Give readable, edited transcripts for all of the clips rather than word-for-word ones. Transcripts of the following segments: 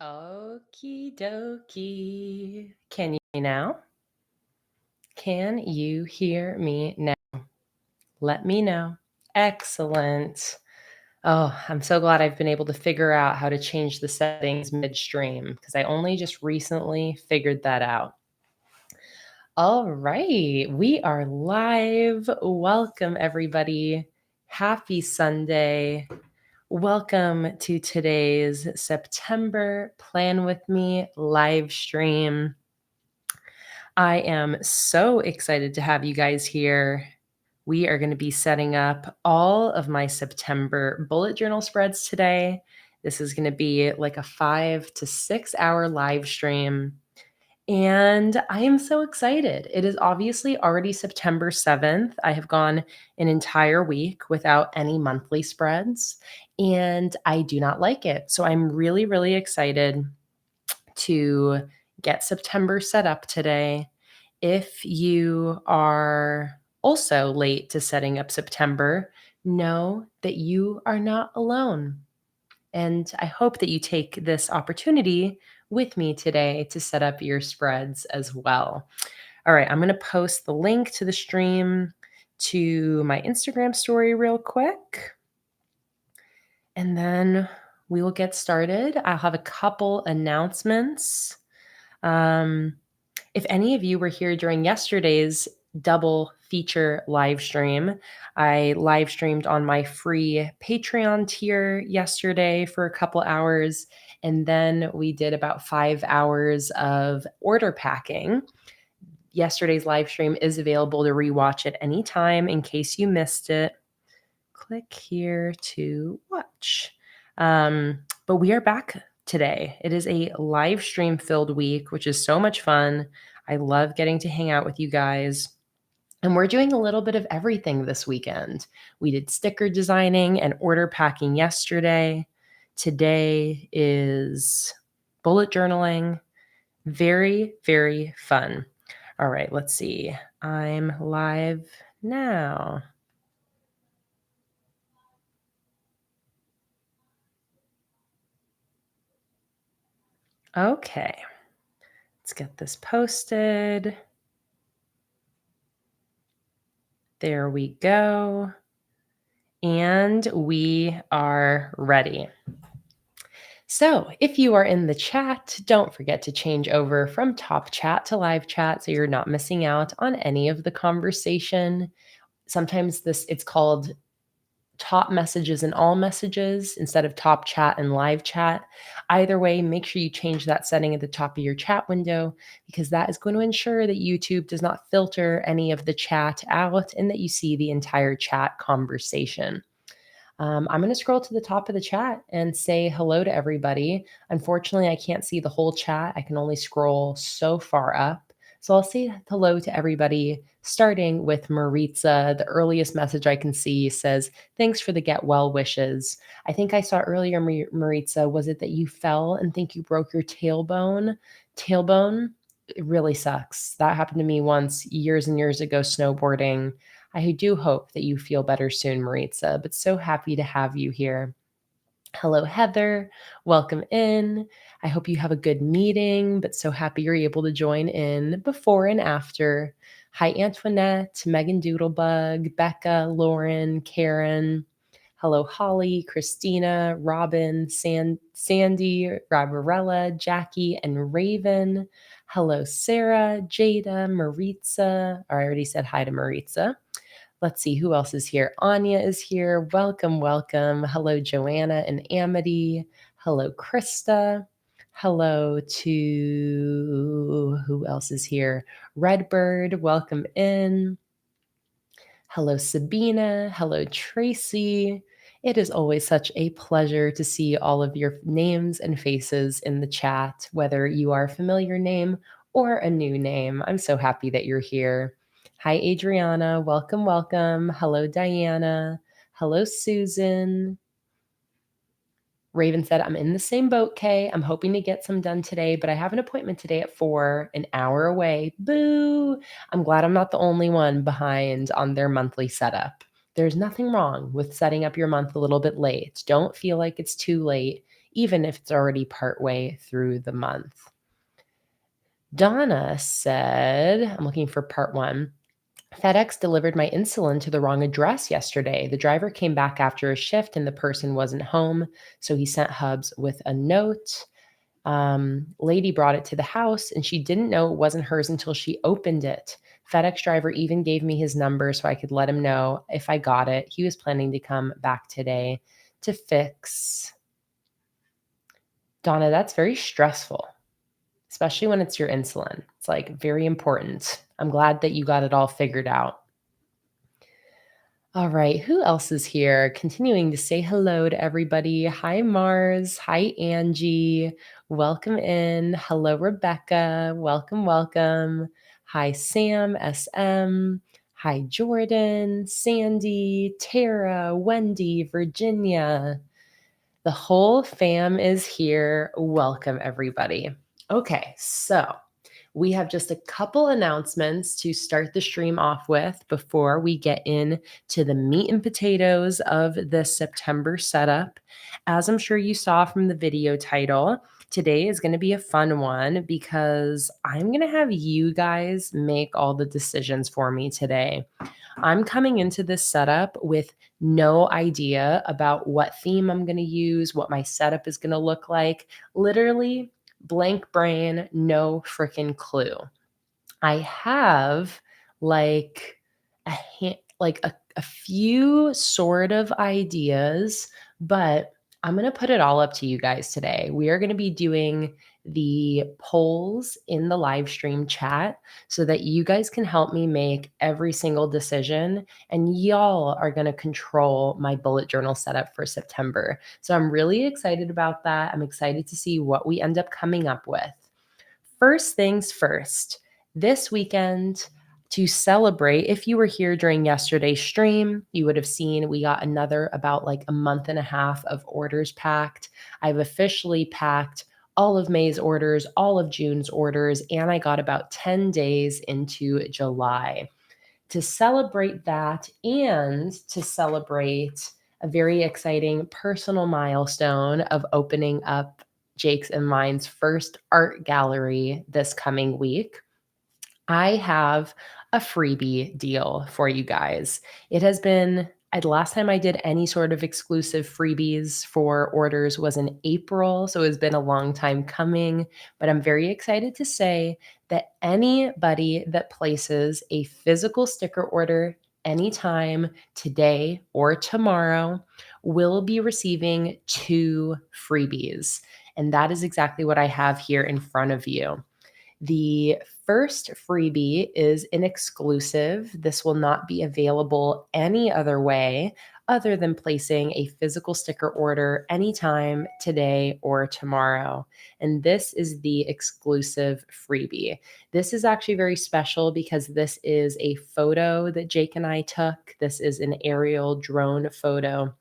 Okie dokie. Can you now? Can you hear me now? Let me know. Excellent. Oh, I'm so glad I've been able to figure out how to change the settings midstream because I only just recently figured that out. All right, we are live. Welcome, everybody. Happy Sunday. Welcome to today's September Plan With Me live stream. I am so excited to have you guys here. We are going to be setting up all of my September bullet journal spreads today. This is going to be like a 5 to 6 hour live stream. And I am so excited. It is obviously already September 7th. I have gone an entire week without any monthly spreads, and I do not like it. So I'm really, really excited to get September set up today. If you are also late to setting up September, know that you are not alone. And I hope that you take this opportunity with me today to set up your spreads as well. All right, I'm going to post the link to the stream to my Instagram story real quick. And then we will get started. I'll have a couple announcements. If any of you were here during yesterday's double feature live stream, I live streamed on my free Patreon tier yesterday for a couple hours, and then we did about 5 hours of order packing. Yesterday's live stream is available to rewatch at any time in case you missed it. Click here to watch. But we are back today. It is a live stream filled week, which is so much fun. I love getting to hang out with you guys. And we're doing a little bit of everything this weekend. We did sticker designing and order packing yesterday. Today is bullet journaling. Very, very fun. All right, let's see. I'm live now. Okay, let's get this posted. There we go. And we are ready. So if you are in the chat, don't forget to change over from top chat to live chat so you're not missing out on any of the conversation. Sometimes it's called top messages and all messages instead of top chat and live chat. Either way, make sure you change that setting at the top of your chat window because that is going to ensure that YouTube does not filter any of the chat out and that you see the entire chat conversation. I'm going to scroll to the top of the chat and say hello to everybody. Unfortunately, I can't see the whole chat. I can only scroll so far up. So I'll say hello to everybody, starting with Maritza. The earliest message I can see says, thanks for the get well wishes. I think I saw earlier, Maritza, was it that you fell and think you broke your tailbone? Tailbone? It really sucks. That happened to me once years and years ago snowboarding. I do hope that you feel better soon, Maritza, but so happy to have you here. Hello, Heather. Welcome in. I hope you have a good meeting, but so happy you're able to join in before and after. Hi, Antoinette, Megan Doodlebug, Becca, Lauren, Karen. Hello, Holly, Christina, Robin, Sandy, Rabarella, Jackie, and Raven. Hello, Sarah, Jada, Maritza. I already said hi to Maritza. Let's see who else is here. Anya is here. Welcome, welcome. Hello, Joanna and Amity. Hello, Krista. Hello to who else is here? Redbird, welcome in. Hello, Sabina. Hello, Tracy. It is always such a pleasure to see all of your names and faces in the chat, whether you are a familiar name or a new name. I'm so happy that you're here. Hi, Adriana. Welcome, welcome. Hello, Diana. Hello, Susan. Raven said, I'm in the same boat, Kay. I'm hoping to get some done today, but I have an appointment today at 4, an hour away. Boo! I'm glad I'm not the only one behind on their monthly setup. There's nothing wrong with setting up your month a little bit late. Don't feel like it's too late. even if it's already partway through the month. Donna said, I'm looking for part 1. FedEx delivered my insulin to the wrong address yesterday. The driver came back after a shift and the person wasn't home, so he sent Hubs with a note. Lady brought it to the house and she didn't know it wasn't hers until she opened it. FedEx driver even gave me his number so I could let him know if I got it. He was planning to come back today to fix. Donna, that's very stressful, especially when it's your insulin. It's like very important. I'm glad that you got it all figured out. All right, who else is here? Continuing to say hello to everybody. Hi, Mars. Hi, Angie. Welcome in. Hello, Rebecca. Welcome, welcome. Hi, Sam, SM. Hi, Jordan, Sandy, Tara, Wendy, Virginia. The whole fam is here. Welcome, everybody. Okay, so we have just a couple announcements to start the stream off with before we get into the meat and potatoes of the September setup. As I'm sure you saw from the video title, today is going to be a fun one because I'm going to have you guys make all the decisions for me today. I'm coming into this setup with no idea about what theme I'm going to use, what my setup is going to look like. Literally, blank brain, no freaking clue. I have like a few sort of ideas, but I'm going to put it all up to you guys today. We are going to be doing the polls in the live stream chat so that you guys can help me make every single decision, and y'all are going to control my bullet journal setup for September. So I'm really excited about that. I'm excited to see what we end up coming up with. First things first, this weekend, to celebrate, if you were here during yesterday's stream, you would have seen we got another about like a month and a half of orders packed. I've officially packed all of May's orders, all of June's orders, and I got about 10 days into July. To celebrate that and to celebrate a very exciting personal milestone of opening up Jake's and mine's first art gallery this coming week, I have a freebie deal for you guys. It has been, the last time I did any sort of exclusive freebies for orders was in April, so it's been a long time coming, but I'm very excited to say that anybody that places a physical sticker order anytime today or tomorrow will be receiving 2 freebies. And that is exactly what I have here in front of you. The first freebie is an exclusive. This will not be available any other way other than placing a physical sticker order anytime today or tomorrow. And this is the exclusive freebie. This is actually very special because this is a photo that Jake and I took. This is an aerial drone photo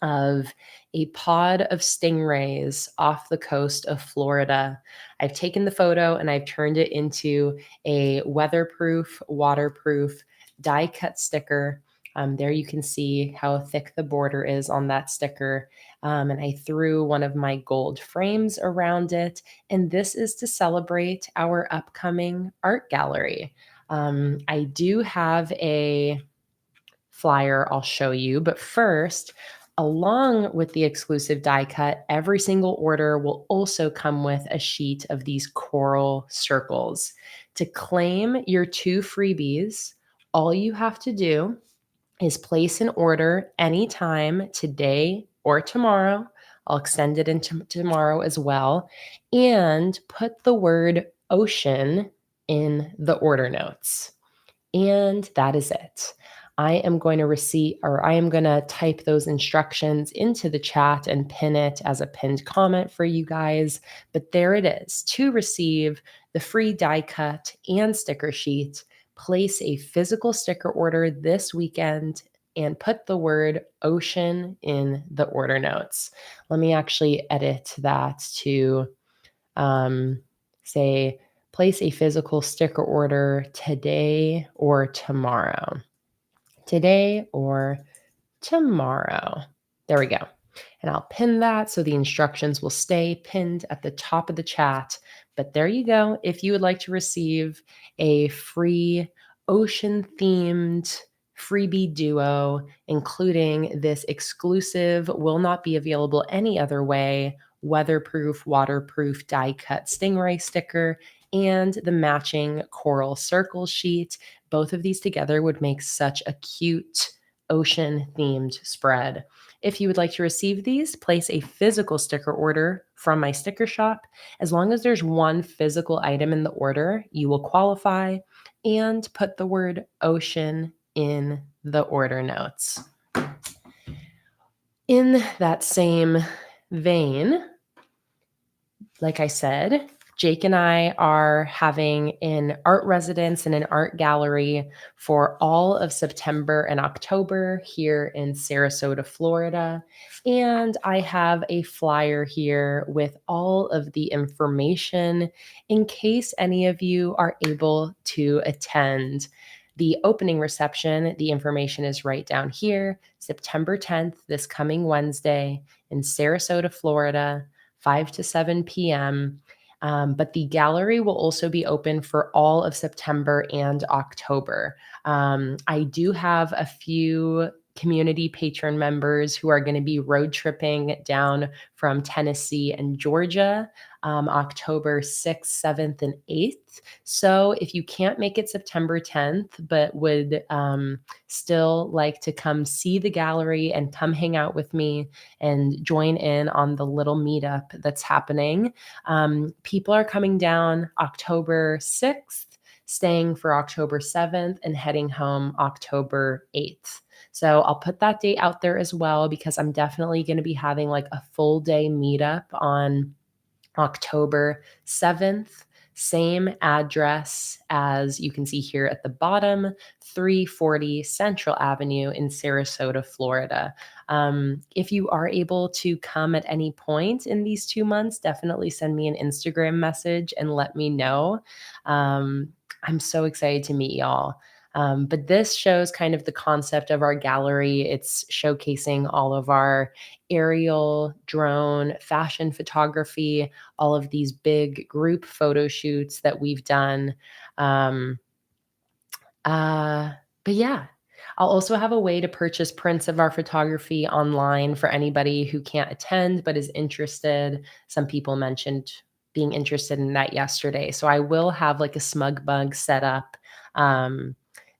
of a pod of stingrays off the coast of Florida. I've taken the photo and I've turned it into a weatherproof, waterproof, die-cut sticker. There you can see how thick the border is on that sticker. And I threw one of my gold frames around it. And this is to celebrate our upcoming art gallery. I do have a flyer I'll show you, but first, along with the exclusive die cut, every single order will also come with a sheet of these coral circles. To claim your 2 freebies, all you have to do is place an order anytime today or tomorrow. I'll extend it into tomorrow as well, and put the word ocean in the order notes. And that is it. I am going to type those instructions into the chat and pin it as a pinned comment for you guys. But there it is. To receive the free die cut and sticker sheet, place a physical sticker order this weekend and put the word ocean in the order notes. Let me actually edit that to say, place a physical sticker order today or tomorrow. Today or tomorrow. There we go. and I'll pin that so the instructions will stay pinned at the top of the chat. But there you go. If you would like to receive a free ocean themed freebie duo, including this exclusive, will not be available any other way, weatherproof, waterproof die cut Stingray sticker, and the matching coral circle sheet. Both of these together would make such a cute ocean themed spread. If you would like to receive these, place a physical sticker order from my sticker shop. As long as there's one physical item in the order, you will qualify, and put the word ocean in the order notes. In that same vein, like I said, Jake and I are having an art residence and an art gallery for all of September and October here in Sarasota, Florida. And I have a flyer here with all of the information in case any of you are able to attend the opening reception. The information is right down here, September 10th, this coming Wednesday in Sarasota, Florida, 5 to 7 p.m. But the gallery will also be open for all of September and October. I do have a few community patron members who are going to be road tripping down from Tennessee and Georgia, October 6th, 7th, and 8th. So if you can't make it September 10th, but would still like to come see the gallery and come hang out with me and join in on the little meetup that's happening, people are coming down October 6th, staying for October 7th, and heading home October 8th. So I'll put that date out there as well, because I'm definitely going to be having like a full day meetup on October 7th. Same address as you can see here at the bottom, 340 Central Avenue in Sarasota, Florida. If you are able to come at any point in these 2 months, definitely send me an Instagram message and let me know. I'm so excited to meet y'all. But this shows kind of the concept of our gallery. It's showcasing all of our aerial, drone, fashion photography, all of these big group photo shoots that we've done. But yeah, I'll also have a way to purchase prints of our photography online for anybody who can't attend but is interested. Some people mentioned being interested in that yesterday. So I will have like a smug bug set up.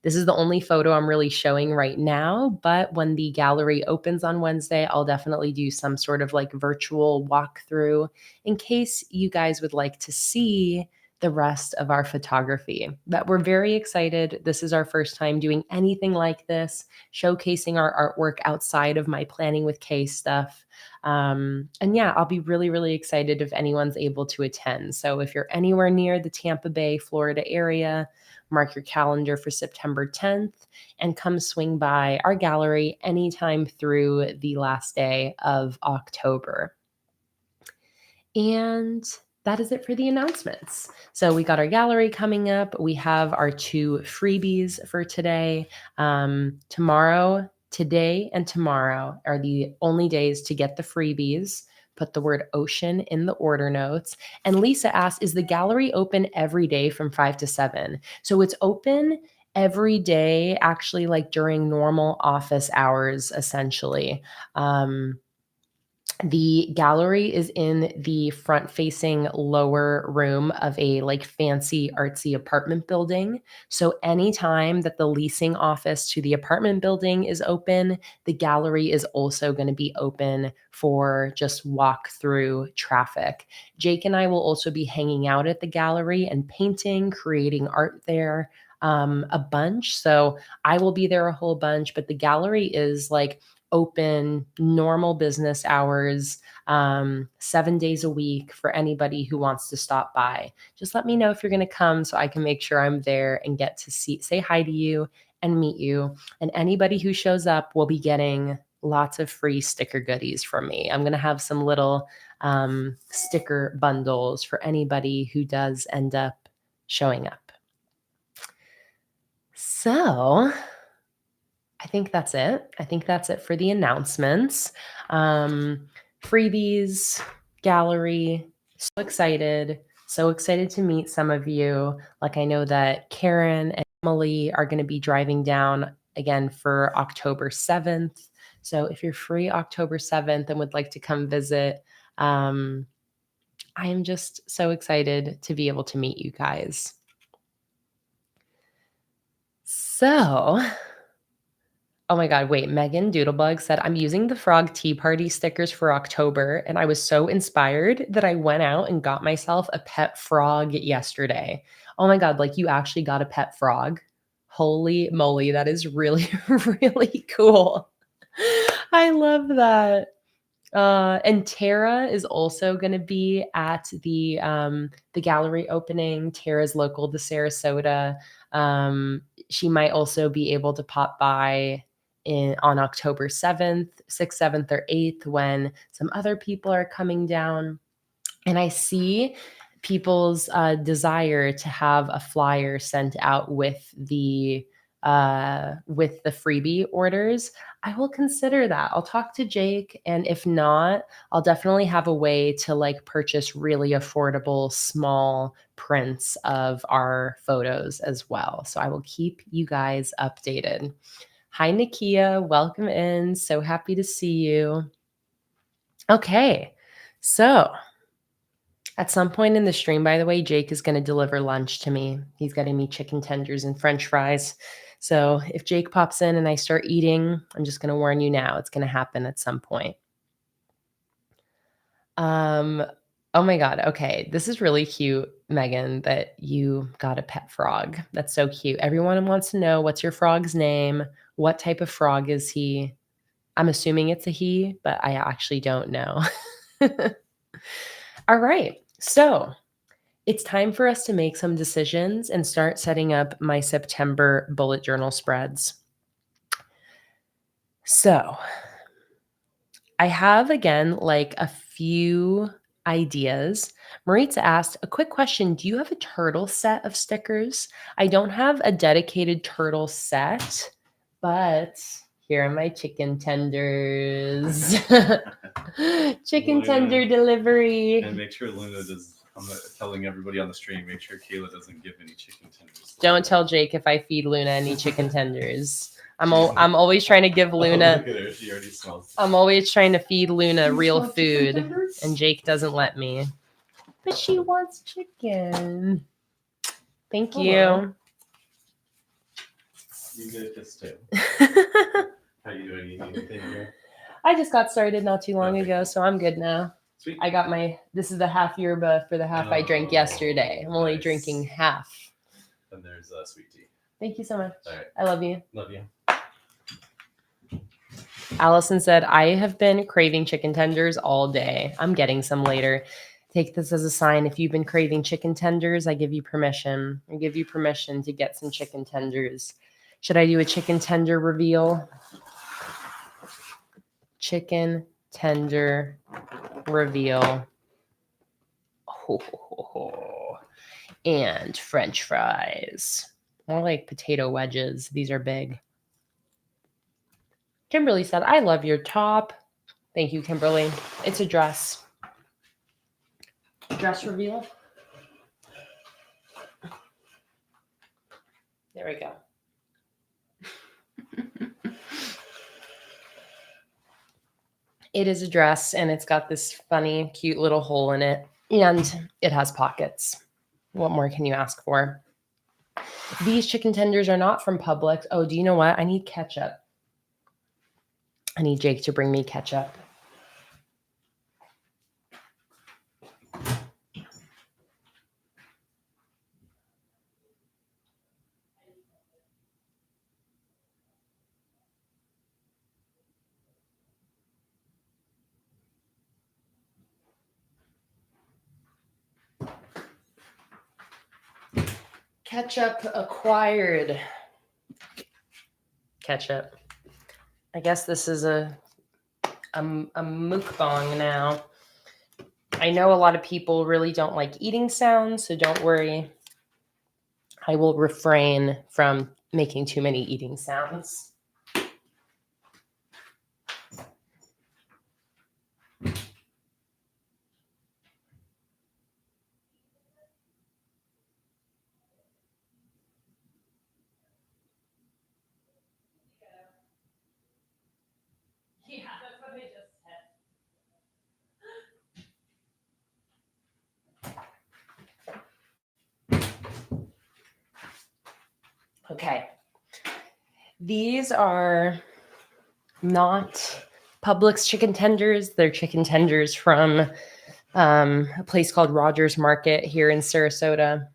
This is the only photo I'm really showing right now, but when the gallery opens on Wednesday, I'll definitely do some sort of like virtual walkthrough in case you guys would like to see the rest of our photography. But we're very excited. This is our first time doing anything like this, showcasing our artwork outside of my Planning with Kay stuff. And yeah, I'll be really, really excited if anyone's able to attend. So if you're anywhere near the Tampa Bay, Florida area, mark your calendar for September 10th and come swing by our gallery anytime through the last day of October. And that is it for the announcements. So we got our gallery coming up. We have our 2 freebies for today. Today and tomorrow are the only days to get the freebies. Put the word ocean in the order notes. And Lisa asked, is the gallery open every day from 5 to 7? So it's open every day, actually, like during normal office hours, essentially. The gallery is in the front-facing lower room of a like fancy artsy apartment building. So anytime that the leasing office to the apartment building is open, the gallery is also going to be open for just walk-through traffic. Jake and I will also be hanging out at the gallery and painting, creating art there a bunch. So I will be there a whole bunch, but the gallery is like open normal business hours, 7 days a week for anybody who wants to stop by. Just let me know if you're going to come so I can make sure I'm there and get to say hi to you and meet you. And anybody who shows up will be getting lots of free sticker goodies from me. I'm going to have some little sticker bundles for anybody who does end up showing up. So I think that's it. I think that's it for the announcements. Freebies, gallery, so excited. So excited to meet some of you. Like, I know that Karen and Emily are going to be driving down again for October 7th. So if you're free October 7th and would like to come visit, I am just so excited to be able to meet you guys. So, oh my God, wait, Megan Doodlebug said, I'm using the Frog Tea Party stickers for October, and I was so inspired that I went out and got myself a pet frog yesterday. Oh my God, like you actually got a pet frog? Holy moly, that is really, really cool. I love that. And Tara is also going to be at the gallery opening. Tara's local to Sarasota. She might also be able to pop by on October 7th, 6th, 7th, or 8th when some other people are coming down. And I see people's desire to have a flyer sent out with the freebie orders. I will consider that. I'll talk to Jake, and if not, I'll definitely have a way to like purchase really affordable small prints of our photos as well. So I will keep you guys updated. Hi, Nakia. Welcome in. So happy to see you. Okay. So at some point in the stream, by the way, Jake is going to deliver lunch to me. He's getting me chicken tenders and French fries. So if Jake pops in and I start eating, I'm just going to warn you now. It's going to happen at some point. Oh my God. Okay. This is really cute, Megan, that you got a pet frog. That's so cute. Everyone wants to know, what's your frog's name? What type of frog is he? I'm assuming it's a he, but I actually don't know. All right. So it's time for us to make some decisions and start setting up my September bullet journal spreads. So I have, again, like a few ideas. Maritza asked a quick question. Do you have a turtle set of stickers? I don't have a dedicated turtle set, but here are my chicken tenders. Chicken tender delivery. And make sure Luna does. I'm telling everybody on the stream, make sure Kayla doesn't give any chicken tenders. Don't tell Jake if I feed Luna any chicken tenders. I'm always trying to give Luna. Look at her. She already smells. I'm always trying to feed Luna real food, and Jake doesn't let me. But she wants chicken. Thank you. You get this too. How you doing? You need anything here? I just got started not too long ago, so I'm good now. Sweet. I got this is the half yerba for the half I drank yesterday. I'm only drinking half. And there's sweet tea. Thank you so much. All right. I love you. Love you. Allison said, I have been craving chicken tenders all day. I'm getting some later. Take this as a sign. If you've been craving chicken tenders, I give you permission. I give you permission to get some chicken tenders. Should I do a chicken tender reveal? Chicken tender reveal. Oh. And French fries. More like potato wedges. These are big. Kimberly said, I love your top. Thank you, Kimberly. It's a dress. Dress reveal. There we go. It is a dress, and it's got this funny, cute little hole in it, and it has pockets. What more can you ask for? These chicken tenders are not from Publix. Oh, do you know what? I need ketchup. I need Jake to bring me ketchup. Ketchup acquired. Ketchup. I guess this is a mukbang now. I know a lot of people really don't like eating sounds, so don't worry. I will refrain from making too many eating sounds. Okay. These are not Publix chicken tenders. They're chicken tenders from a place called Rogers Market here in Sarasota.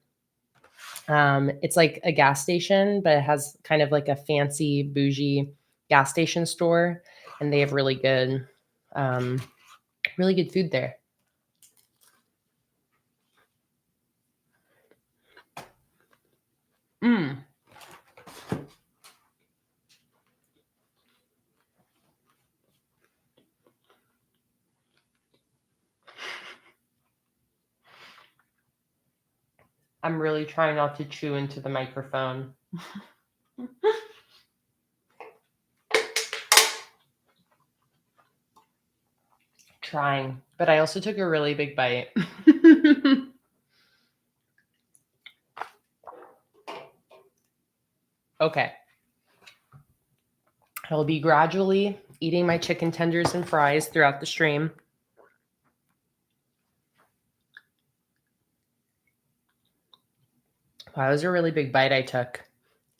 It's like a gas station, but it has kind of like a fancy bougie gas station store, and they have really good food there. I'm really trying not to chew into the microphone. Trying, but I also took a really big bite. Okay. I'll be gradually eating my chicken tenders and fries throughout the stream. Wow, that was a really big bite I took.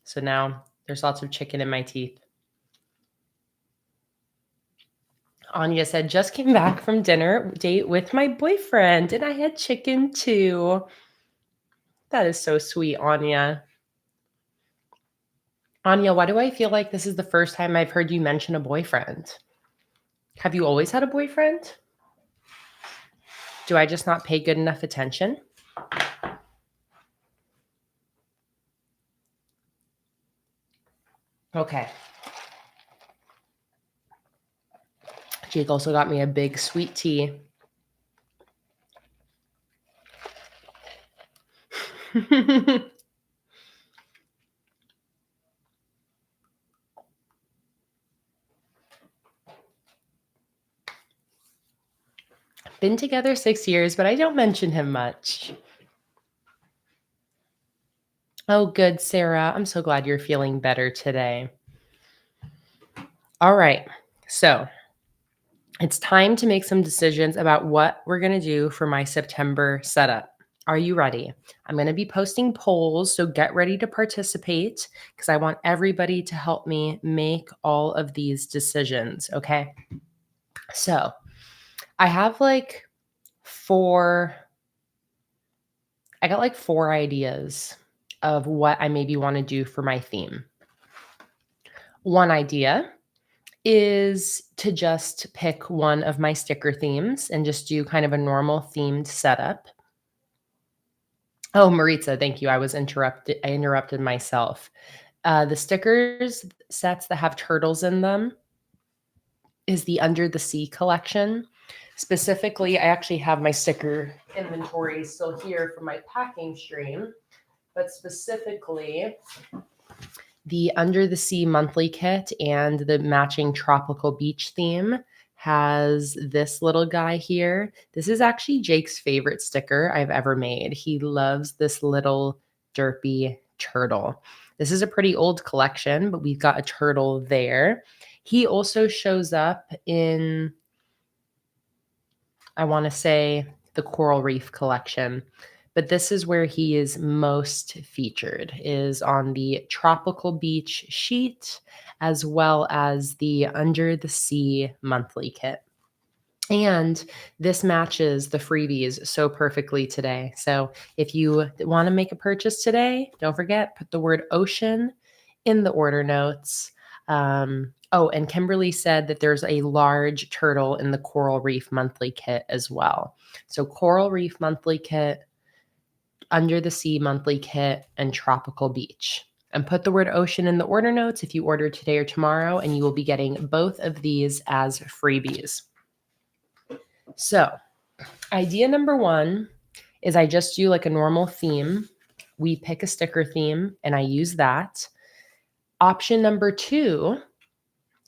So now there's lots of chicken in my teeth. Anya said, just came back from dinner date with my boyfriend and I had chicken too. That is so sweet, Anya. Anya, why do I feel like this is the first time I've heard you mention a boyfriend? Have you always had a boyfriend? Do I just not pay good enough attention? Okay. Jake also got me a big sweet tea. Been together 6 years, but I don't mention him much. Oh, good, Sarah. I'm so glad you're feeling better today. All right. So it's time to make some decisions about what we're going to do for my September setup. Are you ready? I'm going to be posting polls, so get ready to participate because I want everybody to help me make all of these decisions, okay? So I have like four ideas of what I maybe want to do for my theme. One idea is to just pick one of my sticker themes and just do kind of a normal themed setup. Oh, Maritza, thank you. I interrupted myself. The stickers sets that have turtles in them is the Under the Sea collection. Specifically, I actually have my sticker inventory still here from my packing stream, but specifically the Under the Sea monthly kit and the matching tropical beach theme has this little guy here. This is actually Jake's favorite sticker I've ever made. He loves this little derpy turtle. This is a pretty old collection, but we've got a turtle there. He also shows up in, I want to say, the Coral Reef collection. But this is where he is most featured, is on the tropical beach sheet, as well as the Under the Sea monthly kit. And this matches the freebies so perfectly today. So if you want to make a purchase today, don't forget, put the word ocean in the order notes. Oh, and Kimberly said that there's a large turtle in the Coral Reef monthly kit as well. So Coral Reef monthly kit, Under the Sea monthly kit, and Tropical Beach. And put the word ocean in the order notes if you order today or tomorrow, and you will be getting both of these as freebies. So idea number one is I just do like a normal theme. We pick a sticker theme and I use that. Option number two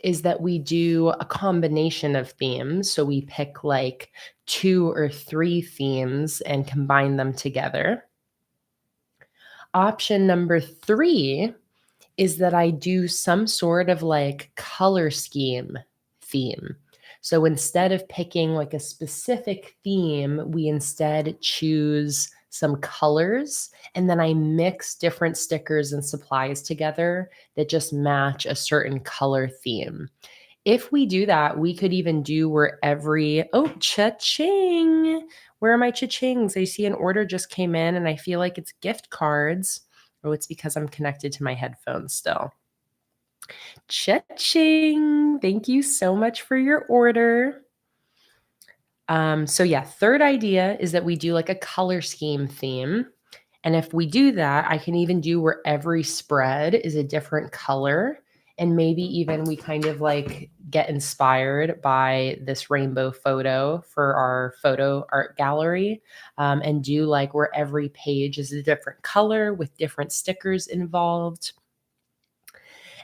is that we do a combination of themes. So we pick like 2 or 3 themes and combine them together. Option number 3 is that I do some sort of like color scheme theme. So instead of picking like a specific theme, we instead choose some colors, and then I mix different stickers and supplies together that just match a certain color theme. If we do that, we could even do where cha-ching. Where are my cha-chings? I see an order just came in and I feel like it's gift cards. Oh, it's because I'm connected to my headphones still. Cha-ching. Thank you so much for your order. So yeah, third idea is that we do like a color scheme theme. And if we do that, I can even do where every spread is a different color. And maybe even we kind of like get inspired by this rainbow photo for our photo art gallery, and do like where every page is a different color with different stickers involved.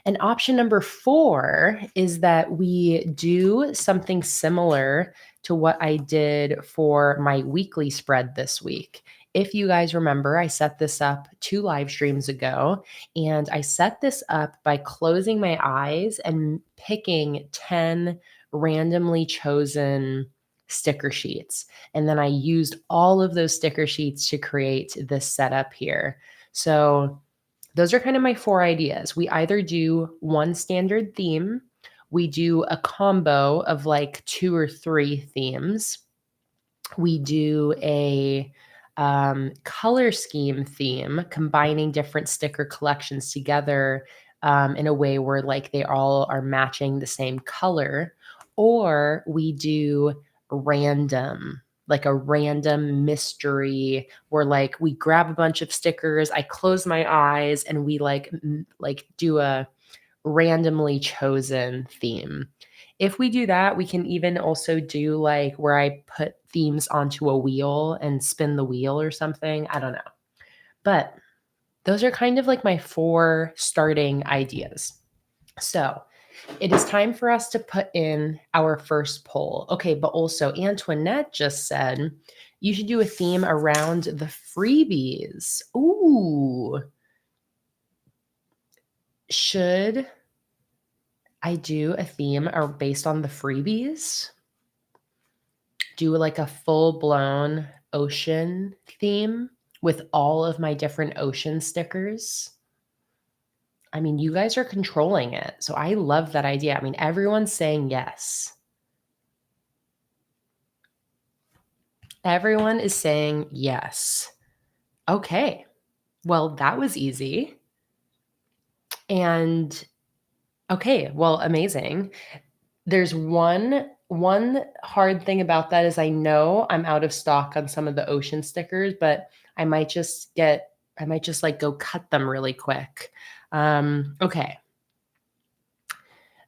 And option number 4 is that we do something similar to what I did for my weekly spread this week. If you guys remember, I set this up 2 live streams ago, and I set this up by closing my eyes and picking 10 randomly chosen sticker sheets. And then I used all of those sticker sheets to create this setup here. So those are kind of my 4 ideas. We either do one standard theme, we do a combo of like 2 or 3 themes, we do a color scheme theme, combining different sticker collections together in a way where like they all are matching the same color, or we do random, like a random mystery where like we grab a bunch of stickers, I close my eyes, and we like do a randomly chosen theme. If we do that, we can even also do like where I put themes onto a wheel and spin the wheel or something. I don't know. But those are kind of like my 4 starting ideas. So it is time for us to put in our first poll. Okay, but also Antoinette just said you should do a theme around the freebies. Ooh. Should I do a theme based on the freebies? Do like a full-blown ocean theme with all of my different ocean stickers? I mean, you guys are controlling it. So I love that idea. I mean, everyone's saying yes. Everyone is saying yes. Okay. Well, that was easy. And okay, well, amazing. There's one hard thing about that is I know I'm out of stock on some of the ocean stickers, but I might just like go cut them really quick. Okay.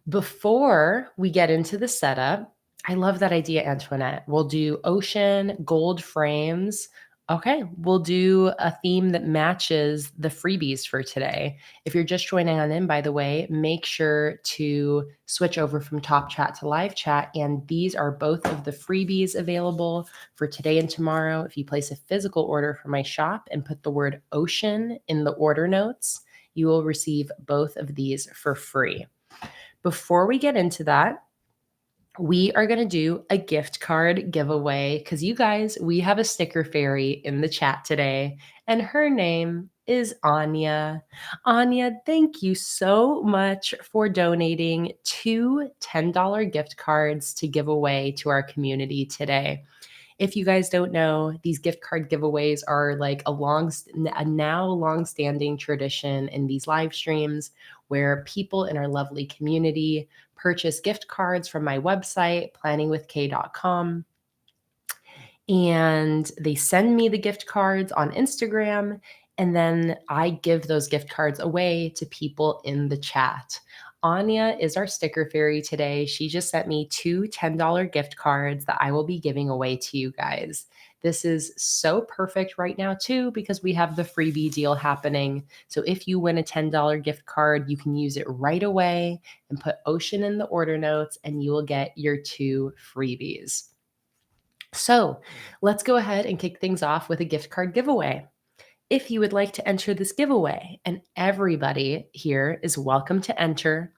Before we get into the setup, I love that idea, Antoinette. We'll do ocean, gold frames. Okay, we'll do a theme that matches the freebies for today. If you're just joining on in, by the way, make sure to switch over from top chat to live chat. And these are both of the freebies available for today and tomorrow. If you place a physical order for my shop and put the word ocean in the order notes, you will receive both of these for free. Before we get into that, we are going to do a gift card giveaway because you guys, we have a sticker fairy in the chat today, and her name is Anya. Anya, thank you so much for donating 2 $10 gift cards to give away to our community today. If you guys don't know, these gift card giveaways are like a now long-standing tradition in these live streams where people in our lovely community purchase gift cards from my website, planningwithkay.com. And they send me the gift cards on Instagram, and then I give those gift cards away to people in the chat. Anya is our sticker fairy today. She just sent me 2 $10 gift cards that I will be giving away to you guys. This is so perfect right now, too, because we have the freebie deal happening. So if you win a $10 gift card, you can use it right away and put ocean in the order notes, and you will get your 2 freebies. So let's go ahead and kick things off with a gift card giveaway. If you would like to enter this giveaway, and everybody here is welcome to enter,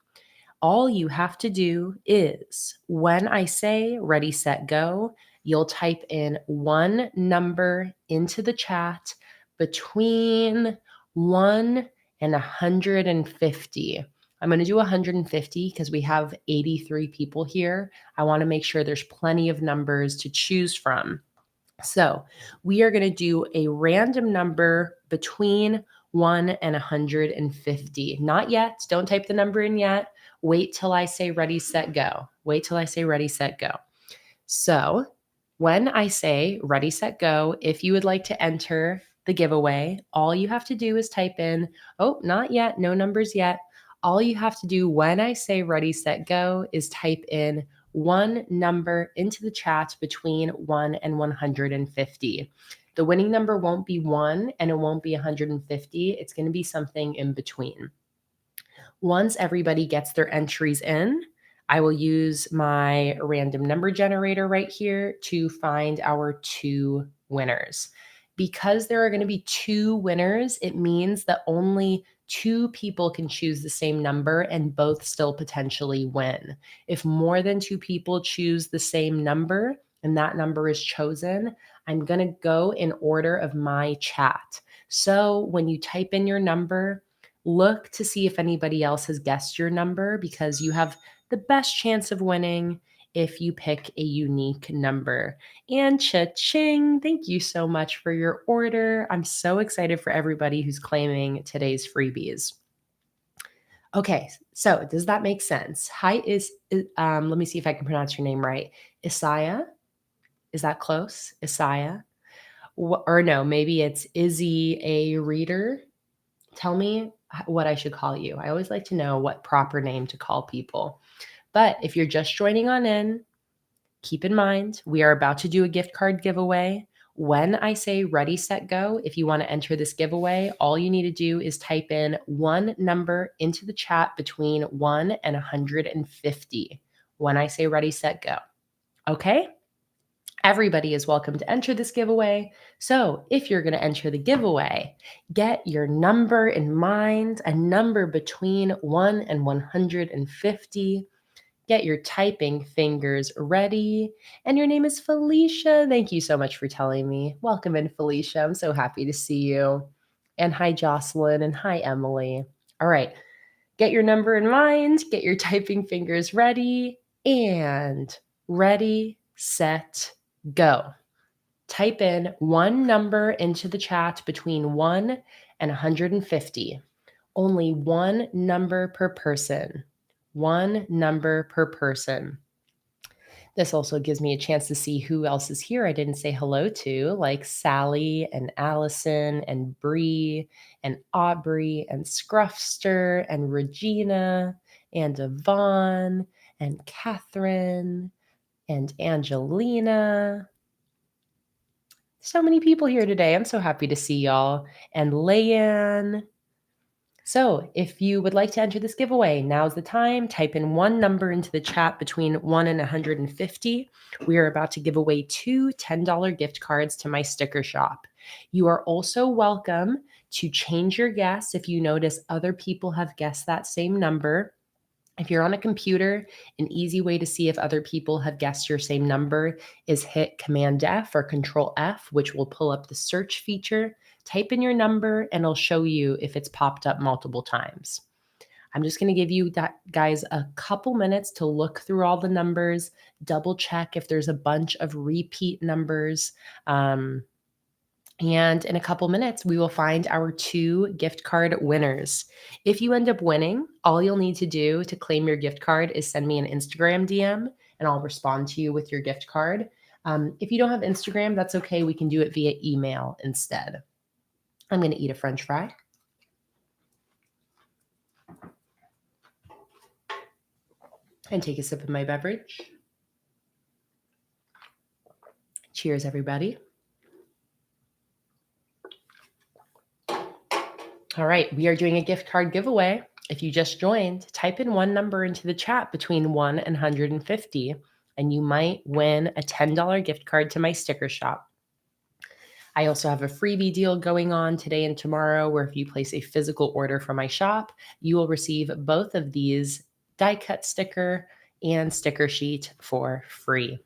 all you have to do is when I say ready, set, go, you'll type in one number into the chat between 1 and 150. I'm going to do 150 because we have 83 people here. I want to make sure there's plenty of numbers to choose from. So we are going to do a random number between 1 and 150. Not yet. Don't type the number in yet. Wait till I say ready, set, go. Wait till I say ready, set, go. So when I say ready, set, go, if you would like to enter the giveaway, all you have to do is type in, oh, not yet, no numbers yet. All you have to do when I say ready, set, go is type in one number into the chat between 1 and 150. The winning number won't be 1 and it won't be 150. It's going to be something in between. Once everybody gets their entries in, I will use my random number generator right here to find our 2 winners. Because there are going to be 2 winners, it means that only 2 people can choose the same number and both still potentially win. If more than 2 people choose the same number and that number is chosen, I'm going to go in order of my chat. So when you type in your number, look to see if anybody else has guessed your number because you have the best chance of winning if you pick a unique number. And cha-ching, thank you so much for your order. I'm so excited for everybody who's claiming today's freebies. Okay, so does that make sense? Hi, let me see if I can pronounce your name right. Isaiah? Is that close? Isaiah? Or no, maybe it's Izzy a reader? Tell me what I should call you. I always like to know what proper name to call people. But if you're just joining on in, keep in mind, we are about to do a gift card giveaway. When I say ready, set, go, if you want to enter this giveaway, all you need to do is type in one number into the chat between 1 and 150. When I say ready, set, go. Okay? Everybody is welcome to enter this giveaway. So if you're going to enter the giveaway, get your number in mind, a number between 1 and 150. Get your typing fingers ready. And your name is Felicia. Thank you so much for telling me. Welcome in, Felicia. I'm so happy to see you. And hi, Jocelyn, and hi, Emily. All right. Get your number in mind, get your typing fingers ready, and ready, set, go. Type in one number into the chat between 1 and 150. Only one number per person. One number per person. This also gives me a chance to see who else is here I didn't say hello to, like Sally and Allison and Bree and Aubrey and Scruffster and Regina and Yvonne and Catherine and Angelina. So many people here today. I'm so happy to see y'all. And Leanne. So if you would like to enter this giveaway, now's the time. Type in one number into the chat between 1 and 150. We are about to give away 2 $10 gift cards to my sticker shop. You are also welcome to change your guess if you notice other people have guessed that same number. If you're on a computer, an easy way to see if other people have guessed your same number is hit Command F or Control F, which will pull up the search feature. Type in your number and it'll show you if it's popped up multiple times. I'm just going to give you guys a couple minutes to look through all the numbers, double check if there's a bunch of repeat numbers. And in a couple minutes, we will find our 2 gift card winners. If you end up winning, all you'll need to do to claim your gift card is send me an Instagram DM and I'll respond to you with your gift card. If you don't have Instagram, that's okay. We can do it via email instead. I'm going to eat a French fry. And take a sip of my beverage. Cheers, everybody. All right, we are doing a gift card giveaway. If you just joined, type in one number into the chat between 1 and 150, and you might win a $10 gift card to my sticker shop. I also have a freebie deal going on today and tomorrow where if you place a physical order from my shop, you will receive both of these die cut sticker and sticker sheet for free.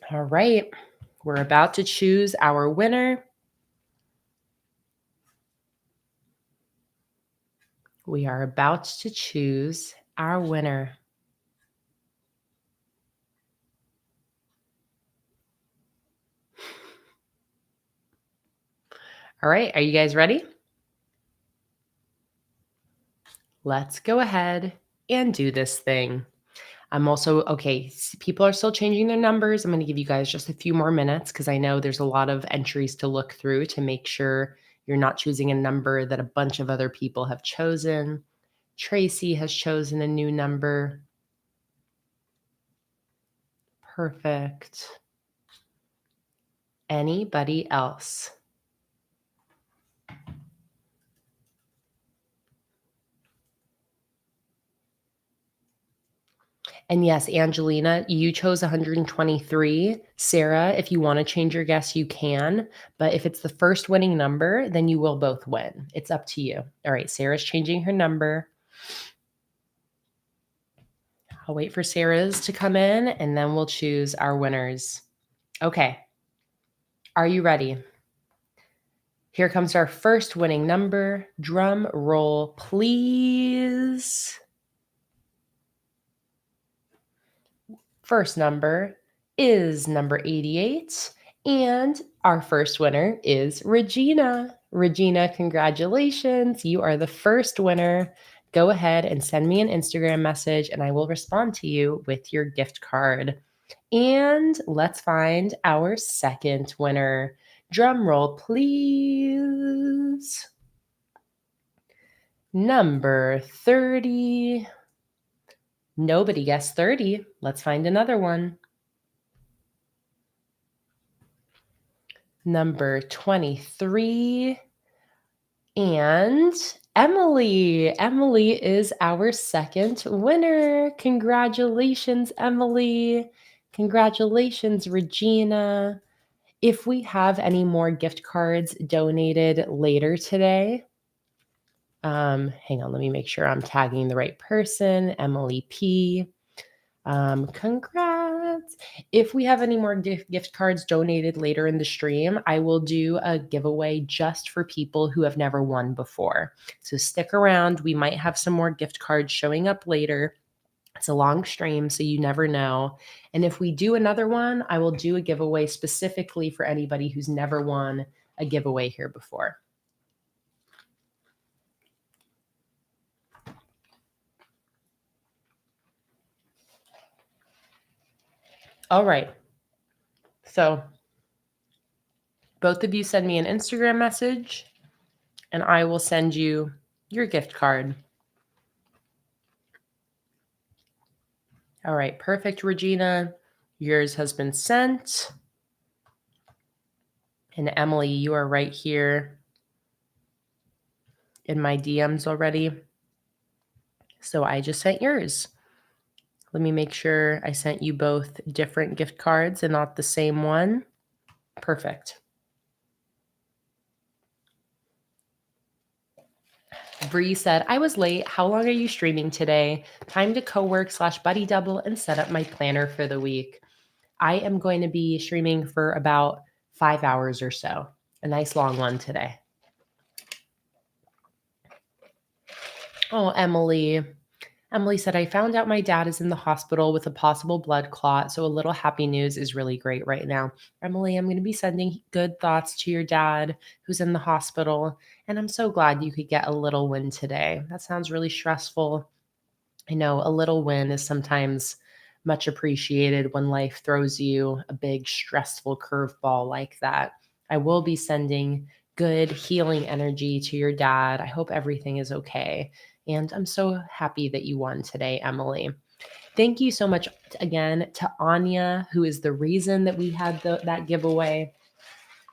All right. We're about to choose our winner. We are about to choose our winner. All right. Are you guys ready? Let's go ahead and do this thing. I'm also, okay, people are still changing their numbers. I'm going to give you guys just a few more minutes because I know there's a lot of entries to look through to make sure you're not choosing a number that a bunch of other people have chosen. Tracy has chosen a new number. Perfect. Anybody else? And yes, Angelina, you chose 123. Sarah, if you want to change your guess, you can. But if it's the first winning number, then you will both win. It's up to you. All right, Sarah's changing her number. I'll wait for Sarah's to come in and then we'll choose our winners. Okay. Are you ready? Here comes our first winning number. Drum roll, please. First number is number 88. And our first winner is Regina. Regina, congratulations. You are the first winner. Go ahead and send me an Instagram message and I will respond to you with your gift card. And let's find our second winner. Drum roll, please. Number 30. Nobody guessed 30. Let's find another one. Number 23. And Emily. Emily is our second winner. Congratulations, Emily. Congratulations, Regina. If we have any more gift cards donated later today, hang on, let me make sure I'm tagging the right person, Emily P. Congrats. If we have any more gift cards donated later in the stream, I will do a giveaway just for people who have never won before. So stick around. We might have some more gift cards showing up later. It's a long stream, so you never know. And if we do another one, I will do a giveaway specifically for anybody who's never won a giveaway here before. All right. So both of you send me an Instagram message and I will send you your gift card. All right, perfect, Regina. Yours has been sent. And Emily, you are right here in my DMs already. So I just sent yours. Let me make sure I sent you both different gift cards and not the same one. Perfect. Bree said, I was late. How long are you streaming today? Time to co-work/buddy double and set up my planner for the week. I am going to be streaming for about 5 hours or so. A nice long one today. Oh, Emily. Emily said, I found out my dad is in the hospital with a possible blood clot, so a little happy news is really great right now. Emily, I'm going to be sending good thoughts to your dad who's in the hospital, and I'm so glad you could get a little win today. That sounds really stressful. I know a little win is sometimes much appreciated when life throws you a big stressful curveball like that. I will be sending good healing energy to your dad. I hope everything is okay. And I'm so happy that you won today, Emily. Thank you so much again to Anya, who is the reason that we had that giveaway.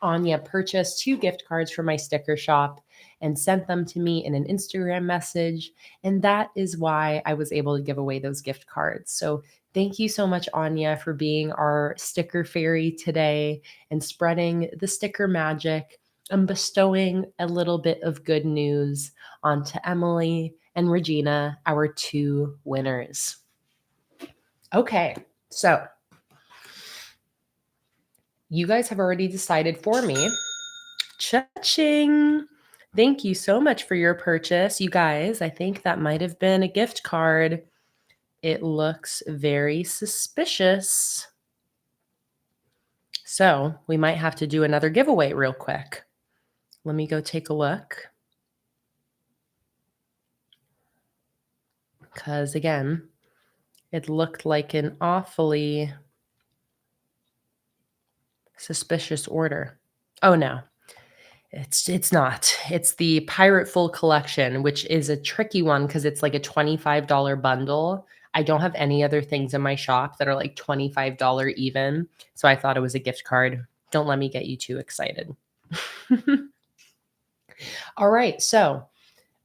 Anya purchased 2 gift cards for my sticker shop and sent them to me in an Instagram message. And that is why I was able to give away those gift cards. So thank you so much, Anya, for being our sticker fairy today and spreading the sticker magic and bestowing a little bit of good news onto Emily and Regina, our 2 winners. Okay, so you guys have already decided for me. Cha-ching! Thank you so much for your purchase. You guys, I think that might have been a gift card. It looks very suspicious. So we might have to do another giveaway real quick. Let me go take a look. Because again, it looked like an awfully suspicious order. Oh no, it's not. It's the Pirate Full Collection, which is a tricky one because it's like a $25 bundle. I don't have any other things in my shop that are like $25 even. So I thought it was a gift card. Don't let me get you too excited. All right. So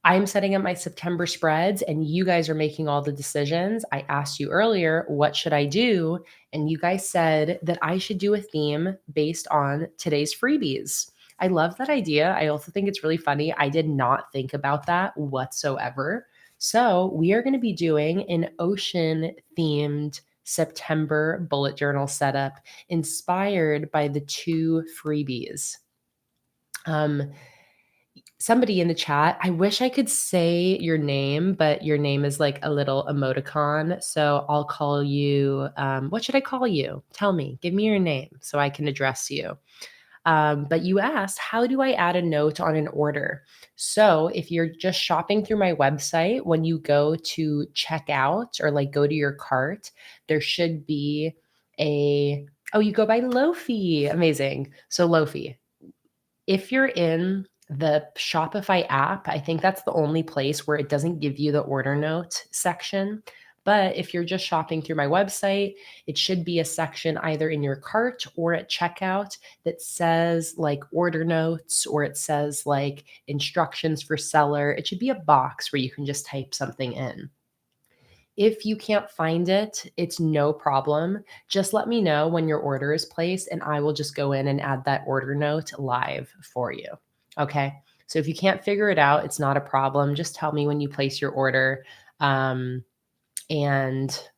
I'm setting up my September spreads and you guys are making all the decisions. I asked you earlier, what should I do? And you guys said that I should do a theme based on today's freebies. I love that idea. I also think it's really funny. I did not think about that whatsoever. So we are going to be doing an ocean themed September bullet journal setup inspired by the 2 freebies. Somebody in the chat, I wish I could say your name, but your name is like a little emoticon. So I'll call you, what should I call you? Tell me, give me your name so I can address you. But you asked, how do I add a note on an order? So if you're just shopping through my website, when you go to checkout or like go to your cart, there should be oh, you go by Lofi. Amazing. So Lofi, if you're in the Shopify app, I think that's the only place where it doesn't give you the order note section. But if you're just shopping through my website, it should be a section either in your cart or at checkout that says like order notes or it says like instructions for seller. It should be a box where you can just type something in. If you can't find it, it's no problem. Just let me know when your order is placed and I will just go in and add that order note live for you. Okay. So if you can't figure it out, it's not a problem. Just tell me when you place your order and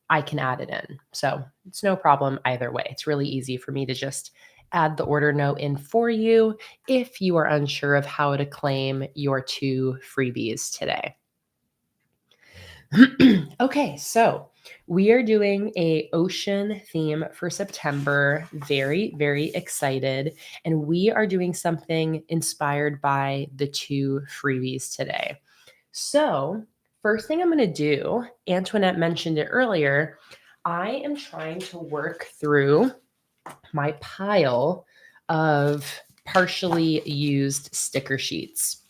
I can add it in. So it's no problem either way. It's really easy for me to just add the order note in for you if you are unsure of how to claim your 2 freebies today. Okay, so we are doing a ocean theme for September. Very, very excited. And we are doing something inspired by the 2 freebies today. So first thing I'm going to do, Antoinette mentioned it earlier, I am trying to work through my pile of partially used sticker sheets.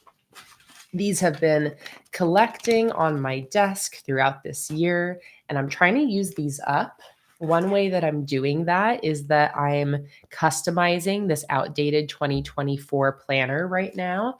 These have been collecting on my desk throughout this year, and I'm trying to use these up. One way that I'm doing that is that I'm customizing this outdated 2024 planner right now.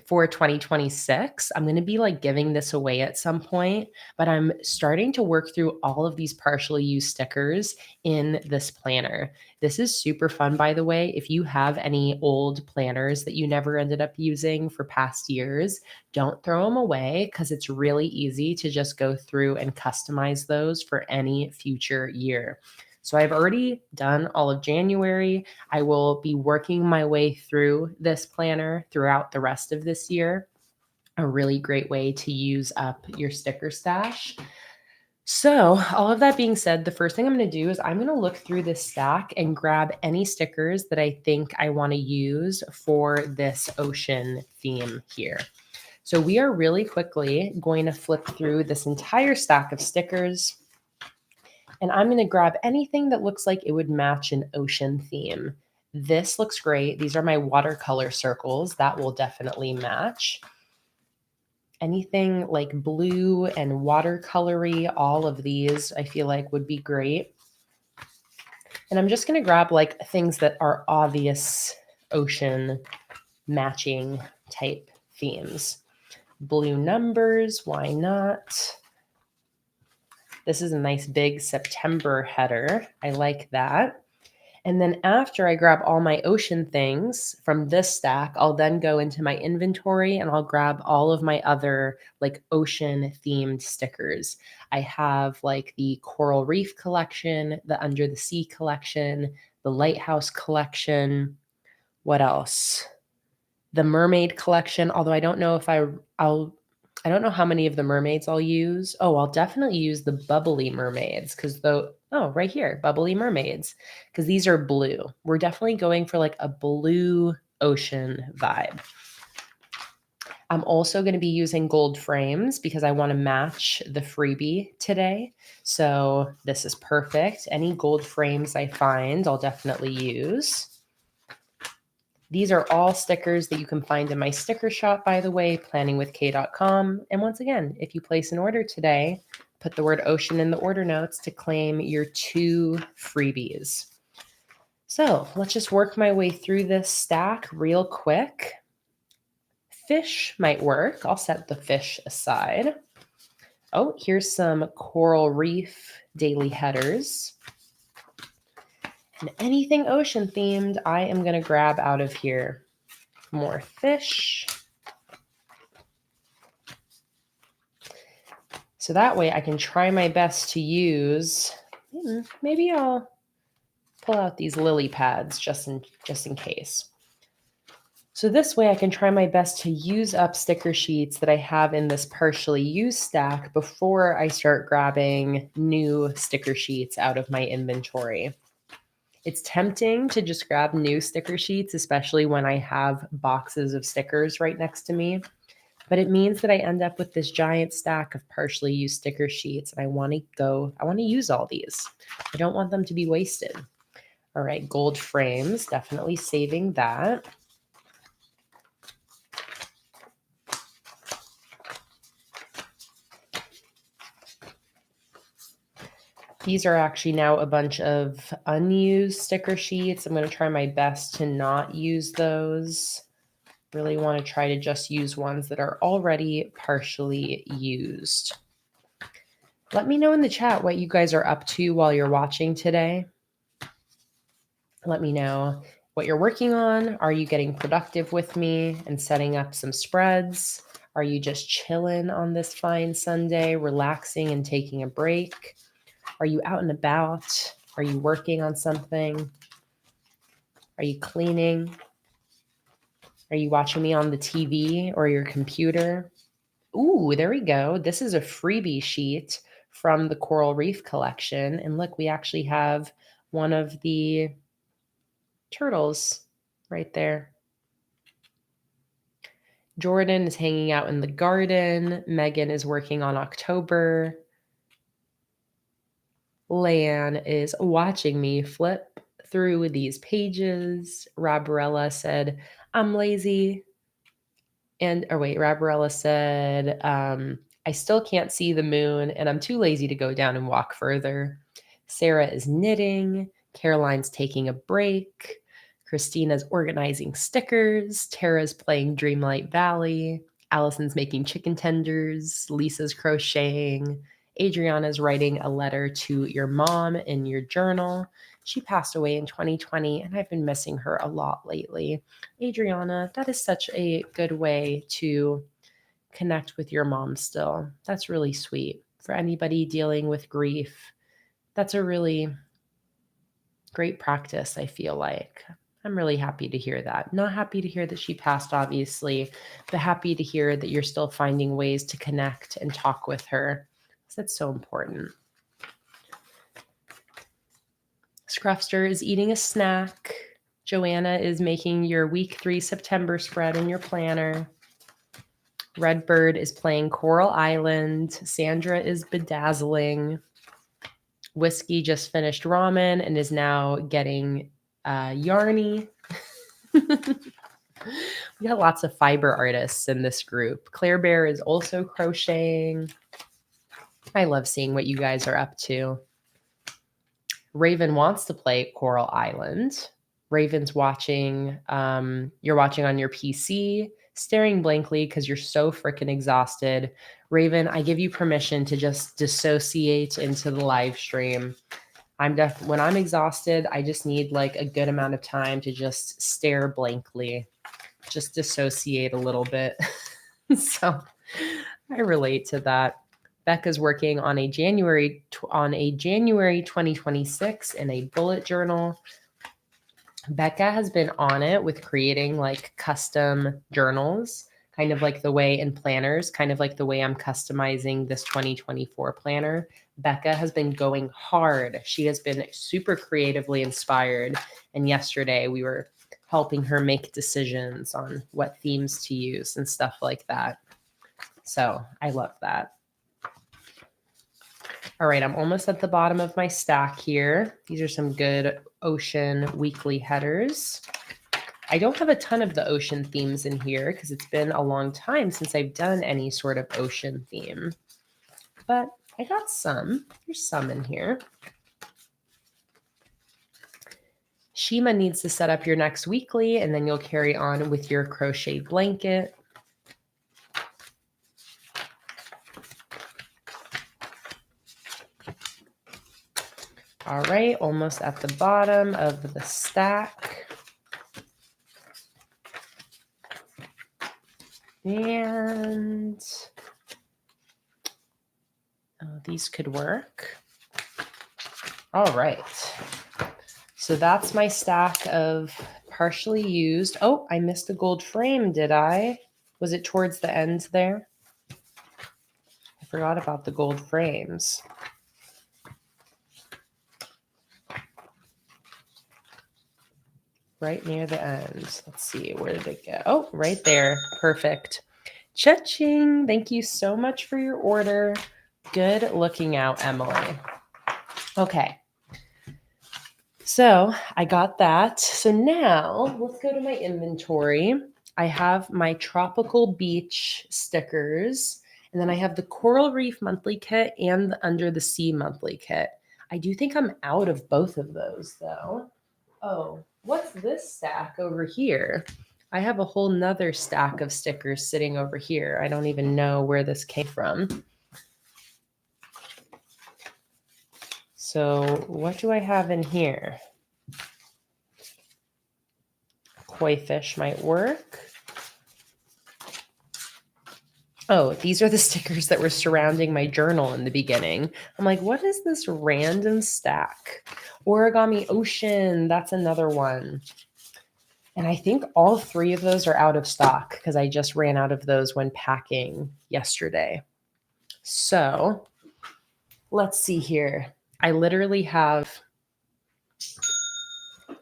For 2026. I'm going to be like giving this away at some point, but I'm starting to work through all of these partially used stickers in this planner. This is super fun, by the way. If you have any old planners that you never ended up using for past years, don't throw them away because it's really easy to just go through and customize those for any future year. So I've already done all of January. I will be working my way through this planner throughout the rest of this year. A really great way to use up your sticker stash. So all of that being said, the first thing I'm going to do is I'm going to look through this stack and grab any stickers that I think I want to use for this ocean theme here. So we are really quickly going to flip through this entire stack of stickers. And I'm going to grab anything that looks like it would match an ocean theme. This looks great. These are my watercolor circles. That will definitely match. Anything like blue and watercolory, all of these I feel like would be great. And I'm just going to grab like things that are obvious ocean matching type themes. Blue numbers, why not? This is a nice big September header. I like that. And then after I grab all my ocean things from this stack, I'll then go into my inventory and I'll grab all of my other like ocean themed stickers. I have like the coral reef collection, the under the sea collection, the lighthouse collection. What else? The mermaid collection, although I don't know if I don't know how many of the mermaids I'll use. Oh, I'll definitely use the bubbly mermaids right here, bubbly mermaids, because these are blue. We're definitely going for like a blue ocean vibe. I'm also going to be using gold frames because I want to match the freebie today. So this is perfect. Any gold frames I find, I'll definitely use. These are all stickers that you can find in my sticker shop, by the way, planningwithkay.com. And once again, if you place an order today, put the word ocean in the order notes to claim your 2 freebies. So let's just work my way through this stack real quick. Fish might work. I'll set the fish aside. Oh, here's some coral reef daily headers. And anything ocean themed, I am going to grab out of here. More fish. So that way I can try my best to use, maybe I'll pull out these lily pads just in case. So this way I can try my best to use up sticker sheets that I have in this partially used stack before I start grabbing new sticker sheets out of my inventory. It's tempting to just grab new sticker sheets, especially when I have boxes of stickers right next to me. But it means that I end up with this giant stack of partially used sticker sheets, and I want to use all these. I don't want them to be wasted. All right, gold frames, definitely saving that. These are actually now a bunch of unused sticker sheets. I'm going to try my best to not use those. Really want to try to just use ones that are already partially used. Let me know in the chat what you guys are up to while you're watching today. Let me know what you're working on. Are you getting productive with me and setting up some spreads? Are you just chilling on this fine Sunday, relaxing and taking a break? Are you out and about? Are you working on something? Are you cleaning? Are you watching me on the TV or your computer? Ooh, there we go. This is a freebie sheet from the Coral Reef collection. And look, we actually have one of the turtles right there. Jordan is hanging out in the garden. Megan is working on October. Leanne is watching me flip through these pages. Rabarella said, I'm lazy. Rabarella said, I still can't see the moon and I'm too lazy to go down and walk further. Sarah is knitting. Caroline's taking a break. Christina's organizing stickers. Tara's playing Dreamlight Valley. Allison's making chicken tenders. Lisa's crocheting. Adriana's writing a letter to your mom in your journal. She passed away in 2020, and I've been missing her a lot lately. Adriana, that is such a good way to connect with your mom still. That's really sweet. For anybody dealing with grief, that's a really great practice, I feel like. I'm really happy to hear that. Not happy to hear that she passed, obviously, but happy to hear that you're still finding ways to connect and talk with her. That's so important. Scruffster is eating a snack. Joanna is making your week 3 September spread in your planner. Redbird is playing Coral Island. Sandra is bedazzling. Whiskey just finished ramen and is now getting yarny. We got lots of fiber artists in this group. Claire Bear is also crocheting. I love seeing what you guys are up to. Raven wants to play Coral Island. Raven's watching. You're watching on your PC, staring blankly because you're so freaking exhausted. Raven, I give you permission to just dissociate into the live stream. When I'm exhausted, I just need like a good amount of time to just stare blankly, just dissociate a little bit. So I relate to that. Becca's working on a January 2026 in a bullet journal. Becca has been on it with creating like custom journals, kind of like the way in planners, kind of like the way I'm customizing this 2024 planner. Becca has been going hard. She has been super creatively inspired. And yesterday we were helping her make decisions on what themes to use and stuff like that. So I love that. All right, I'm almost at the bottom of my stack here. These are some good ocean weekly headers. I don't have a ton of the ocean themes in here because it's been a long time since I've done any sort of ocean theme. But I got some. There's some in here. Shima needs to set up your next weekly, and then you'll carry on with your crochet blanket. All right, almost at the bottom of the stack. And these could work. All right. So that's my stack of partially used. Oh, I missed a gold frame, did I? Was it towards the end there? I forgot about the gold frames. Right near the end. Let's see, where did it go? Oh, right there. Perfect. Cha-ching! Thank you so much for your order. Good looking out, Emily. Okay. So I got that. So now let's go to my inventory. I have my tropical beach stickers, and then I have the coral reef monthly kit and the under the sea monthly kit. I do think I'm out of both of those though. Oh, what's this stack over here? I have a whole nother stack of stickers sitting over here. I don't even know where this came from. So what do I have in here? Koi fish might work. Oh, these are the stickers that were surrounding my journal in the beginning. I'm like, what is this random stack? Origami Ocean, that's another one. And I think all three of those are out of stock because I just ran out of those when packing yesterday. So let's see here. I literally have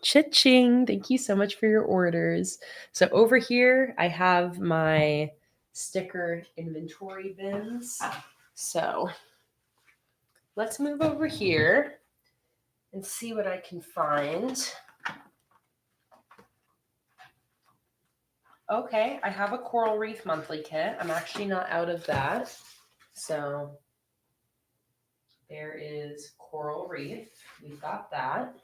cha-ching. Thank you so much for your orders. So over here, I have my sticker inventory bins. So let's move over here and see what I can find. Okay, I have a coral reef monthly kit. I'm actually not out of that. So there is coral reef. We've got that.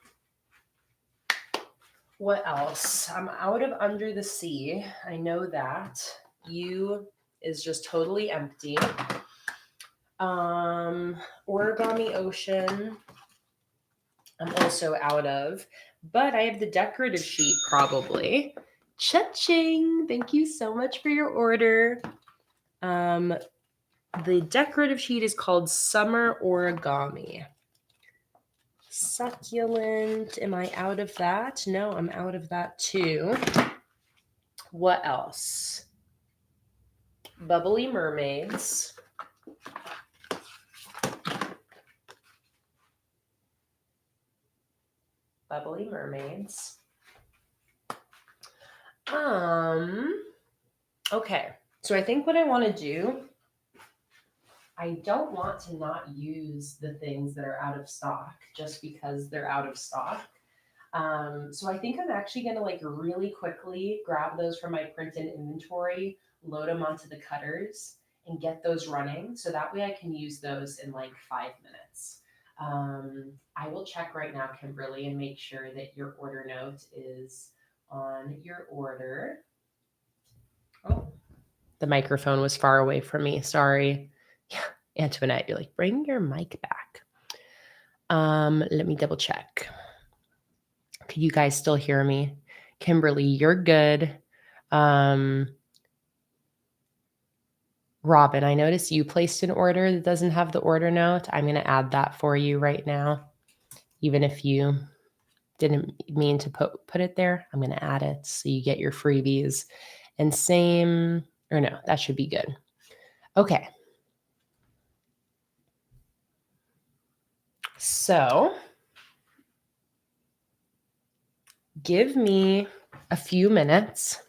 What else? I'm out of under the sea. I know that. You is just totally empty. Origami Ocean, I'm also out of. But I have the decorative sheet probably. Cha-ching! Thank you so much for your order. The decorative sheet is called Summer Origami. Succulent. Am I out of that? No, I'm out of that too. What else? Bubbly Mermaids. Bubbly Mermaids. Okay. So I think what I want to do, I don't want to not use the things that are out of stock just because they're out of stock. So I think I'm actually going to like really quickly grab those from my printed inventory, load them onto the cutters and get those running. So that way I can use those in like 5 minutes. I will check right now, Kimberly, and make sure that your order note is on your order. Oh, the microphone was far away from me. Sorry. Yeah, Antoinette, you're like, bring your mic back. Let me double check. Can you guys still hear me? Kimberly, you're good. Robin, I noticed you placed an order that doesn't have the order note. I'm going to add that for you right now. Even if you didn't mean to put it there, I'm going to add it so you get your freebies. And same, or no, that should be good. Okay. So give me a few minutes.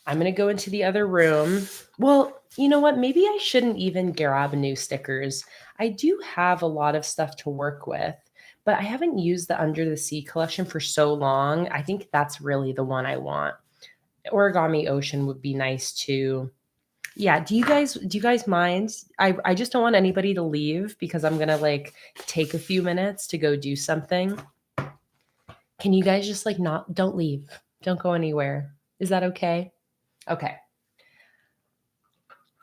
I'm going to go into the other room. Well, you know what? Maybe I shouldn't even grab new stickers. I do have a lot of stuff to work with, but I haven't used the Under the Sea collection for so long. I think that's really the one I want. Origami Ocean would be nice too. Yeah, do you guys mind? I just don't want anybody to leave because I'm going to like take a few minutes to go do something. Can you guys just like don't leave. Don't go anywhere. Is that okay? Okay.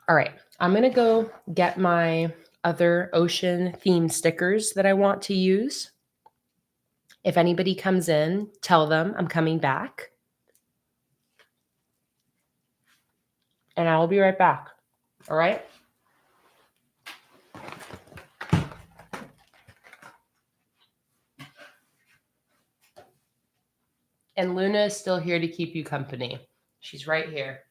All right. I'm going to go get my other ocean themed stickers that I want to use. If anybody comes in, tell them I'm coming back. And I will be right back. All right. And Luna is still here to keep you company. She's right here.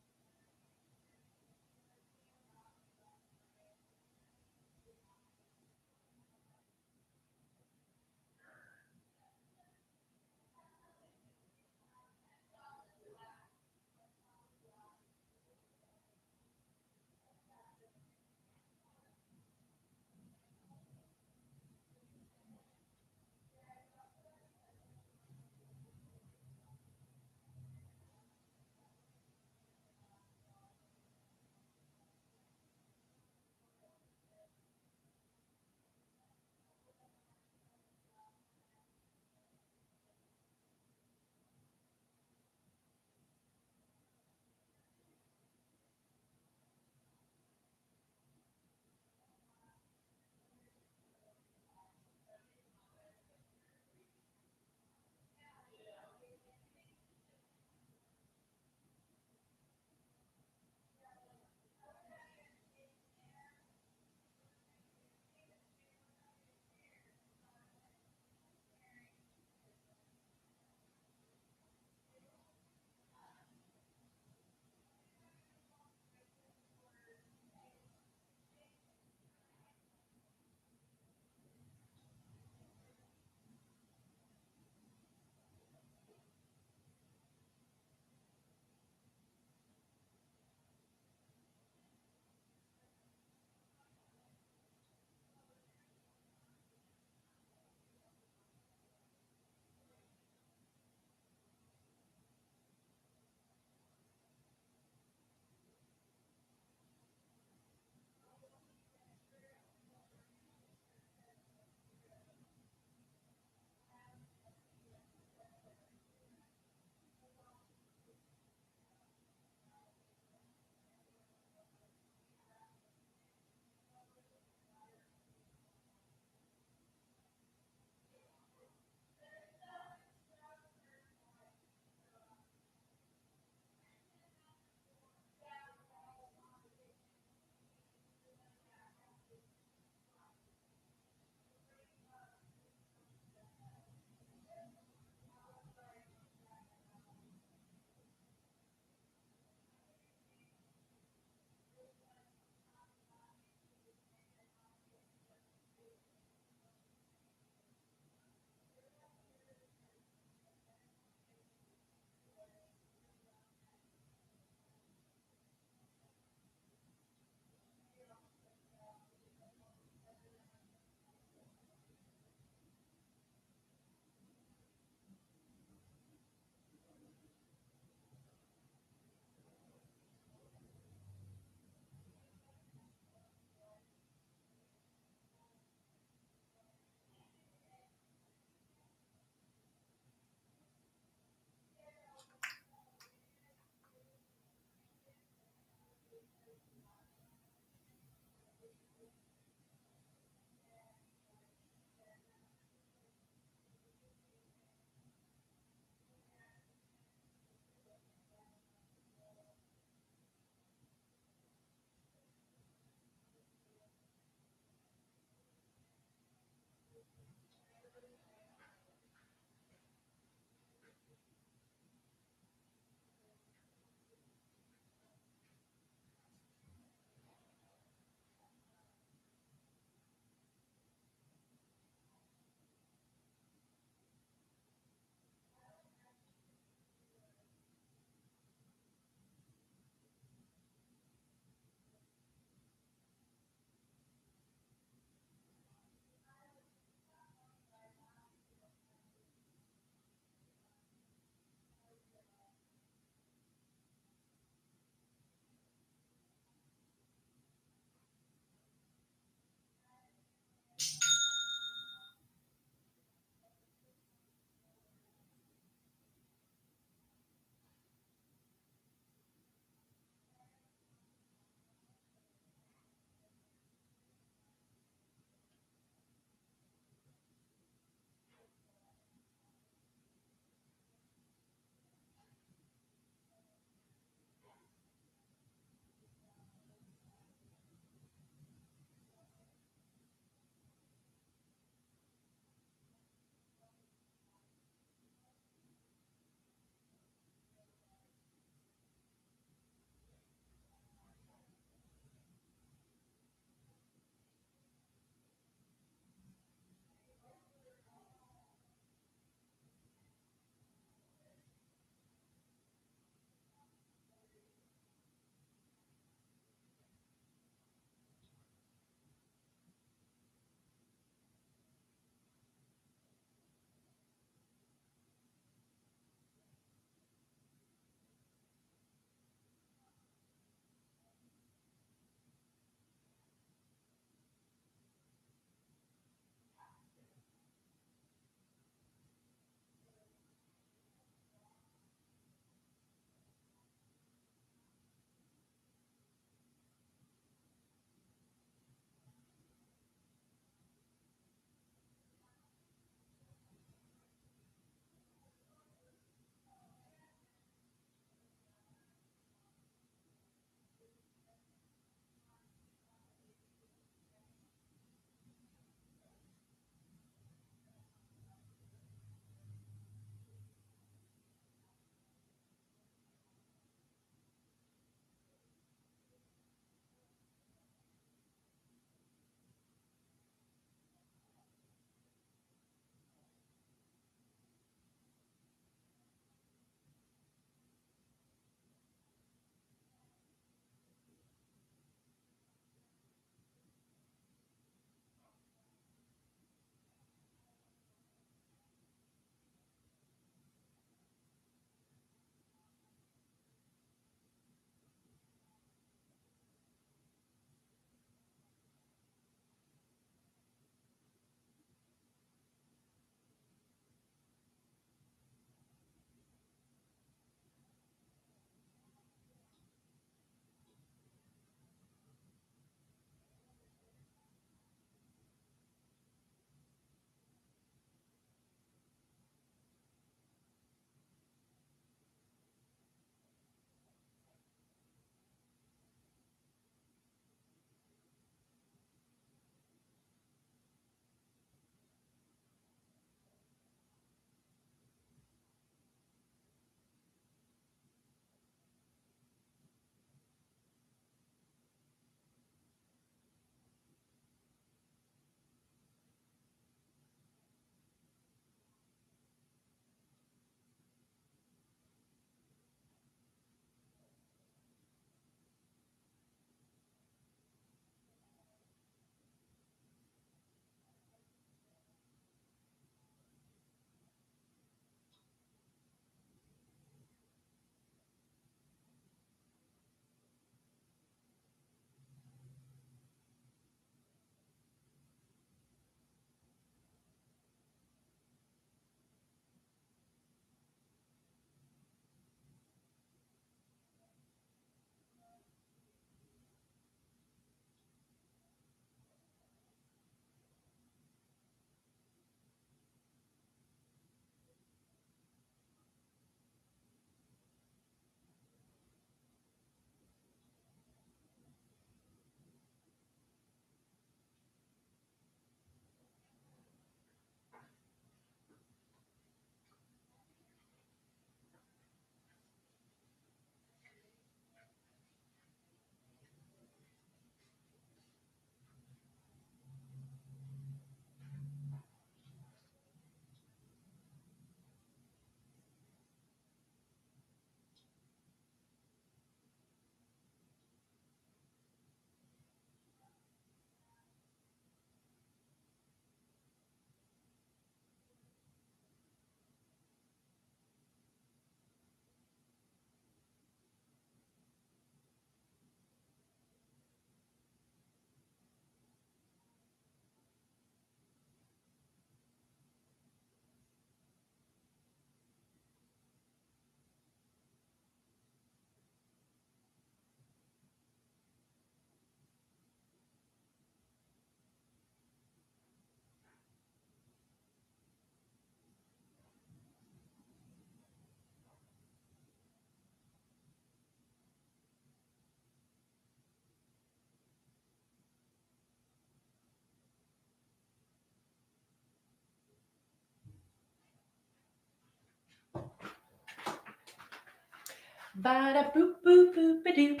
Ba-da-boop-boop-boop-a-doop.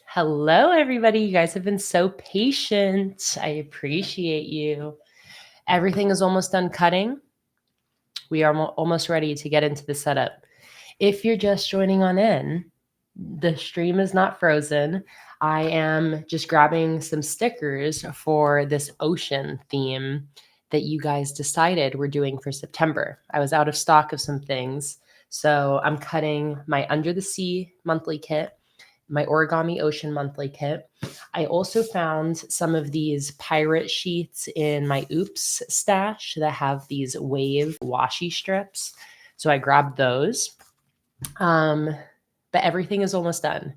Hello, everybody. You guys have been so patient. I appreciate you. Everything is almost done cutting. We are almost ready to get into the setup. If you're just joining on in, the stream is not frozen. I am just grabbing some stickers for this ocean theme that you guys decided we're doing for September. I was out of stock of some things, so I'm cutting my Under the Sea monthly kit, my Origami Ocean monthly kit. I also found some of these pirate sheets in my Oops stash that have these wave washi strips. So I grabbed those. But everything is almost done.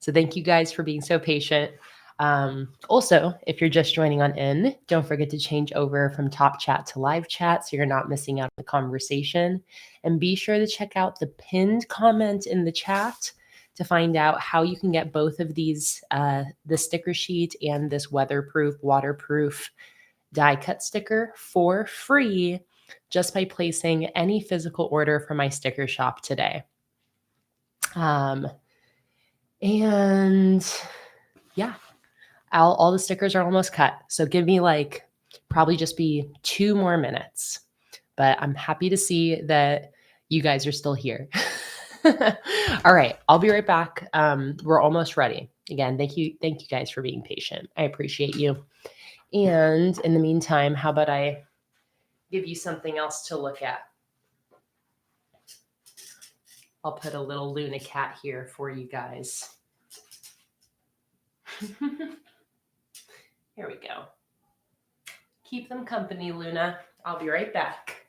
So thank you guys for being so patient. Also, if you're just joining on in, don't forget to change over from top chat to live chat so you're not missing out on the conversation. And be sure to check out the pinned comment in the chat to find out how you can get both of these, the sticker sheet and this weatherproof, waterproof die cut sticker for free just by placing any physical order from my sticker shop today. And yeah, all the stickers are almost cut. So give me probably just be 2 more minutes. But I'm happy to see that you guys are still here. All right, I'll be right back. We're almost ready. Again, thank you guys for being patient. I appreciate you. And in the meantime, how about I give you something else to look at? I'll put a little Luna cat here for you guys. Here we go. Keep them company, Luna. I'll be right back.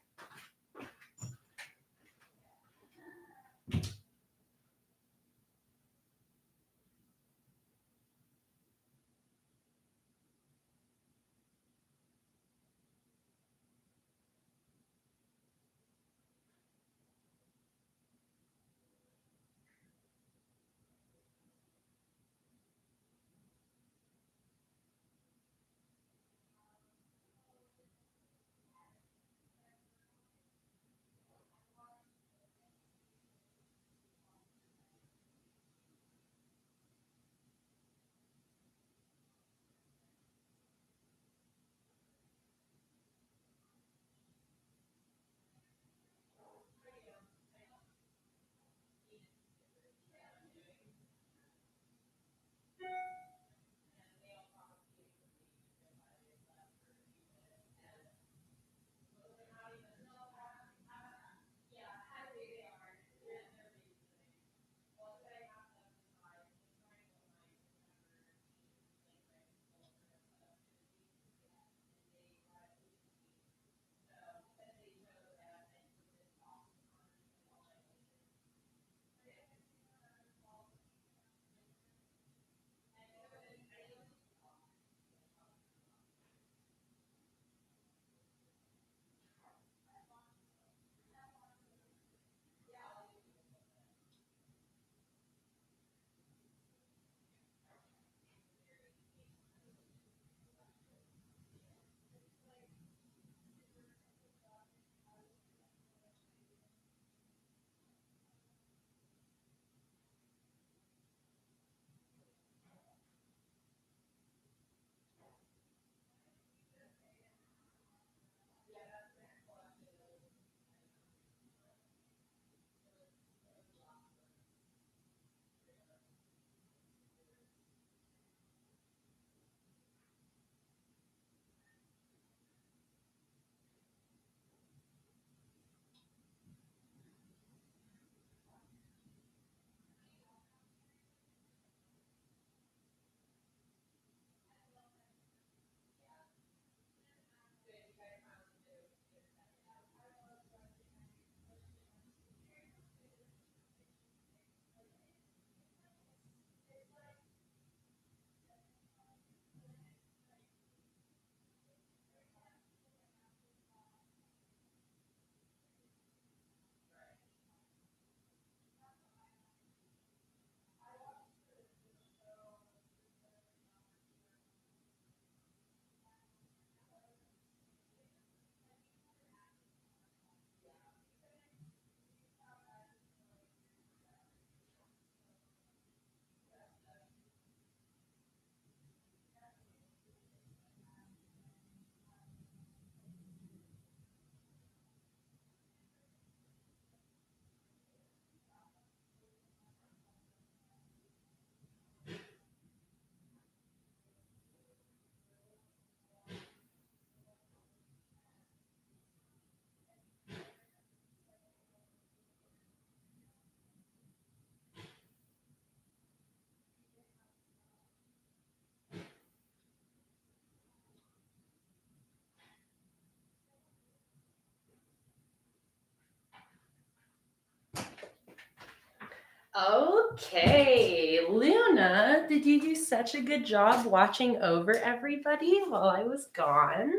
Okay, Luna, did you do such a good job watching over everybody while I was gone?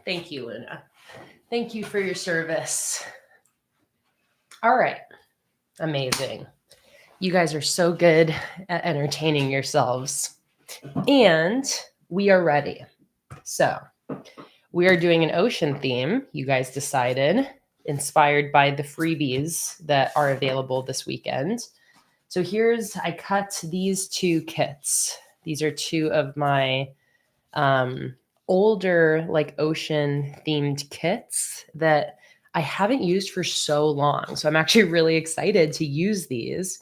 Thank you, Luna. Thank you for your service. All right, amazing. You guys are so good at entertaining yourselves. And we are ready. So, we are doing an ocean theme, you guys decided, inspired by the freebies that are available this weekend. So I cut these 2 kits. These are 2 of my older like ocean themed kits that I haven't used for so long. So I'm actually really excited to use these,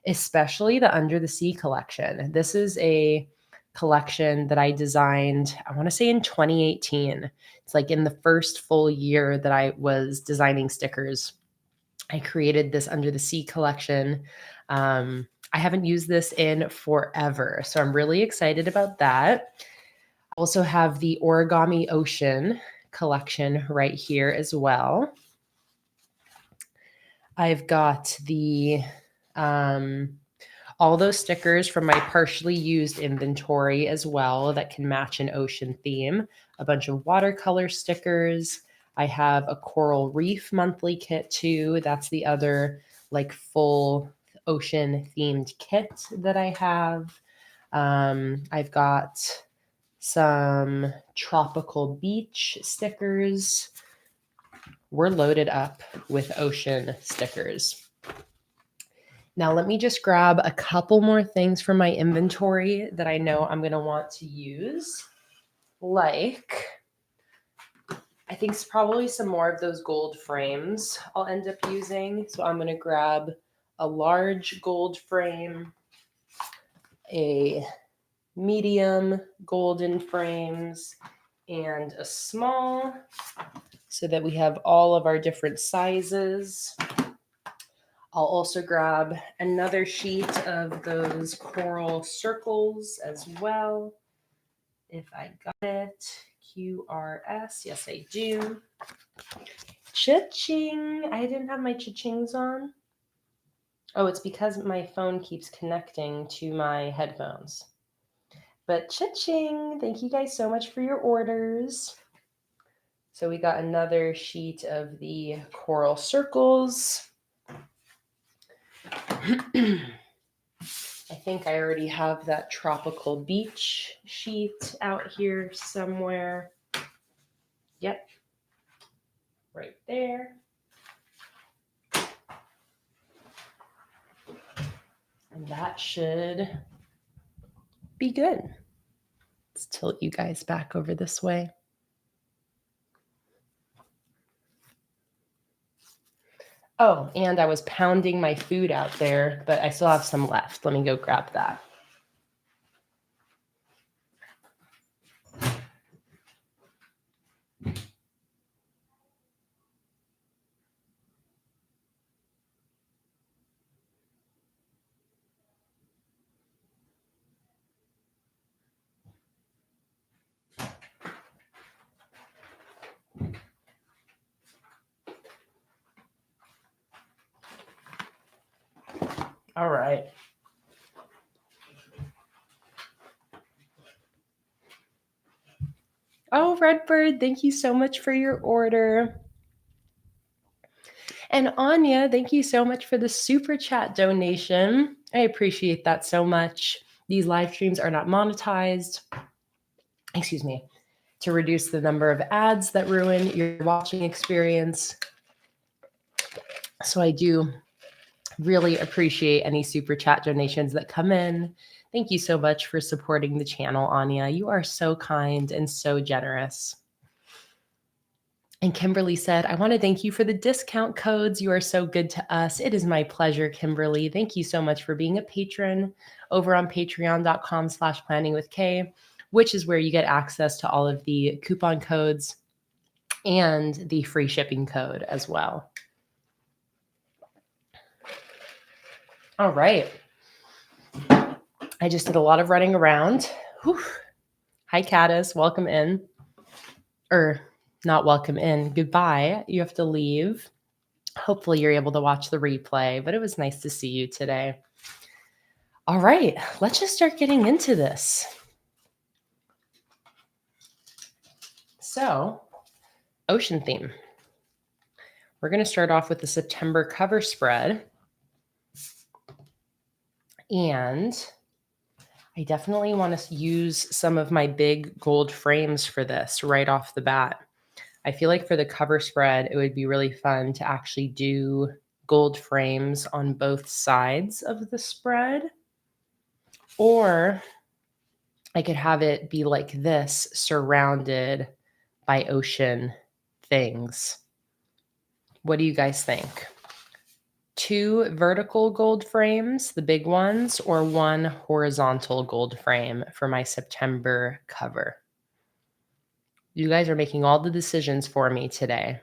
especially the Under the Sea collection. This is a collection that I designed, I want to say in 2018. It's like in the first full year that I was designing stickers. I created this Under the Sea collection. I haven't used this in forever, so I'm really excited about that. I also have the Origami Ocean collection right here as well. I've got the all those stickers from my partially used inventory as well that can match an ocean theme. A bunch of watercolor stickers. I have a coral reef monthly kit too. That's the other like full ocean themed kit that I have. I've got some tropical beach stickers. We're loaded up with ocean stickers. Now, let me just grab a couple more things from my inventory that I know I'm going to want to use. Like, I think it's probably some more of those gold frames I'll end up using. So I'm going to grab a large gold frame, a medium golden frames, and a small, so that we have all of our different sizes. I'll also grab another sheet of those coral circles as well. If I got it, QRS, yes I do. Cha-ching, I didn't have my cha-chings on. Oh, it's because my phone keeps connecting to my headphones. But cha-ching, thank you guys so much for your orders. So we got another sheet of the coral circles. I think I already have that tropical beach sheet out here somewhere. Yep, right there. And that should be good. Let's tilt you guys back over this way. Oh, and I was pounding my food out there, but I still have some left. Let me go grab that. All right. Oh, Redbird, thank you so much for your order. And Anya, thank you so much for the super chat donation. I appreciate that so much. These live streams are not monetized. Excuse me. To reduce the number of ads that ruin your watching experience. So I do really appreciate any super chat donations that come in. Thank you so much for supporting the channel, Anya. You are so kind and so generous. And Kimberly said, I want to thank you for the discount codes. You are so good to us. It is my pleasure, Kimberly. Thank you so much for being a patron over on patreon.com/planningwithkay, which is where you get access to all of the coupon codes and the free shipping code as well. All right. I just did a lot of running around. Whew. Hi, Caddis. Welcome in. Or not welcome in. Goodbye. You have to leave. Hopefully you're able to watch the replay, but it was nice to see you today. All right, let's just start getting into this. So, ocean theme. We're going to start off with the September cover spread. And I definitely want to use some of my big gold frames for this right off the bat. I feel like for the cover spread, it would be really fun to actually do gold frames on both sides of the spread. Or I could have it be like this, surrounded by ocean things. What do you guys think? 2 vertical gold frames, the big ones, or 1 horizontal gold frame for my September cover? You guys are making all the decisions for me today.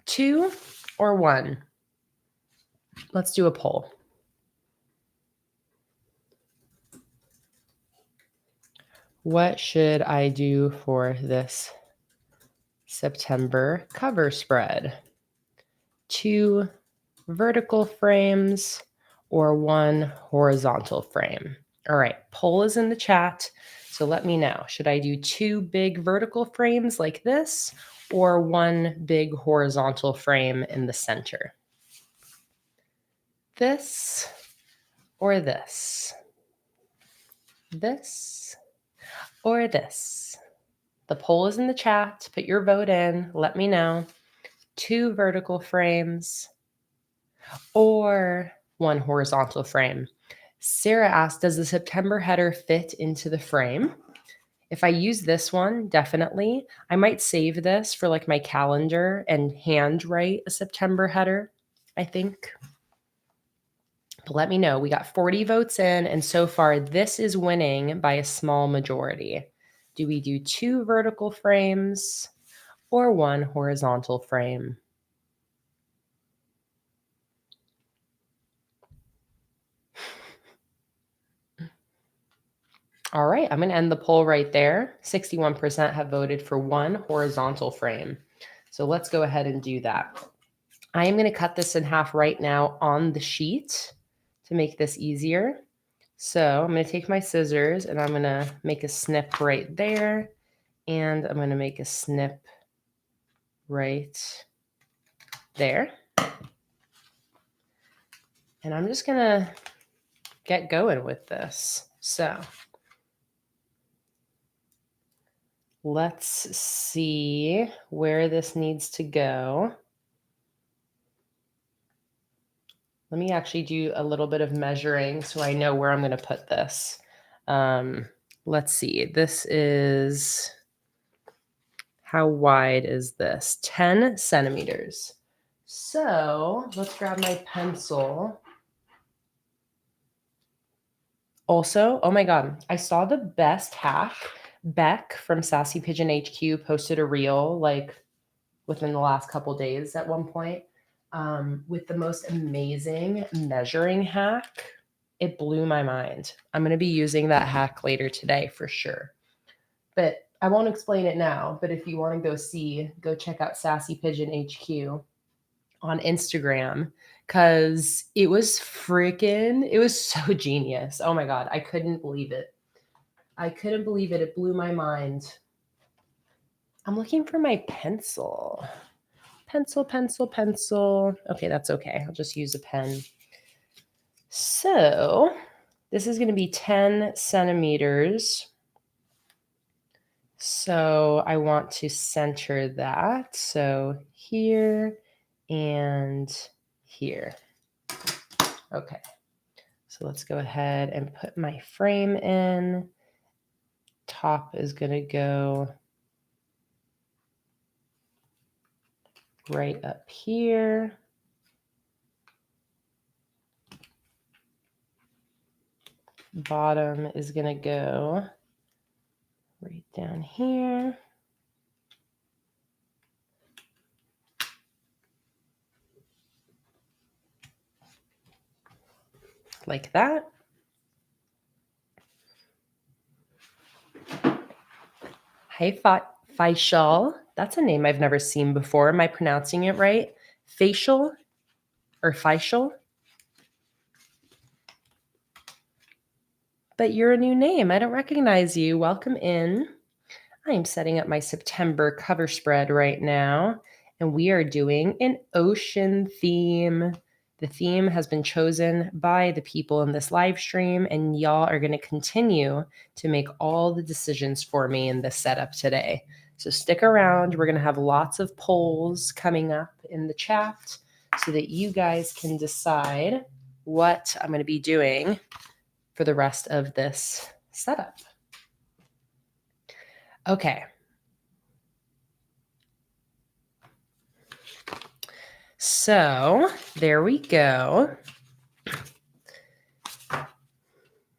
2 or 1? Let's do a poll. What should I do for this September cover spread? 2 vertical frames or 1 horizontal frame? All right, poll is in the chat, so let me know. Should I do 2 big vertical frames like this or 1 big horizontal frame in the center? This or this? This or this? The poll is in the chat. Put your vote in. Let me know. 2 vertical frames or 1 horizontal frame. Sarah asked, does the September header fit into the frame? If I use this one, definitely. I might save this for like my calendar and handwrite a September header, I think. But let me know. We got 40 votes in, and so far this is winning by a small majority. Do we do 2 vertical frames or 1 horizontal frame? All right, I'm going to end the poll right there. 61% have voted for 1 horizontal frame. So let's go ahead and do that. I am going to cut this in half right now on the sheet to make this easier. So I'm going to take my scissors and I'm going to make a snip right there. And I'm going to make a snip right there. And I'm just going to get going with this. So let's see where this needs to go. Let me actually do a little bit of measuring so I know where I'm going to put this. Let's see. This is, how wide is this? 10 centimeters. So let's grab my pencil. Also, oh my God, I saw the best hack. Beck from Sassy Pigeon HQ posted a reel like within the last couple days at one point with the most amazing measuring hack. It blew my mind. I'm going to be using that hack later today for sure. But I won't explain it now. But if you want to go check out Sassy Pigeon HQ on Instagram because it was so genius. Oh my God. I couldn't believe it. It blew my mind. I'm looking for my pencil. Pencil. Okay, that's okay. I'll just use a pen. So this is going to be 10 centimeters. So I want to center that. So here and here. Okay. So let's go ahead and put my frame in. Top is going to go right up here. Bottom is going to go right down here. Like that. Hey, Faisal. That's a name I've never seen before. Am I pronouncing it right? Facial or facial? But you're a new name. I don't recognize you. Welcome in. I am setting up my September cover spread right now, and we are doing an ocean theme. The theme has been chosen by the people in this live stream, and y'all are going to continue to make all the decisions for me in this setup today. So stick around. We're going to have lots of polls coming up in the chat so that you guys can decide what I'm going to be doing for the rest of this setup. Okay. So there we go.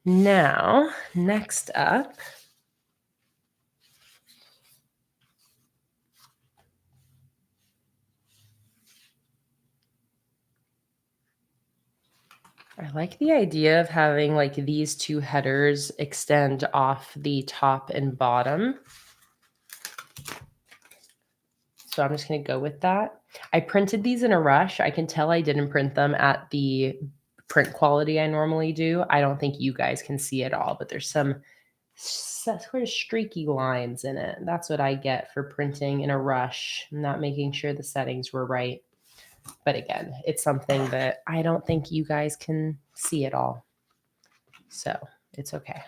Now, next up, I like the idea of having like these two headers extend off the top and bottom. So I'm just going to go with that. I printed these in a rush. I can tell I didn't print them at the print quality I normally do. I don't think you guys can see it all, but there's some sort of streaky lines in it. That's what I get for printing in a rush, not making sure the settings were right. But again, it's something that I don't think you guys can see it all. So it's okay.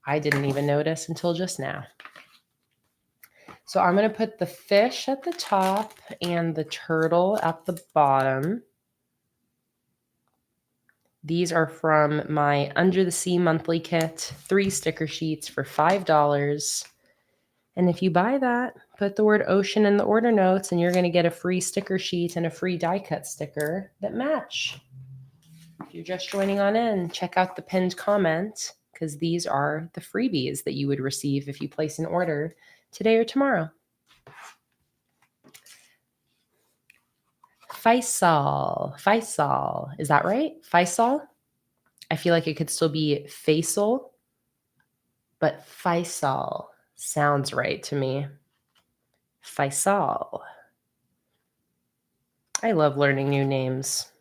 I didn't even notice until just now. So I'm going to put the fish at the top and the turtle at the bottom. These are from my Under the Sea monthly kit, 3 sticker sheets for $5. And if you buy that, put the word ocean in the order notes and you're going to get a free sticker sheet and a free die cut sticker that match. If you're just joining on in, check out the pinned comment because these are the freebies that you would receive if you place an order today or tomorrow. Faisal. Is that right? Faisal? I feel like it could still be Faisal, but Faisal sounds right to me. Faisal. I love learning new names.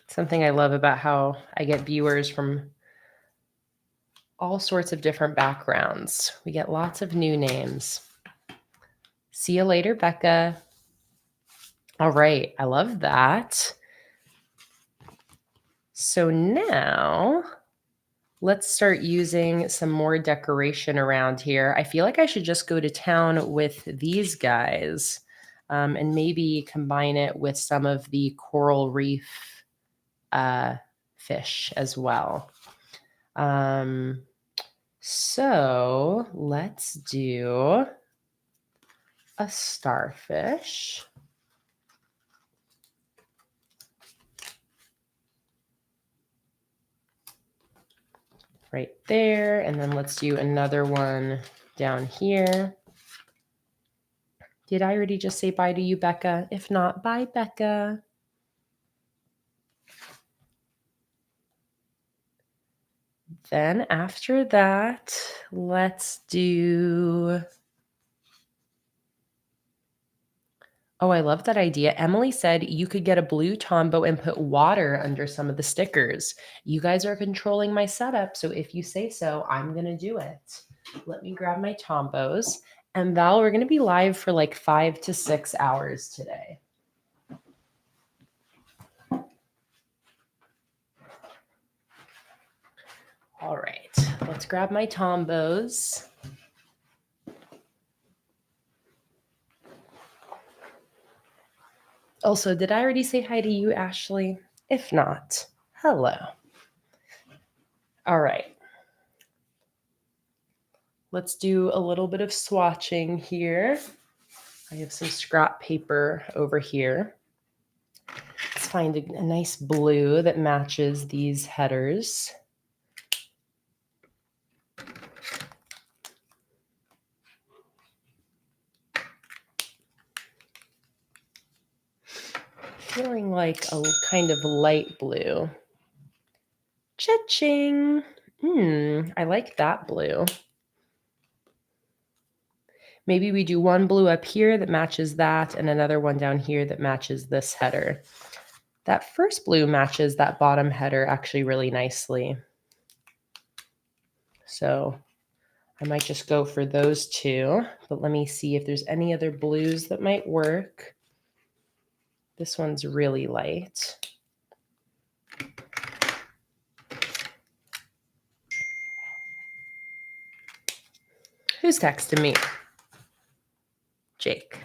Something I love about how I get viewers from all sorts of different backgrounds. We get lots of new names. See you later, Becca. All right, I love that. So now let's start using some more decoration around here. I feel like I should just go to town with these guys and maybe combine it with some of the coral reef fish as well. So let's do a starfish. Right there. And then let's do another one down here. Did I already just say bye to you, Becca? If not, bye, Becca. Then after that, let's do... Oh, I love that idea. Emily said you could get a blue Tombow and put water under some of the stickers. You guys are controlling my setup, so if you say so, I'm going to do it. Let me grab my Tombows. And Val, we're going to be live for like 5 to 6 hours today. All right, let's grab my Tombows. Also, did I already say hi to you, Ashley? If not, hello. All right. Let's do a little bit of swatching here. I have some scrap paper over here. Let's find a nice blue that matches these headers. Feeling like a kind of light blue. Cha-ching! I like that blue. Maybe we do one blue up here that matches that and another one down here that matches this header. That first blue matches that bottom header actually really nicely. So I might just go for those two, but let me see if there's any other blues that might work. This one's really light. Who's texting me? Jake.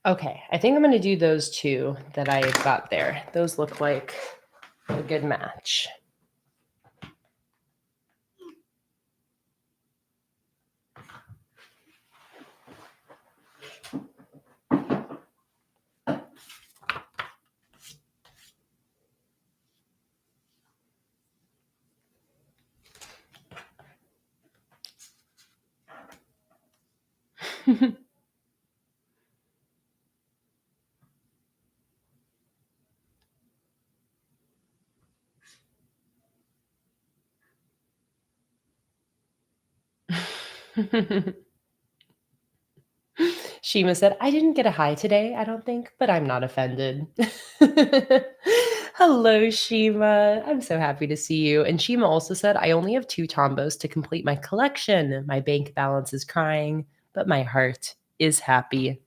Okay, I think I'm going to do those two that I got there. Those look like a good match. Shima said, I didn't get a hi today, I don't think, but I'm not offended. Hello, Shima. I'm so happy to see you. And Shima also said, I only have 2 Tombos to complete my collection. My bank balance is crying, but my heart is happy.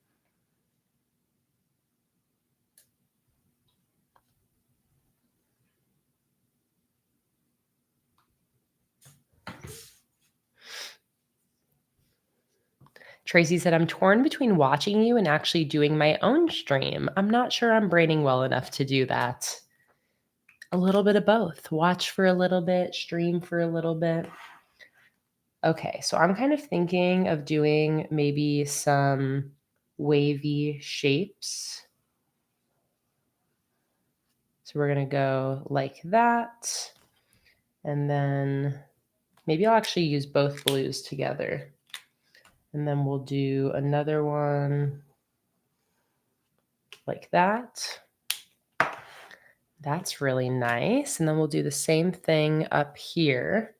Tracy said, I'm torn between watching you and actually doing my own stream. I'm not sure I'm braining well enough to do that. A little bit of both. Watch for a little bit, stream for a little bit. Okay, so I'm kind of thinking of doing maybe some wavy shapes. So we're going to go like that. And then maybe I'll actually use both blues together. And then we'll do another one like that. That's really nice. And then we'll do the same thing up here.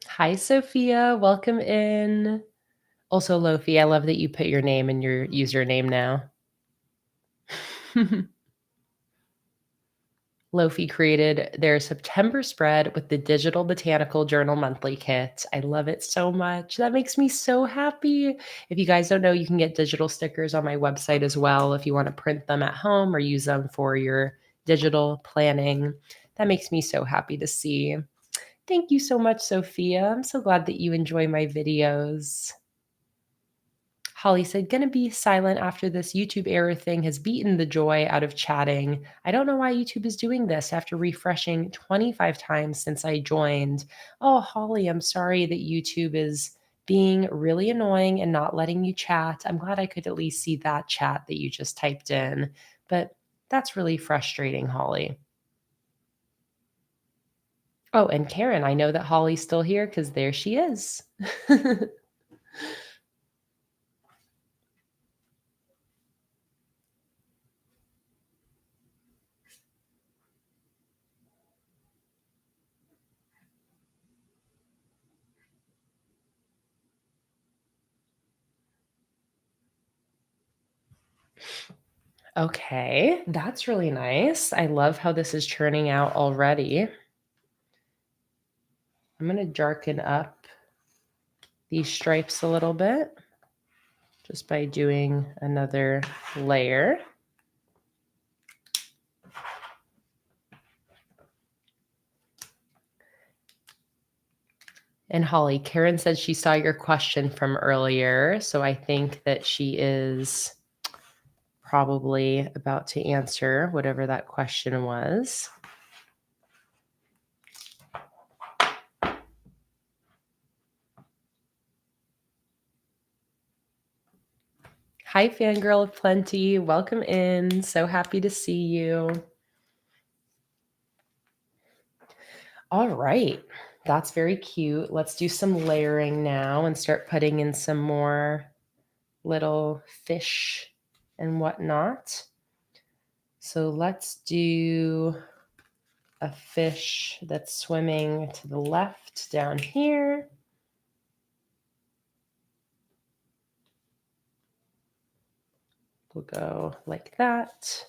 Hi, Sophia. Welcome in. Also, Lofi, I love that you put your name in your username now. Lofi created their September spread with the Digital Botanical Journal Monthly Kit. I love it so much. That makes me so happy. If you guys don't know, you can get digital stickers on my website as well if you want to print them at home or use them for your digital planning. That makes me so happy to see. Thank you so much, Sophia. I'm so glad that you enjoy my videos. Holly said, gonna be silent after this YouTube error thing has beaten the joy out of chatting. I don't know why YouTube is doing this after refreshing 25 times since I joined. Oh, Holly, I'm sorry that YouTube is being really annoying and not letting you chat. I'm glad I could at least see that chat that you just typed in, but that's really frustrating, Holly. Oh, and Karen, I know that Holly's still here because there she is. Okay, that's really nice. I love how this is turning out already. I'm going to darken up these stripes a little bit just by doing another layer. And Holly, Karen said she saw your question from earlier, so I think that she is probably about to answer whatever that question was. Hi, Fangirl of Plenty. Welcome in. So happy to see you. All right. That's very cute. Let's do some layering now and start putting in some more little fish and whatnot. So let's do a fish that's swimming to the left down here. We'll go like that.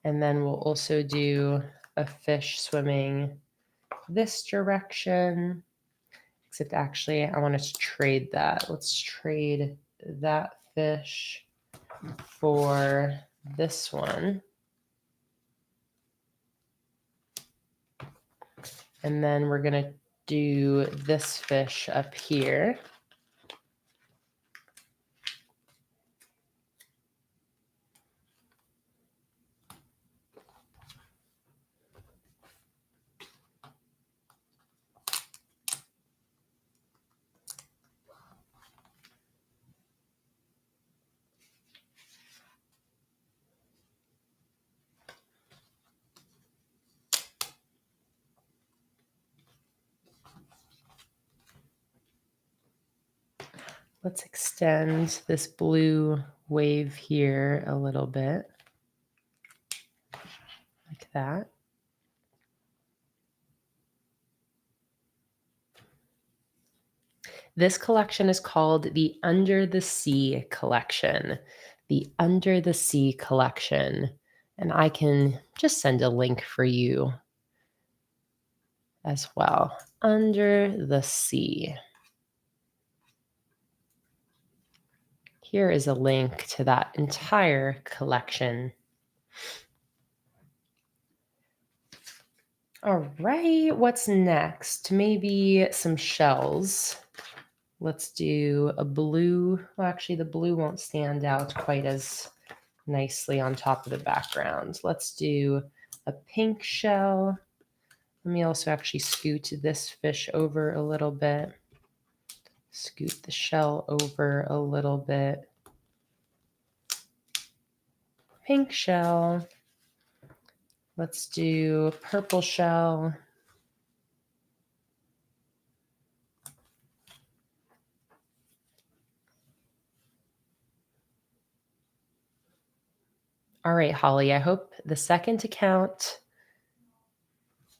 And then we'll also do a fish swimming this direction. Except actually, I want to trade that. Let's trade that fish for this one. And then we're going to do this fish up here. Let's extend this blue wave here a little bit, like that. This collection is called the Under the Sea collection. The Under the Sea collection. And I can just send a link for you as well. Under the Sea. Here is a link to that entire collection. All right, what's next? Maybe some shells. Let's do a blue. Well, actually, the blue won't stand out quite as nicely on top of the background. Let's do a pink shell. Let me also actually scoot this fish over a little bit. Scoot the shell over a little bit. Pink shell. Let's do purple shell. All right, Holly, I hope the second account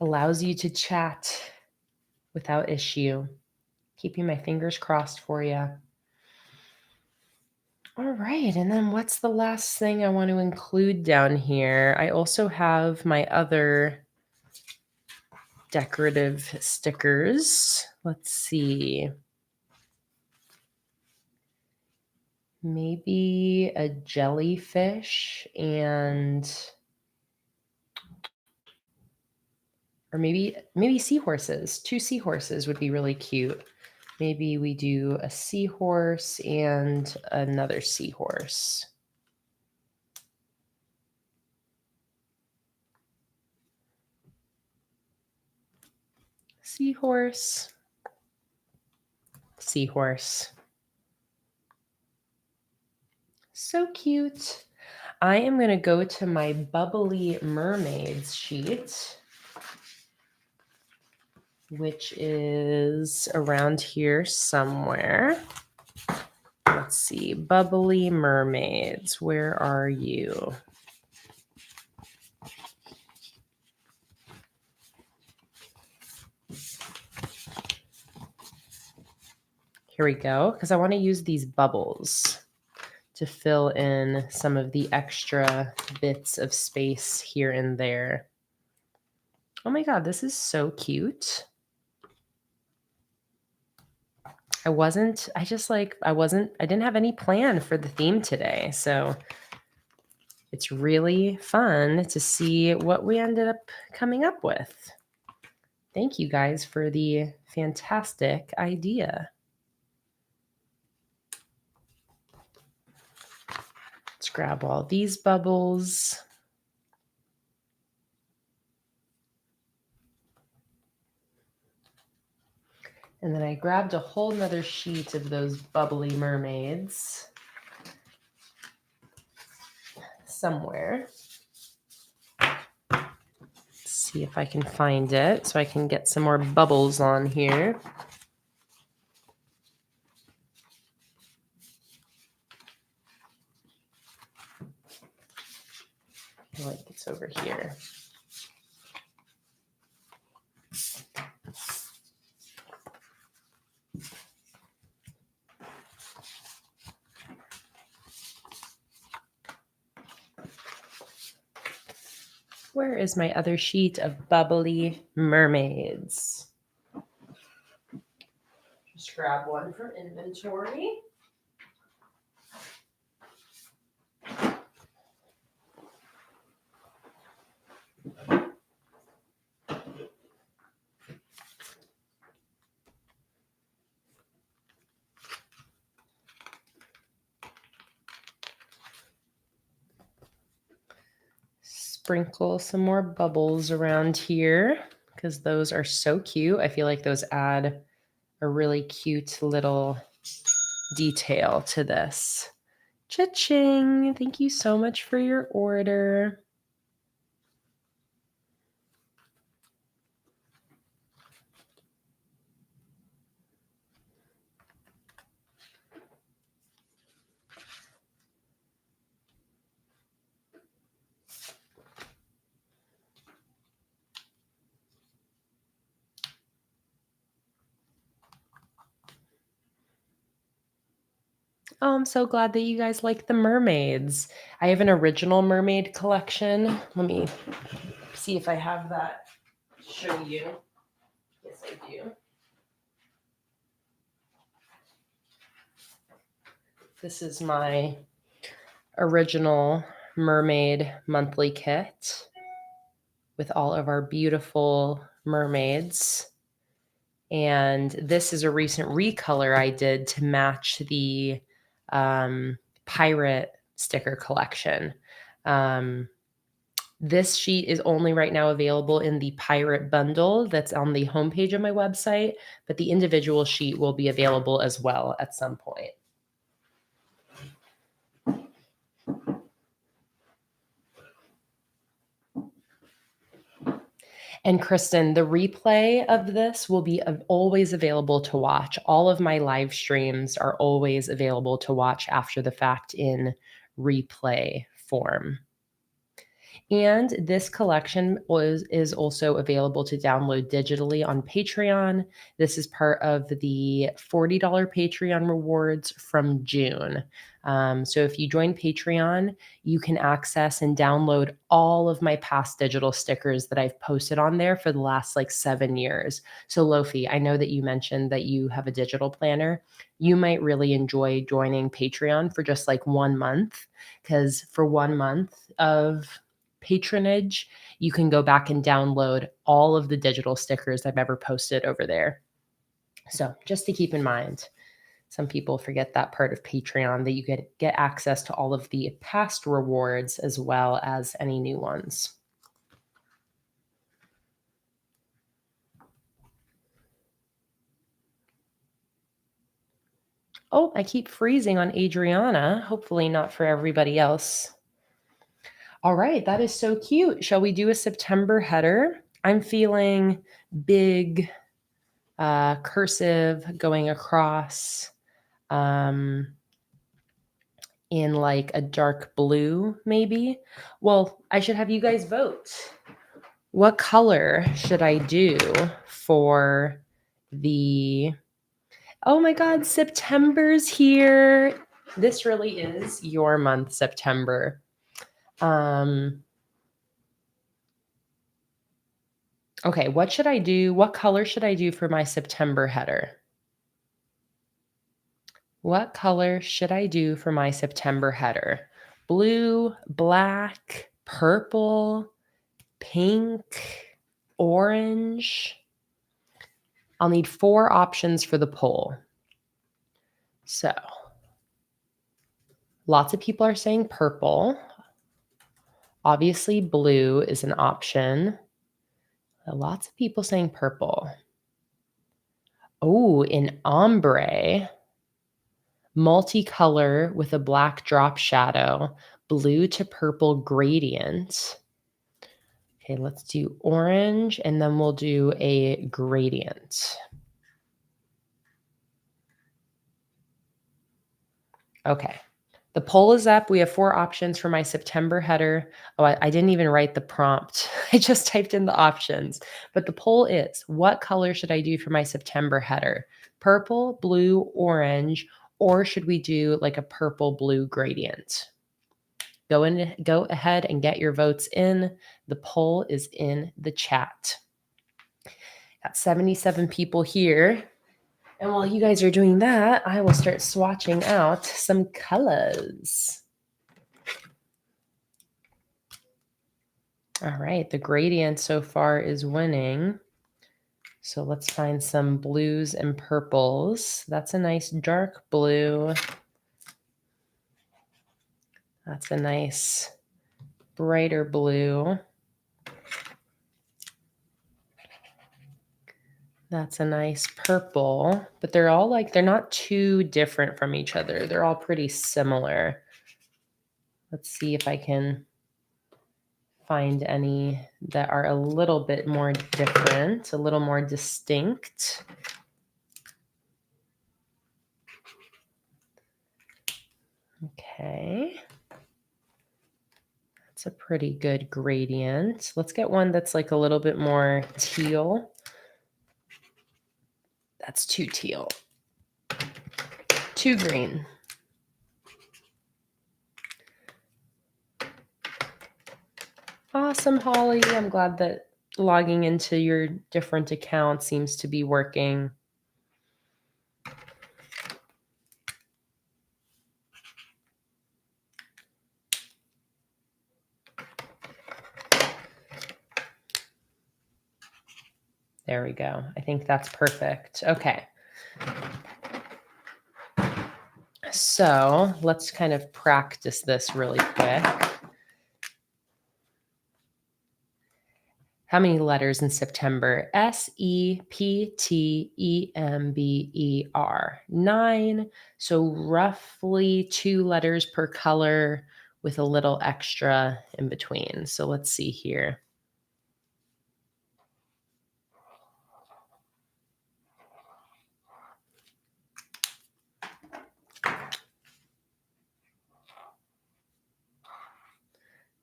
allows you to chat without issue. Keeping my fingers crossed for you. All right, and then what's the last thing I want to include down here? I also have my other decorative stickers. Let's see. Maybe a jellyfish or maybe seahorses. 2 seahorses would be really cute. Maybe we do a seahorse and another seahorse. Seahorse. Seahorse. So cute. I am going to go to my Bubbly Mermaids sheet, which is around here somewhere. Let's see. Bubbly Mermaids. Where are you? Here we go, because I want to use these bubbles to fill in some of the extra bits of space here and there. Oh my God, this is so cute. I didn't have any plan for the theme today. So it's really fun to see what we ended up coming up with. Thank you guys for the fantastic idea. Let's grab all these bubbles. And then I grabbed a whole nother sheet of those bubbly mermaids somewhere. Let's see if I can find it so I can get some more bubbles on here. I feel like it's over here. Where is my other sheet of bubbly mermaids? Just grab one from inventory. Sprinkle some more bubbles around here because those are so cute. I feel like those add a really cute little detail to this. Cha-ching! Thank you so much for your order. Oh, I'm so glad that you guys like the mermaids. I have an original mermaid collection. Let me see if I have that to show you. Yes, I do. This is my original mermaid monthly kit with all of our beautiful mermaids. And this is a recent recolor I did to match the pirate sticker collection. This sheet is only right now available in the pirate bundle that's on the homepage of my website, but the individual sheet will be available as well at some point. And Kristen, the replay of this will be always available to watch. All of my live streams are always available to watch after the fact in replay form. And this collection is also available to download digitally on Patreon. This is part of the $40 Patreon rewards from June. So if you join Patreon, you can access and download all of my past digital stickers that I've posted on there for the last 7 years. So Lofi, I know that you mentioned that you have a digital planner. You might really enjoy joining Patreon for just 1 month, because for 1 month of patronage, you can go back and download all of the digital stickers I've ever posted over there. So just to keep in mind, some people forget that part of Patreon, that you get access to all of the past rewards as well as any new ones. Oh, I keep freezing on Adriana. Hopefully not for everybody else. All right, that is so cute. Shall we do a September header? I'm feeling big, cursive going across in a dark blue, maybe. Well, I should have you guys vote. What color should I do for the... Oh my God, September's here. This really is your month, September. Okay, what should I do? What color should I do for my September header? What color should I do for my September header? Blue, black, purple, pink, orange. I'll need 4 options for the poll. So, lots of people are saying purple. Obviously, blue is an option. Lots of people saying purple. Oh, in ombre, multicolor with a black drop shadow, blue to purple gradient. Okay, let's do orange and then we'll do a gradient. Okay, the poll is up. We have 4 options for my September header. Oh, I didn't even write the prompt. I just typed in the options. But the poll is, what color should I do for my September header? Purple, blue, orange, or should we do like a purple-blue gradient? Go ahead and get your votes in. The poll is in the chat. Got 77 people here. And while you guys are doing that, I will start swatching out some colors. All right, the gradient so far is winning. So let's find some blues and purples. That's a nice dark blue. That's a nice brighter blue. That's a nice purple, but they're all like, they're not too different from each other. They're all pretty similar. Let's see if I can find any that are a little bit more different, a little more distinct. Okay. That's a pretty good gradient. Let's get one that's like a little bit more teal. That's too teal. Too green. Awesome, Holly. I'm glad that logging into your different accounts seems to be working. There we go. I think that's perfect. Okay. So let's kind of practice this really quick. How many letters in September? September. 9. So roughly 2 letters per color with a little extra in between. So let's see here.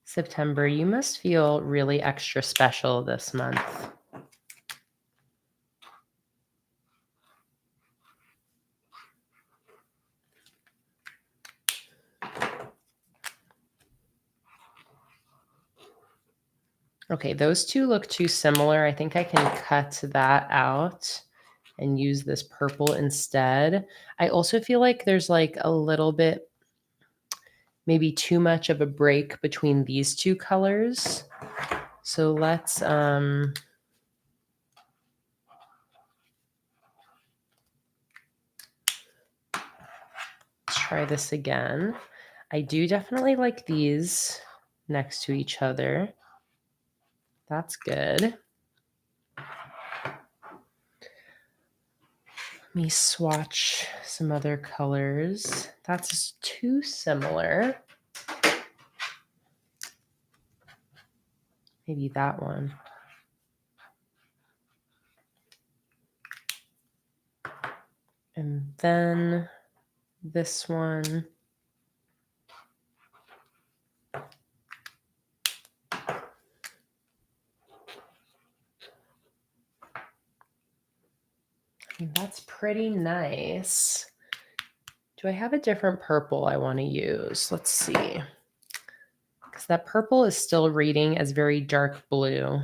September, you must feel really extra special this month. Okay, those 2 look too similar. I think I can cut that out and use this purple instead. I also feel like there's like a little bit, maybe too much of a break between these 2 colors. So let's try this again. I do definitely like these next to each other. That's good. Let me swatch some other colors. That's too similar. Maybe that one. And then this one. That's pretty nice. Do I have a different purple I want to use? Let's see. Because that purple is still reading as very dark blue.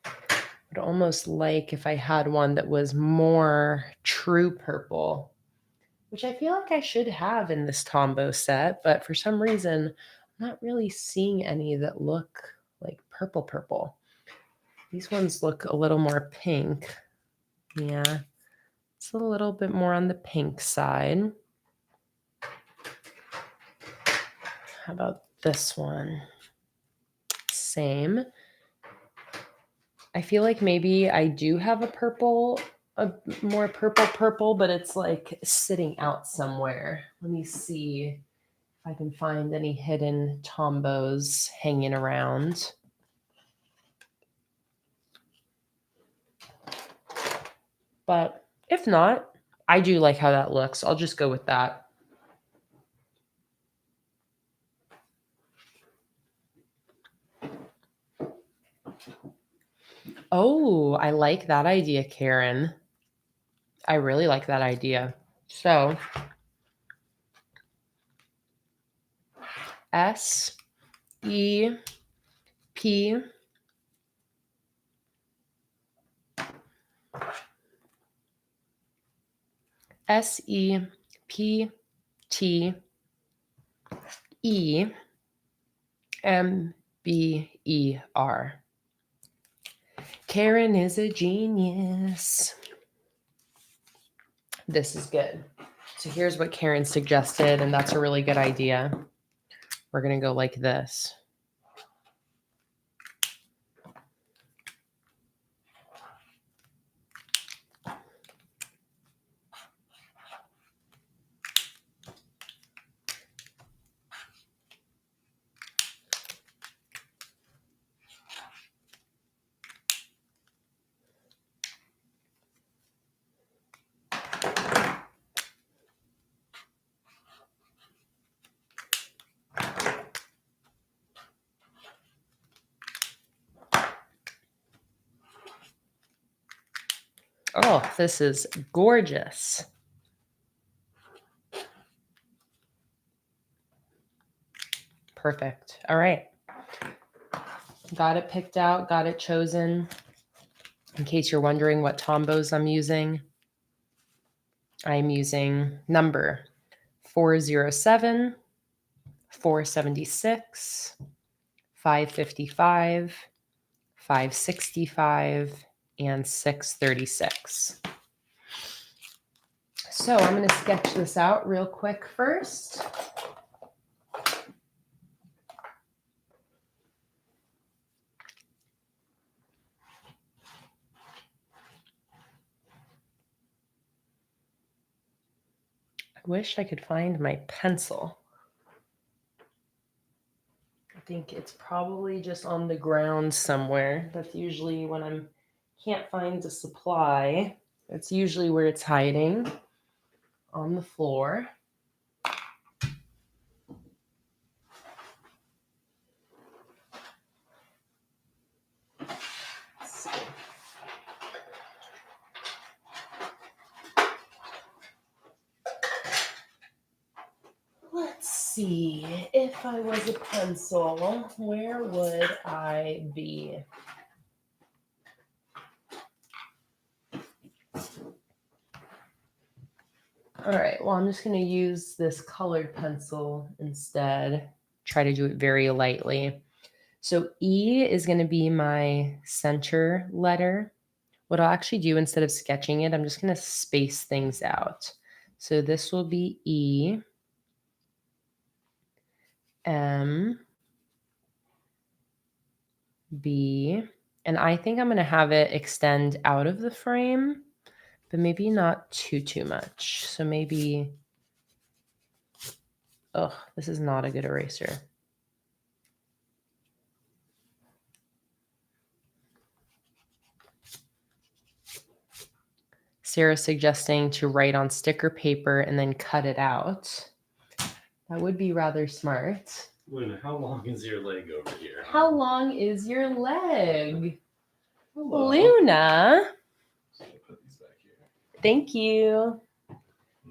I'd almost like if I had one that was more true purple, which I feel like I should have in this Tombow set, but for some reason, I'm not really seeing any that look like purple. These ones look a little more pink. Yeah, it's a little bit more on the pink side. How about this one? Same. I feel like maybe I do have a more purple, but it's like sitting out somewhere. Let me see if I can find any hidden Tombows hanging around. But if not, I do like how that looks. I'll just go with that. Oh, I like that idea, Karen. I really like that idea. So, S E P SEPTEMBER. Karen is a genius. This is good. So here's what Karen suggested, and that's a really good idea. We're going to go like this. Oh, this is gorgeous. Perfect. All right. Got it picked out, got it chosen. In case you're wondering what Tombows I'm using, I'm using number 407, 476, 555, 565, and 636. So I'm going to sketch this out real quick first. I wish I could find my pencil. I think it's probably just on the ground somewhere. That's usually when I can't find a supply. That's usually where it's hiding, on the floor. Let's see, if I was a pencil, where would I be? All right, well, I'm just going to use this colored pencil instead. Try to do it very lightly. So E is going to be my center letter. What I'll actually do instead of sketching it, I'm just going to space things out. So this will be E, M, B, and I think I'm going to have it extend out of the frame, but maybe not too much. So maybe, oh, this is not a good eraser. Sarah's suggesting to write on sticker paper and then cut it out. That would be rather smart. Luna, how long is your leg over here? How long is your leg? Hello. Luna. So I'll put these back here. Thank you.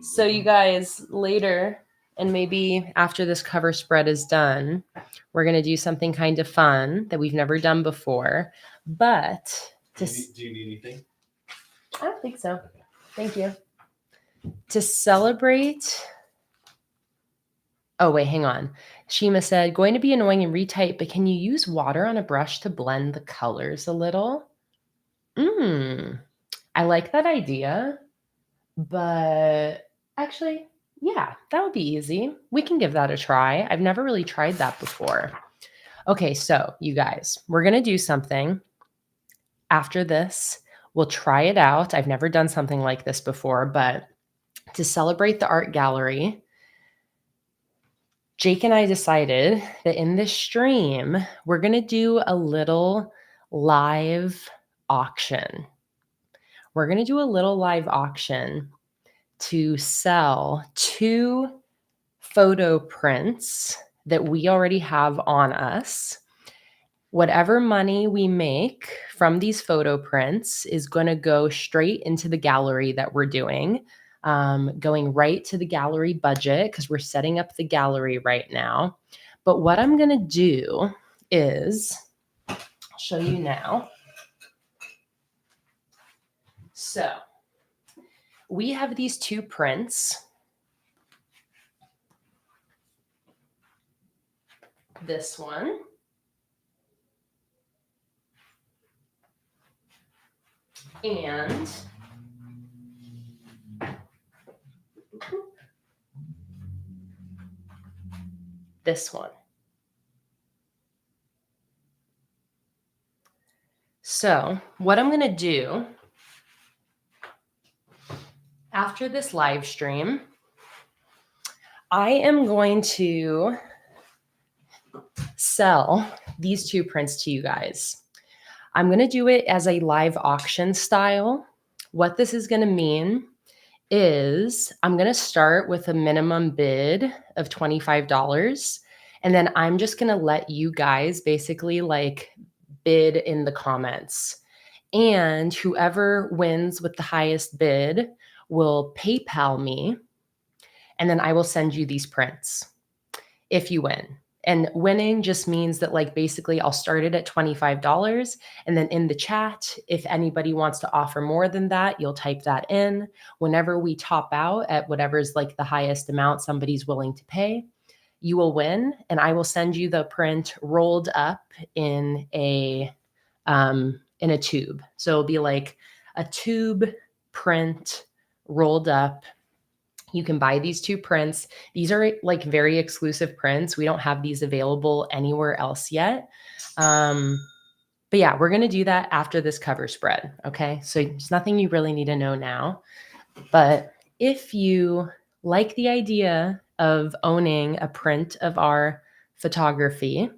So you guys, later, and maybe after this cover spread is done, we're going to do something kind of fun that we've never done before. But do you need anything? I don't think so. Thank you. To celebrate. Oh, wait, hang on. Shima said, going to be annoying and retype, but can you use water on a brush to blend the colors a little? I like that idea, but actually, yeah, that would be easy. We can give that a try. I've never really tried that before. Okay, so you guys, we're going to do something after this. We'll try it out. I've never done something like this before, but to celebrate the art gallery, Jake and I decided that in this stream, we're going to do a little live auction. We're going to do a little live auction to sell 2 photo prints that we already have on us. Whatever money we make from these photo prints is going to go straight into the gallery that we're doing, going right to the gallery budget because we're setting up the gallery right now. But what I'm going to do is, I'll show you now. So we have these 2 prints. This one. And this one. So what I'm going to do after this live stream, I am going to sell these 2 prints to you guys. I'm going to do it as a live auction style. What this is going to mean is I'm going to start with a minimum bid of $25. And then I'm just going to let you guys basically like bid in the comments. And whoever wins with the highest bid will PayPal me. And then I will send you these prints if you win. And winning just means that like basically I'll start it at $25. And then in the chat, if anybody wants to offer more than that, you'll type that in. Whenever we top out at whatever's like the highest amount somebody's willing to pay, you will win. And I will send you the print rolled up in a tube. So it'll be like a tube print rolled up. You can buy these 2 prints. These are like very exclusive prints. We don't have these available anywhere else yet. But yeah, we're going to do that after this cover spread. Okay. So it's nothing you really need to know now. But if you like the idea of owning a print of our photography,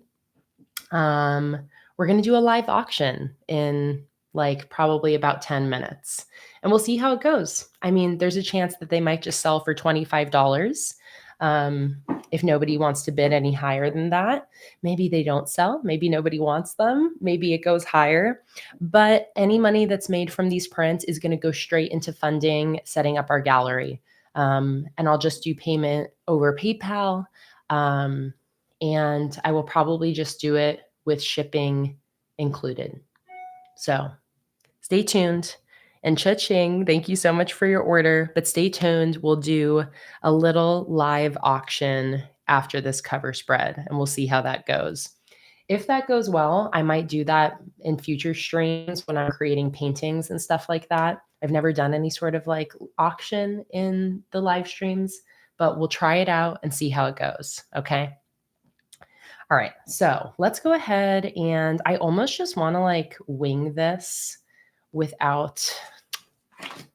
we're going to do a live auction in like probably about 10 minutes. And we'll see how it goes. I mean, there's a chance that they might just sell for $25. If nobody wants to bid any higher than that, maybe they don't sell. Maybe nobody wants them. Maybe it goes higher. But any money that's made from these prints is going to go straight into funding, setting up our gallery. And I'll just do payment over PayPal. And I will probably just do it with shipping included. So stay tuned. And cha-ching, thank you so much for your order. But stay tuned. We'll do a little live auction after this cover spread, and we'll see how that goes. If that goes well, I might do that in future streams when I'm creating paintings and stuff like that. I've never done any sort of like auction in the live streams, but we'll try it out and see how it goes. Okay. All right, so let's go ahead, and I almost just want to like wing this without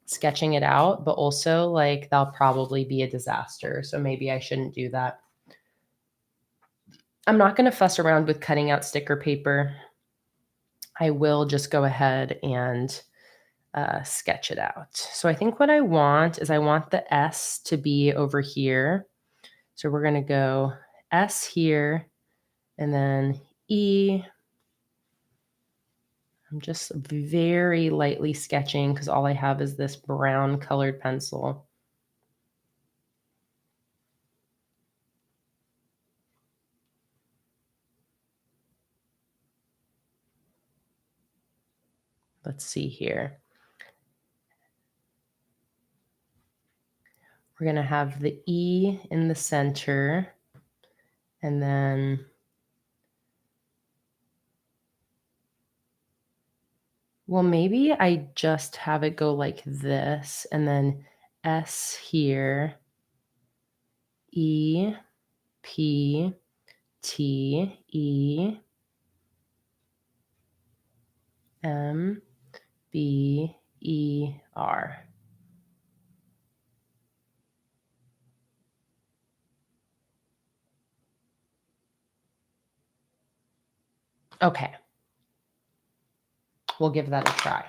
sketching it out, but also like that'll probably be a disaster. So maybe I shouldn't do that. I'm not going to fuss around with cutting out sticker paper. I will just go ahead and sketch it out. So I think what I want is I want the S to be over here. So we're going to go S here. And then E, I'm just very lightly sketching because all I have is this brown colored pencil. let's see here. We're going to have the E in the center, and then well, maybe I just have it go like this, and then S here, E, P, T, E, M, B, E, R. Okay. We'll give that a try.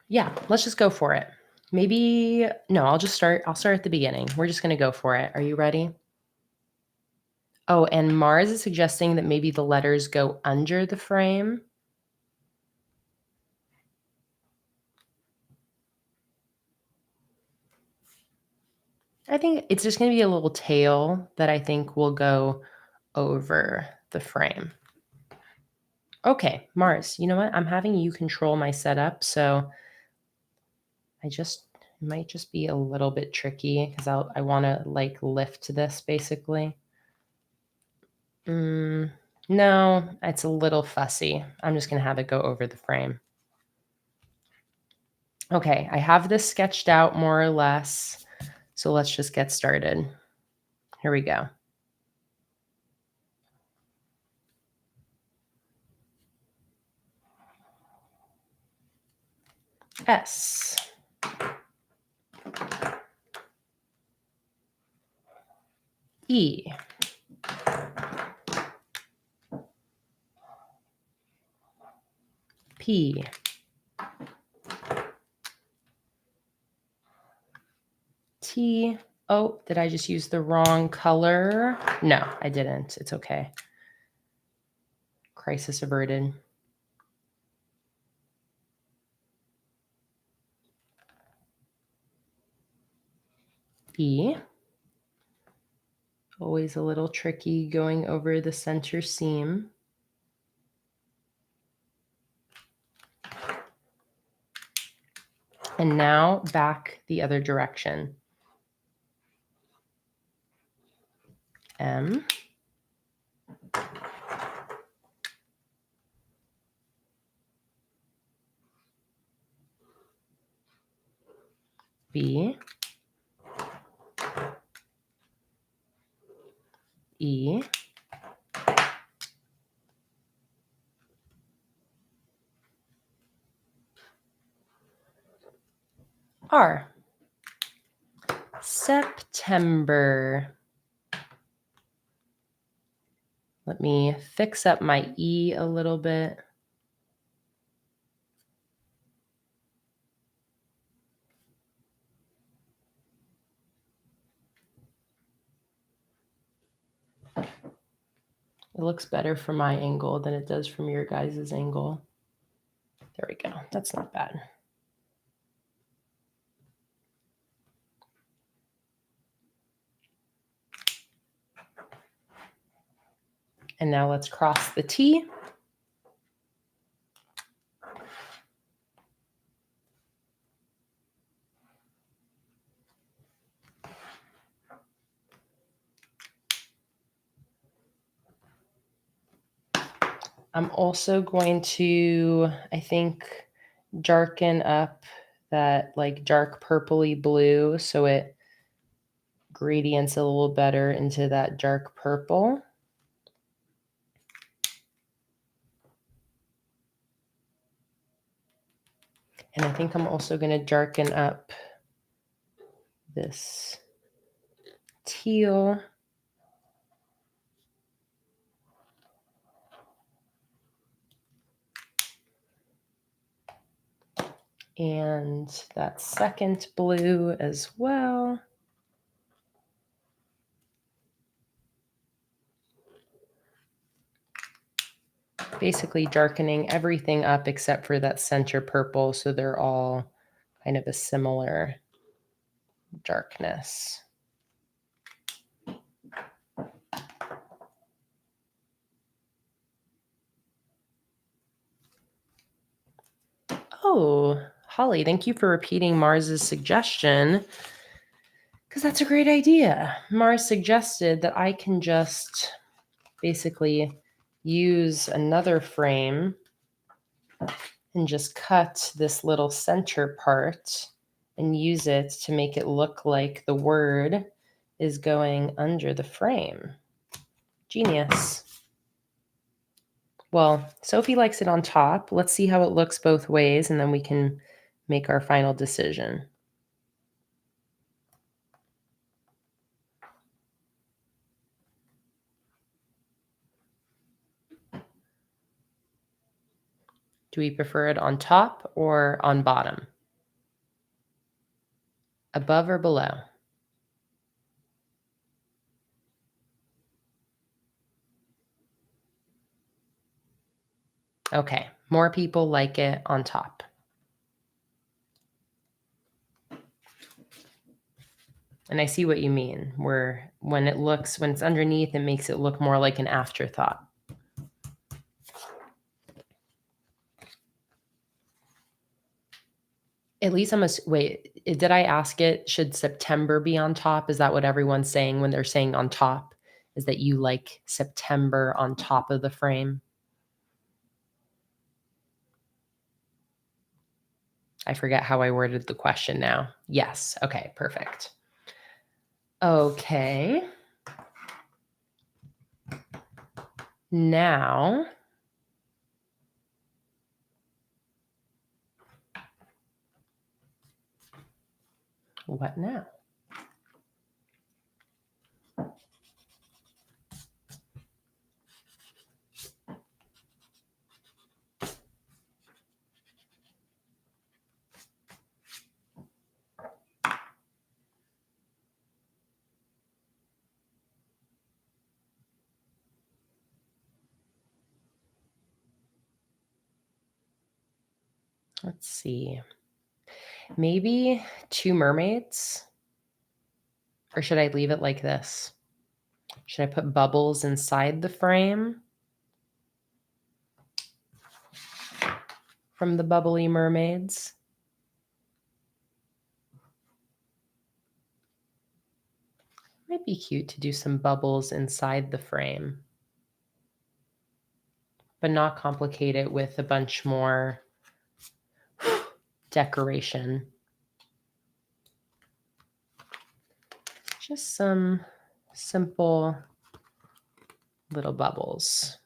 Yeah, let's just go for it. Maybe, no, I'll start at the beginning. We're just going to go for it. Are you ready? Oh, and Mars is suggesting that maybe the letters go under the frame. I think it's just going to be a little tail that I think will go over the frame. Okay, Mars, you know what? I'm having you control my setup, so it might just be a little bit tricky because I want to like lift this basically. No, it's a little fussy. I'm just going to have it go over the frame. Okay, I have this sketched out more or less, so let's just get started. Here we go. S. E. P. T. Oh, did I just use the wrong color? No, I didn't. It's okay. Crisis averted. E. Always a little tricky going over the center seam. And now back the other direction. M. B. E. R. September. Let me fix up my E a little bit. It looks better from my angle than it does from your guys' angle. There we go. That's not bad. And now let's cross the T. I'm also going to, I think, darken up that like dark purpley blue so it gradients a little better into that dark purple. And I think I'm also going to darken up this teal. And that second blue as well. Basically darkening everything up except for that center purple, so they're all kind of a similar darkness. Oh, Holly, thank you for repeating Mars's suggestion, because that's a great idea. Mars suggested that I can just basically use another frame and just cut this little center part and use it to make it look like the word is going under the frame. Genius. Well, Sophie likes it on top. Let's see how it looks both ways, and then we can make our final decision. Do we prefer it on top or on bottom? Above or below? Okay, more people like it on top. And I see what you mean, where when it's underneath, it makes it look more like an afterthought. At least wait, did I ask it, should September be on top? Is that what everyone's saying when they're saying on top? Is that you like September on top of the frame? I forget how I worded the question now. Yes. Okay, perfect. Okay. Now, what now? Let's see. Maybe 2 mermaids? Or should I leave it like this? Should I put bubbles inside the frame from the bubbly mermaids? Might be cute to do some bubbles inside the frame, but not complicate it with a bunch more decoration. Just some simple little bubbles.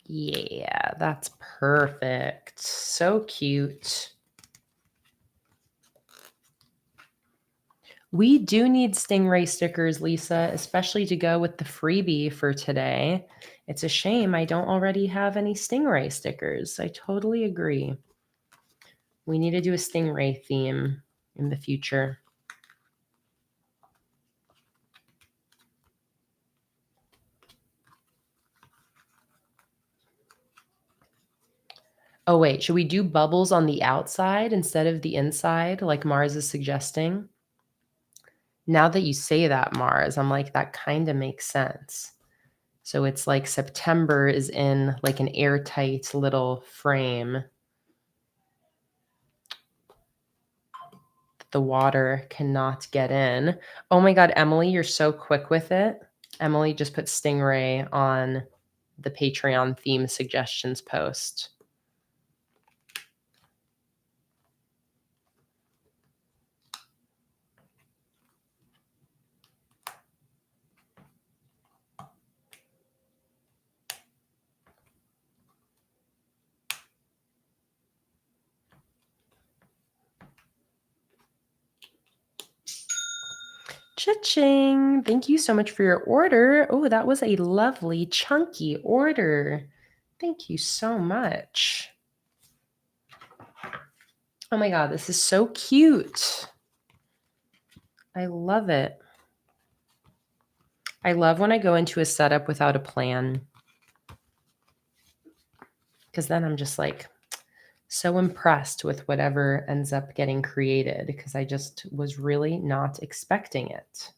Yeah, that's perfect. So cute. We do need Stingray stickers, Lisa, especially to go with the freebie for today. It's a shame I don't already have any Stingray stickers. I totally agree. We need to do a Stingray theme in the future. Oh, wait, should we do bubbles on the outside instead of the inside, like Mars is suggesting? Now that you say that, Mars, I'm like, that kind of makes sense. So it's like September is in like an airtight little frame. The water cannot get in. Oh my God, Emily, you're so quick with it. Emily just put Stingray on the Patreon theme suggestions post. Cha-ching! Thank you so much for your order. Oh, that was a lovely, chunky order. Thank you so much. Oh my God, this is so cute. I love it. I love when I go into a setup without a plan. because then I'm just like so impressed with whatever ends up getting created because I just was really not expecting it.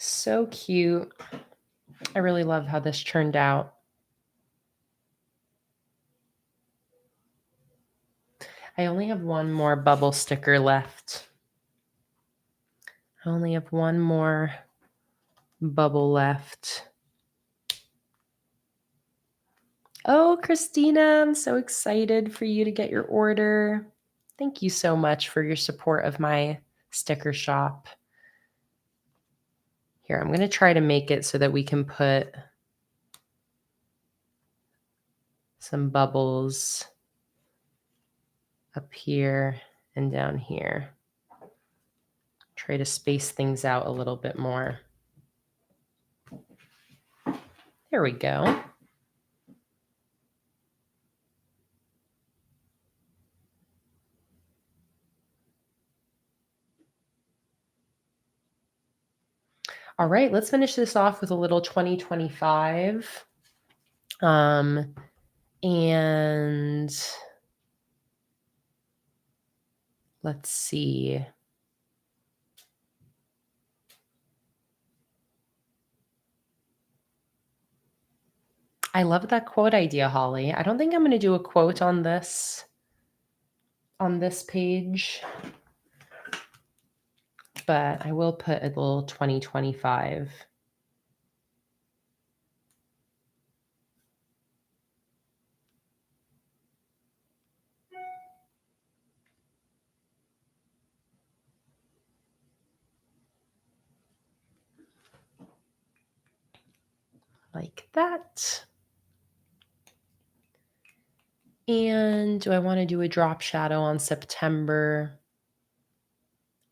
So cute. I really love how this turned out. I only have one more bubble sticker left. I only have one more bubble left. Oh, Christina, I'm so excited for you to get your order. Thank you so much for your support of my sticker shop. Here, I'm going to try to make it so that we can put some bubbles up here and down here. Try to space things out a little bit more. There we go. All right, let's finish this off with a little 2025. And let's see. I love that quote idea, Holly. I don't think I'm going to do a quote on this page, but I will put a little 2025. Like that. And do I want to do a drop shadow on September?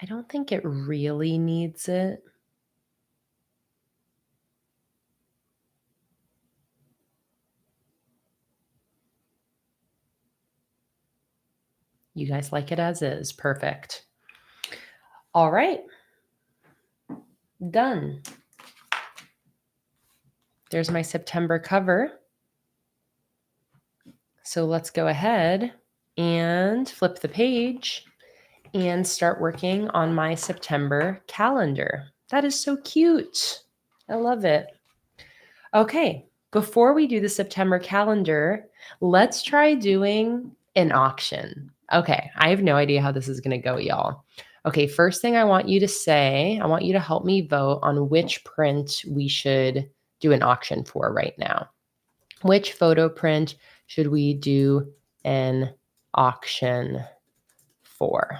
I don't think it really needs it. You guys like it as is. Perfect. All right. Done. There's my September cover. So let's go ahead and flip the page and start working on my September calendar. That is so cute. I love it. Okay, before we do the September calendar, let's try doing an auction. Okay, I have no idea how this is going to go, y'all. Okay, first thing I want you to say, I want you to help me vote on which print we should do an auction for right now. Which photo print should we do an auction for?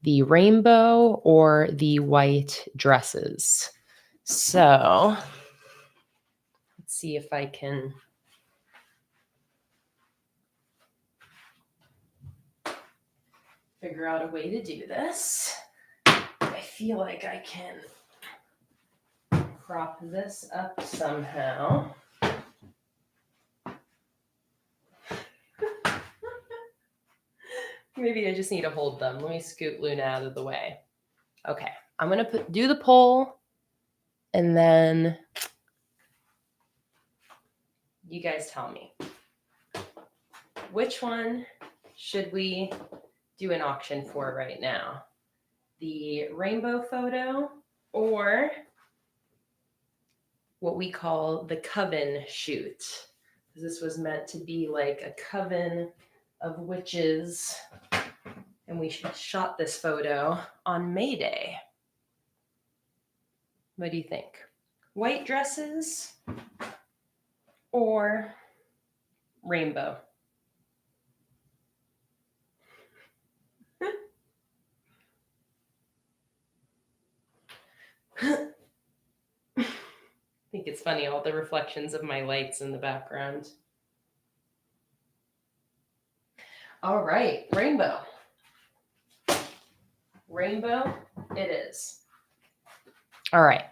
The rainbow or the white dresses? So let's see if I can figure out a way to do this. I feel like I can prop this up somehow. Maybe I just need to hold them. Let me scoot Luna out of the way. Okay, I'm going to do the poll, and then you guys tell me. Which one should we do an auction for right now? The rainbow photo or what we call the coven shoot? This was meant to be like a coven of witches, and we shot this photo on May Day. What do you think? White dresses or rainbow? I think it's funny, all the reflections of my lights in the background. All right, rainbow. rainbow it is. All right.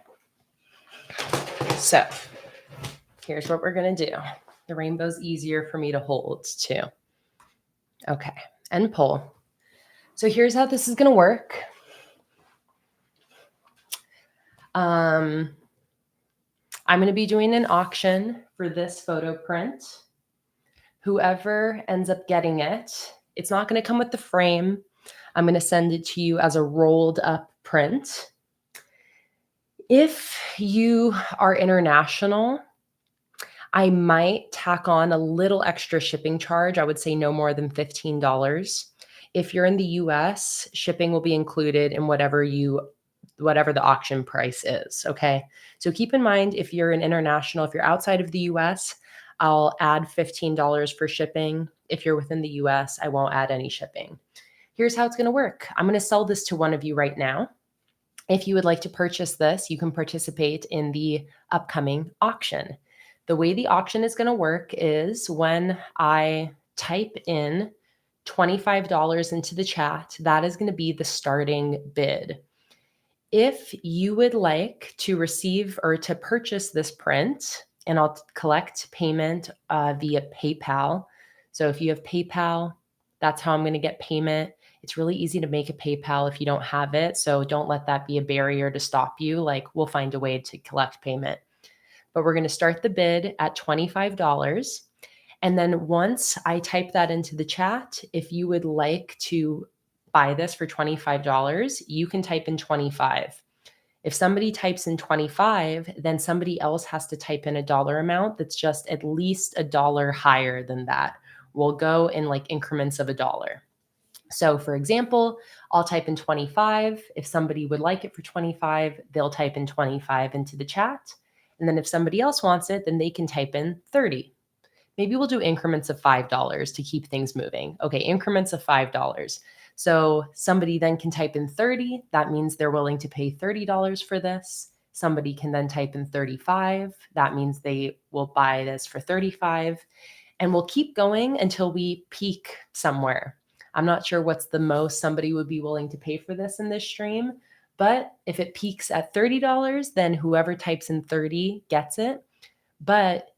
So here's what we're going to do. The rainbow's easier for me to hold too. Okay, and pull. So here's how this is going to work. I'm going to be doing an auction for this photo print. Whoever ends up getting it, it's not going to come with the frame. I'm going to send it to you as a rolled up print. If you are international, I might tack on a little extra shipping charge. I would say no more than $15. If you're in the US, shipping will be included in whatever the auction price is, okay? So keep in mind, if you're an international, if you're outside of the US, I'll add $15 for shipping. If you're within the US, I won't add any shipping. Here's how it's going to work. I'm going to sell this to one of you right now. If you would like to purchase this, you can participate in the upcoming auction. The way the auction is going to work is when I type in $25 into the chat, that is going to be the starting bid. If you would like to receive or to purchase this print, and I'll collect payment via PayPal. So if you have PayPal, that's how I'm going to get payment. It's really easy to make a PayPal if you don't have it. So don't let that be a barrier to stop you. Like, we'll find a way to collect payment. But we're going to start the bid at $25. And then once I type that into the chat, if you would like to buy this for $25, you can type in 25. If somebody types in 25, then somebody else has to type in a dollar amount that's just at least a dollar higher than that. We'll go in like increments of $1. So for example, I'll type in 25. If somebody would like it for 25, they'll type in 25 into the chat. And then if somebody else wants it, then they can type in 30. Maybe we'll do increments of $5 to keep things moving. Okay, increments of $5. So somebody then can type in 30. That means they're willing to pay $30 for this. Somebody can then type in 35. That means they will buy this for 35. And we'll keep going until we peak somewhere. I'm not sure what's the most somebody would be willing to pay for this in this stream, but if it peaks at $30, then whoever types in 30 gets it. But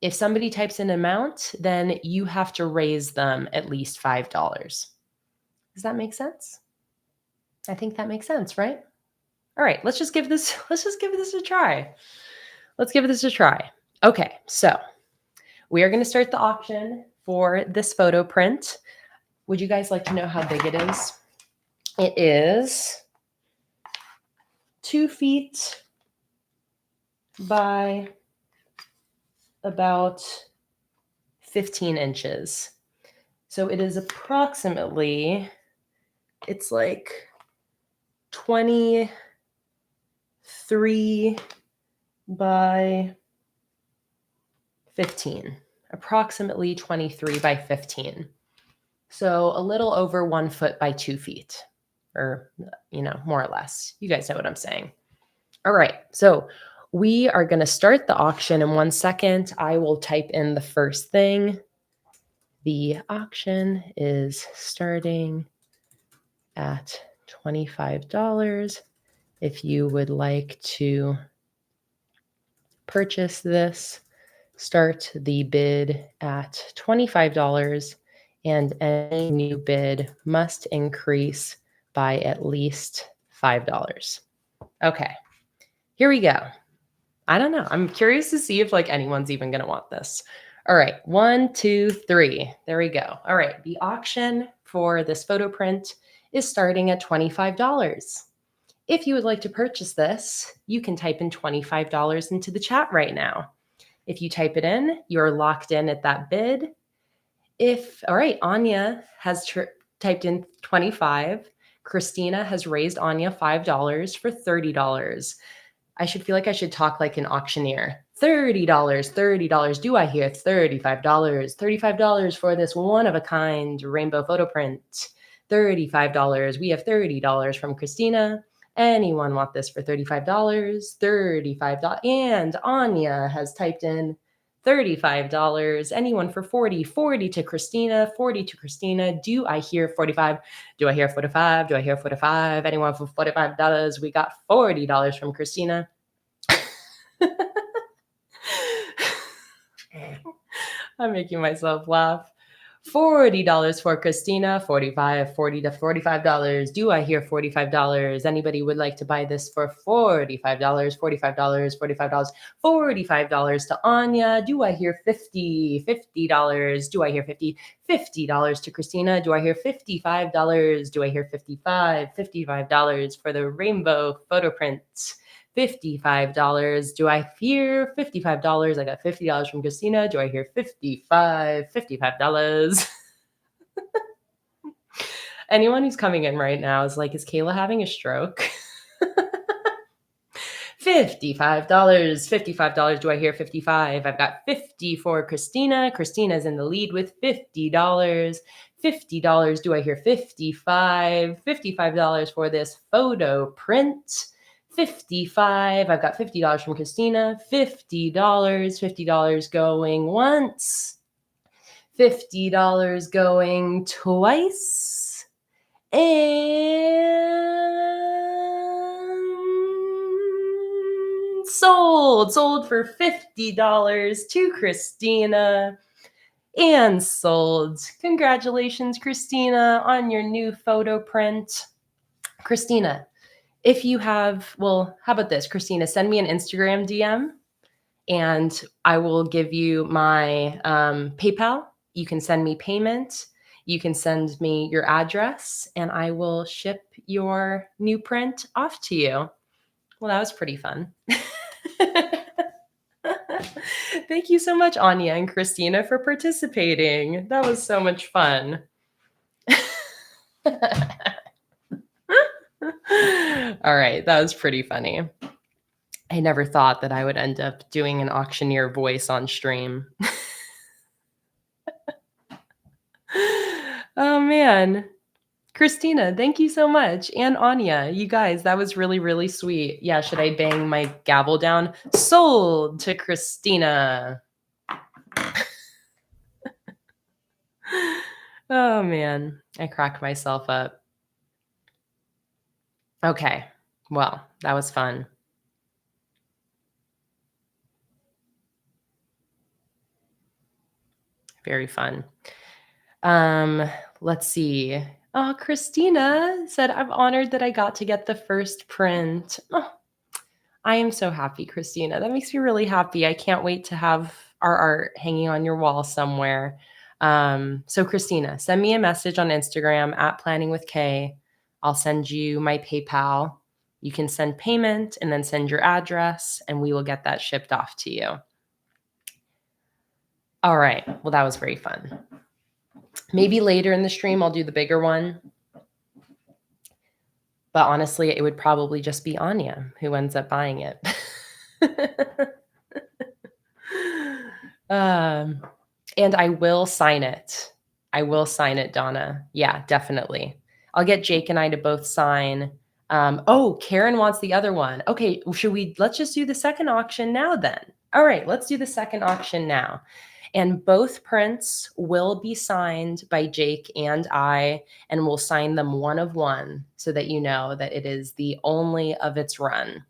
if somebody types in amount, then you have to raise them at least $5. Does that make sense? I think that makes sense, right? All right, let's just give this a try. Let's give this a try. Okay, so we are going to start the auction for this photo print. Would you guys like to know how big it is? It is 2 feet by about 15 inches. So it is approximately, it's like 23 by 15, approximately 23 by 15. So a little over 1 foot by 2 feet, or, more or less. You guys know what I'm saying. All right. So we are going to start the auction in 1 second. I will type in the first thing. The auction is starting at $25. If you would like to purchase this, start the bid at $25. And any new bid must increase by at least $5. Okay, here we go. I don't know. I'm curious to see if anyone's even going to want this. All right, 1, 2, 3. There we go. All right, the auction for this photo print is starting at $25. If you would like to purchase this, you can type in $25 into the chat right now. If you type it in, you're locked in at that bid. All right, Anya has typed in 25. Christina has raised Anya $5 for $30. I should feel like I should talk like an auctioneer. $30, $30. Do I hear $35? $35 for this one-of-a-kind rainbow photo print. $35. We have $30 from Christina. Anyone want this for $35? $35. And Anya has typed in $35. Anyone for 40? 40 to Christina. 40 to Christina. Do I hear 45? Do I hear 45? Do I hear 45? Anyone for $45? We got $40 from Christina. I'm making myself laugh. $40 for Christina, 45, 40 to $45. Do I hear $45? Anybody would like to buy this for $45, $45, $45, $45 to Anya. Do I hear 50, $50? Do I hear 50, $50 to Christina? Do I hear $55? Do I hear 55, $55 for the rainbow photo print? $55. Do I hear $55? I got $50 from Christina. Do I hear $55? Anyone who's coming in right now is like, is Kayla having a stroke? $55. $55. Do I hear 55? I've got 50 for Christina. Christina's in the lead with $50. $50. Do I hear 55? $55 for this photo print. 55. I've got $50 from Christina. $50. $50 going once. $50 going twice. And sold for $50 to Christina. And sold. Congratulations, Christina, on your new photo print. Christina, if you have, well, how about this? Christina, send me an Instagram DM and I will give you my PayPal. You can send me payment. You can send me your address and I will ship your new print off to you. Well, that was pretty fun. Thank you so much, Anya and Christina, for participating. That was so much fun. All right, that was pretty funny. I never thought that I would end up doing an auctioneer voice on stream. Oh, man. Christina, thank you so much. And Anya, you guys, that was really, really sweet. Yeah, should I bang my gavel down? Sold to Christina. Oh, man. I cracked myself up. Okay. Well, that was fun. Very fun. Let's see. Oh, Christina said, I'm honored that I got to get the first print. Oh, I am so happy, Christina. That makes me really happy. I can't wait to have our art hanging on your wall somewhere. So Christina, send me a message on Instagram at PlanningWithKay. I'll send you my PayPal. You can send payment and then send your address and we will get that shipped off to you. All right. Well, that was very fun. Maybe later in the stream, I'll do the bigger one. But honestly, it would probably just be Anya who ends up buying it. And I will sign it. I will sign it, Donna. Yeah, definitely. I'll get Jake and I to both sign. Oh, Karen wants the other one. Okay, let's just do the second auction now then. All right, let's do the second auction now. And both prints will be signed by Jake and I, and we'll sign them one of one so that you know that it is the only of its run.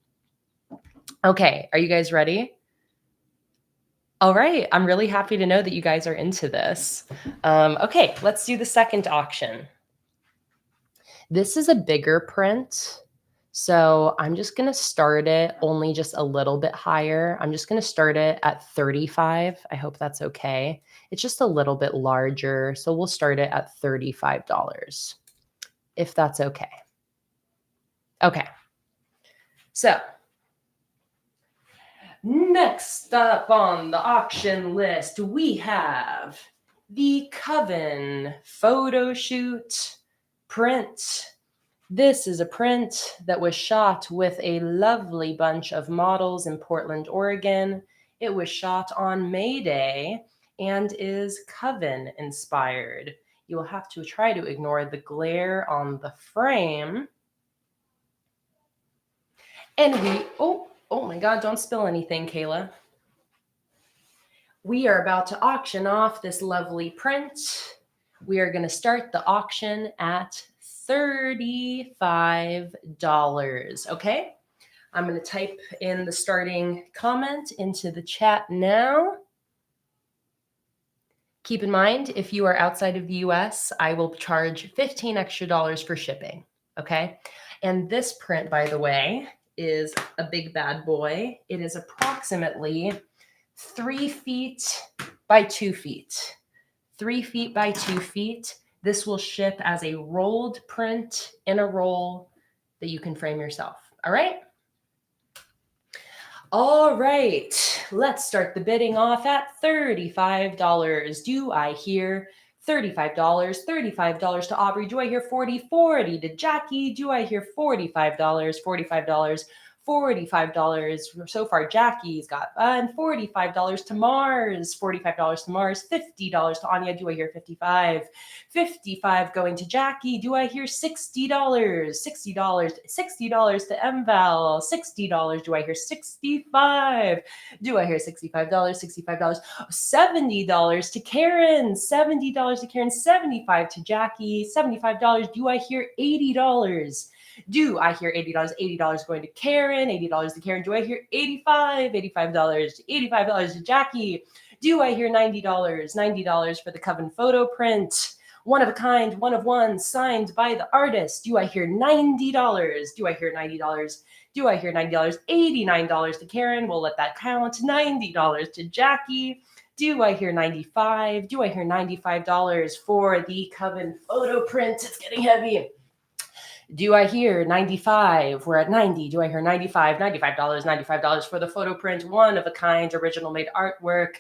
Okay, are you guys ready? All right, I'm really happy to know that you guys are into this. Okay, let's do the second auction. This is a bigger print. So I'm just going to start it only just a little bit higher. I'm just going to start it at 35. I hope that's okay. It's just a little bit larger. So we'll start it at $35 if that's okay. Okay. So next up on the auction list, we have the Coven photo shoot print. This is a print that was shot with a lovely bunch of models in Portland, Oregon. It was shot on May Day and is Coven inspired. You will have to try to ignore the glare on the frame. And oh my God, don't spill anything, Kayla. we are about to auction off this lovely print. We are going to start the auction at $35. Okay? I'm going to type in the starting comment into the chat now. Keep in mind, if you are outside of the US, I will charge $15 extra for shipping. Okay? And this print, by the way, is a big bad boy. It is approximately 3 feet by 2 feet. 3 feet by 2 feet. This will ship as a rolled print in a roll that you can frame yourself. All right? All right, let's start the bidding off at $35. Do I hear $35? $35 to Aubrey. Do I hear 40? 40 to Jackie. Do I hear $45? $45. $45 so far. Jackie's got and $45 to Mars. $45 to Mars. $50 to Anya. Do I hear 55? 55 going to Jackie. Do I hear $60? $60. $60 to MVal. $60. Do I hear 65? Do I hear $65? $65. $70 to Karen. $70 to Karen. 75 to Jackie. $75. Do I hear $80? Do I hear $80? $80 going to Karen. $80 to Karen. Do I hear 85? $85. $85 to Jackie. Do I hear $90? $90 for the Coven photo print. One of a kind, one of one, signed by the artist. Do I hear $90? Do I hear $90? Do I hear $90? $89 to Karen. We'll let that count. $90 to Jackie. Do I hear 95? Do I hear $95 for the Coven photo print? It's getting heavy. Do I hear 95? We're at 90. Do I hear 95? $95. $95 for the photo print, one of a kind, original made artwork.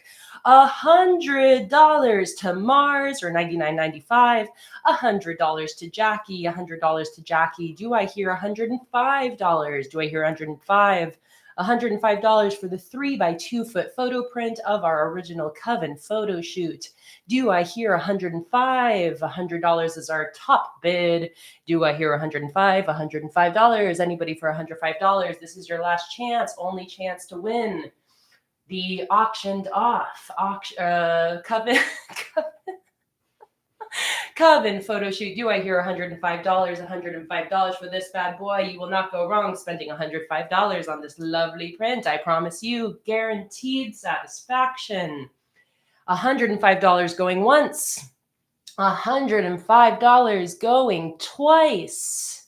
$100 to Mars, or $99.95. $100 to Jackie. $100 to Jackie. Do I hear $105? Do I hear $105? $105 for the 3 by 2 foot photo print of our original Coven photo shoot. Do I hear $105? $100 is our top bid. Do I hear $105? $105. Anybody for $105? This is your last chance, only chance to win the auctioned off Coven Coven photo shoot. Do I hear $105? $105 for this bad boy. You will not go wrong spending $105 on this lovely print. I promise you, guaranteed satisfaction. $105 going once. $105 going twice.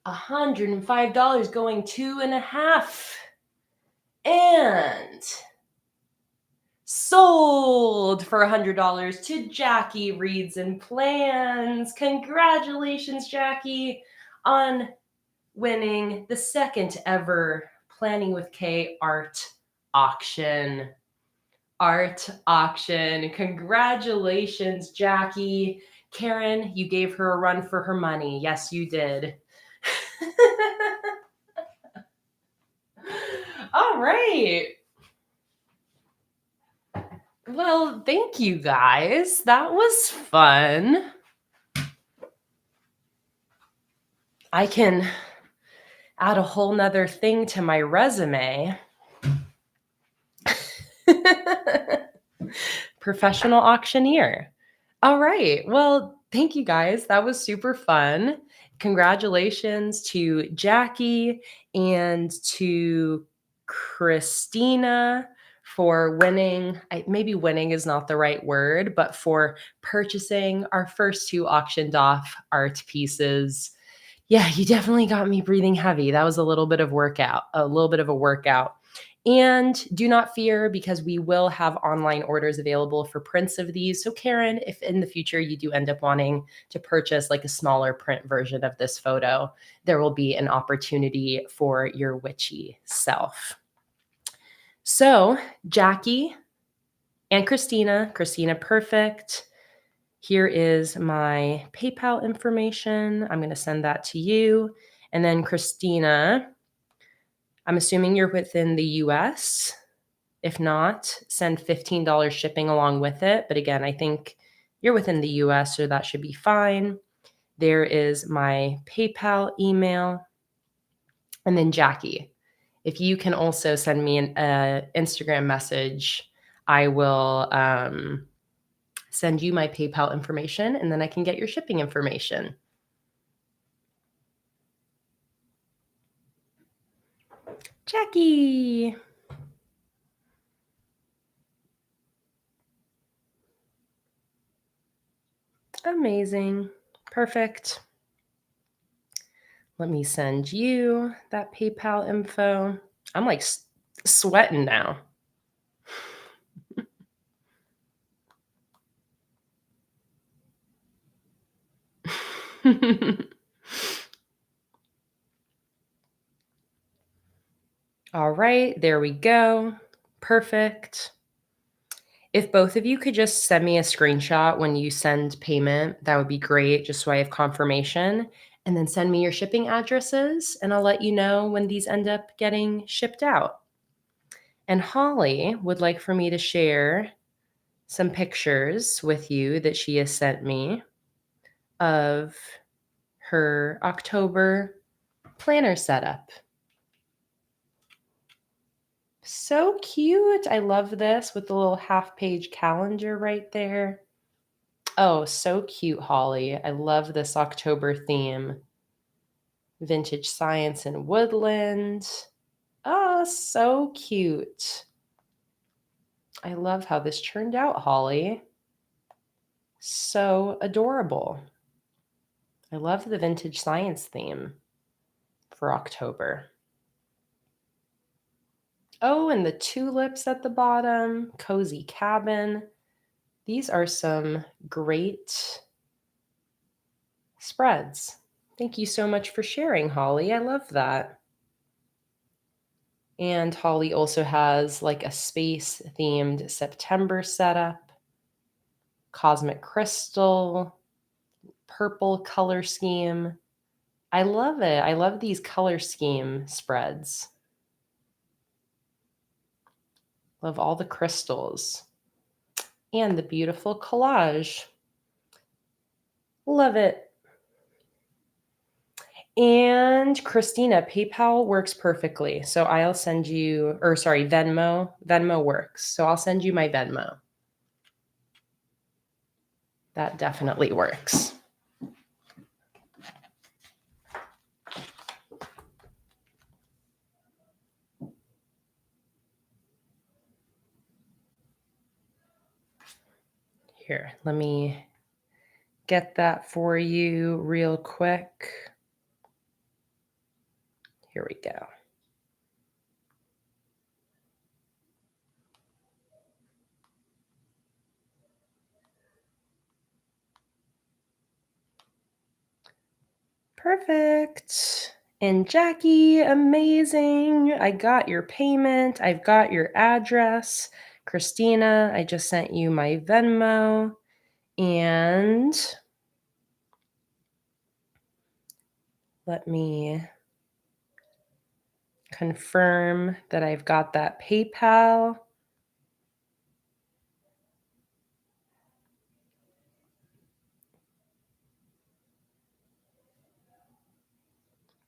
$105 going 2.5. And sold for $100 to Jackie Reads and Plans. Congratulations, Jackie, on winning the second ever Planning with Kay art auction. Art auction. Congratulations, Jackie. Karen, you gave her a run for her money. Yes, you did. All right. Well, thank you guys. That was fun. I can add a whole nother thing to my resume. Professional auctioneer. All right. Well, thank you guys. That was super fun. Congratulations to Jackie and to Christina for winning. Maybe winning is not the right word, but for purchasing our first 2 auctioned off art pieces. Yeah, you definitely got me breathing heavy. That was a little bit of a workout. And do not fear, because we will have online orders available for prints of these. So Karen, if in the future you do end up wanting to purchase like a smaller print version of this photo, there will be an opportunity for your witchy self. So Jackie and Christina, perfect. Here is my PayPal information. I'm going to send that to you. And then Christina, I'm assuming you're within the US. If not, send $15 shipping along with it. But again, I think you're within the US, so that should be fine. There is my PayPal email. And then Jackie, if you can also send me an Instagram message I will send you my PayPal information, and then I can get your shipping information. Jackie. Amazing. Perfect. Let me send you that PayPal info. I'm like sweating now. All right, there we go. Perfect. If both of you could just send me a screenshot when you send payment, that would be great, just so I have confirmation. And then send me your shipping addresses, and I'll let you know when these end up getting shipped out. And Holly would like for me to share some pictures with you that she has sent me of her October planner setup. So cute. I love this with the little half-page calendar right there. Oh, so cute, Holly. I love this October theme. Vintage science and woodland. Oh, so cute. I love how this turned out, Holly. So adorable. I love the vintage science theme for October. Oh, and the tulips at the bottom, cozy cabin. These are some great spreads. Thank you so much for sharing, Holly. I love that. And Holly also has like a space themed September setup, cosmic crystal, purple color scheme. I love it. I love these color scheme spreads. Love all the crystals and the beautiful collage. Love it. And Christina, PayPal works perfectly. So I'll send you, or sorry, Venmo. Venmo works. So I'll send you my Venmo. That definitely works. Here, let me get that for you real quick. Here we go. Perfect. And Jackie, amazing. I got your payment. I've got your address. Christina, I just sent you my Venmo. And let me confirm that I've got that PayPal.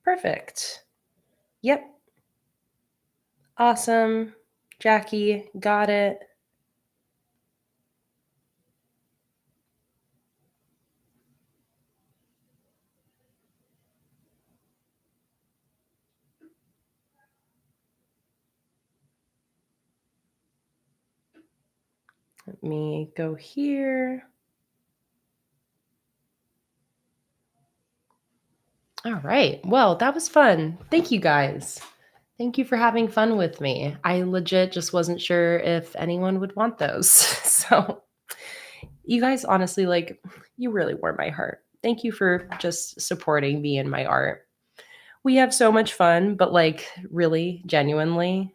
Perfect. Yep. Awesome. Jackie, got it. Let me go here. All right. Well, that was fun. Thank you guys. Thank you for having fun with me. I legit just wasn't sure if anyone would want those. So, you guys honestly, like, you really warm my heart. Thank you for just supporting me and my art. We have so much fun, but like, really, genuinely,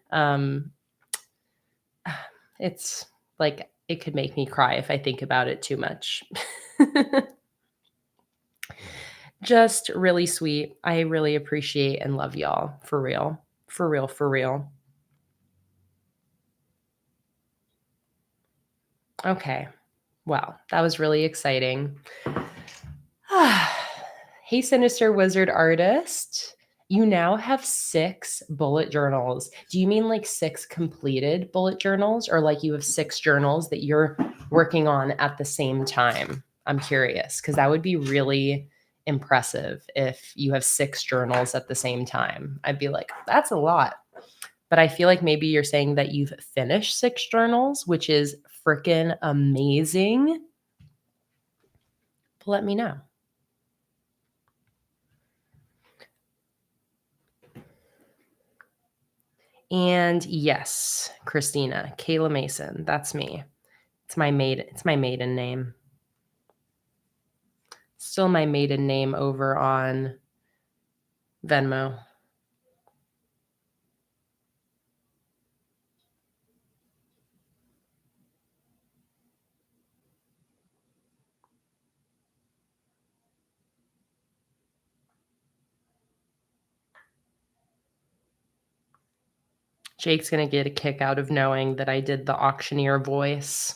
it's like it could make me cry if I think about it too much. Just really sweet. I really appreciate and love y'all. For real. For real, for real. Okay. Wow, that was really exciting. Hey, Sinister Wizard Artist. You now have 6 bullet journals. Do you mean like 6 completed bullet journals, or like you have 6 journals that you're working on at the same time? I'm curious, because that would be really impressive if you have 6 journals at the same time. I'd be like, that's a lot. But I feel like maybe you're saying that you've finished 6 journals, which is freaking amazing. Let me know. And yes, Christina, Kayla Mason, that's me. It's my maiden name. Still my maiden name over on Venmo. Jake's going to get a kick out of knowing that I did the auctioneer voice.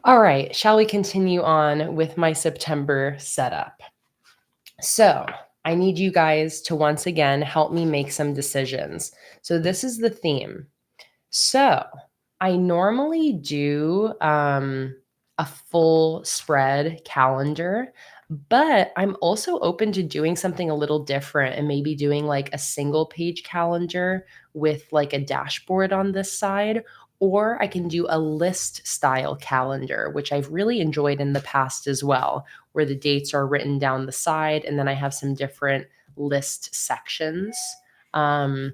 All right, shall we continue on with my September setup? So I need you guys to once again help me make some decisions. So this is the theme. So I normally do a full spread calendar, but I'm also open to doing something a little different and maybe doing like a single page calendar with like a dashboard on this side. Or I can do a list style calendar, which I've really enjoyed in the past as well, where the dates are written down the side and then I have some different list sections. And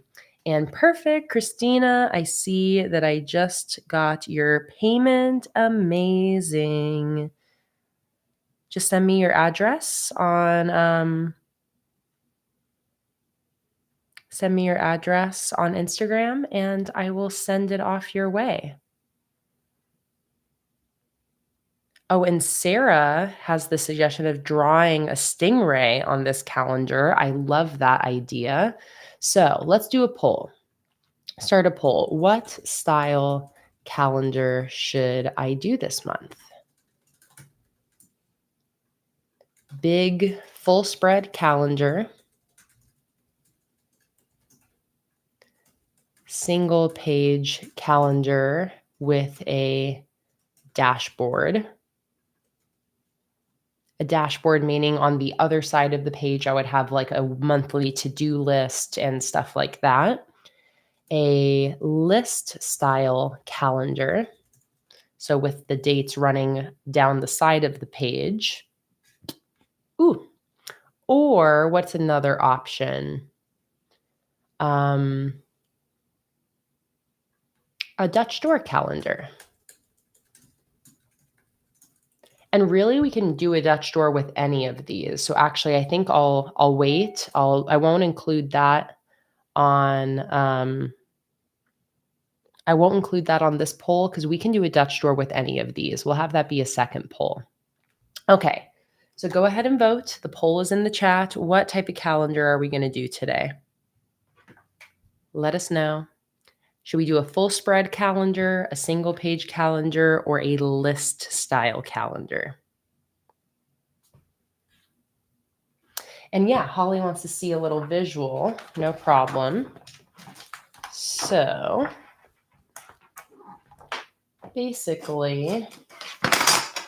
perfect, Christina, I see that I just got your payment. Amazing. Just send me your address on Instagram and I will send it off your way. Oh, and Sarah has the suggestion of drawing a stingray on this calendar. I love that idea. So let's do a poll. Start a poll. What style calendar should I do this month? Big full spread calendar, single page calendar with a dashboard. A dashboard meaning on the other side of the page, I would have like a monthly to-do list and stuff like that. A list style calendar. So with the dates running down the side of the page. Ooh. Or what's another option? A Dutch door calendar. And really we can do a Dutch door with any of these. So actually I think I'll wait. I won't include that on this poll because we can do a Dutch door with any of these. We'll have that be a second poll. Okay. So go ahead and vote. The poll is in the chat. What type of calendar are we going to do today? Let us know. Should we do a full spread calendar, a single page calendar, or a list style calendar? And yeah, Holly wants to see a little visual. No problem. So basically,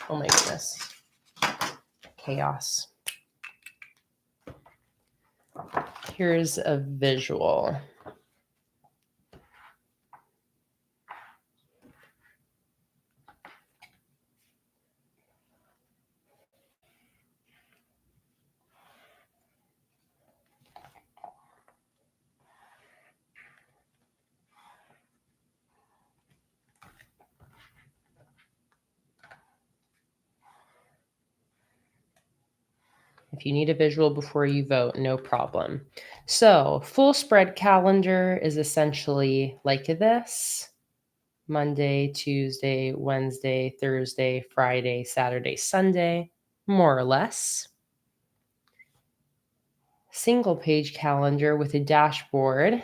oh my goodness, chaos. Here's a visual. If you need a visual before you vote, no problem. So full spread calendar is essentially like this. Monday, Tuesday, Wednesday, Thursday, Friday, Saturday, Sunday, more or less. Single page calendar with a dashboard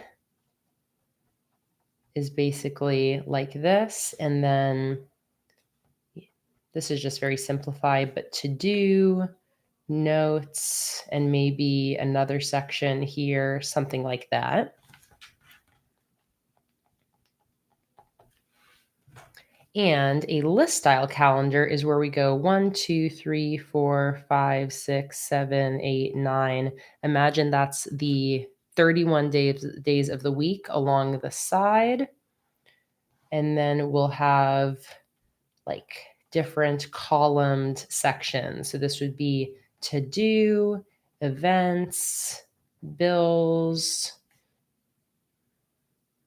is basically like this. And then this is just very simplified, but to do, notes, and maybe another section here, something like that. And a list style calendar is where we go 1, 2, 3, 4, 5, 6, 7, 8, 9. Imagine that's the 31 days of the week along the side. And then we'll have like different columned sections. So this would be to do, events, bills,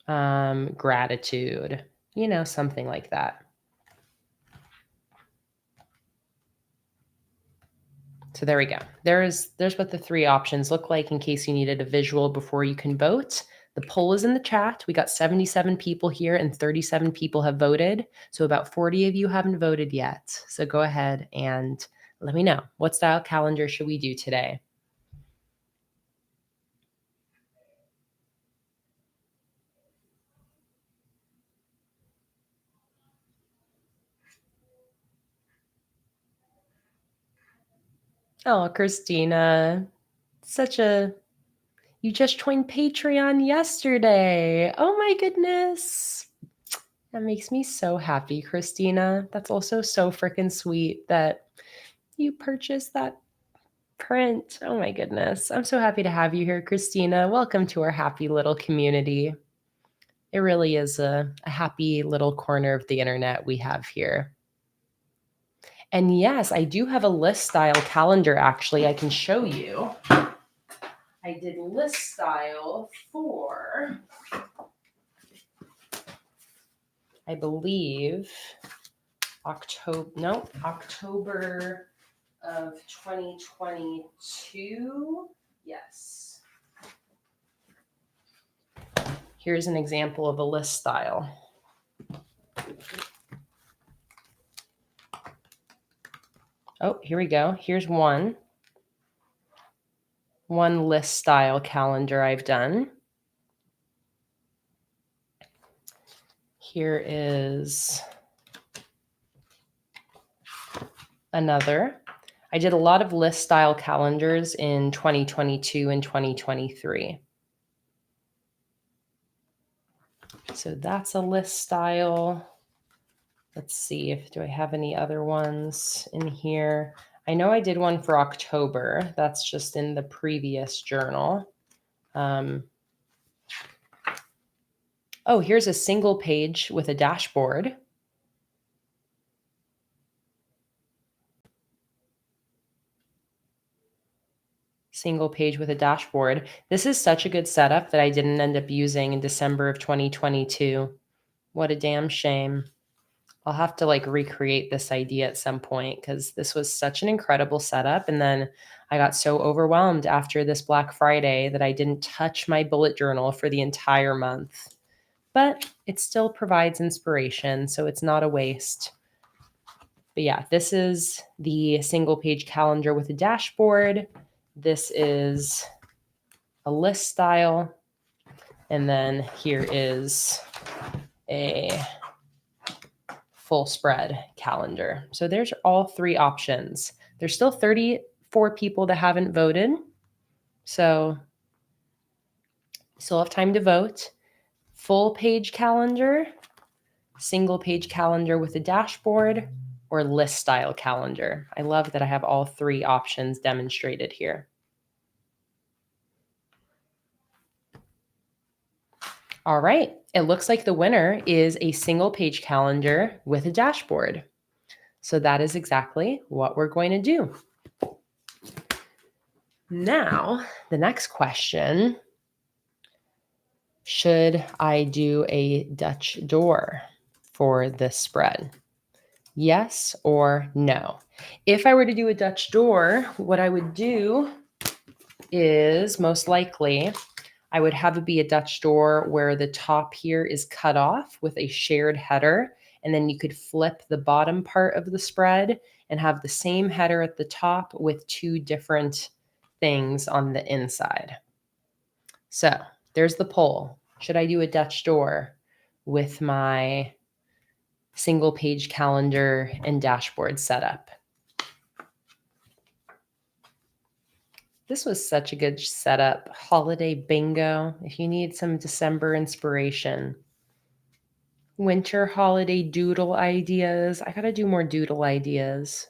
gratitude, something like that. So there we go. There's what the 3 options look like in case you needed a visual before you can vote. The poll is in the chat. We got 77 people here and 37 people have voted. So about 40 of you haven't voted yet. So go ahead and let me know. What style calendar should we do today? Oh, Christina, you just joined Patreon yesterday. Oh my goodness. That makes me so happy, Christina. That's also so freaking sweet that you purchased that print. Oh my goodness. I'm so happy to have you here, Christina. Welcome to our happy little community. It really is a happy little corner of the internet we have here. And yes, I do have a list style calendar, actually, I can show you. I did list style for, I believe, October of 2022. Yes. Here's an example of a list style. Oh, here we go. Here's one list style calendar I've done. Here is another. I did a lot of list style calendars in 2022 and 2023. So that's a list style. Let's see do I have any other ones in here. I know I did one for October. That's just in the previous journal. Oh, here's a single page with a dashboard. Single page with a dashboard. This is such a good setup that I didn't end up using in December of 2022. What a damn shame. I'll have to recreate this idea at some point because this was such an incredible setup. And then I got so overwhelmed after this Black Friday that I didn't touch my bullet journal for the entire month. But it still provides inspiration, so it's not a waste. But yeah, this is the single page calendar with a dashboard. This is a list style. And then here is a full spread calendar. So there's all 3 options. There's still 34 people that haven't voted. So still have time to vote. Full page calendar, single page calendar with a dashboard, or list style calendar. I love that I have all 3 options demonstrated here. All right, it looks like the winner is a single page calendar with a dashboard. So that is exactly what we're going to do. Now, the next question, should I do a Dutch door for this spread? Yes or no? If I were to do a Dutch door, what I would do is most likely I would have it be a Dutch door where the top here is cut off with a shared header, and then you could flip the bottom part of the spread and have the same header at the top with 2 different things on the inside. So there's the poll. Should I do a Dutch door with my single page calendar and dashboard setup? This was such a good setup. Holiday bingo. If you need some December inspiration. Winter holiday doodle ideas. I got to do more doodle ideas.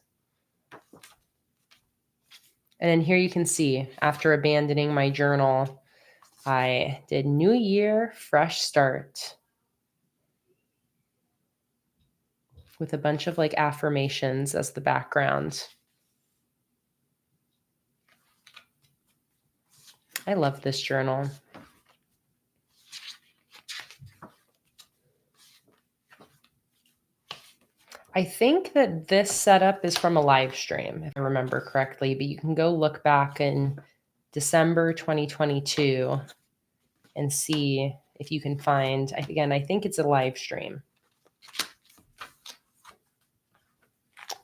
And then here you can see, after abandoning my journal, I did New Year, fresh start. With a bunch of like affirmations as the background. I love this journal. I think that this setup is from a live stream, if I remember correctly, but you can go look back in December 2022 and see if you can find, again, I think it's a live stream.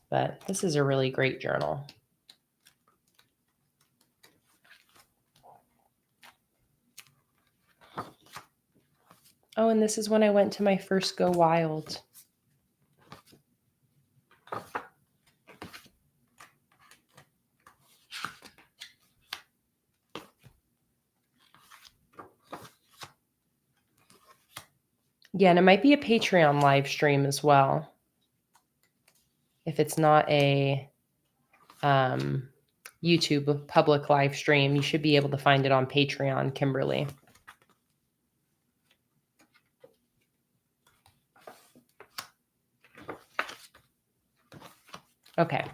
But this is a really great journal. Oh, and this is when I went to my first Go Wild. Yeah, and it might be a Patreon live stream as well. If it's not a YouTube public live stream, you should be able to find it on Patreon, Kimberly. Okay.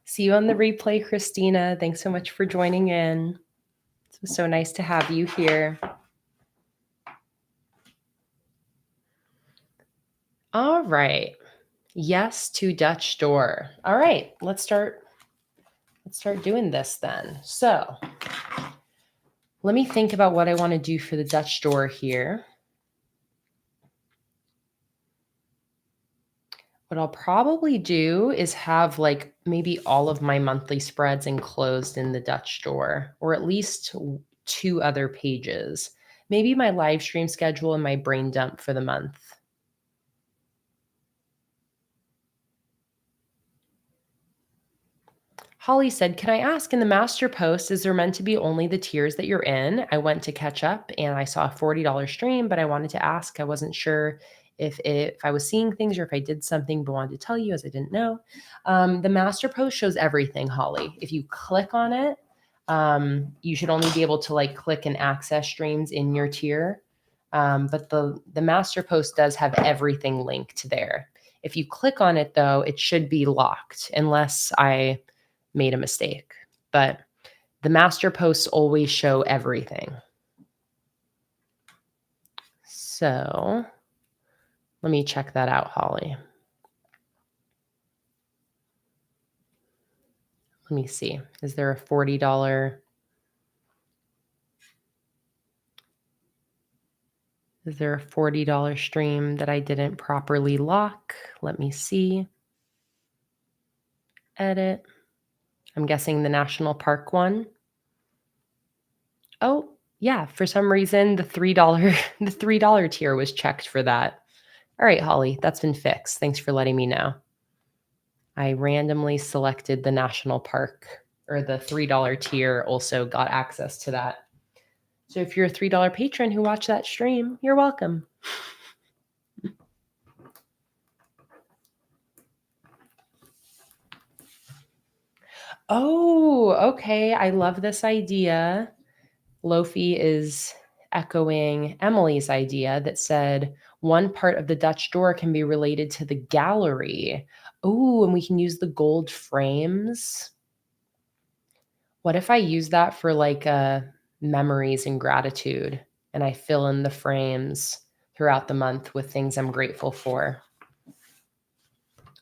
See you on the replay, Christina. Thanks so much for joining in. It was so nice to have you here. All right. Yes to Dutch door. All right, let's start doing this then. So let me think about what I want to do for the Dutch door here. What I'll probably do is have like maybe all of my monthly spreads enclosed in the Dutch door, or at least 2 other pages. Maybe my live stream schedule and my brain dump for the month. Holly said, can I ask, in the master post, is there meant to be only the tiers that you're in? I went to catch up and I saw a $40 stream, but I wanted to ask. I wasn't sure if I was seeing things or if I did something, but wanted to tell you as I didn't know. The master post shows everything, Holly. If you click on it, you should only be able to like click and access streams in your tier. But the master post does have everything linked there. If you click on it though, it should be locked unless I made a mistake, but the master posts always show everything. So let me check that out, Holly. Let me see. Is there a $40? Is there a $40 stream that I didn't properly lock? Let me see. Edit. I'm guessing the national park one. Oh, yeah. For some reason, the $3 tier was checked for that. All right, Holly, that's been fixed. Thanks for letting me know. I randomly selected the national park, or the $3 tier also got access to that. So if you're a $3 patron who watched that stream, you're welcome. Oh, okay. I love this idea. Lofi is echoing Emily's idea that said one part of the Dutch door can be related to the gallery. Oh, and we can use the gold frames. What if I use that for like memories and gratitude, and I fill in the frames throughout the month with things I'm grateful for?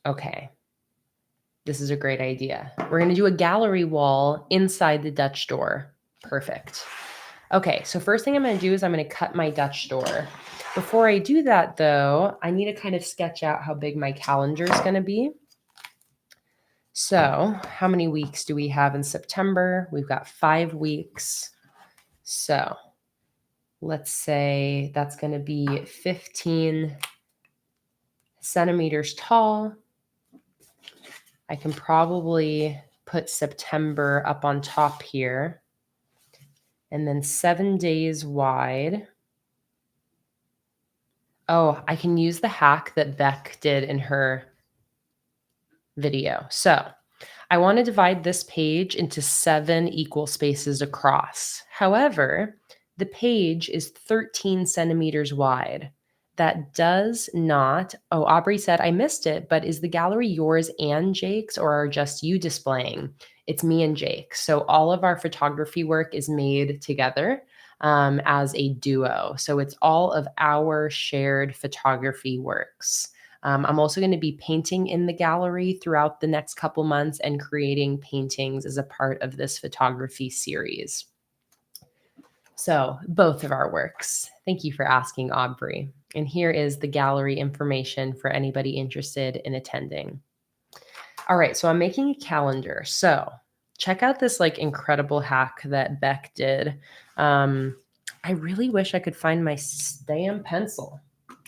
Okay. This is a great idea. We're going to do a gallery wall inside the Dutch door. Perfect. Okay, so first thing I'm going to do is I'm going to cut my Dutch door. Before I do that, though, I need to kind of sketch out how big my calendar is going to be. So how many weeks do we have in September? We've got 5 weeks. So let's say that's going to be 15 centimeters tall. I can probably put September up on top here. And then 7 days wide. Oh, I can use the hack that Beck did in her video. So I want to divide this page into 7 equal spaces across. However, the page is 13 centimeters wide. That does not, oh, Aubrey said, I missed it, but is the gallery yours and Jake's, or are just you displaying? It's me and Jake. So all of our photography work is made together as a duo. So it's all of our shared photography works. I'm also going to be painting in the gallery throughout the next couple months and creating paintings as a part of this photography series. So both of our works. Thank you for asking, Aubrey. And here is the gallery information for anybody interested in attending. All right, so I'm making a calendar. So check out this like incredible hack that Beck did. I really wish I could find my damn pencil.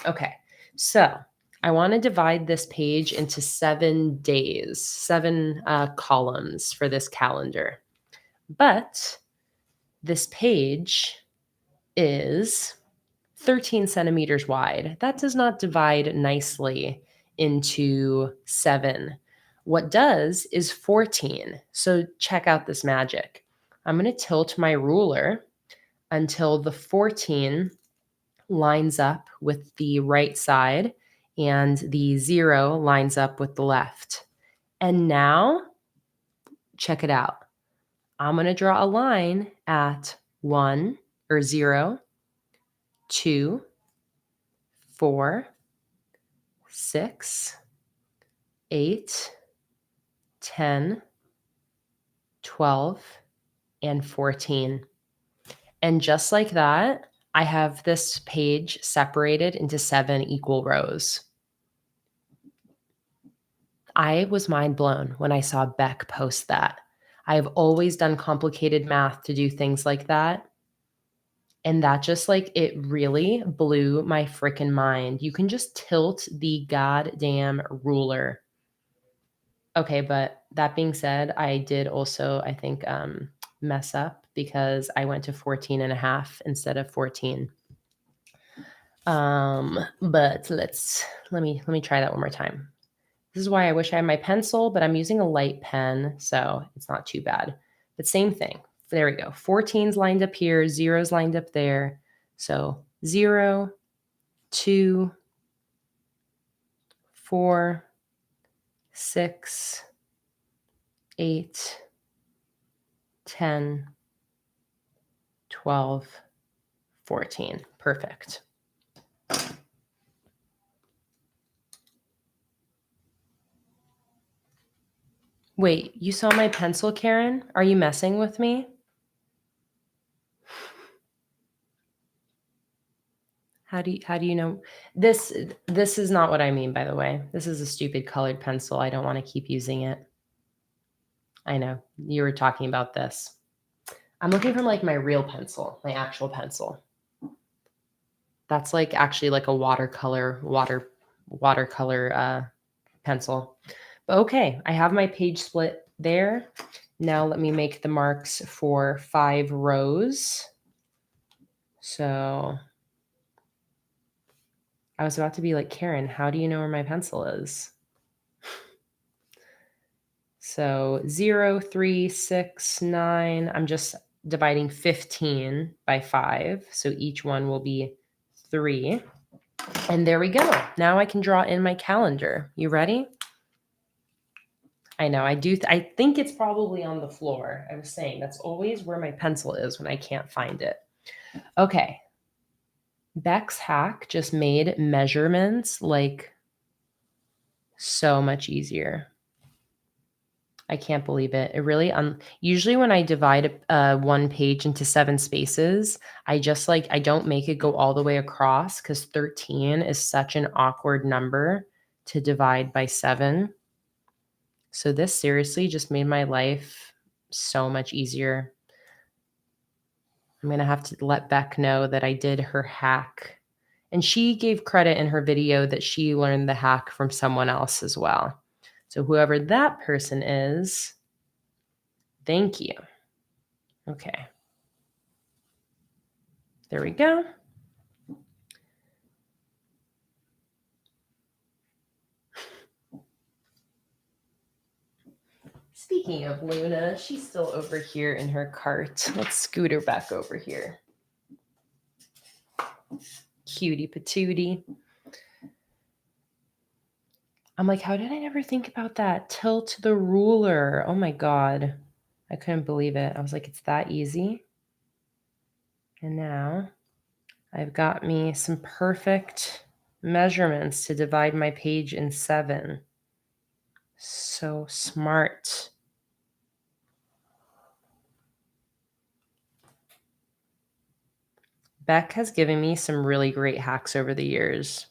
Okay, so I want to divide this page into 7 days, 7 columns for this calendar. But this page is 13 centimeters wide. That does not divide nicely into 7. What does is 14. So check out this magic. I'm going to tilt my ruler until the 14 lines up with the right side and the 0 lines up with the left. And now, check it out. I'm going to draw a line at 1 or 0, 2, 4, 6, 8, 10, 12, and 14. And just like that, I have this page separated into 7 equal rows. I was mind blown when I saw Beck post that. I have always done complicated math to do things like that. And that just like, it really blew my freaking mind. You can just tilt the goddamn ruler. Okay, but that being said, I did also, I think, mess up because I went to 14 and a half instead of 14. But let me try that one more time. This is why I wish I had my pencil, but I'm using a light pen, so it's not too bad. But same thing. There we go. 14's lined up here, 0's lined up there. So 0, 2, 4, 6, 8, 10, 12, 14. Perfect. Wait, you saw my pencil, Karen? Are you messing with me? How do you know? This is not what I mean, by the way. This is a stupid colored pencil. I don't want to keep using it. I know. You were talking about this. I'm looking for like my real pencil, my actual pencil. That's like actually like a watercolor pencil. But okay, I have my page split there. Now let me make the marks for 5 rows. So I was about to be like, Karen, how do you know where my pencil is? So 0, 3, 6, 9. I'm just dividing 15 by 5. So each one will be 3. And there we go. Now I can draw in my calendar. You ready? I know, I do. I think it's probably on the floor. I was saying that's always where my pencil is when I can't find it. Okay. Beck's hack just made measurements like so much easier. I can't believe it. It really, usually when I divide one page into 7 spaces, I just like, I don't make it go all the way across because 13 is such an awkward number to divide by 7. So this seriously just made my life so much easier. I'm going to have to let Beck know that I did her hack. And she gave credit in her video that she learned the hack from someone else as well. So whoever that person is, thank you. Okay. There we go. Speaking of Luna, she's still over here in her cart. Let's scoot her back over here. Cutie patootie. I'm like, how did I never think about that? Tilt the ruler. Oh my God. I couldn't believe it. I was like, it's that easy. And now I've got me some perfect measurements to divide my page in 7. So smart. Beck has given me some really great hacks over the years.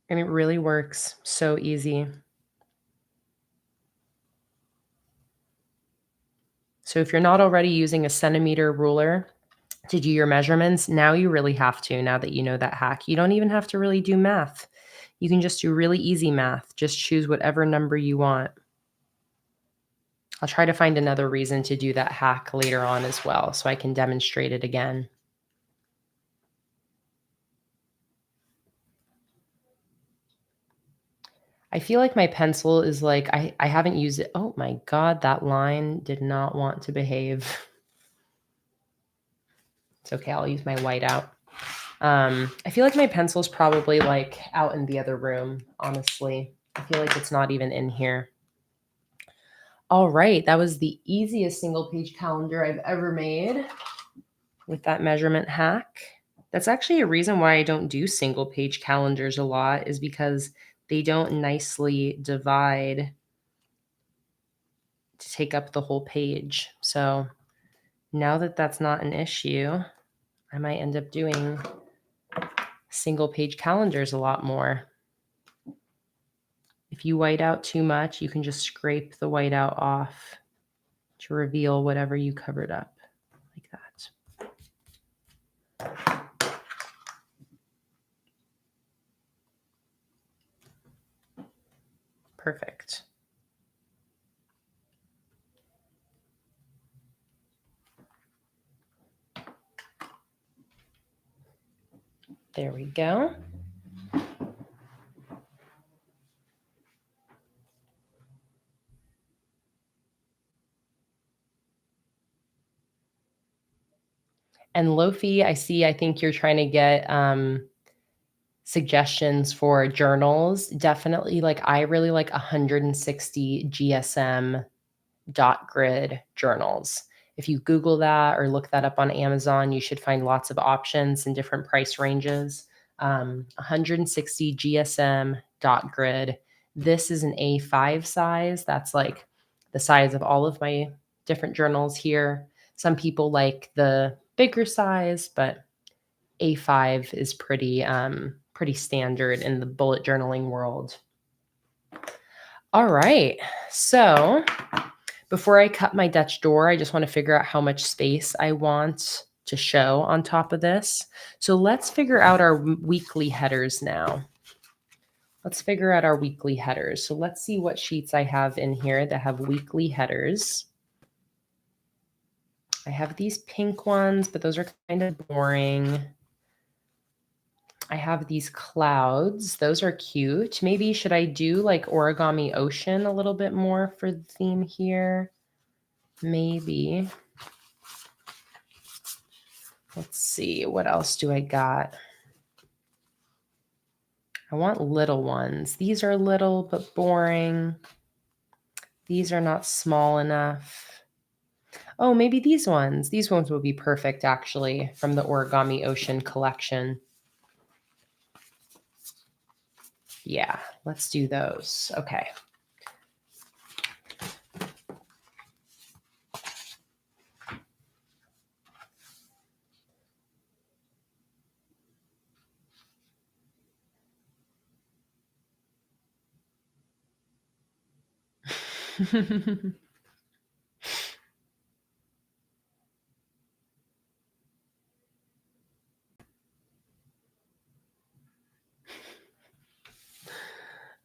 And it really works. So easy. So if you're not already using a centimeter ruler to do your measurements, now you really have to, now that you know that hack. You don't even have to really do math. You can just do really easy math. Just choose whatever number you want. I'll try to find another reason to do that hack later on as well, so I can demonstrate it again. I feel like my pencil is like, I haven't used it. Oh my God, that line did not want to behave. It's okay, I'll use my whiteout. I feel like my pencil's probably like out in the other room, honestly. I feel like it's not even in here. All right, that was the easiest single page calendar I've ever made with that measurement hack. That's actually a reason why I don't do single page calendars a lot, is because they don't nicely divide to take up the whole page. So now that that's not an issue, I might end up doing single page calendars a lot more. If you white out too much, you can just scrape the whiteout off to reveal whatever you covered up, like that. Perfect. There we go. And Lofi, I think you're trying to get suggestions for journals. Definitely, like, I really like 160 GSM dot grid journals. If you Google that or look that up on Amazon, you should find lots of options and different price ranges. 160 GSM dot grid. This is an A5 size. That's like the size of all of my different journals here. Some people like the bigger size, but A5 is pretty standard in the bullet journaling world. All right. So before I cut my Dutch door, I just want to figure out how much space I want to show on top of this. So let's figure out our weekly headers now. Let's figure out our weekly headers. So let's see what sheets I have in here that have weekly headers. I have these pink ones, but those are kind of boring. I have these clouds. Those are cute. Maybe should I do like Origami Ocean a little bit more for the theme here? Maybe. Let's see. What else do I got? I want little ones. These are little but boring. These are not small enough. Oh, maybe these ones. These ones will be perfect, actually, from the Origami Ocean collection. Yeah, let's do those. Okay.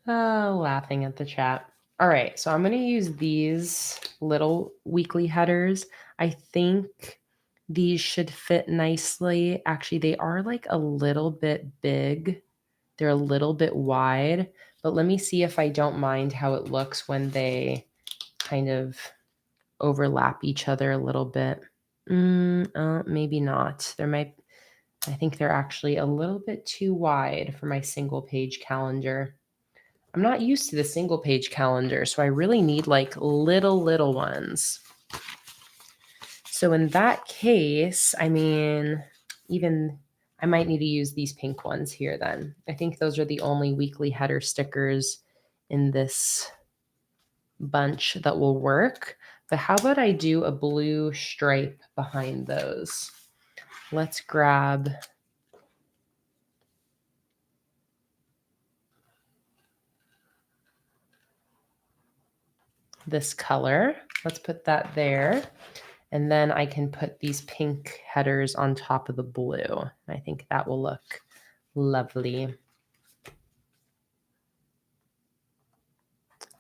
Laughing at the chat. All right, so I'm going to use these little weekly headers. I think these should fit nicely. Actually, they are like a little bit big. They're a little bit wide, but let me see if I don't mind how it looks when they kind of overlap each other a little bit. Maybe not. I think they're actually a little bit too wide for my single page calendar. I'm not used to the single page calendar, so I really need like little ones. So in that case, I mean, even I might need to use these pink ones here then. I think those are the only weekly header stickers in this bunch that will work. But how about I do a blue stripe behind those? Let's grab this color. Let's put that there. And then I can put these pink headers on top of the blue. I think that will look lovely.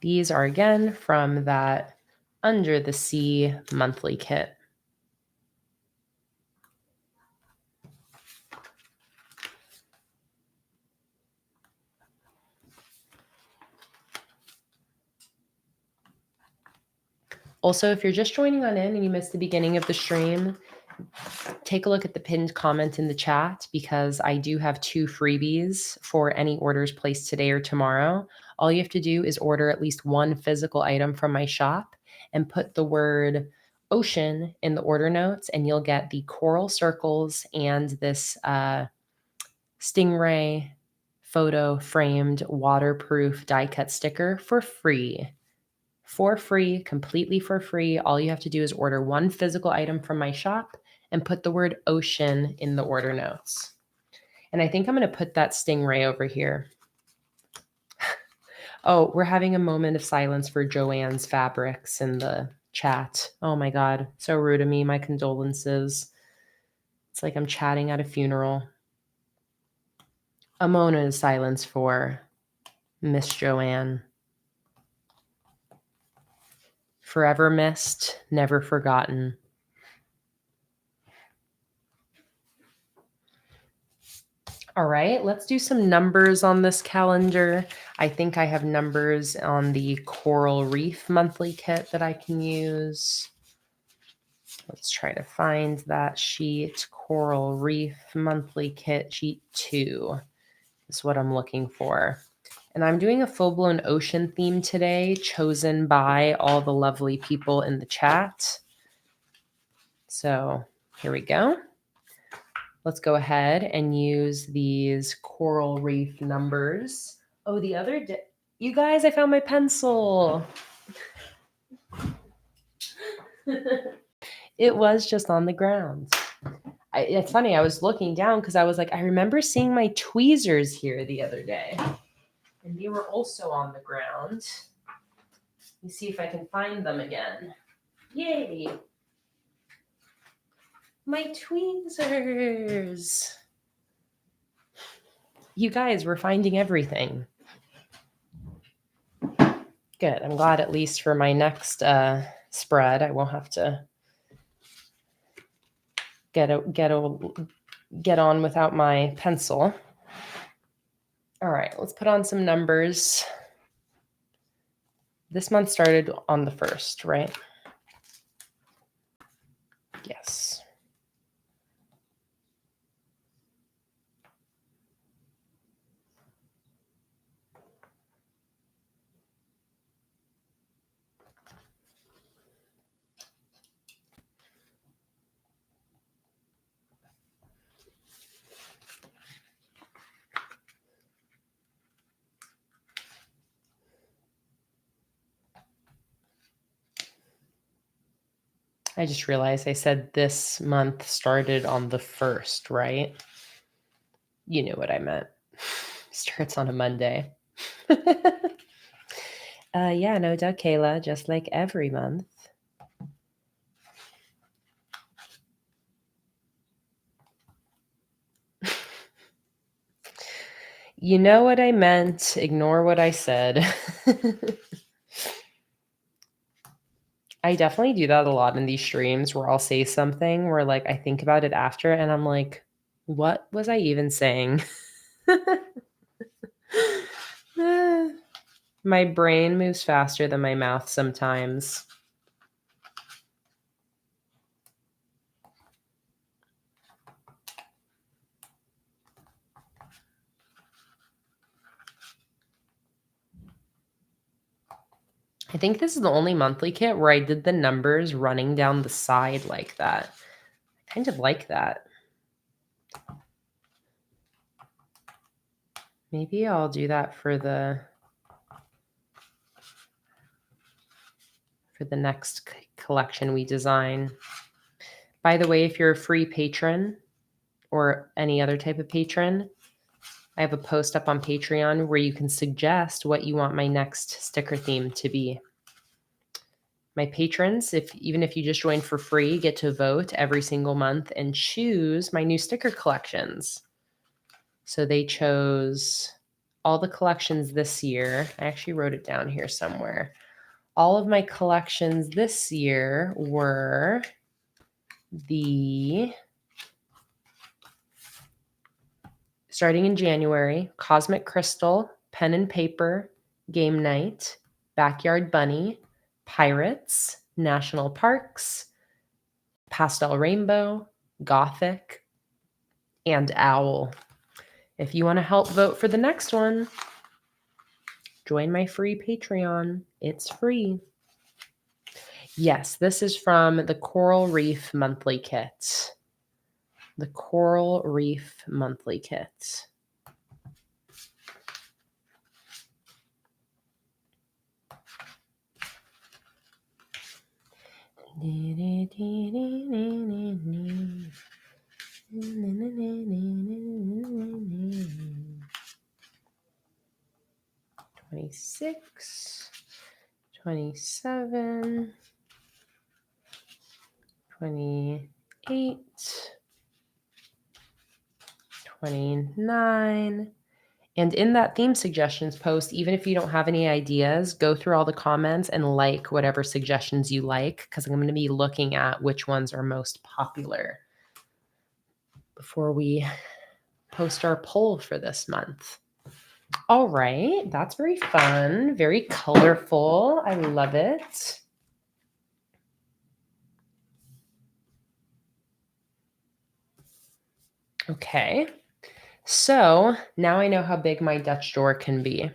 These are again from that Under the Sea monthly kit. Also, if you're just joining on in and you missed the beginning of the stream, take a look at the pinned comment in the chat because I do have 2 freebies for any orders placed today or tomorrow. All you have to do is order at least 1 physical item from my shop and put the word ocean in the order notes, and you'll get the coral circles and this Stingray photo framed waterproof die cut sticker for free. For free, completely for free. All you have to do is order 1 physical item from my shop and put the word ocean in the order notes. And I think I'm going to put that Stingray over here. Oh, we're having a moment of silence for Joanne's Fabrics in the chat. Oh my God, so rude of me. My condolences. It's like I'm chatting at a funeral. A moment of silence for Miss Joanne. Forever missed, never forgotten. All right, let's do some numbers on this calendar. I think I have numbers on the Coral Reef monthly kit that I can use. Let's try to find that sheet. Coral Reef monthly kit, sheet 2 is what I'm looking for. And I'm doing a full-blown ocean theme today, chosen by all the lovely people in the chat. So here we go. Let's go ahead and use these Coral Reef numbers. Oh, the other day, you guys, I found my pencil. It was just on the ground. It's funny, I was looking down because I was like, I remember seeing my tweezers here the other day. And they were also on the ground. Let me see if I can find them again. Yay! My tweezers. You guys, we're finding everything. Good. I'm glad at least for my next spread, I won't have to get on without my pencil. All right, let's put on some numbers. This month started on the 1st, right? Yes. I just realized I said this month started on the 1st, right? You knew what I meant. Starts on a Monday. Yeah, no doubt, Kayla, just like every month. You know what I meant. Ignore what I said. I definitely do that a lot in these streams where I'll say something where like I think about it after and I'm like, what was I even saying? My brain moves faster than my mouth sometimes. I think this is the only monthly kit where I did the numbers running down the side like that. I kind of like that. Maybe I'll do that for the next collection we design. By the way, if you're a free patron or any other type of patron, I have a post up on Patreon where you can suggest what you want my next sticker theme to be. My patrons, even if you just join for free, get to vote every single month and choose my new sticker collections. So they chose all the collections this year. I actually wrote it down here somewhere. All of my collections this year were starting in January, Cosmic Crystal, Pen and Paper, Game Night, Backyard Bunny, Pirates, National Parks, Pastel Rainbow, Gothic, and Owl. If you want to help vote for the next one, join my free Patreon. It's free. Yes, this is from the Coral Reef Monthly Kit. The Coral Reef Monthly Kit. $26, $27, $28, $29. And in that theme suggestions post, even if you don't have any ideas, go through all the comments and like whatever suggestions you like, because I'm going to be looking at which ones are most popular before we post our poll for this month. All right, that's very fun, very colorful. I love it. Okay, so now I know how big my Dutch door can be.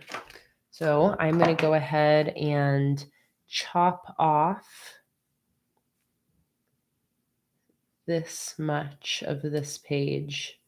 So I'm going to go ahead and chop off this much of this page.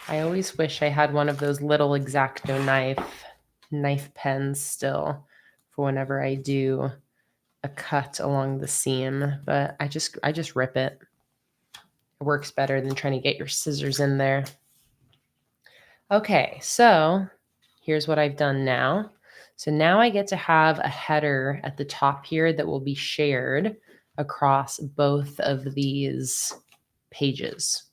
I always wish I had one of those little X-Acto knife pens still for whenever I do a cut along the seam, but I just rip it. It works better than trying to get your scissors in there. Okay, so here's what I've done now. So now I get to have a header at the top here that will be shared across both of these pages.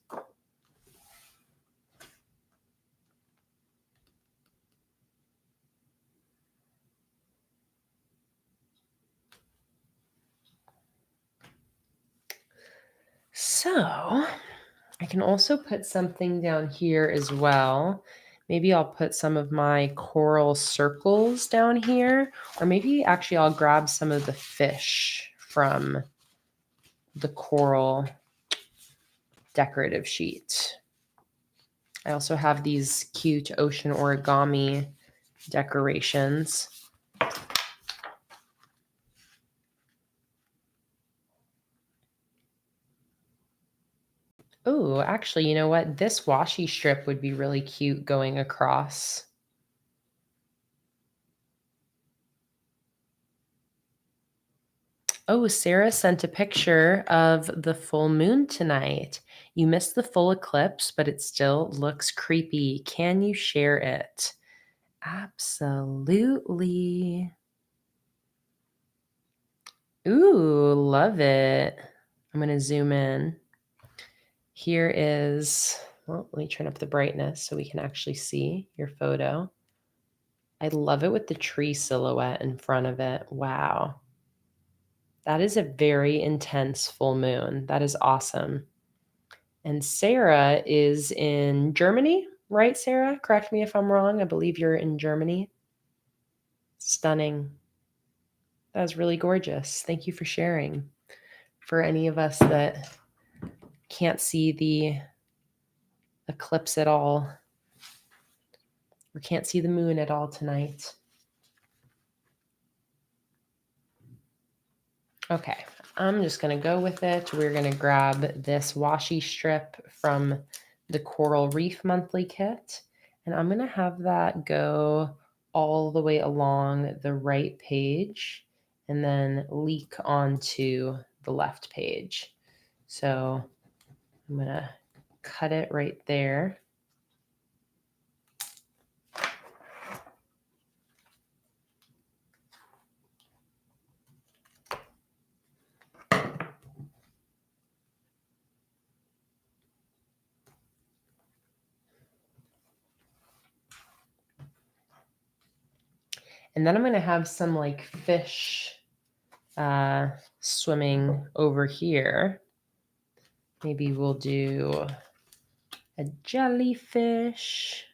So I can also put something down here as well. Maybe I'll put some of my coral circles down here, or maybe actually I'll grab some of the fish from the coral decorative sheet. I also have these cute ocean origami decorations. Oh, actually, Actually, you know what? This washi strip would be really cute going across. Oh, Sarah sent a picture of the full moon tonight. You missed the full eclipse, but it still looks creepy. Can you share it? Absolutely. Ooh, love it. I'm going to zoom in. Here is, well, let me turn up the brightness so we can actually see your photo. I love it with the tree silhouette in front of it. Wow. That is a very intense full moon. That is awesome. And Sarah is in Germany, right, Sarah? Correct me if I'm wrong. I believe you're in Germany. Stunning. That was really gorgeous. Thank you for sharing. For any of us that can't see the eclipse at all, or can't see the moon at all tonight. Okay, I'm just going to go with it. We're going to grab this washi strip from the Coral Reef Monthly Kit, and I'm going to have that go all the way along the right page and then leak onto the left page. So I'm going to cut it right there. And then I'm going to have some like fish swimming over here. Maybe we'll do a jellyfish.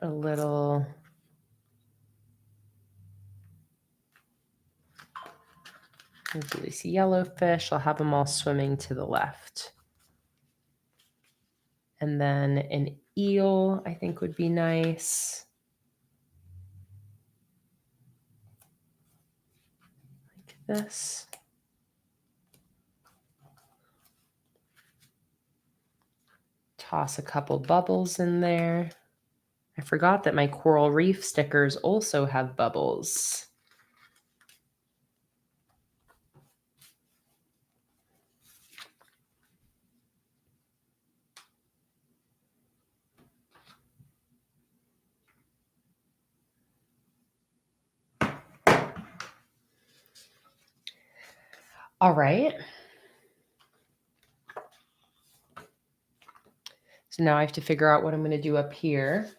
A little do this yellow fish. I'll have them all swimming to the left. And then an eel, I think, would be nice. Like this. Toss a couple bubbles in there. I forgot that my coral reef stickers also have bubbles. All right. So now I have to figure out what I'm going to do up here.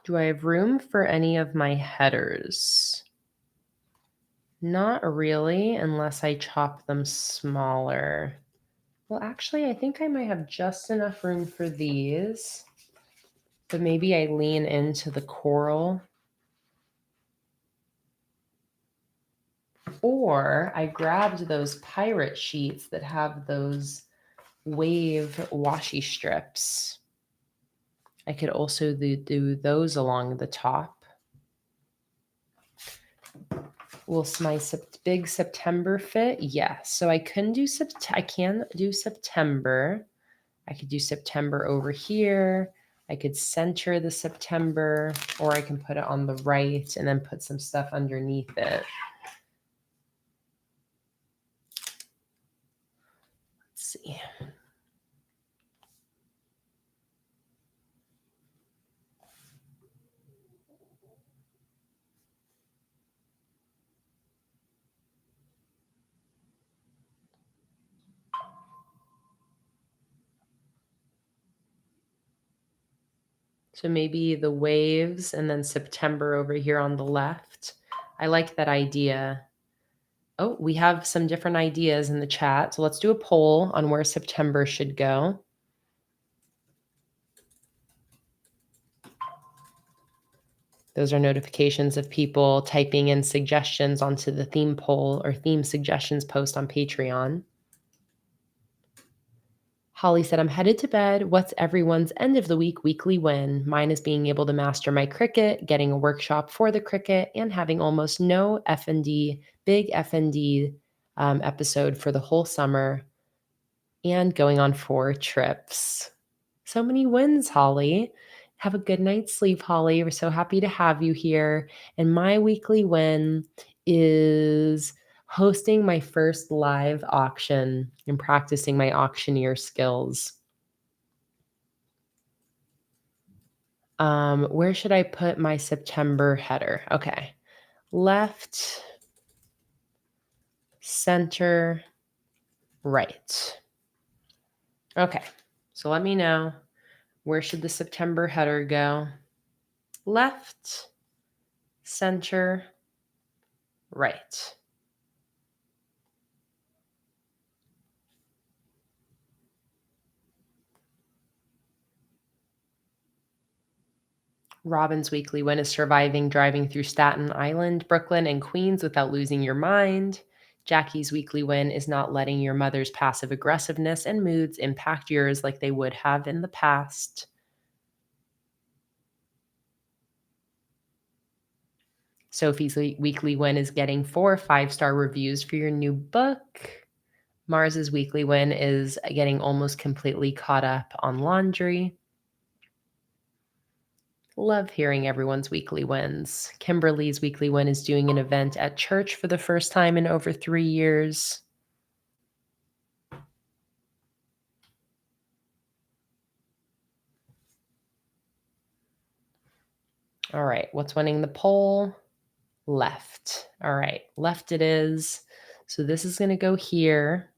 Do I have room for any of my headers? Not really, unless I chop them smaller. Well, actually, I think I might have just enough room for these, but maybe I lean into the coral. Or I grabbed those pirate sheets that have those wave washi strips. I could also do those along the top. Will my big September fit? Yes. So I can do September. I could do September over here. I could center the September, or I can put it on the right and then put some stuff underneath it. Let's see. So maybe the waves and then September over here on the left. I like that idea. Oh, we have some different ideas in the chat. So let's do a poll on where September should go. Those are notifications of people typing in suggestions onto the theme poll or theme suggestions post on Patreon. Holly said, I'm headed to bed. What's everyone's end of the week weekly win? Mine is being able to master my cricket, getting a workshop for the cricket, and having almost no F&D, big F&D episode for the whole summer, and going on 4 trips. So many wins, Holly. Have a good night's sleep, Holly. We're so happy to have you here. And my weekly win is hosting my first live auction and practicing my auctioneer skills. Where should I put my September header? Okay. Left, center, right. Okay. So let me know. Where should the September header go? Left, center, right. Robin's weekly win is surviving driving through Staten Island, Brooklyn, and Queens without losing your mind. Jackie's weekly win is not letting your mother's passive aggressiveness and moods impact yours like they would have in the past. Sophie's weekly win is getting 4 5-star reviews for your new book. Mars's weekly win is getting almost completely caught up on laundry. Love hearing everyone's weekly wins. Kimberly's weekly win is doing an event at church for the first time in over 3 years. All right, what's winning the poll? Left. All right, left it is. So this is going to go here.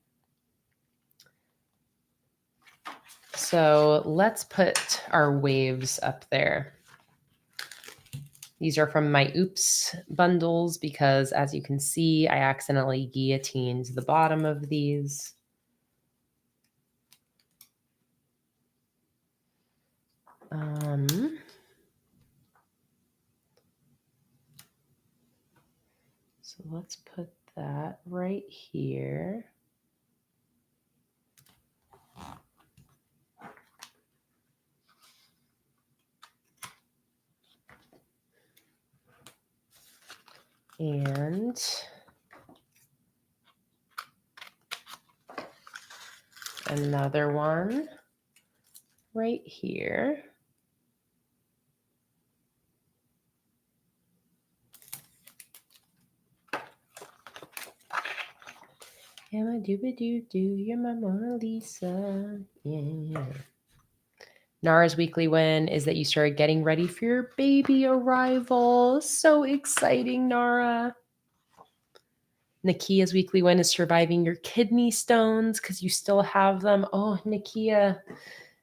So let's put our waves up there. These are from my Oops bundles because, as you can see, I accidentally guillotined the bottom of these. So let's put that right here. And another one right here. Am I doo-ba-doo-doo, you're my Mona Lisa. Yeah. Nara's weekly win is that you started getting ready for your baby arrival. So exciting, Nara. Nakia's weekly win is surviving your kidney stones because you still have them. Oh, Nakia,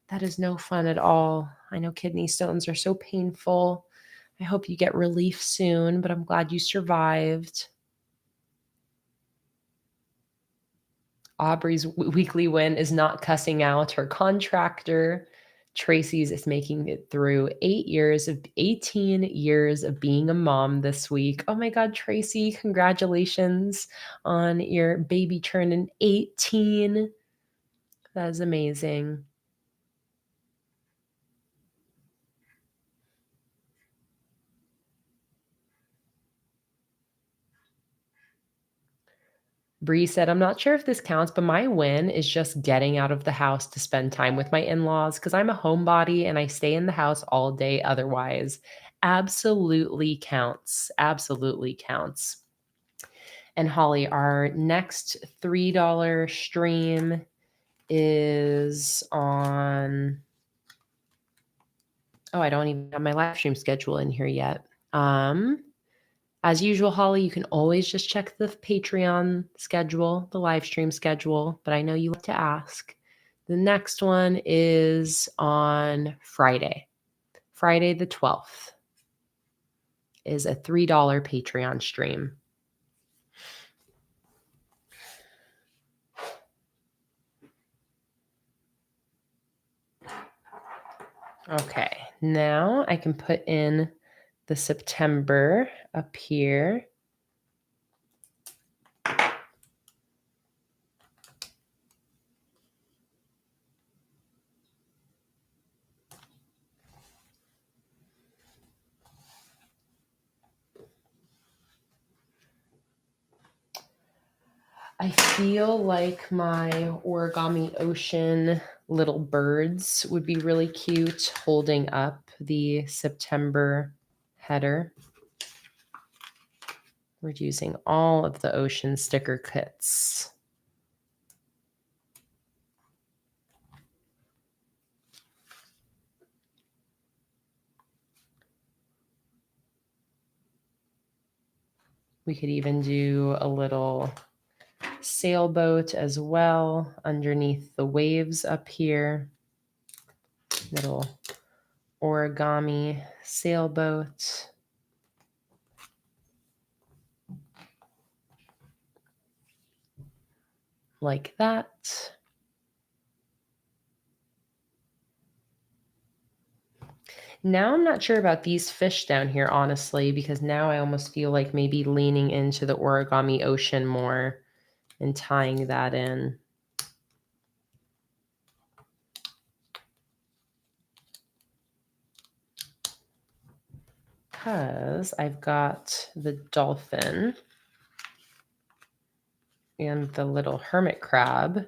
that is no fun at all. I know kidney stones are so painful. I hope you get relief soon, but I'm glad you survived. Aubrey's weekly win is not cussing out her contractor. Tracy's is making it through 18 years of being a mom this week. Oh my God, Tracy, congratulations on your baby turning 18. That is amazing. Bree said, I'm not sure if this counts, but my win is just getting out of the house to spend time with my in-laws because I'm a homebody and I stay in the house all day otherwise. Absolutely counts. Absolutely counts. And Holly, our next $3 stream is on... Oh, I don't even have my live stream schedule in here yet. As usual, Holly, you can always just check the Patreon schedule, the live stream schedule, but I know you like to ask. The next one is on Friday. Friday the 12th is a $3 Patreon stream. Okay, now I can put in the September up here. I feel like my origami ocean little birds would be really cute holding up the September header. We're using all of the ocean sticker kits. We could even do a little sailboat as well underneath the waves up here. Little origami sailboat. Like that. Now I'm not sure about these fish down here, honestly, because now I almost feel like maybe leaning into the origami ocean more and tying that in. Because I've got the dolphin and the little hermit crab.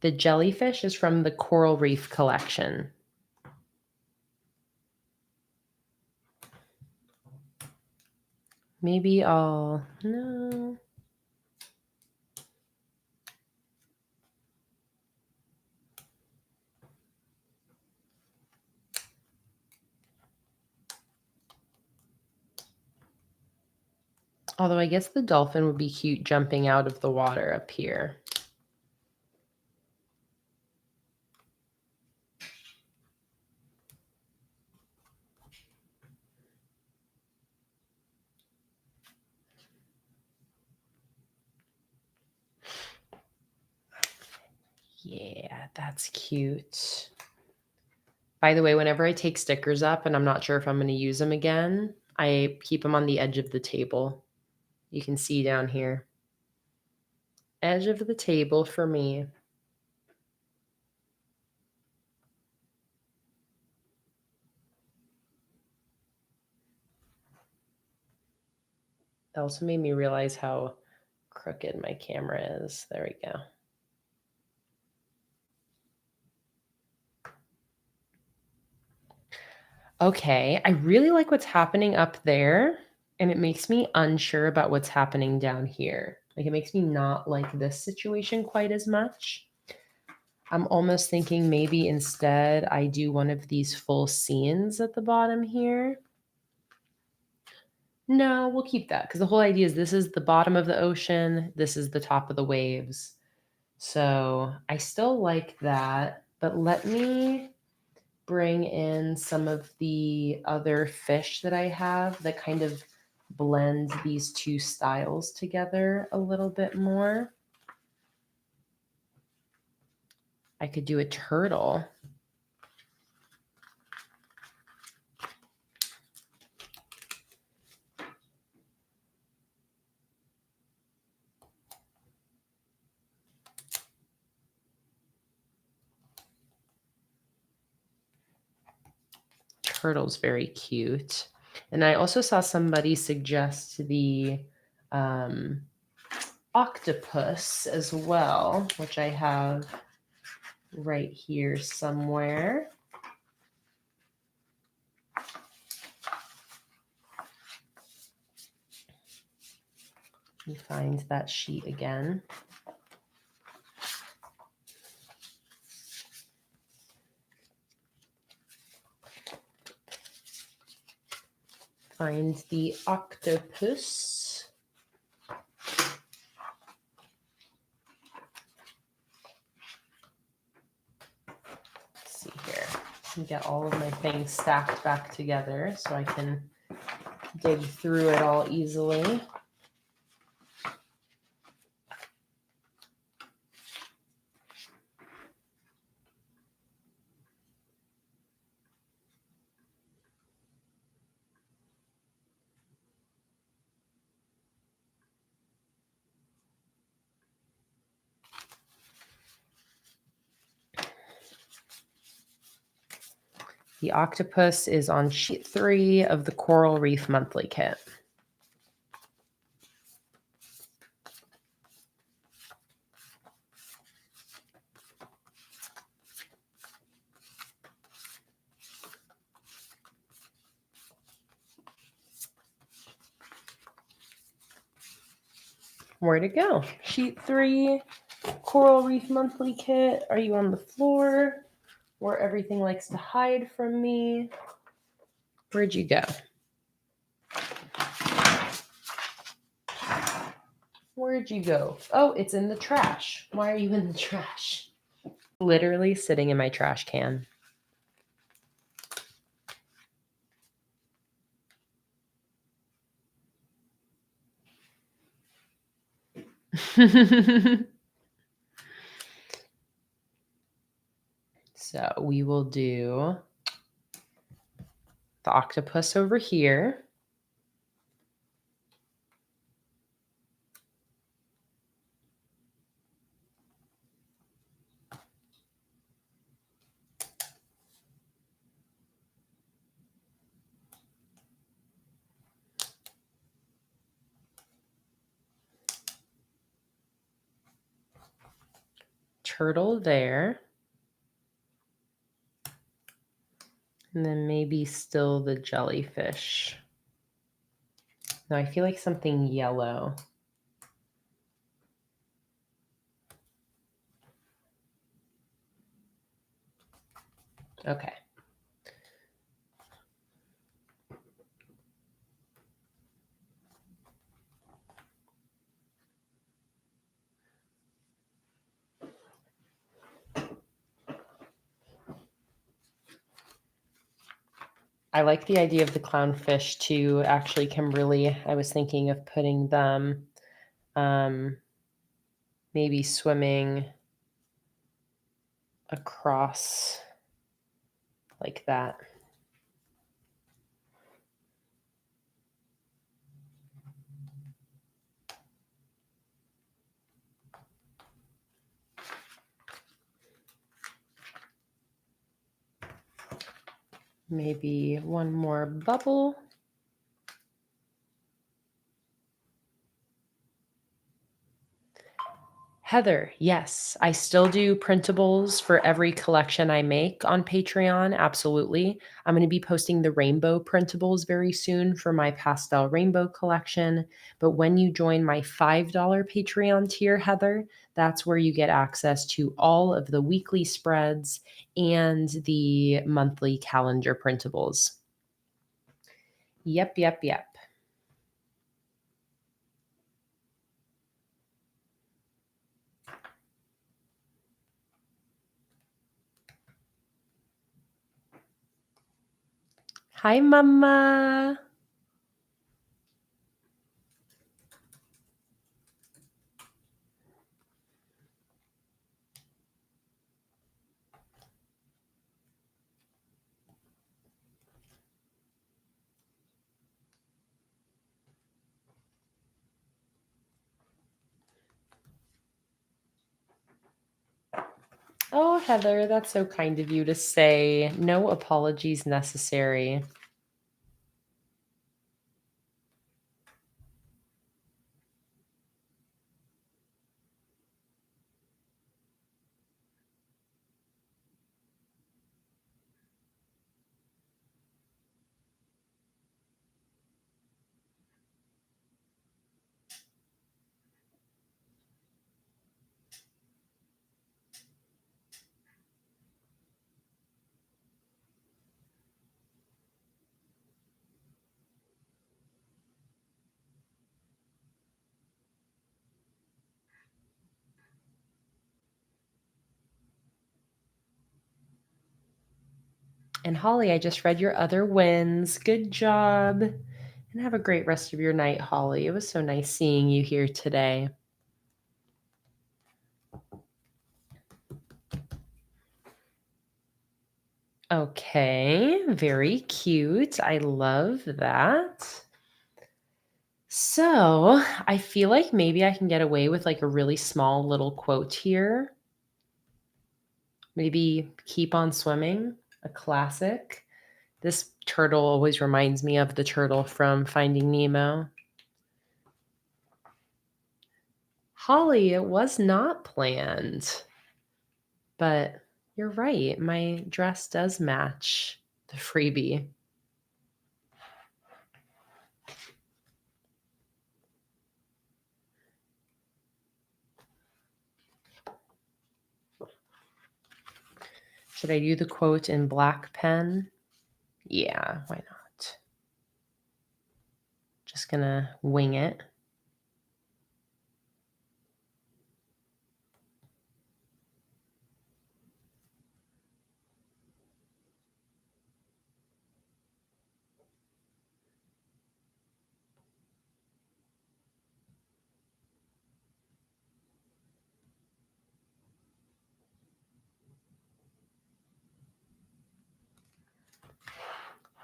The jellyfish is from the Coral Reef collection. Maybe no. Although I guess the dolphin would be cute jumping out of the water up here. Yeah, that's cute. By the way, whenever I take stickers up and I'm not sure if I'm going to use them again, I keep them on the edge of the table. You can see down here. Edge of the table for me. It also made me realize how crooked my camera is. There we go. Okay, I really like what's happening up there, and it makes me unsure about what's happening down here. Like, it makes me not like this situation quite as much. I'm almost thinking maybe instead I do one of these full scenes at the bottom here. No, we'll keep that because the whole idea is this is the bottom of the ocean, this is the top of the waves. So I still like that, but let me bring in some of the other fish that I have that kind of blend these two styles together a little bit more. I could do a turtle. Turtle's very cute. And I also saw somebody suggest the octopus as well, which I have right here somewhere. Let me find that sheet again. Find the octopus. Let's see here. Let me get all of my things stacked back together so I can dig through it all easily. The octopus is on sheet 3 of the Coral Reef Monthly Kit. Where to go? Sheet 3, Coral Reef Monthly Kit. Are you on the floor where everything likes to hide from me? Where'd you go? Where'd you go? Oh, it's in the trash. Why are you in the trash? Literally sitting in my trash can. So we will do the octopus over here. Turtle there. And then maybe still the jellyfish. No, I feel like something yellow. Okay. I like the idea of the clownfish too. Actually, Kimberly, I was thinking of putting them maybe swimming across like that. Maybe one more bubble. Heather, yes, I still do printables for every collection I make on Patreon. Absolutely. I'm going to be posting the rainbow printables very soon for my pastel rainbow collection. But when you join my $5 Patreon tier, Heather, that's where you get access to all of the weekly spreads and the monthly calendar printables. Yep. Hi, Mama. Oh, Heather, that's so kind of you to say. No apologies necessary. And Holly, I just read your other wins. Good job. And have a great rest of your night, Holly. It was so nice seeing you here today. Okay, very cute. I love that. So I feel like maybe I can get away with like a really small little quote here. Maybe keep on swimming, a classic. This turtle always reminds me of the turtle from Finding Nemo. Holly, it was not planned. But you're right. My dress does match the freebie. Should I do the quote in black pen? Yeah, why not? Just gonna wing it.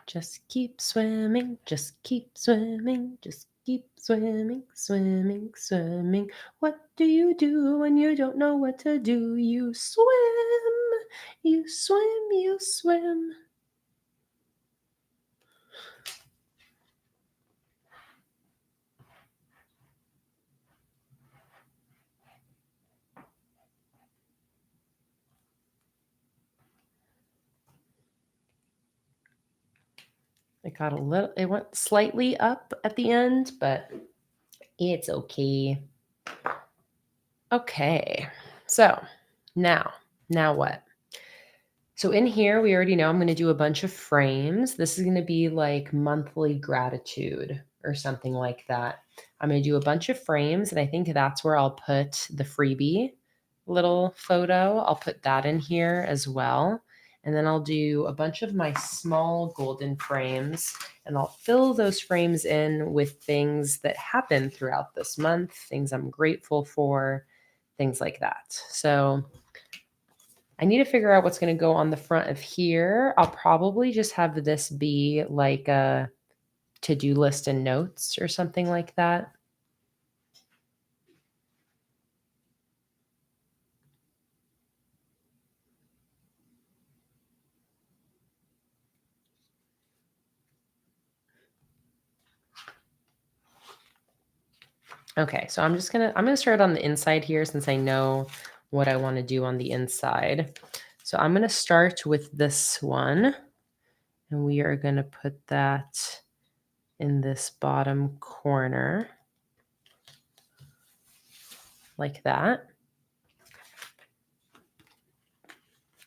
Just keep swimming, just keep swimming, just keep swimming, swimming, swimming. What do you do when you don't know what to do? You swim, you swim, you swim. It went slightly up at the end, but it's okay. Okay, so now what? So in here, we already know I'm going to do a bunch of frames. This is going to be like monthly gratitude or something like that. I'm going to do a bunch of frames, and I think that's where I'll put the freebie little photo. I'll put that in here as well. And then I'll do a bunch of my small golden frames, and I'll fill those frames in with things that happen throughout this month, things I'm grateful for, things like that. So I need to figure out what's going to go on the front of here. I'll probably just have this be like a to-do list and notes or something like that. Okay, so I'm gonna start on the inside here since I know what I want to do on the inside. So I'm gonna start with this one, and we are gonna put that in this bottom corner like that.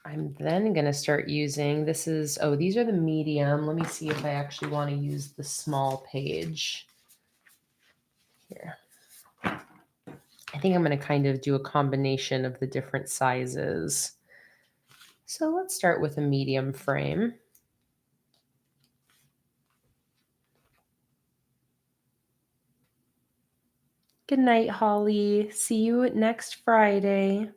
I'm then gonna start using, these are the medium. Let me see if I actually want to use the small page here. I think I'm going to kind of do a combination of the different sizes. So let's start with a medium frame. Good night, Holly. See you next Friday.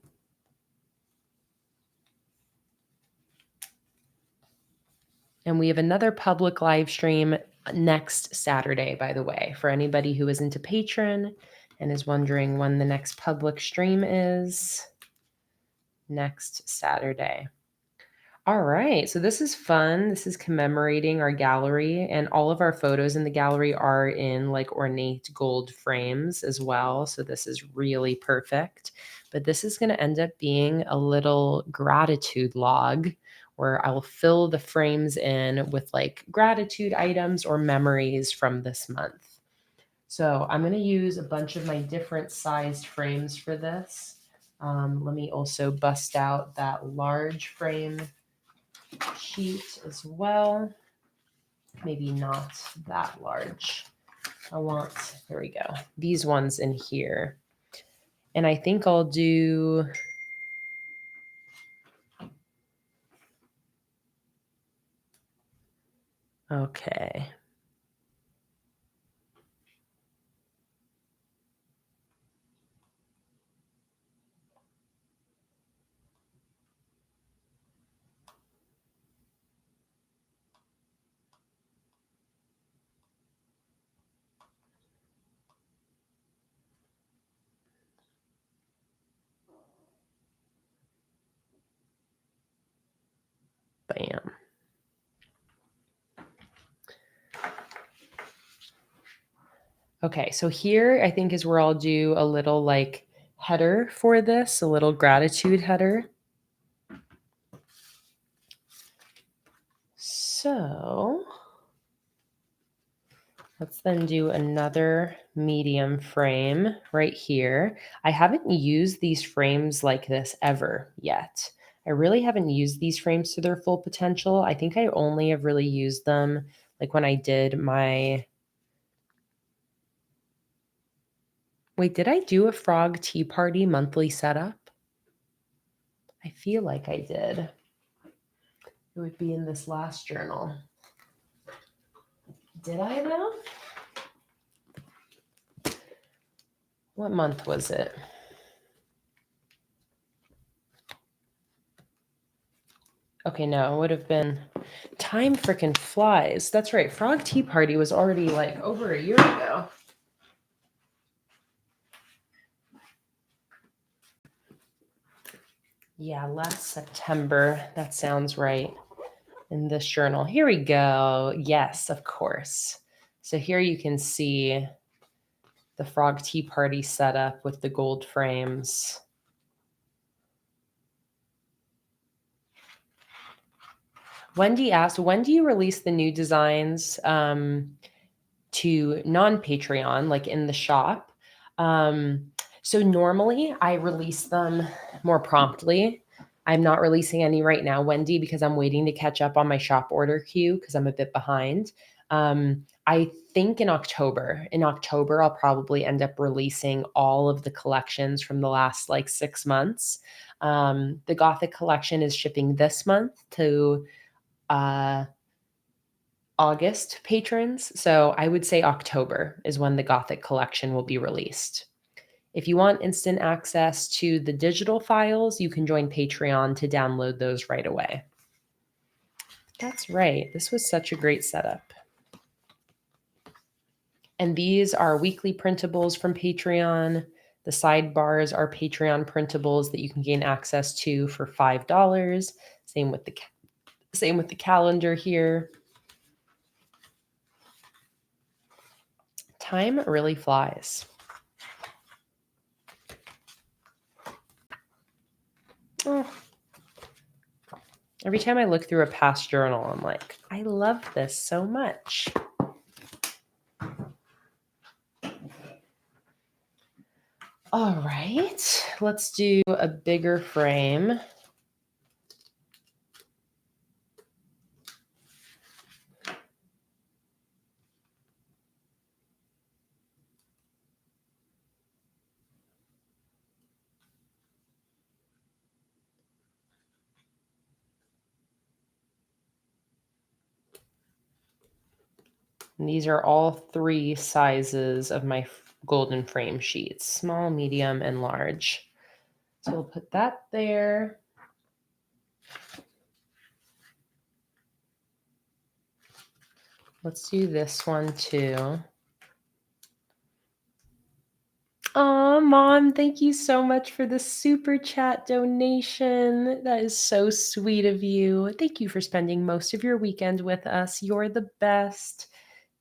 And we have another public live stream next Saturday, by the way, for anybody who isn't a patron and is wondering when the next public stream is. Next Saturday. All right, so this is fun. This is commemorating our gallery, and all of our photos in the gallery are in like ornate gold frames as well. So this is really perfect. But this is going to end up being a little gratitude log where I'll fill the frames in with like gratitude items or memories from this month. So I'm going to use a bunch of my different sized frames for this. Let me also bust out that large frame sheet as well. Maybe not that large. Here we go. These ones in here. And I think I'll do, okay. Bam. Okay, so here I think is where I'll do a little like header for this, a little gratitude header. So let's then do another medium frame right here. I haven't used these frames like this ever yet. I really haven't used these frames to their full potential. I think I only have really used them like when I did my... Wait, did I do a Frog Tea Party monthly setup? I feel like I did. It would be in this last journal. Did I though? What month was it? Okay, no, it would have been... Time frickin' flies. That's right. Frog Tea Party was already like over a year ago. Yeah, last September. That sounds right. In this journal. Here we go. Yes, of course. So here you can see the Frog Tea Party setup with the gold frames. Wendy asked, when do you release the new designs to non-Patreon, like in the shop? So normally I release them more promptly. I'm not releasing any right now, Wendy, because I'm waiting to catch up on my shop order queue because I'm a bit behind. I think in October, I'll probably end up releasing all of the collections from the last like 6 months. The Gothic collection is shipping this month to August patrons. So I would say October is when the Gothic collection will be released. If you want instant access to the digital files, you can join Patreon to download those right away. That's right. This was such a great setup. And these are weekly printables from Patreon. The sidebars are Patreon printables that you can gain access to for $5. Same with the calendar here. Time really flies. Oh. Every time I look through a past journal, I'm like, I love this so much. All right, let's do a bigger frame. And these are all 3 sizes of my golden frame sheets, small, medium, and large. So we'll put that there. Let's do this one too. Oh, Mom, thank you so much for the super chat donation. That is so sweet of you. Thank you for spending most of your weekend with us. You're the best.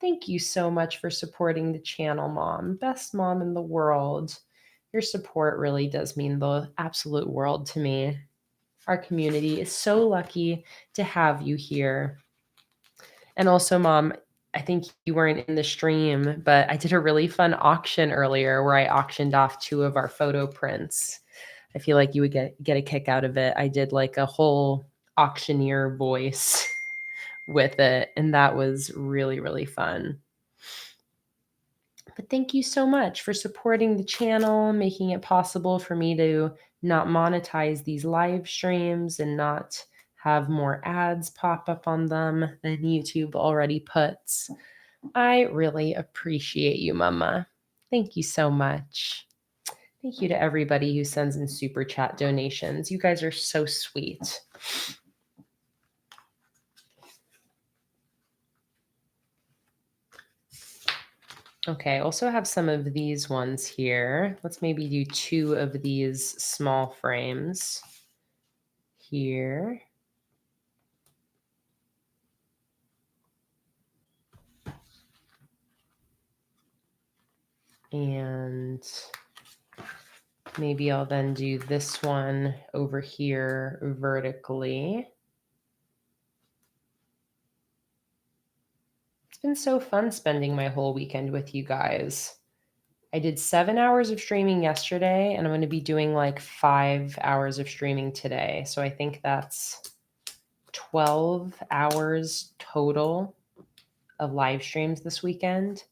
Thank you so much for supporting the channel, Mom. Best mom in the world. Your support really does mean the absolute world to me. Our community is so lucky to have you here. And also, Mom, I think you weren't in the stream, but I did a really fun auction earlier where I auctioned off 2 of our photo prints. I feel like you would get a kick out of it. I did like a whole auctioneer voice with it, and that was really, really fun. But thank you so much for supporting the channel, making it possible for me to not monetize these live streams and not have more ads pop up on them than YouTube already puts. I really appreciate you, Mama. Thank you so much. Thank you to everybody who sends in super chat donations. You guys are so sweet. Okay, I also have some of these ones here. Let's maybe do 2 of these small frames here. And maybe I'll then do this one over here vertically. It's been so fun spending my whole weekend with you guys. I did 7 hours of streaming yesterday, and I'm going to be doing like 5 hours of streaming today. So I think that's 12 hours total of live streams this weekend.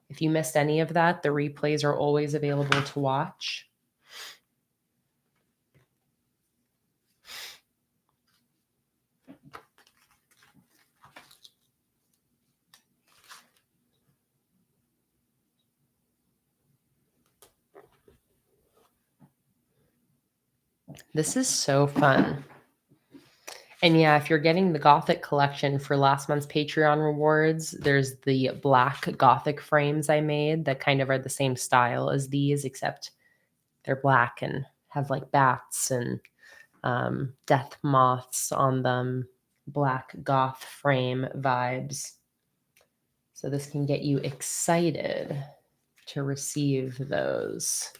If you missed any of that, the replays are always available to watch. This is so fun. And yeah, if you're getting the Gothic collection for last month's Patreon rewards, there's the black Gothic frames I made that kind of are the same style as these, except they're black and have like bats and death moths on them, black goth frame vibes. So this can get you excited to receive those.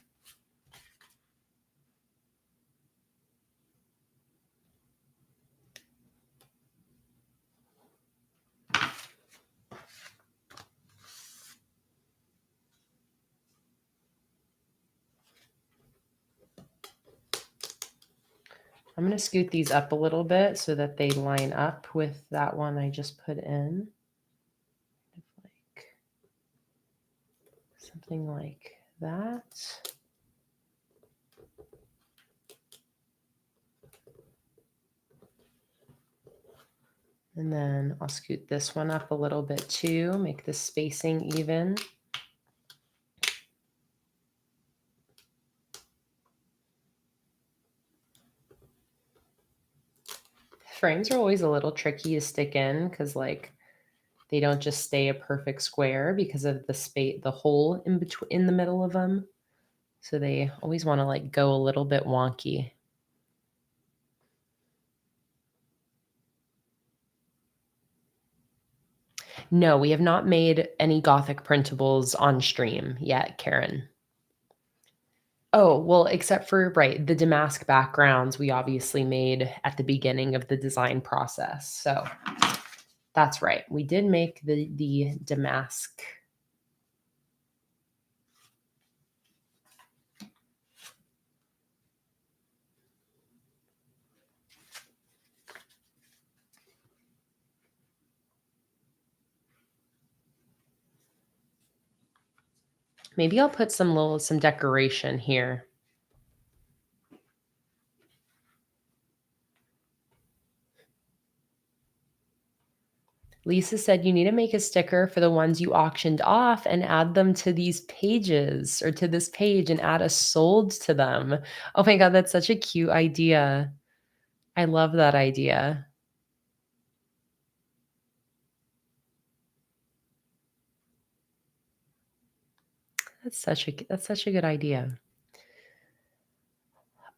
I'm going to scoot these up a little bit so that they line up with that one I just put in. Like something like that. And then I'll scoot this one up a little bit too, make the spacing even. Frames are always a little tricky to stick in because like they don't just stay a perfect square because of the space, the hole in between, in the middle of them. So they always want to like go a little bit wonky. No, we have not made any Gothic printables on stream yet, Karen. Oh, well, except for, right, the damask backgrounds we obviously made at the beginning of the design process. So that's right. We did make the damask. Maybe I'll put some decoration here. Lisa said you need to make a sticker for the ones you auctioned off and add them to these pages or to this page and add a sold to them. Oh my God, that's such a cute idea. I love that idea. That's such a good idea.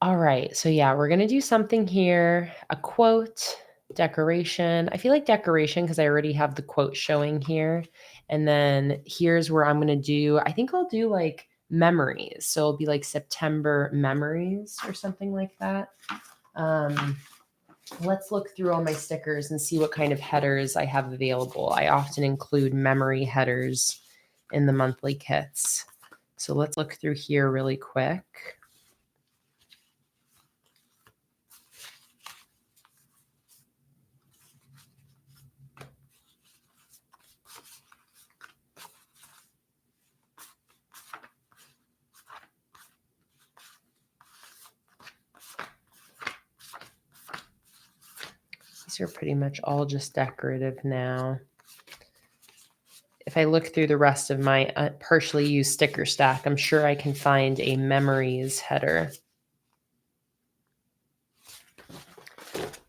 All right. So yeah, we're going to do something here, a quote, decoration. I feel like decoration because I already have the quote showing here. And then here's where I'm going to do, I think I'll do like memories. So it'll be like September memories or something like that. Let's look through all my stickers and see what kind of headers I have available. I often include memory headers in the monthly kits. So let's look through here really quick. These are pretty much all just decorative now. If I look through the rest of my partially used sticker stack, I'm sure I can find a memories header.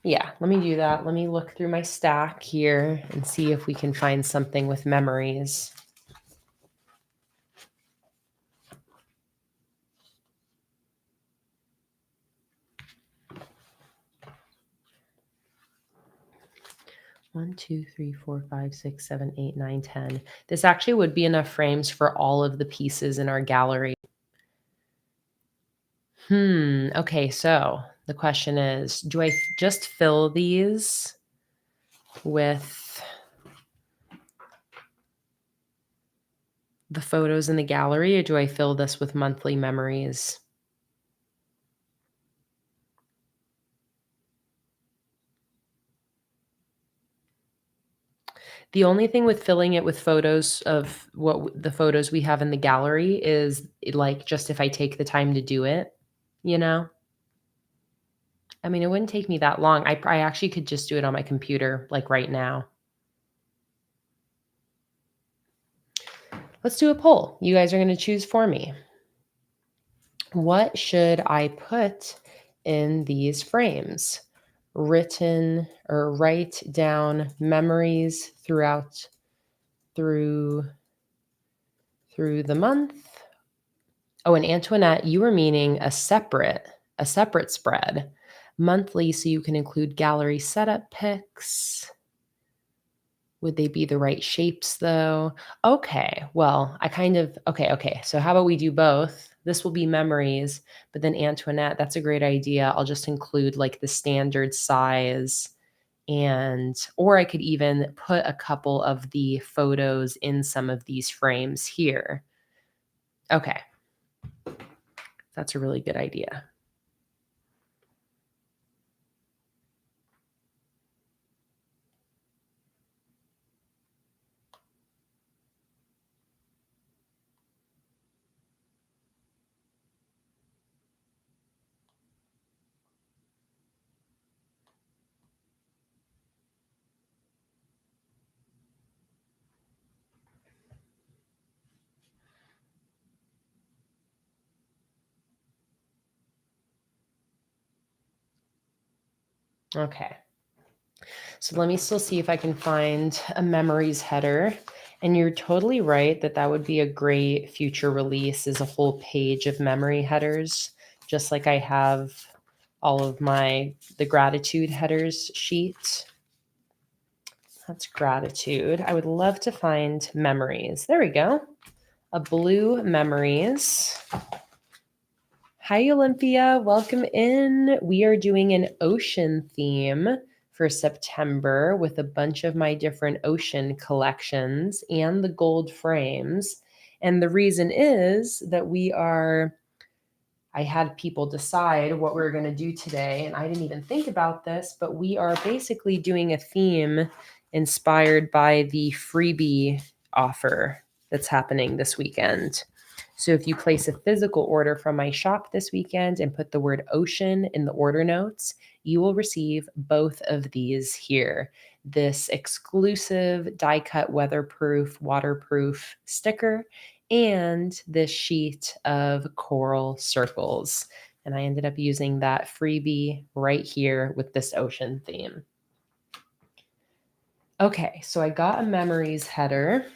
Yeah, let me do that. Let me look through my stack here and see if we can find something with memories. 1, 2, 3, 4, 5, 6, 7, 8, 9, 10. This actually would be enough frames for all of the pieces in our gallery. Okay, so the question is, do I just fill these with the photos in the gallery, or do I fill this with monthly memories? The only thing with filling it with photos of the photos we have in the gallery is like just if I take the time to do it, you know? I mean, it wouldn't take me that long. I actually could just do it on my computer like right now. Let's do a poll. You guys are going to choose for me. What should I put in these frames? Written or write down memories through the month. Oh, and Antoinette, you were meaning a separate spread. Monthly, so you can include gallery setup pics. Would they be the right shapes though? Okay, well, okay. So how about we do both? This will be memories, but then Antoinette, that's a great idea. I'll just include like the standard size or I could even put a couple of the photos in some of these frames here. Okay. That's a really good idea. Okay. So let me still see if I can find a memories header. And you're totally right that would be a great future release, is a whole page of memory headers, just like I have all of the gratitude headers sheet. That's gratitude. I would love to find memories. There we go. A blue memories. Hi, Olympia. Welcome in. We are doing an ocean theme for September with a bunch of my different ocean collections and the gold frames. And the reason is that I had people decide what we were going to do today, and I didn't even think about this, but we are basically doing a theme inspired by the freebie offer that's happening this weekend. So if you place a physical order from my shop this weekend and put the word ocean in the order notes, you will receive both of these here. This exclusive die-cut weatherproof, waterproof sticker and this sheet of coral circles. And I ended up using that freebie right here with this ocean theme. Okay, so I got a memories header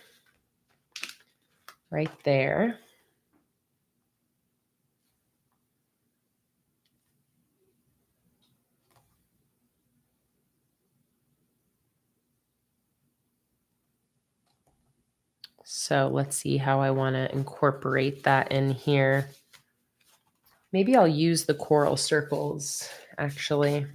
right there. So let's see how I want to incorporate that in here. Maybe I'll use the coral circles, actually.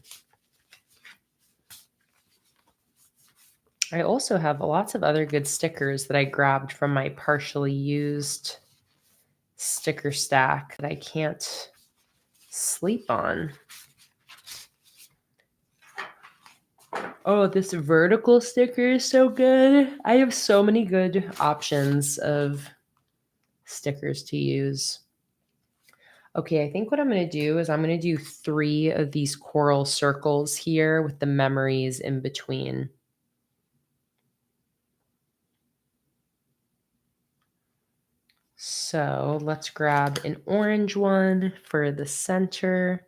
I also have lots of other good stickers that I grabbed from my partially used sticker stack that I can't sleep on. Oh, this vertical sticker is so good. I have so many good options of stickers to use. Okay, I think what I'm going to do is I'm going to do 3 of these coral circles here with the memories in between. So let's grab an orange one for the center.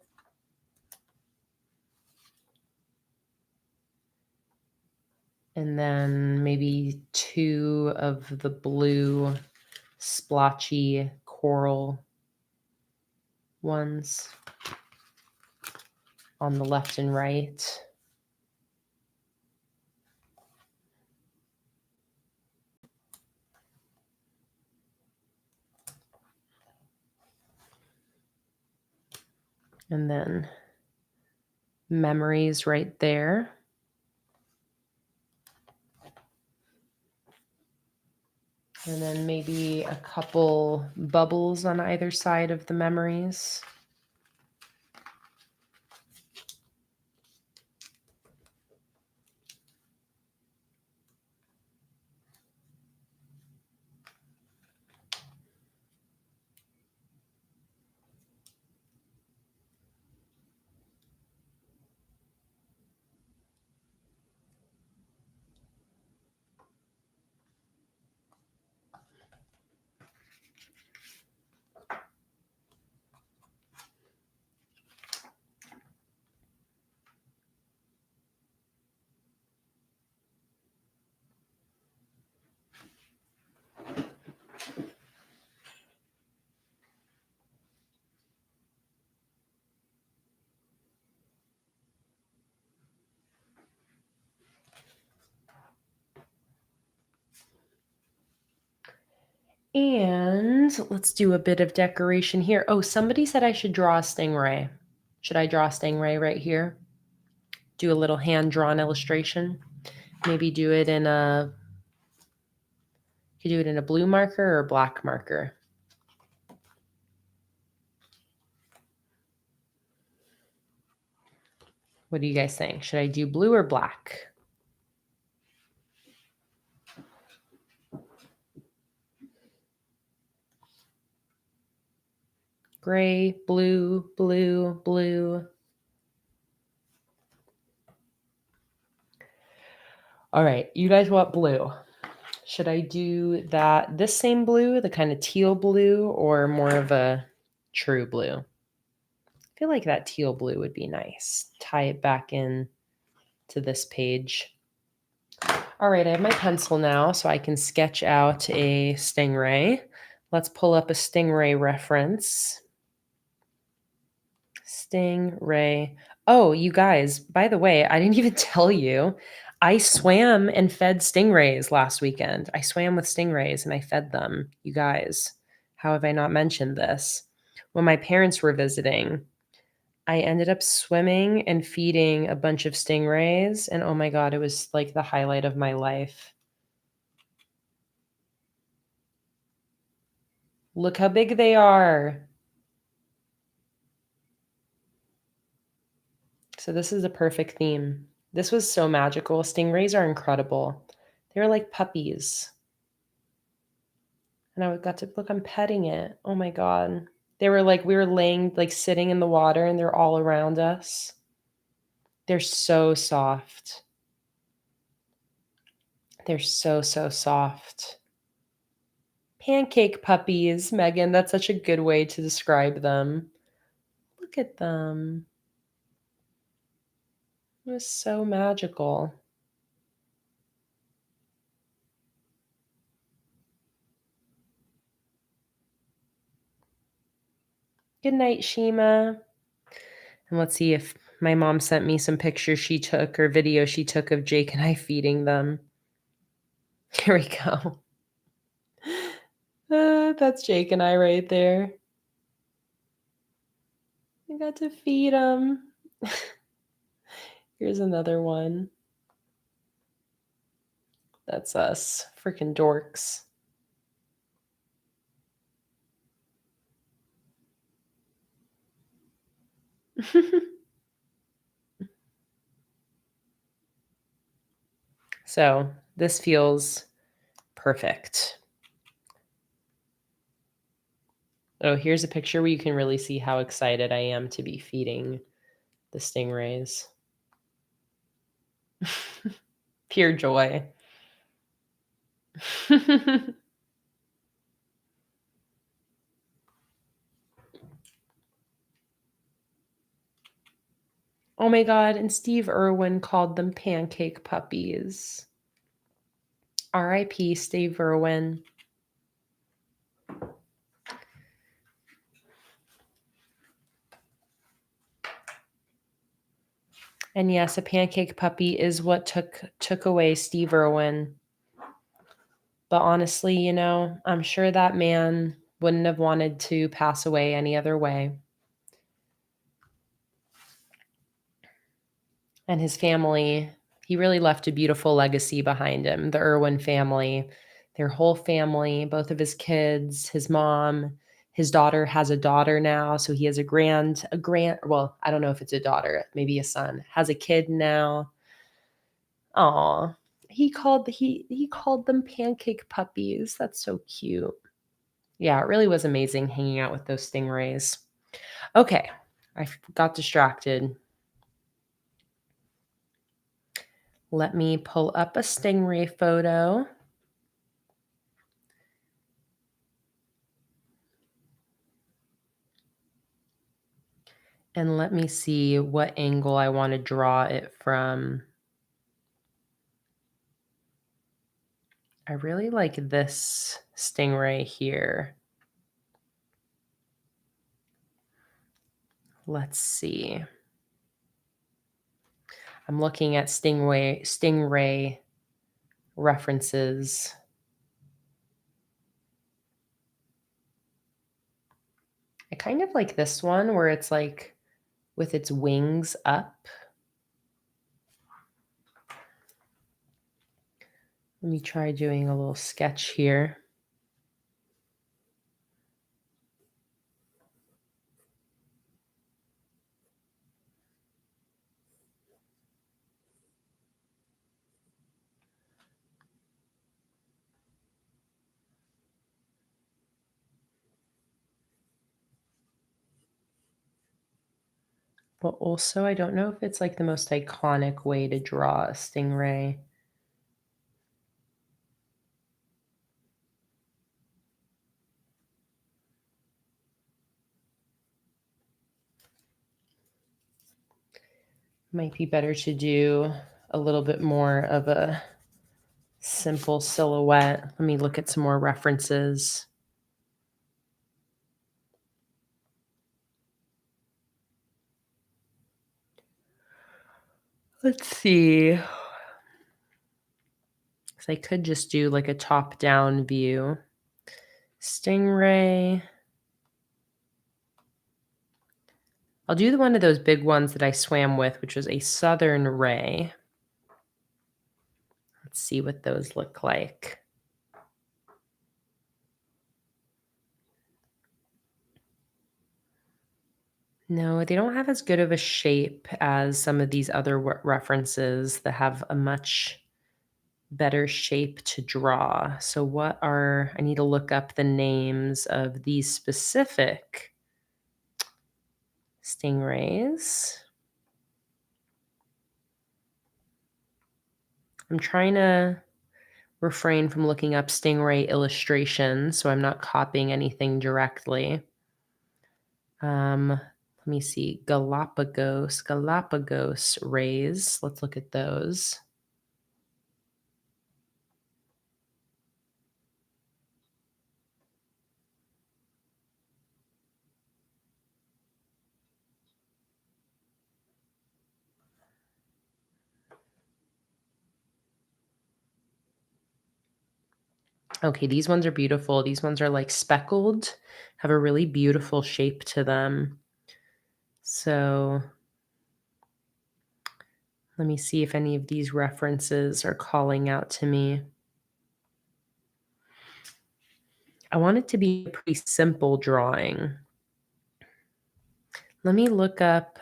And then maybe 2 of the blue splotchy coral ones on the left and right. And then memories right there. And then maybe a couple bubbles on either side of the memories. And let's do a bit of decoration here. Oh, somebody said I should draw a stingray. Should I draw a stingray right here? Do a little hand-drawn illustration. Maybe do it in a, you could do it in a blue marker or a black marker. What do you guys think? Should I do blue or black? Gray, blue, blue, blue. All right, you guys want blue. Should I do this same blue, the kind of teal blue, or more of a true blue? I feel like that teal blue would be nice. Tie it back in to this page. All right, I have my pencil now, so I can sketch out a stingray. Let's pull up a stingray reference. Stingray. Oh, you guys, by the way, I didn't even tell you. I swam and fed stingrays last weekend. I swam with stingrays and I fed them. You guys, how have I not mentioned this? When my parents were visiting, I ended up swimming and feeding a bunch of stingrays. And oh my God, it was like the highlight of my life. Look how big they are. So this is a perfect theme. This was so magical. Stingrays are incredible. They're like puppies. And I got to look, I'm petting it. Oh my God. They were like, we were laying, like sitting in the water and they're all around us. They're so soft. They're so, so soft. Pancake puppies, Megan. That's such a good way to describe them. Look at them. It was so magical. Good night, Shima. And let's see if my mom sent me some pictures she took or video she took of Jake and I feeding them. Here we go. That's Jake and I right there. I got to feed them. Here's another one. That's us, freaking dorks. So this feels perfect. Oh, here's a picture where you can really see how excited I am to be feeding the stingrays. Pure joy. Oh my God, and Steve Irwin called them pancake puppies. R.I.P. Steve Irwin. And yes, a pancake puppy is what took away Steve Irwin. But honestly, you know, I'm sure that man wouldn't have wanted to pass away any other way. And his family, he really left a beautiful legacy behind him. The Irwin family, their whole family, both of his kids, his mom, his daughter has a daughter now, so he has well, I don't know if it's a daughter, maybe a son, has a kid now. Aw. He called them pancake puppies. That's so cute. Yeah, it really was amazing hanging out with those stingrays. Okay, I got distracted. Let me pull up a stingray photo. And let me see what angle I want to draw it from. I really like this stingray here. Let's see. I'm looking at stingray references. I kind of like this one where it's like with its wings up. Let me try doing a little sketch here. But also, I don't know if it's like the most iconic way to draw a stingray. Might be better to do a little bit more of a simple silhouette. Let me look at some more references. Let's see. So I could just do like a top-down view. Stingray. I'll do one of those big ones that I swam with, which was a southern ray. Let's see what those look like. No, they don't have as good of a shape as some of these other references that have a much better shape to draw. So I need to look up the names of these specific stingrays. I'm trying to refrain from looking up stingray illustrations, so I'm not copying anything directly. Let me see. Galapagos rays. Let's look at those. Okay, these ones are beautiful. These ones are like speckled, have a really beautiful shape to them. So let me see if any of these references are calling out to me. I want it to be a pretty simple drawing. Let me look up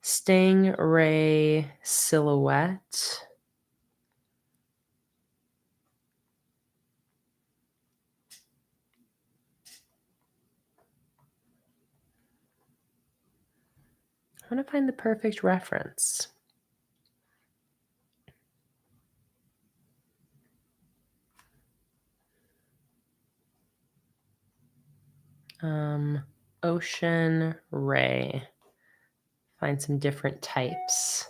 stingray silhouette. I want to find the perfect reference. Ocean ray. Find some different types.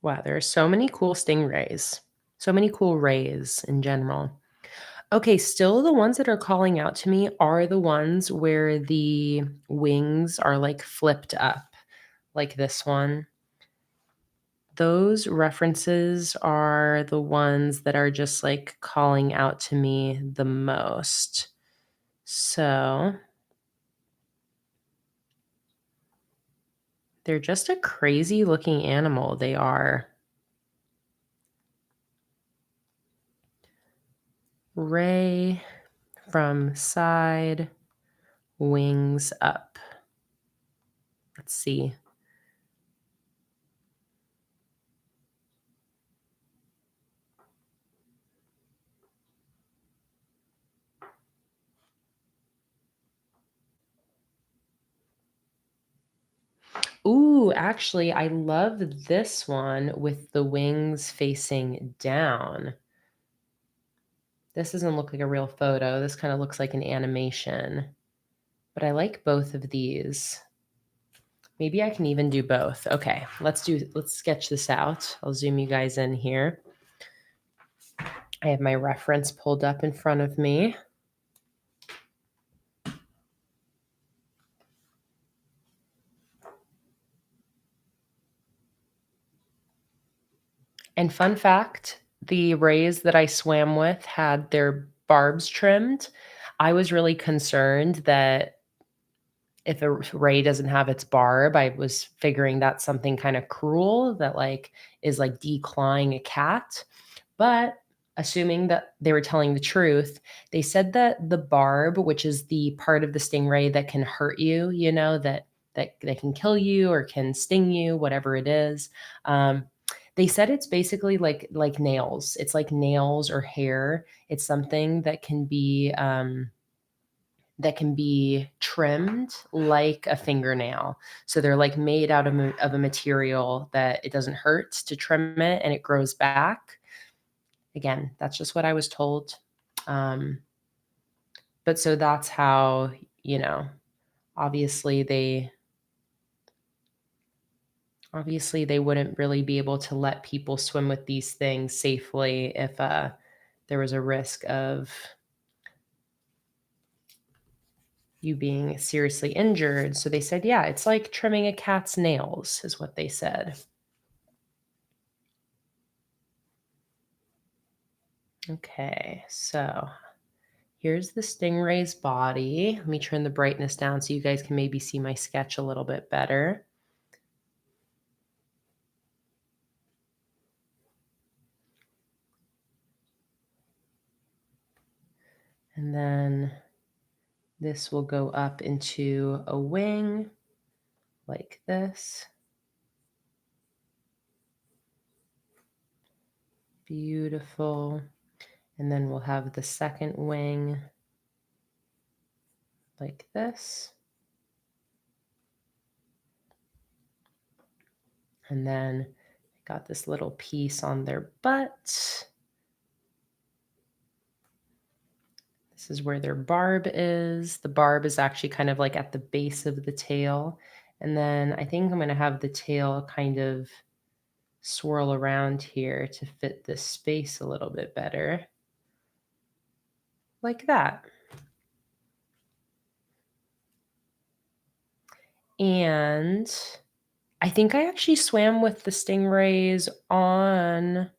Wow, there are so many cool stingrays. So many cool rays in general. Okay, still the ones that are calling out to me are the ones where the wings are like flipped up. like this one. Those references are the ones that are just like calling out to me the most. So they're just a crazy looking animal. They are. Ray from side, wings up. Let's see. Ooh, actually, I love this one with the wings facing down. This doesn't look like a real photo. This kind of looks like an animation. But I like both of these. Maybe I can even do both. Okay, let's sketch this out. I'll zoom you guys in here. I have my reference pulled up in front of me. And fun fact, the rays that I swam with had their barbs trimmed. I was really concerned that if a ray doesn't have its barb, I was figuring that's something kind of cruel that like is like declawing a cat. But assuming that they were telling the truth, they said that the barb, which is the part of the stingray that can hurt you, you know, that can kill you or can sting you, whatever it is. They said it's basically like nails. It's like nails or hair. It's something that can be trimmed like a fingernail. So they're like made out of a material that it doesn't hurt to trim it and it grows back. Again, that's just what I was told. But so that's how, you know, obviously they wouldn't really be able to let people swim with these things safely if there was a risk of you being seriously injured. So they said, yeah, it's like trimming a cat's nails, is what they said. Okay, so here's the stingray's body. Let me turn the brightness down so you guys can maybe see my sketch a little bit better. And then this will go up into a wing like this. Beautiful. And then we'll have the second wing like this. And then I got this little piece on their butt. This is where their barb is. The barb is actually kind of like at the base of the tail. And then I think I'm going to have the tail kind of swirl around here to fit this space a little bit better. Like that. And I think I actually swam with the stingrays on,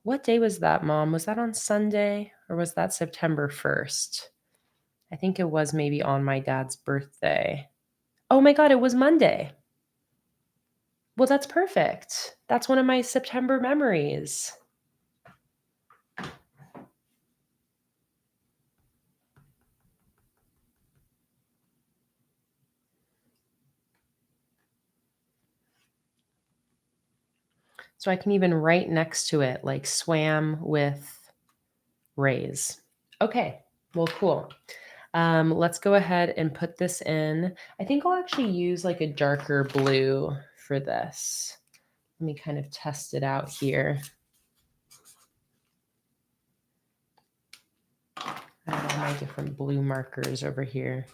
what day was that, Mom? Was that on Sunday or was that September 1st? I think it was maybe on my dad's birthday. Oh my God, it was Monday. Well, that's perfect. That's one of my September memories. So I can even write next to it, like swam with rays. Okay, well, cool. Let's go ahead and put this in. I think I'll actually use like a darker blue for this. Let me kind of test it out here. I have my different blue markers over here.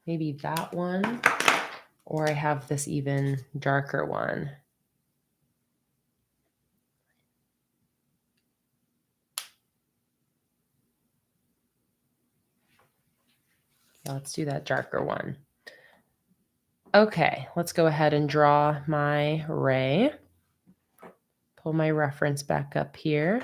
Maybe that one, or I have this even darker one. Yeah, let's do that darker one. Okay, let's go ahead and draw my ray. Pull my reference back up here.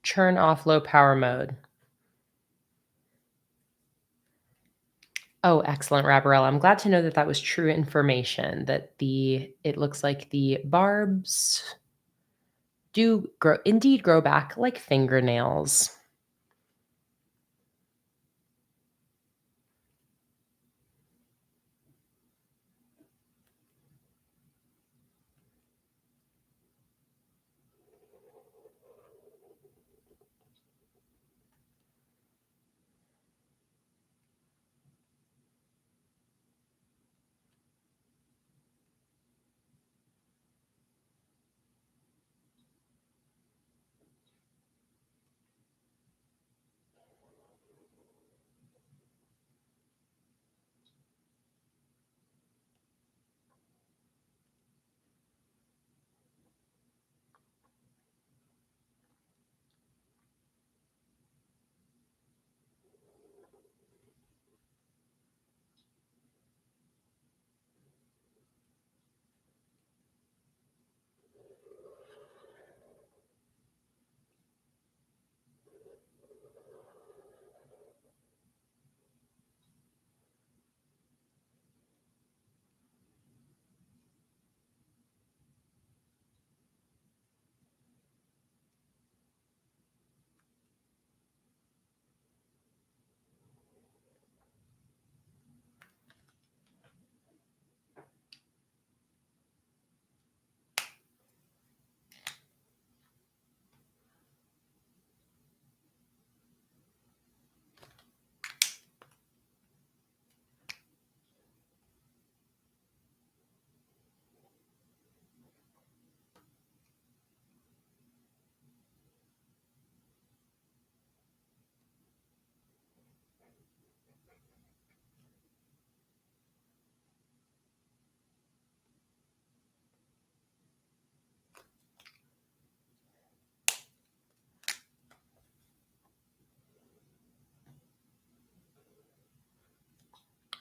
Turn off low power mode. Oh, excellent, Rabarella. I'm glad to know that that was true information, that it looks like the barbs do indeed grow back like fingernails.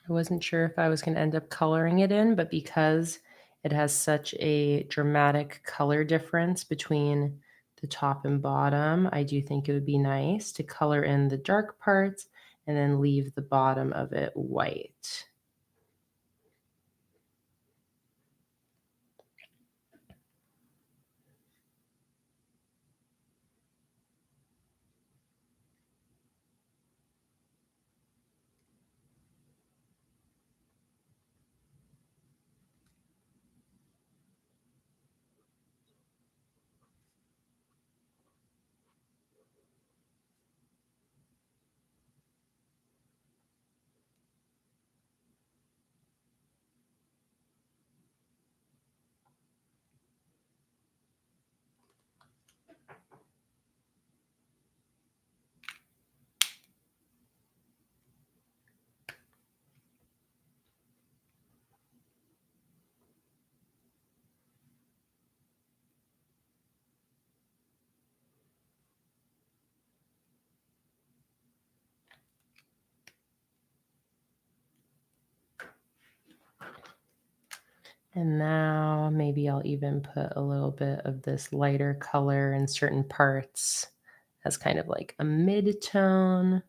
I wasn't sure if I was going to end up coloring it in, but because it has such a dramatic color difference between the top and bottom, I do think it would be nice to color in the dark parts and then leave the bottom of it white. And now maybe I'll even put a little bit of this lighter color in certain parts as kind of like a mid-tone.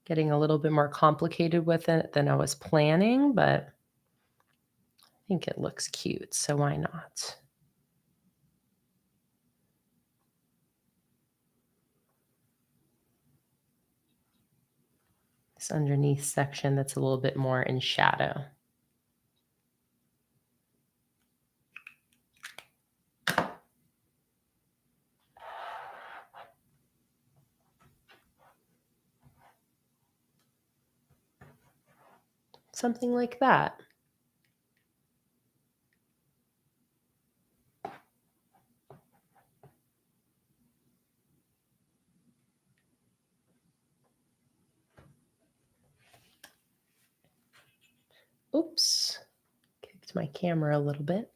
Getting a little bit more complicated with it than I was planning, but I think it looks cute, so why not? This underneath section that's a little bit more in shadow. Something like that. Oops, kicked my camera a little bit.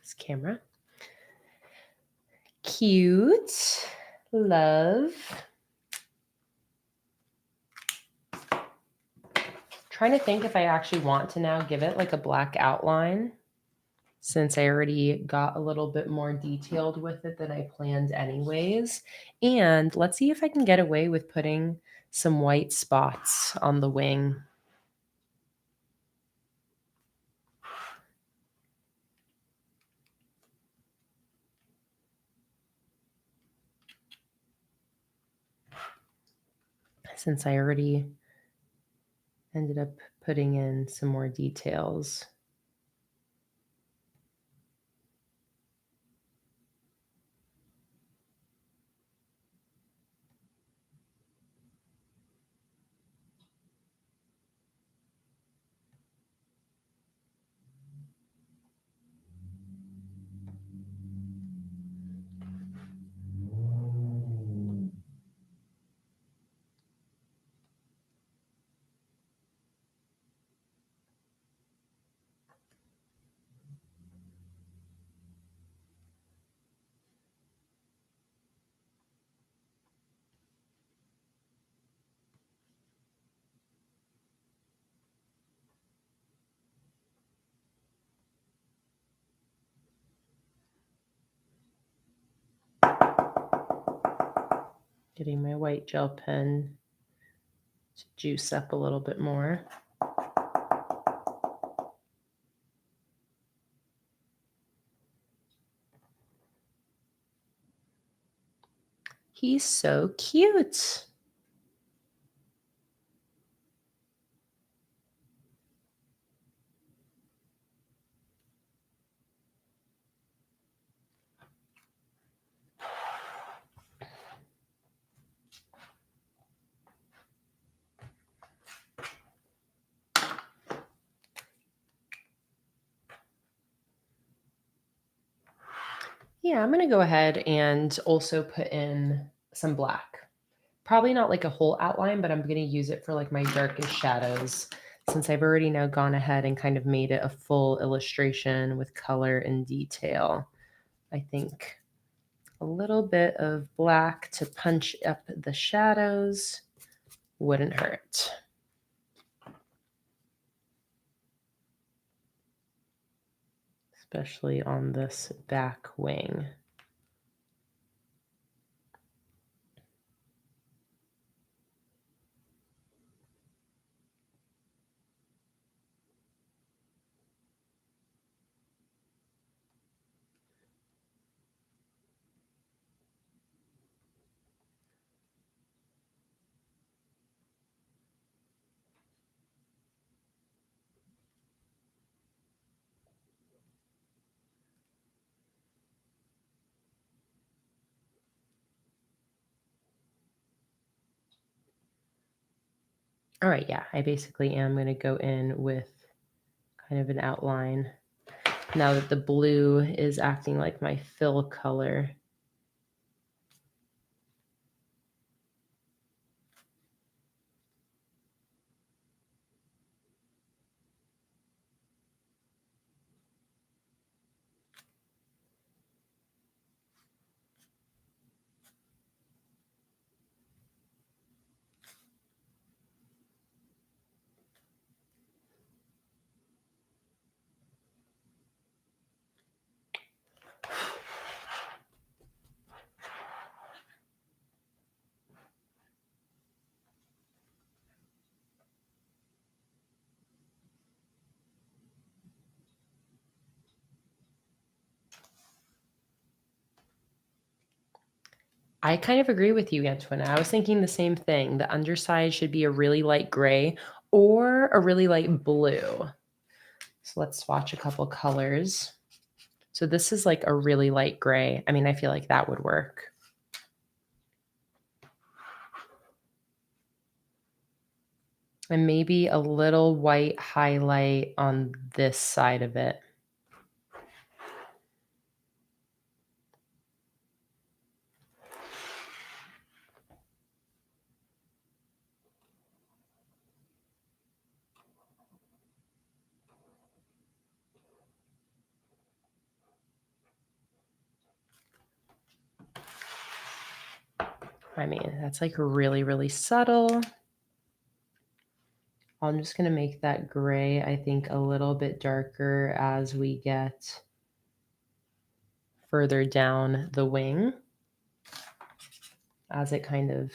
This camera. Cute. Love. Trying to think if I actually want to now give it like a black outline, since I already got a little bit more detailed with it than I planned anyways. And let's see if I can get away with putting some white spots on the wing. Since I already ended up putting in some more details. Getting my white gel pen to juice up a little bit more. He's so cute. Yeah, I'm going to go ahead and also put in some black. Probably not like a whole outline, but I'm going to use it for like my darkest shadows, since I've already now gone ahead and kind of made it a full illustration with color and detail. I think a little bit of black to punch up the shadows wouldn't hurt. Especially on this back wing. All right, yeah, I basically am going to go in with kind of an outline now that the blue is acting like my fill color. I kind of agree with you, Antoine. I was thinking the same thing. The underside should be a really light gray or a really light blue. So let's swatch a couple colors. So this is like a really light gray. I mean, I feel like that would work. And maybe a little white highlight on this side of it. I mean, that's like really, really subtle. I'm just going to make that gray, I think, a little bit darker as we get further down the wing, as it kind of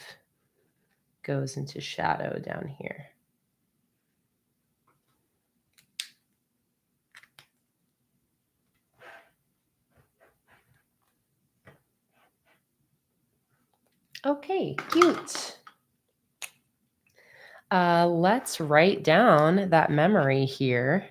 goes into shadow down here. Okay, cute. Let's write down that memory here.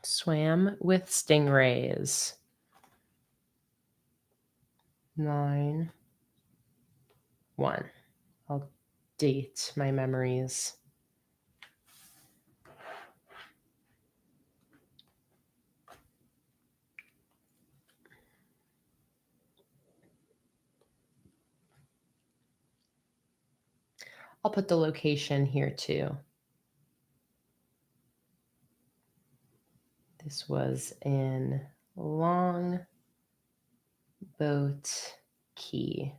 Swam with stingrays. 9-1. I'll date my memories. I'll put the location here too. This was in Longboat Key,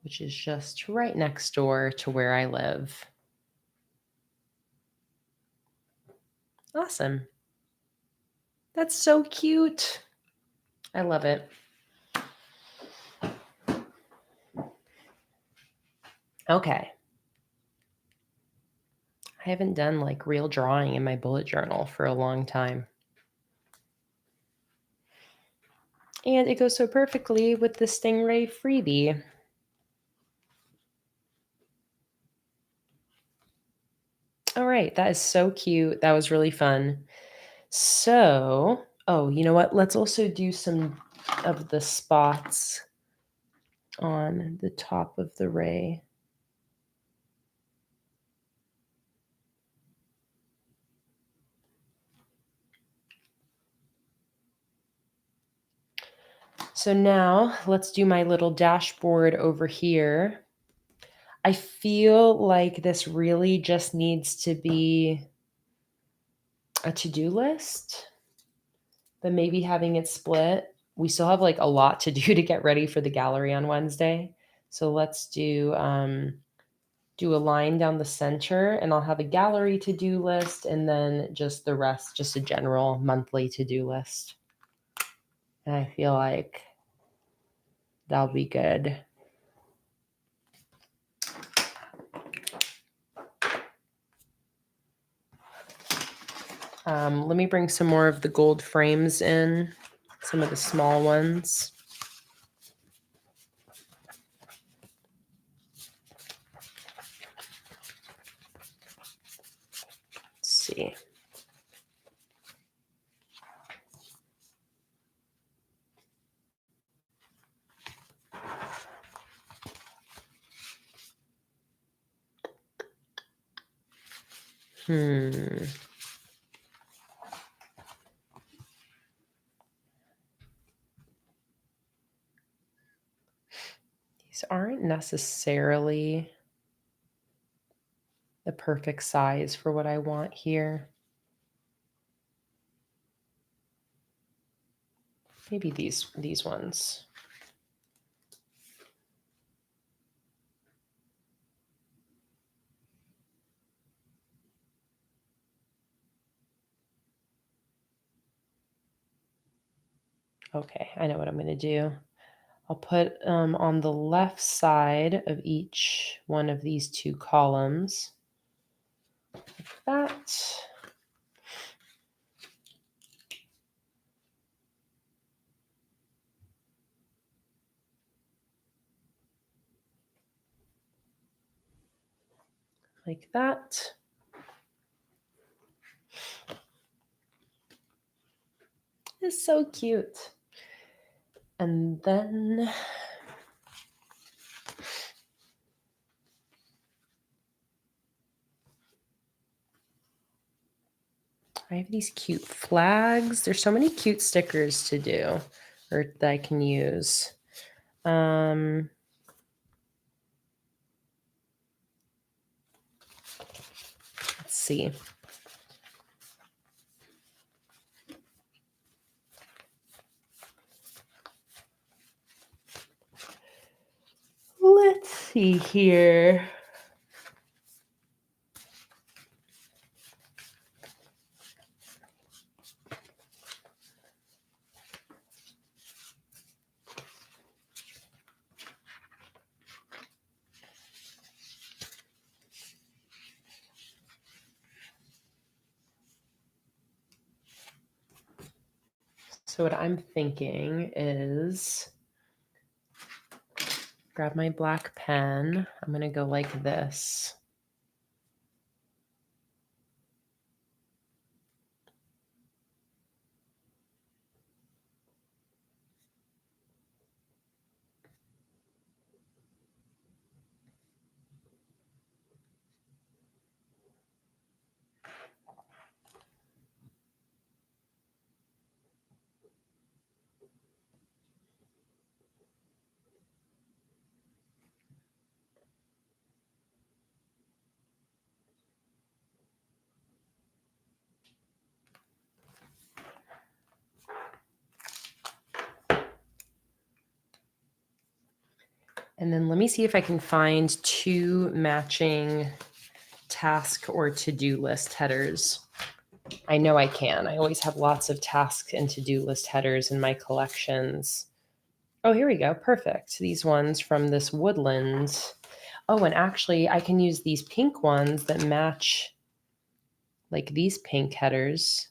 which is just right next door to where I live. Awesome. That's so cute. I love it. Okay. I haven't done like real drawing in my bullet journal for a long time. And it goes so perfectly with the Stingray freebie. All right, that is so cute. That was really fun. So, oh, you know what? Let's also do some of the spots on the top of the ray. So now let's do my little dashboard over here. I feel like this really just needs to be a to-do list, but maybe having it split. We still have like a lot to do to get ready for the gallery on Wednesday. So let's do a line down the center, and I'll have a gallery to-do list, and then just the rest, just a general monthly to-do list. And I feel like that'll be good. Let me bring some more of the gold frames in, some of the small ones. Let's see. These aren't necessarily the perfect size for what I want here. Maybe these ones. Okay, I know what I'm going to do. I'll put on the left side of each one of these two columns, like that. Like that. It's so cute. And then I have these cute flags. There's so many cute stickers to do or that I can use. Let's see. Let's see here. So what I'm thinking is grab my black pen. I'm going to go like this. And then let me see if I can find 2 matching task or to-do list headers. I know I can. I always have lots of task and to-do list headers in my collections. Oh, here we go. Perfect. These ones from this woodland. Oh, and actually I can use these pink ones that match like these pink headers.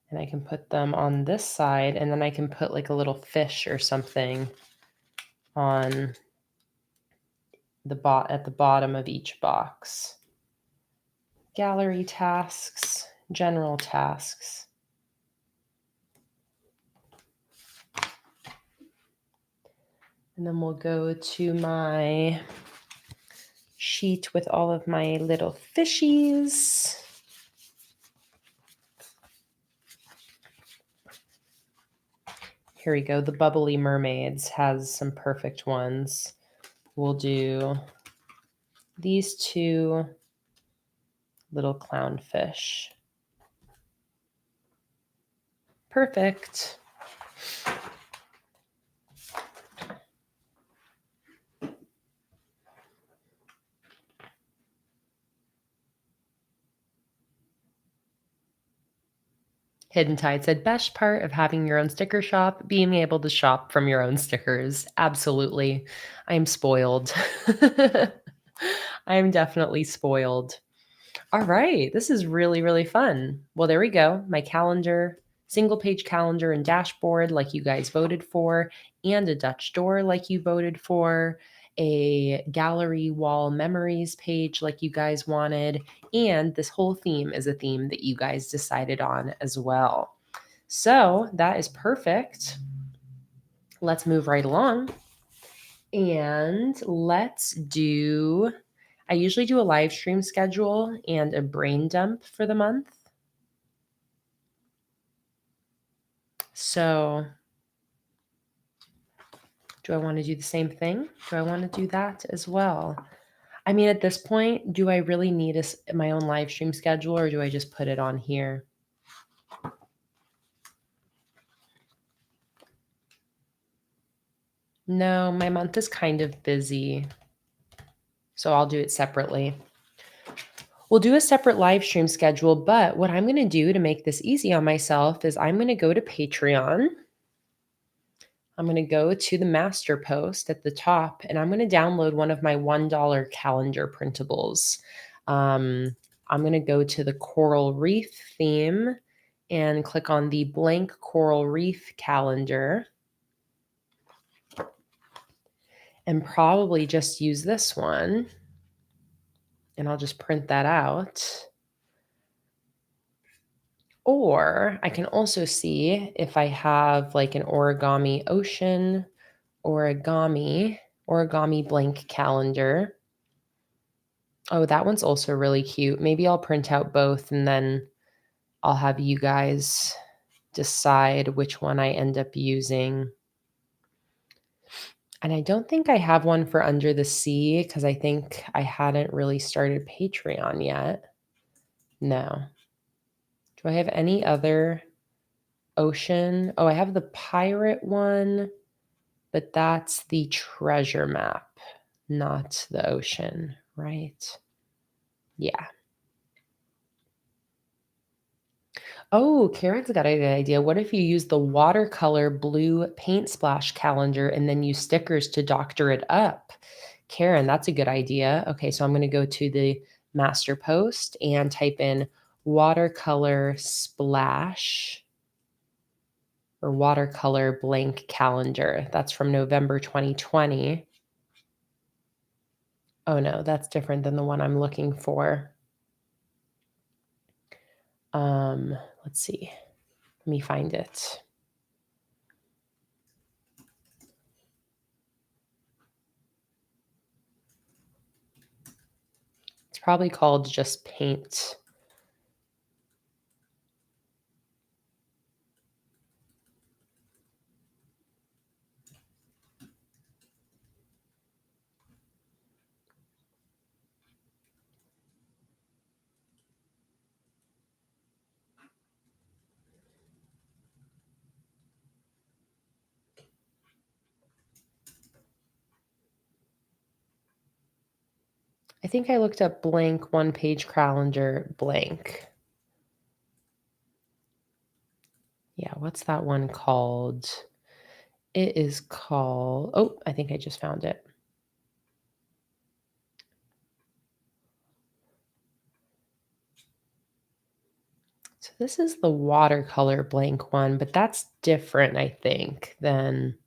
And I can put them on this side, and then I can put like a little fish or something on at the bottom of each box. Gallery tasks, general tasks. And then we'll go to my sheet with all of my little fishies. Here we go. The Bubbly Mermaids has some perfect ones. We'll do these 2 little clownfish. Perfect. Hidden Tide said, best part of having your own sticker shop, being able to shop from your own stickers. Absolutely. I'm spoiled. I'm definitely spoiled. All right. This is really, really fun. Well, there we go. My calendar, single page calendar and dashboard like you guys voted for, and a Dutch door like you voted for, a gallery wall memories page like you guys wanted, and this whole theme is a theme that you guys decided on as well. So that is perfect. Let's move right along. And let's do, I usually do a live stream schedule and a brain dump for the month. So do I want to do the same thing? Do I want to do that as well? I mean, at this point, do I really need my own live stream schedule, or do I just put it on here? No, my month is kind of busy, so I'll do it separately. We'll do a separate live stream schedule, but what I'm going to do to make this easy on myself is I'm going to go to Patreon. I'm going to go to the master post at the top, and I'm going to download one of my $1 calendar printables. I'm going to go to the coral reef theme and click on the blank coral reef calendar, and probably just use this one. And I'll just print that out. Or I can also see if I have like an origami ocean, origami blank calendar. Oh, that one's also really cute. Maybe I'll print out both and then I'll have you guys decide which one I end up using. And I don't think I have one for Under the Sea because I think I hadn't really started Patreon yet. No. Do I have any other ocean? Oh, I have the pirate one, but that's the treasure map, not the ocean, right? Yeah. Oh, Karen's got a good idea. What if you use the watercolor blue paint splash calendar and then use stickers to doctor it up? Karen, that's a good idea. Okay, so I'm going to go to the master post and type in watercolor splash or watercolor blank calendar. That's from November 2020. Oh no, that's different than the one I'm looking for. Let's see. Let me find it. It's probably called just paint. I think I looked up blank one-page calendar blank. Yeah, what's that one called? It is called, oh, I think I just found it. So this is the watercolor blank one, but that's different, I think, than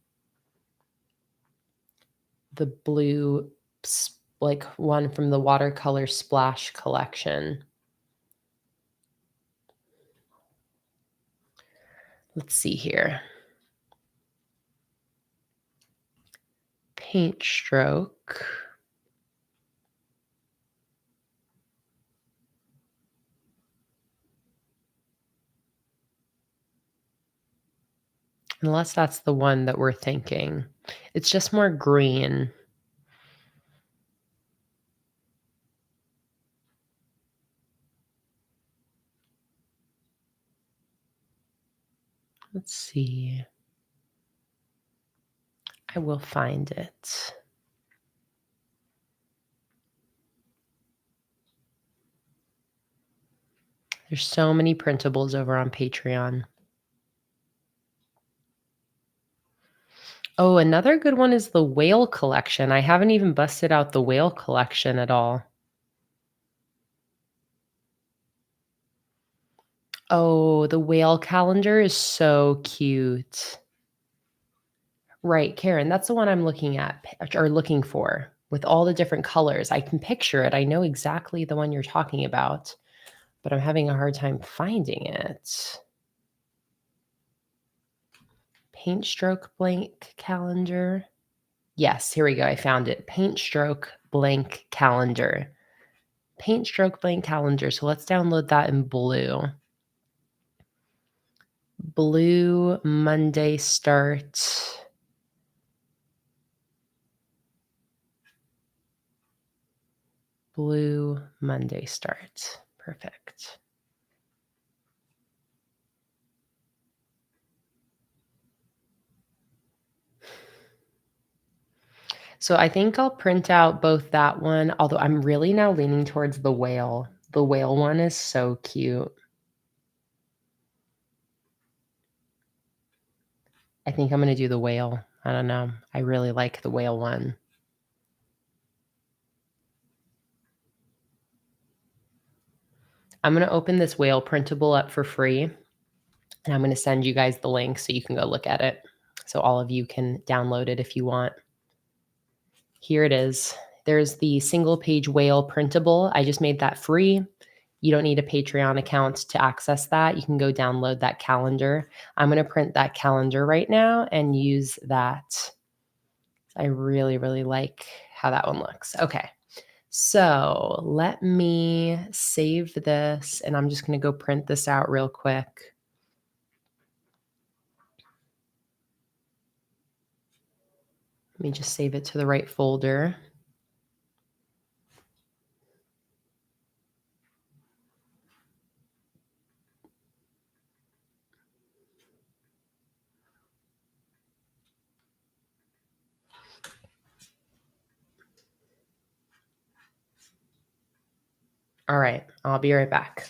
the blue, like one from the watercolor splash collection. Let's see here. Paint stroke. Unless that's the one that we're thinking. It's just more green. Let's see. I will find it. There's so many printables over on Patreon. Oh, another good one is the whale collection. I haven't even busted out the whale collection at all. Oh, the whale calendar is so cute. Right, Karen, that's the one I'm looking at or looking for with all the different colors. I can picture it. I know exactly the one you're talking about, but I'm having a hard time finding it. Paint stroke blank calendar. Yes, here we go. I found it. Paint stroke blank calendar. Paint stroke blank calendar. So let's download that in blue. Blue Monday start. Blue Monday start. Perfect. So I think I'll print out both that one, although I'm really now leaning towards the whale. The whale one is so cute. I think I'm going to do the whale. I don't know. I really like the whale one. I'm going to open this whale printable up for free, and I'm going to send you guys the link so you can go look at it. So all of you can download it if you want. Here it is. There's the single page whale printable. I just made that free. You don't need a Patreon account to access that. You can go download that calendar. I'm going to print that calendar right now and use that. I really, really like how that one looks. Okay. So let me save this, and I'm just going to go print this out real quick. Let me just save it to the right folder. All right, I'll be right back.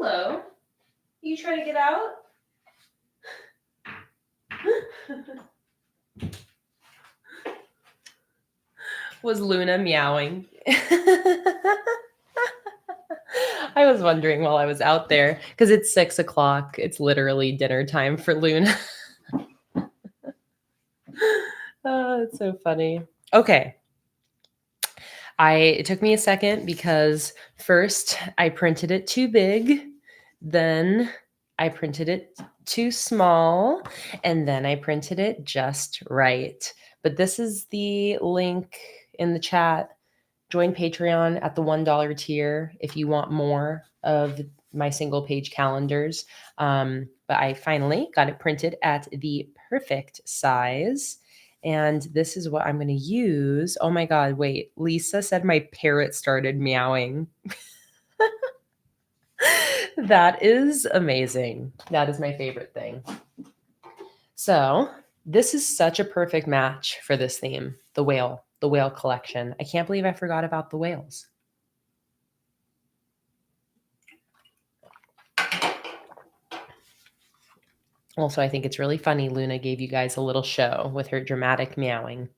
Hello. You trying to get out? Was Luna meowing? I was wondering while I was out there because it's 6 o'clock. It's literally dinner time for Luna. Oh, it's so funny. Okay. It took me a second because first I printed it too big, then I printed it too small, and then I printed it just right. But this is the link in the chat. Join Patreon at the $1 tier if you want more of my single page calendars. But I finally got it printed at the perfect size. And this is what I'm going to use. Oh my God, wait. Lisa said my parrot started meowing. That is amazing. That is my favorite thing. So, this is such a perfect match for this theme, the whale collection. I can't believe I forgot about the whales. Also, I think it's really funny Luna gave you guys a little show with her dramatic meowing.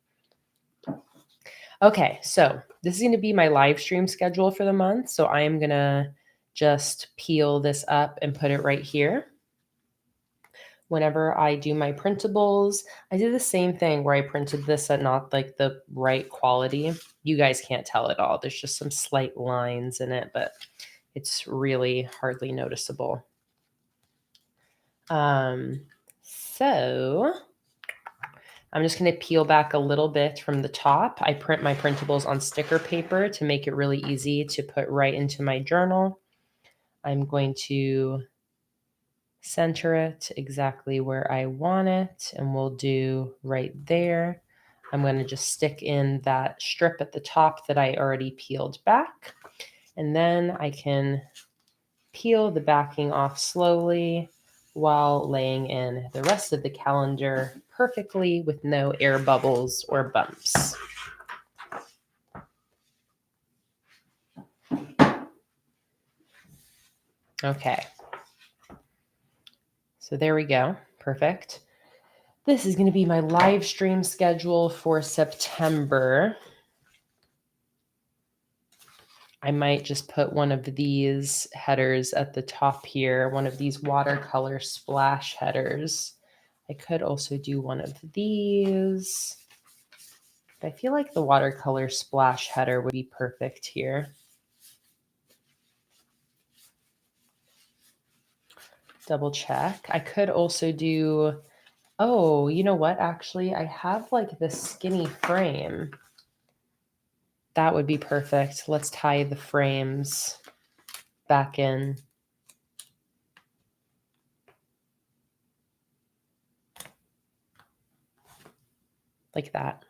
Okay, so this is going to be my live stream schedule for the month. So I am going to just peel this up and put it right here. Whenever I do my printables, I did the same thing where I printed this at not like the right quality. You guys can't tell at all. There's just some slight lines in it, but it's really hardly noticeable. So I'm just going to peel back a little bit from the top. I print my printables on sticker paper to make it really easy to put right into my journal. I'm going to center it exactly where I want it, and we'll do right there. I'm going to just stick in that strip at the top that I already peeled back, and then I can peel the backing off slowly while laying in the rest of the calendar perfectly with no air bubbles or bumps. Okay. So there we go. Perfect. This is going to be my live stream schedule for September. I might just put one of these headers at the top here, one of these watercolor splash headers. I could also do one of these. I feel like the watercolor splash header would be perfect here. Double check. I could also do, oh, you know what? Actually, I have like this skinny frame. That would be perfect. Let's tie the frames back in. Like that.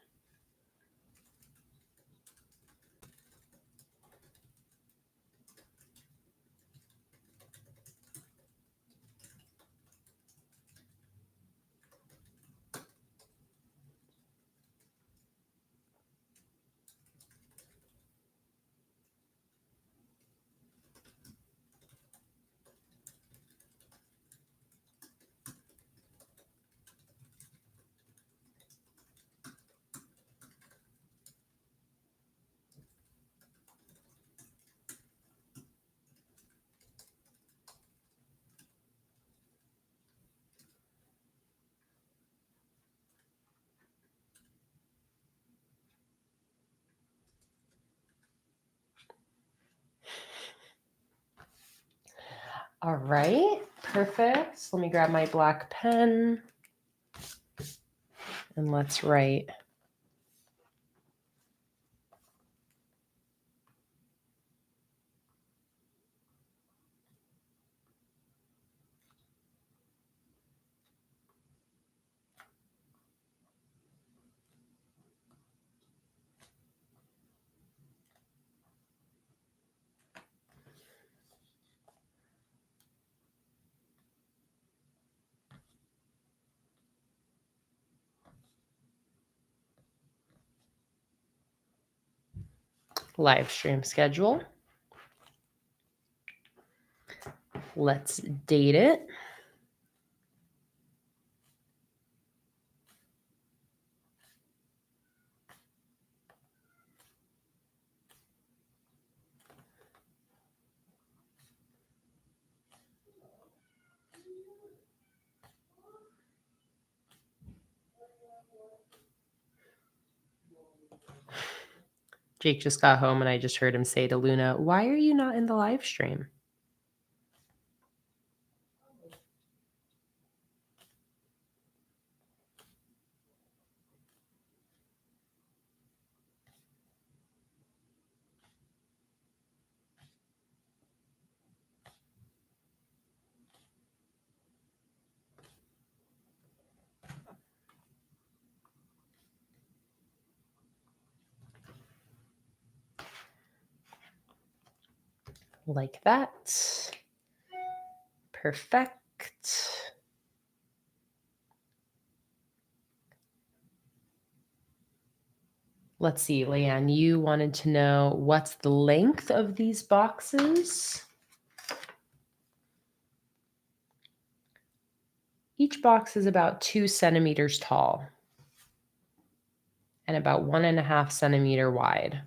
All right, perfect. Let me grab my black pen and let's write. Live stream schedule. Let's date it. Jake just got home and I just heard him say to Luna, "Why are you not in the live stream?" Like that. Perfect. Let's see, Leanne, you wanted to know what's the length of these boxes? Each box is about 2 centimeters tall and about 1.5 centimeter wide.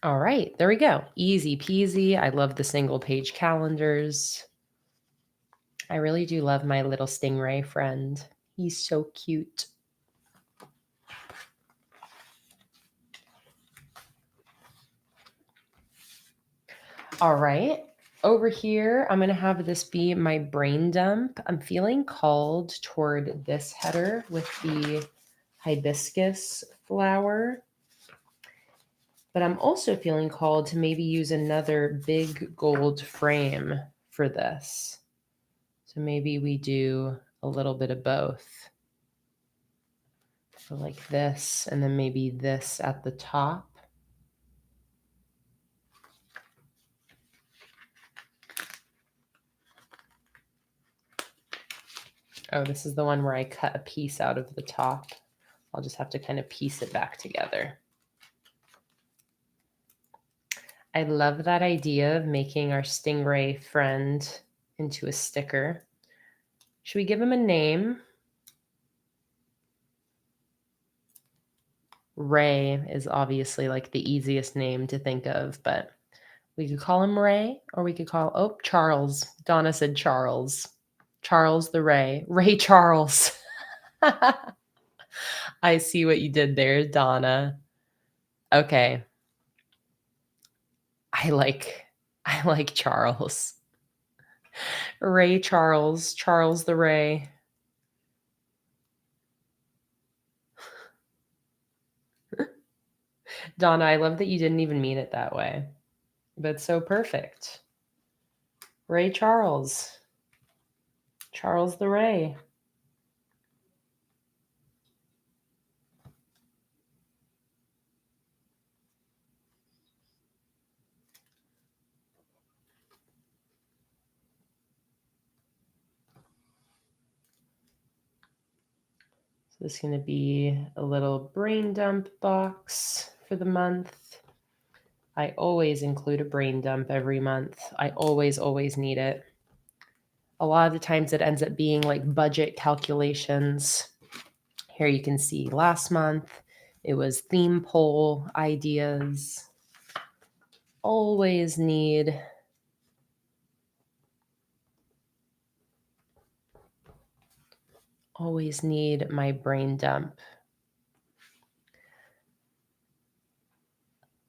All right, there we go. Easy peasy. I love the single page calendars. I really do love my little Stingray friend. He's so cute. All right, over here, I'm going to have this be my brain dump. I'm feeling called toward this header with the hibiscus flower. But I'm also feeling called to maybe use another big gold frame for this. So maybe we do a little bit of both. So like this, and then maybe this at the top. Oh, this is the one where I cut a piece out of the top. I'll just have to kind of piece it back together. I love that idea of making our Stingray friend into a sticker. Should we give him a name? Ray is obviously like the easiest name to think of, but we could call him Ray, or we could call, Charles. Donna said Charles. Charles the Ray. Ray Charles. I see what you did there, Donna. Okay. I like Charles. Ray Charles. Charles the Ray. Donna, I love that you didn't even mean it that way. But so perfect. Ray Charles. Charles the Ray. So this is going to be a little brain dump box for the month. I always include a brain dump every month. I always need it. A lot of the times it ends up being like budget calculations. Here you can see last month it was theme poll ideas. Always need my brain dump.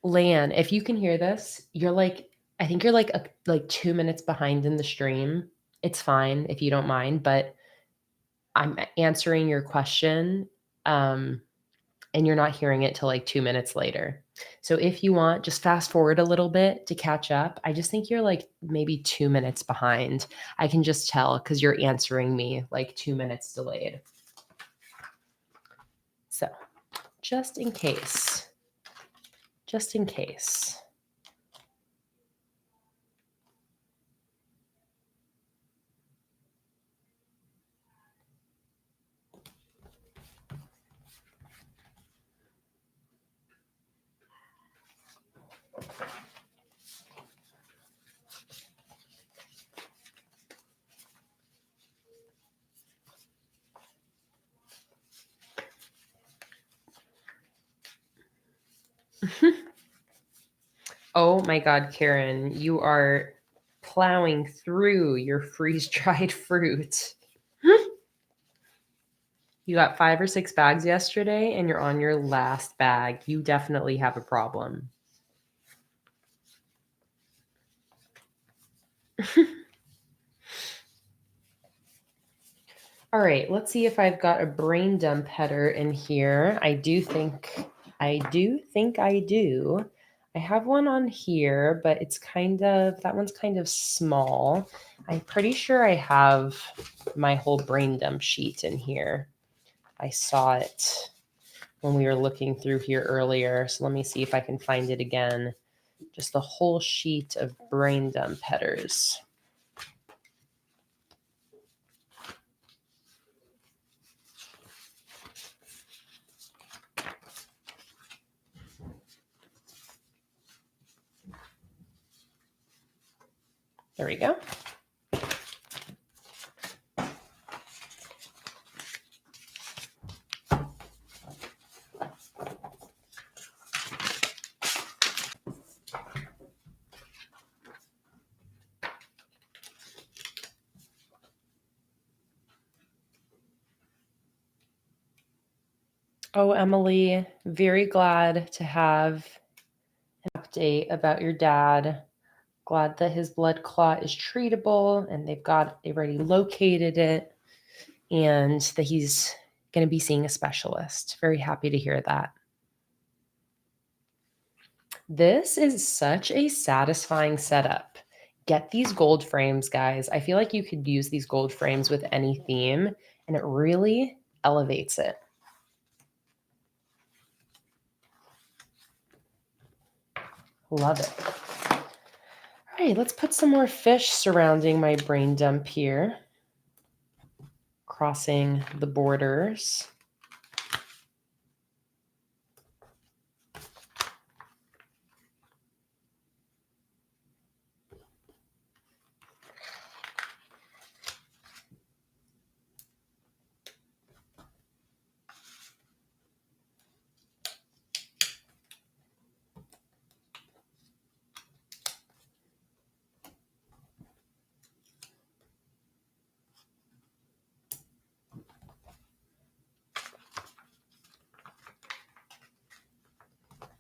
Lan, if you can hear this, I think you're like 2 minutes behind in the stream. It's fine if you don't mind, but I'm answering your question, and you're not hearing it till like 2 minutes later. So if you want, just fast forward a little bit to catch up. I just think you're like maybe 2 minutes behind. I can just tell because you're answering me like 2 minutes delayed. So just in case. Oh my God, Karen, you are plowing through your freeze-dried fruit. You got 5 or 6 bags yesterday and you're on your last bag. You definitely have a problem. All right, let's see if I've got a brain dump header in here. I think I do. I have one on here, but that one's kind of small. I'm pretty sure I have my whole brain dump sheet in here. I saw it when we were looking through here earlier. So let me see if I can find it again. Just the whole sheet of brain dump headers. There we go. Oh, Emily, very glad to have an update about your dad. Glad that his blood clot is treatable and they've already located it and that he's going to be seeing a specialist. Very happy to hear that. This is such a satisfying setup. Get these gold frames, guys. I feel like you could use these gold frames with any theme and it really elevates it. Love it. All right, let's put some more fish surrounding my brain dump here. Crossing the borders.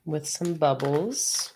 With some bubbles.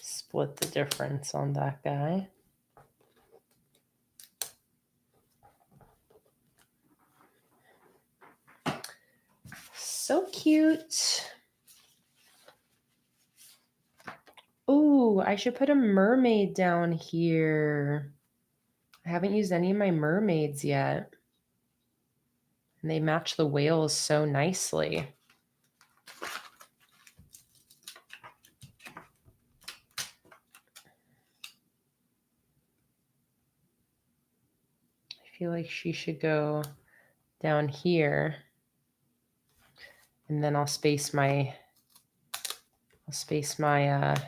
Split the difference on that guy. So cute. Ooh, I should put a mermaid down here. I haven't used any of my mermaids yet. And they match the whales so nicely. I feel like she should go down here. And then I'll space my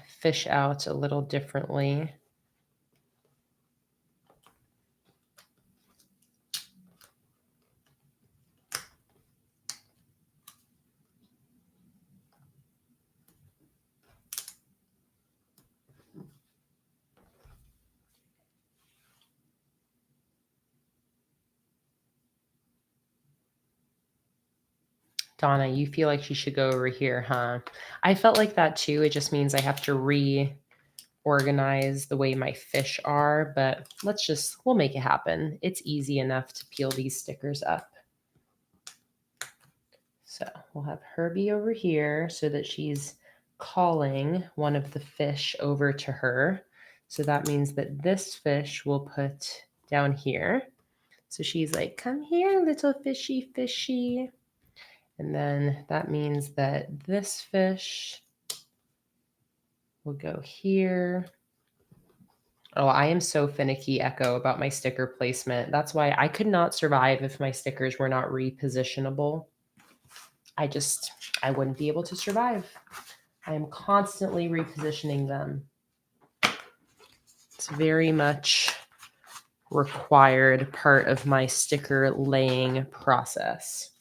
fish out a little differently. Donna, you feel like she should go over here, huh? I felt like that too. It just means I have to reorganize the way my fish are, but we'll make it happen. It's easy enough to peel these stickers up. So we'll have Herbie over here so that she's calling one of the fish over to her. So that means that this fish will put down here. So she's like, come here, little fishy, fishy. And then that means that this fish will go here. Oh, I am so finicky, Echo, about my sticker placement. That's why I could not survive if my stickers were not repositionable. I wouldn't be able to survive. I am constantly repositioning them. It's very much required part of my sticker laying process.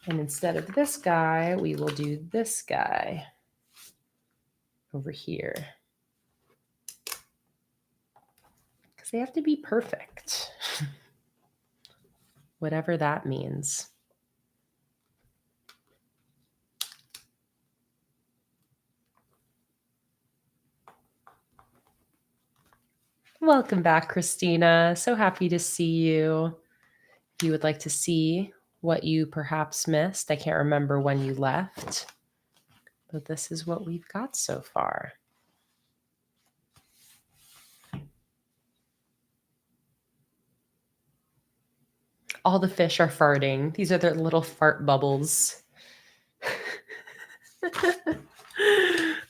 And instead of this guy, we will do this guy over here. Because they have to be perfect. Whatever that means. Welcome back, Christina. So happy to see you. If you would like to see what you perhaps missed, I can't remember when you left, but this is what we've got so far. All the fish are farting. These are their little fart bubbles.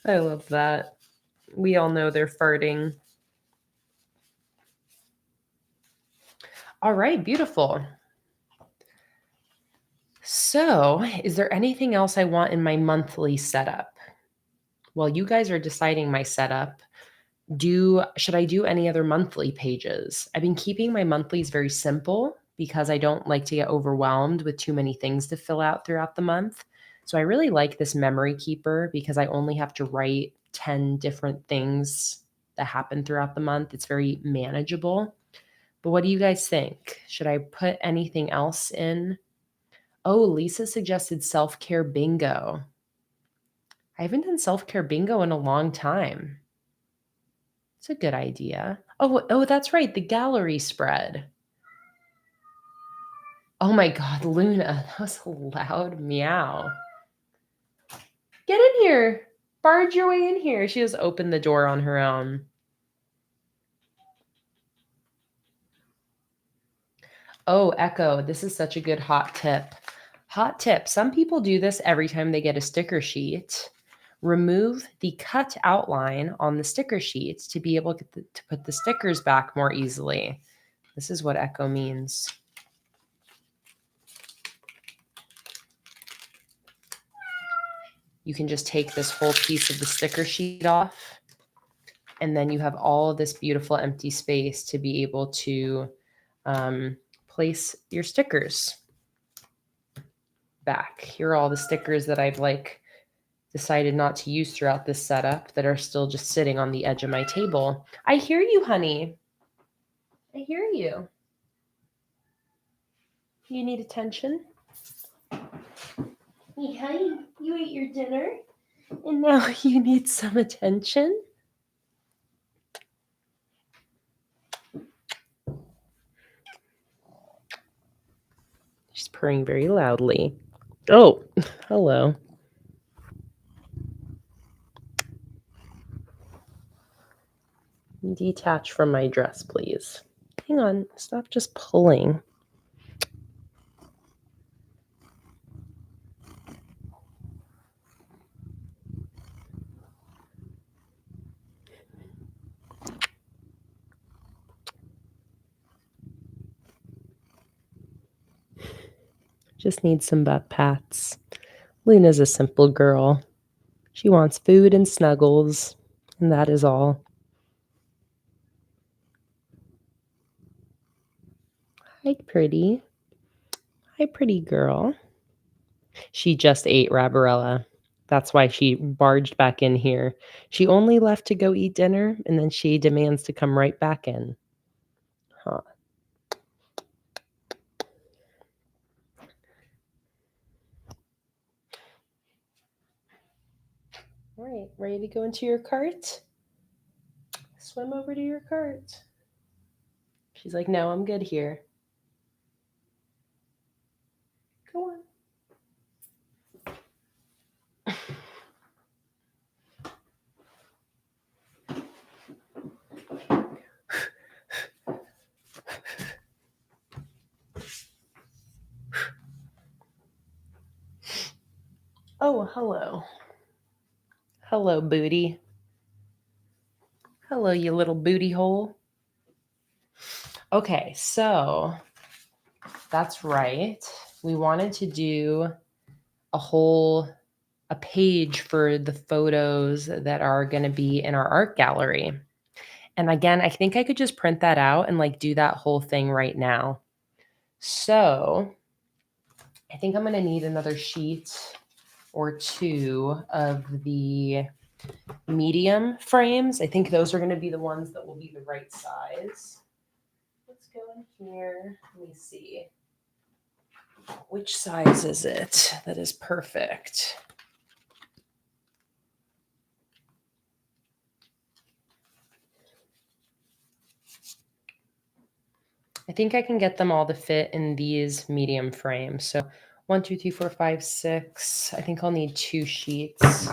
I love that. We all know they're farting. All right, beautiful. So, is there anything else I want in my monthly setup? While you guys are deciding my setup, should I do any other monthly pages? I've been keeping my monthlies very simple because I don't like to get overwhelmed with too many things to fill out throughout the month. So I really like this memory keeper because I only have to write 10 different things that happen throughout the month. It's very manageable. But what do you guys think? Should I put anything else in? Oh, Lisa suggested self-care bingo. I haven't done self-care bingo in a long time. It's a good idea. Oh, that's right. The gallery spread. Oh my God, Luna, that was a loud meow. Get in here. Barge your way in here. She just opened the door on her own. Oh, Echo, this is such a good hot tip. Hot tip. Some people do this every time they get a sticker sheet. Remove the cut outline on the sticker sheets to be able to put the stickers back more easily. This is what Echo means. You can just take this whole piece of the sticker sheet off, and then you have all this beautiful empty space to be able to place your stickers back. Here are all the stickers that I've decided not to use throughout this setup that are still just sitting on the edge of my table. I hear you, honey. I hear you. You need attention? Yeah, you ate your dinner, and now you need some attention? She's purring very loudly. Oh, hello. Detach from my dress, please. Hang on, stop just pulling. Just need some butt pats. Luna's a simple girl. She wants food and snuggles, and that is all. Hi, pretty. Hi, pretty girl. She just ate Rabarella. That's why she barged back in here. She only left to go eat dinner, and then she demands to come right back in. Huh. All right, ready to go into your cart? Swim over to your cart. She's like, no, I'm good here. Go on. Oh, hello. Hello, booty. Hello, you little booty hole. Okay, so that's right. We wanted to do a page for the photos that are going to be in our art gallery. And again, I think I could just print that out and like do that whole thing right now. So I think I'm going to need another sheet or two of the medium frames. I think those are going to be the ones that will be the right size. Let's go in here. Let me see. Which size is it that is perfect? I think I can get them all to fit in these medium frames. So 1, 2, 3, 4, 5, 6. I think I'll need 2 sheets.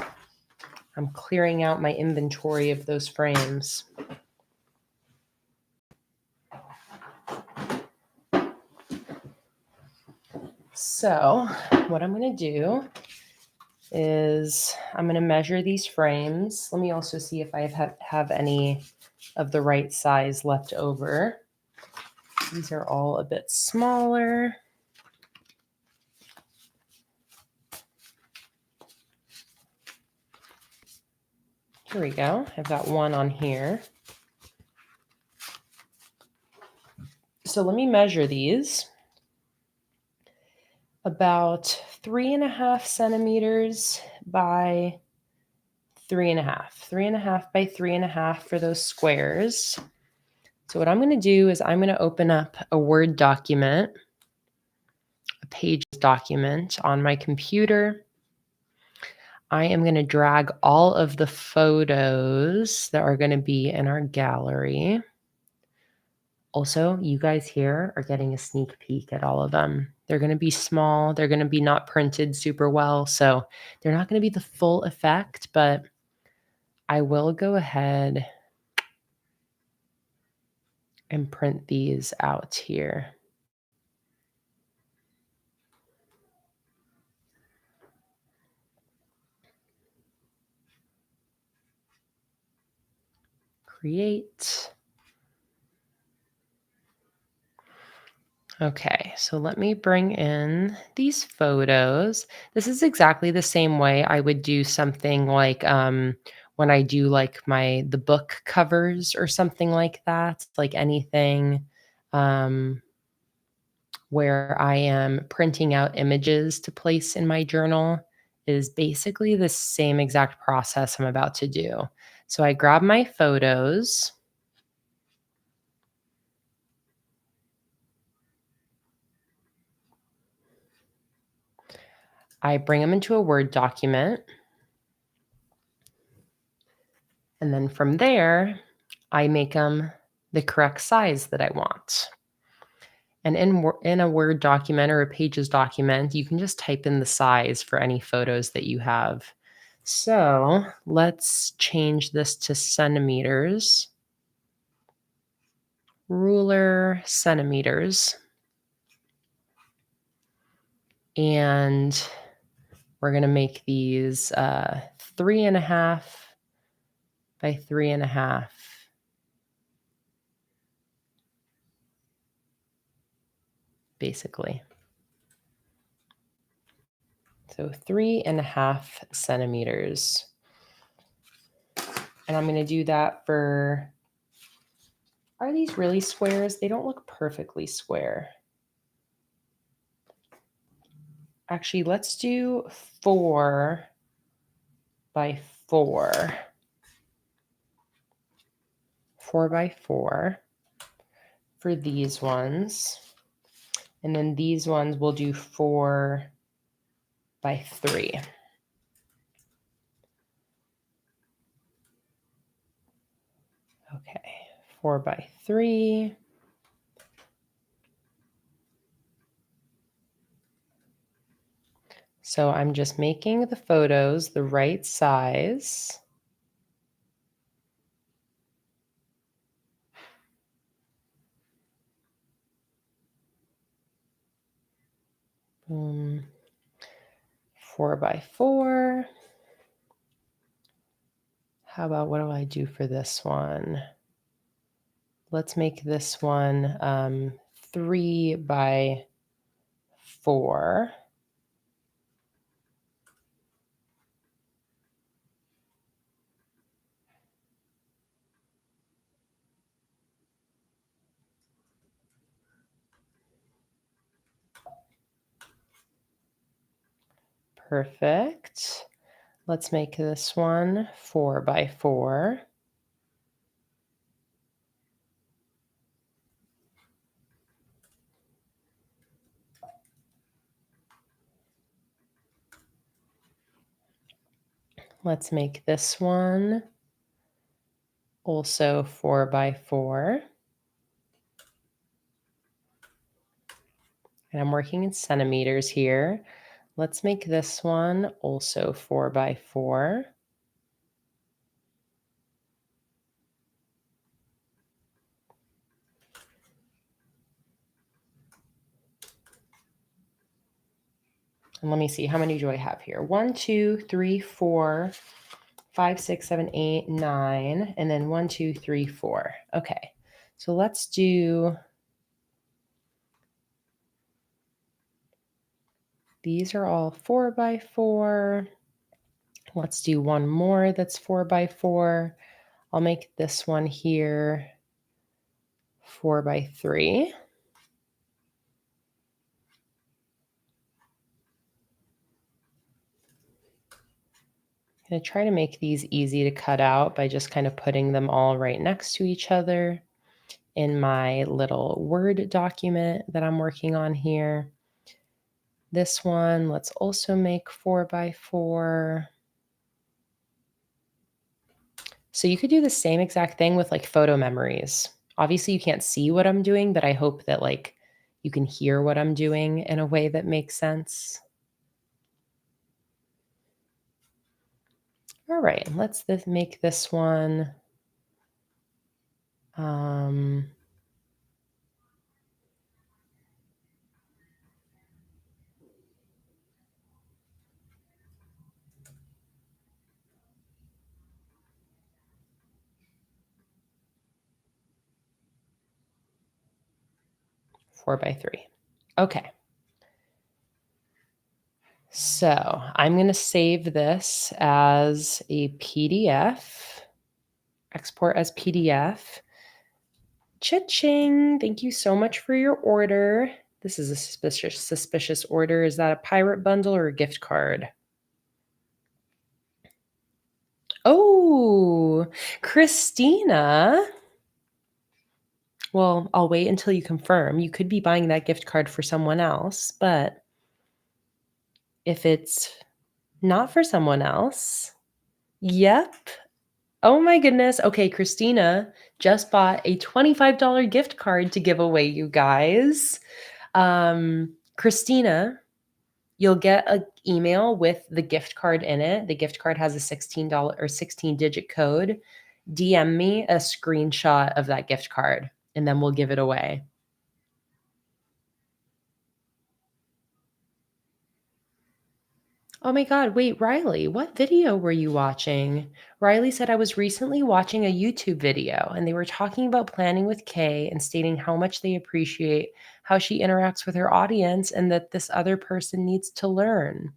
I'm clearing out my inventory of those frames. So what I'm going to do is I'm going to measure these frames. Let me also see if I have any of the right size left over. These are all a bit smaller. Here we go. I've got one on here. So let me measure these. About 3.5 centimeters by 3.5. 3.5 by 3.5 for those squares. So what I'm going to do is I'm going to open up a Word document, a Pages document on my computer. I am going to drag all of the photos that are going to be in our gallery. Also, you guys here are getting a sneak peek at all of them. They're going to be small. They're going to be not printed super well. So they're not going to be the full effect, but I will go ahead and print these out here. Create. Okay, so let me bring in these photos. This is exactly the same way I would do something like when I do like the book covers or something like that, like anything where I am printing out images to place in my journal is basically the same exact process I'm about to do. So I grab my photos. I bring them into a Word document. And then from there, I make them the correct size that I want. And in a Word document or a Pages document, you can just type in the size for any photos that you have. So let's change this to centimeters. Ruler, centimeters. And we're going to make these 3.5 by 3.5. Basically. So 3.5 centimeters. And I'm going to do that for, are these really squares? They don't look perfectly square. Actually, let's do 4 by 4. 4 by 4 for these ones. And then these ones we'll do 4 by 3. Okay, 4 by 3. So I'm just making the photos the right size. Boom. 4 by 4. How about what do I do for this one? Let's make this one 3 by 4. Perfect. Let's make this one 4 by 4. Let's make this one also 4 by 4. And I'm working in centimeters here. Let's make this one also 4 by 4. And let me see, how many do I have here? 1, 2, 3, 4, 5, 6, 7, 8, 9, and then 1, 2, 3, 4. Okay, so let's do, these are all 4 by 4. Let's do one more that's 4 by 4. I'll make this one here 4 by 3. I'm going to try to make these easy to cut out by just kind of putting them all right next to each other in my little Word document that I'm working on here. This one, let's also make 4 by 4. So you could do the same exact thing with like photo memories. Obviously you can't see what I'm doing, but I hope that like you can hear what I'm doing in a way that makes sense. All right, let's make this one 4 by 3. Okay. So I'm going to save this as a PDF, export as PDF. Cha-ching! Thank you so much for your order. This is a suspicious order. Is that a pirate bundle or a gift card? Oh, Christina. Well, I'll wait until you confirm. You could be buying that gift card for someone else, but if it's not for someone else, yep. Oh my goodness. Okay, Christina just bought a $25 gift card to give away, you guys. Christina, you'll get an email with the gift card in it. The gift card has a $16 or 16-digit code. DM me a screenshot of that gift card, and then we'll give it away. Oh my God, wait, Riley, what video were you watching? Riley said, I was recently watching a YouTube video and they were talking about planning with Kay and stating how much they appreciate how she interacts with her audience and that this other person needs to learn.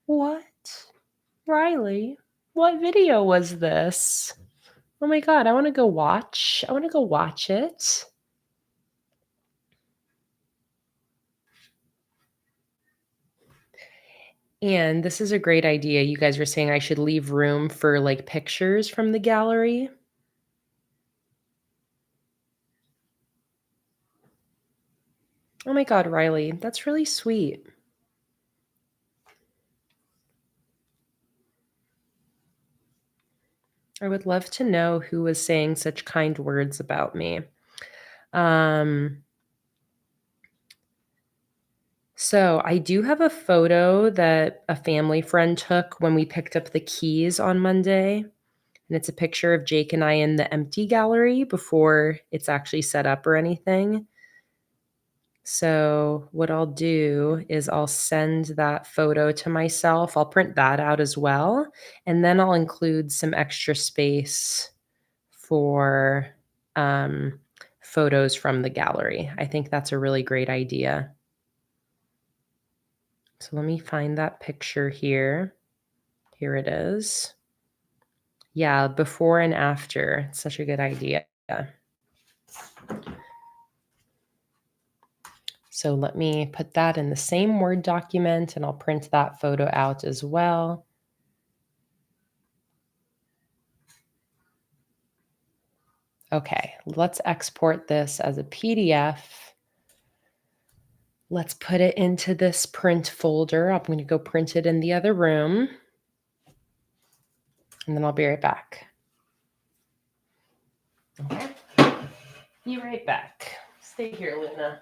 What? Riley, what video was this? Oh my God, I want to go watch. I want to go watch it. And this is a great idea. You guys were saying I should leave room for like pictures from the gallery. Oh my God, Riley, that's really sweet. I would love to know who was saying such kind words about me. Um, so I do have a photo that a family friend took when we picked up the keys on Monday. And it's a picture of Jake and I in the empty gallery before it's actually set up or anything. So what I'll do is I'll send that photo to myself. I'll print that out as well. And then I'll include some extra space for photos from the gallery. I think that's a really great idea. So let me find that picture here. Here it is. Yeah, before and after. It's such a good idea. So let me put that in the same Word document and I'll print that photo out as well. Okay, let's export this as a PDF. Let's put it into this print folder. I'm going to go print it in the other room. And then I'll be right back. Okay. Be right back. Stay here, Luna.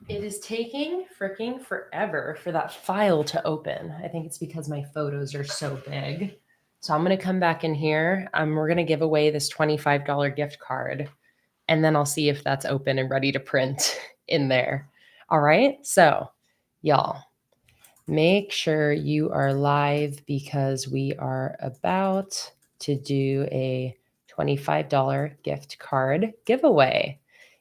It is taking freaking forever for that file to open. I think it's because my photos are so big. So I'm going to come back in here. We're going to give away this $25 gift card, and then I'll see if that's open and ready to print in there. All right. So, y'all, make sure you are live because we are about to do a $25 gift card giveaway.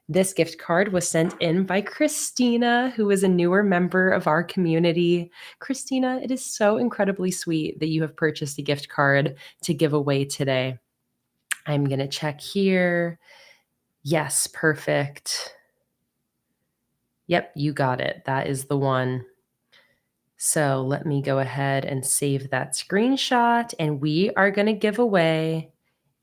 This gift card was sent in by Christina, who is a newer member of our community. Christina, it is so incredibly sweet that you have purchased a gift card to give away today. I'm going to check here. Yes, perfect. Yep, you got it. That is the one. So let me go ahead and save that screenshot, and we are going to give away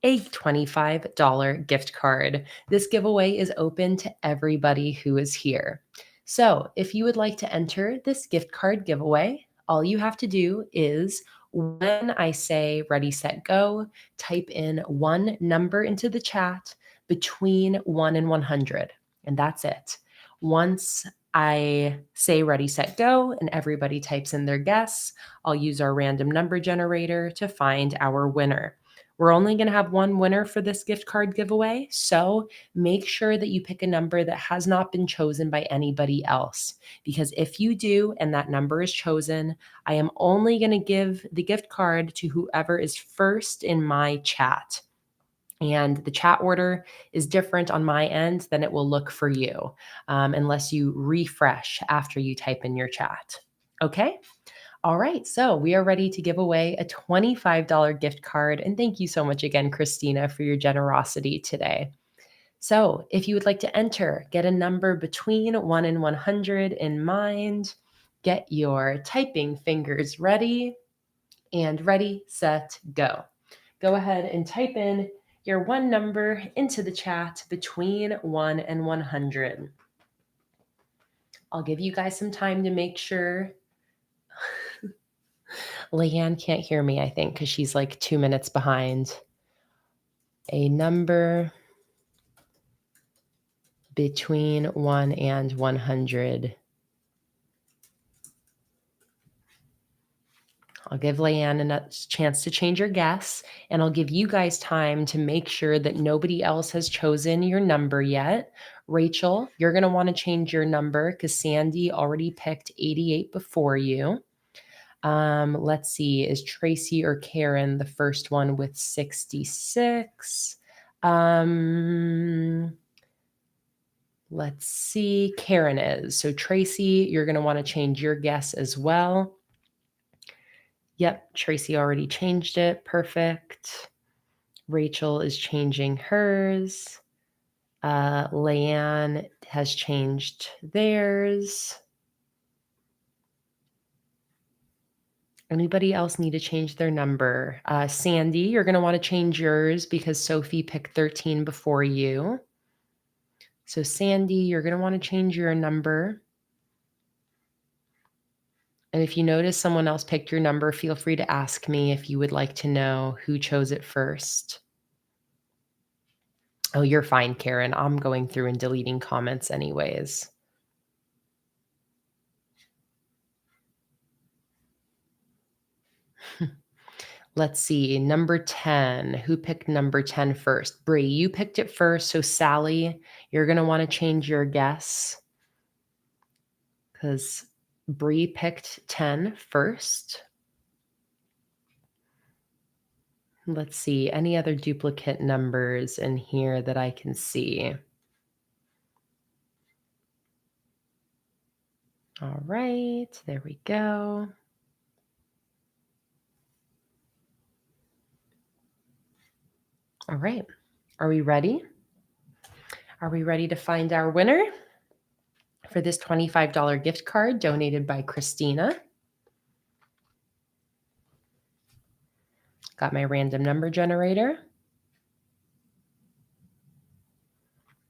a $25 gift card. This giveaway is open to everybody who is here. So if you would like to enter this gift card giveaway, all you have to do is, when I say ready, set, go, type in one number into the chat between 1 and 100. And that's it. Once I say ready, set, go, and everybody types in their guess, I'll use our random number generator to find our winner. We're only going to have one winner for this gift card giveaway, so make sure that you pick a number that has not been chosen by anybody else. Because if you do and that number is chosen, I am only going to give the gift card to whoever is first in my chat. And the chat order is different on my end than it will look for you, unless you refresh after you type in your chat. Okay? All right, so we are ready to give away a $25 gift card. And thank you so much again, Christina, for your generosity today. So if you would like to enter, get a number between 1 and 100 in mind, get your typing fingers ready, and ready, set, go. Go ahead and type in your one number into the chat between 1 and 100. I'll give you guys some time to make sure. Leanne can't hear me, I think, because she's like 2 minutes behind. A number between 1 and 100. I'll give Leanne a chance to change your guess, and I'll give you guys time to make sure that nobody else has chosen your number yet. Rachel, you're going to want to change your number because Sandy already picked 88 before you. Let's see, is Tracy or Karen the first one with 66? Let's see, Karen is. So Tracy, you're going to want to change your guess as well. Yep, Tracy already changed it. Perfect. Rachel is changing hers. Leanne has changed theirs. Anybody else need to change their number? Sandy, you're going to want to change yours because Sophie picked 13 before you. So Sandy, you're going to want to change your number. And if you notice someone else picked your number, feel free to ask me if you would like to know who chose it first. Oh, you're fine, Karen. I'm going through and deleting comments anyways. Let's see, number 10. Who picked number 10 first? Bree, you picked it first. So Sally, you're going to want to change your guess because Bree picked 10 first. Let's see, any other duplicate numbers in here that I can see? All right, there we go. All right, are we ready? Are we ready to find our winner for this $25 gift card donated by Christina? Got my random number generator.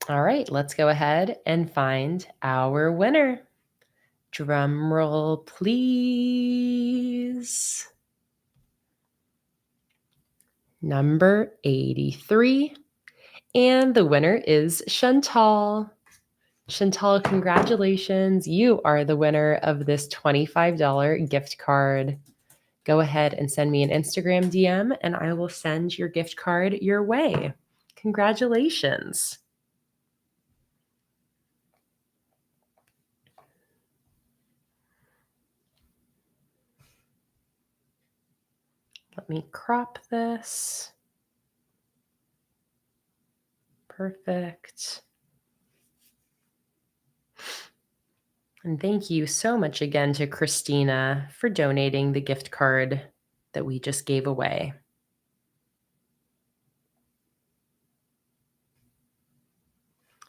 All right, let's go ahead and find our winner. Drum roll, please. Number 83. And the winner is Chantal. Chantal, congratulations. You are the winner of this $25 gift card. Go ahead and send me an Instagram DM and I will send your gift card your way. Congratulations. Let me crop this. Perfect. And thank you so much again to Christina for donating the gift card that we just gave away.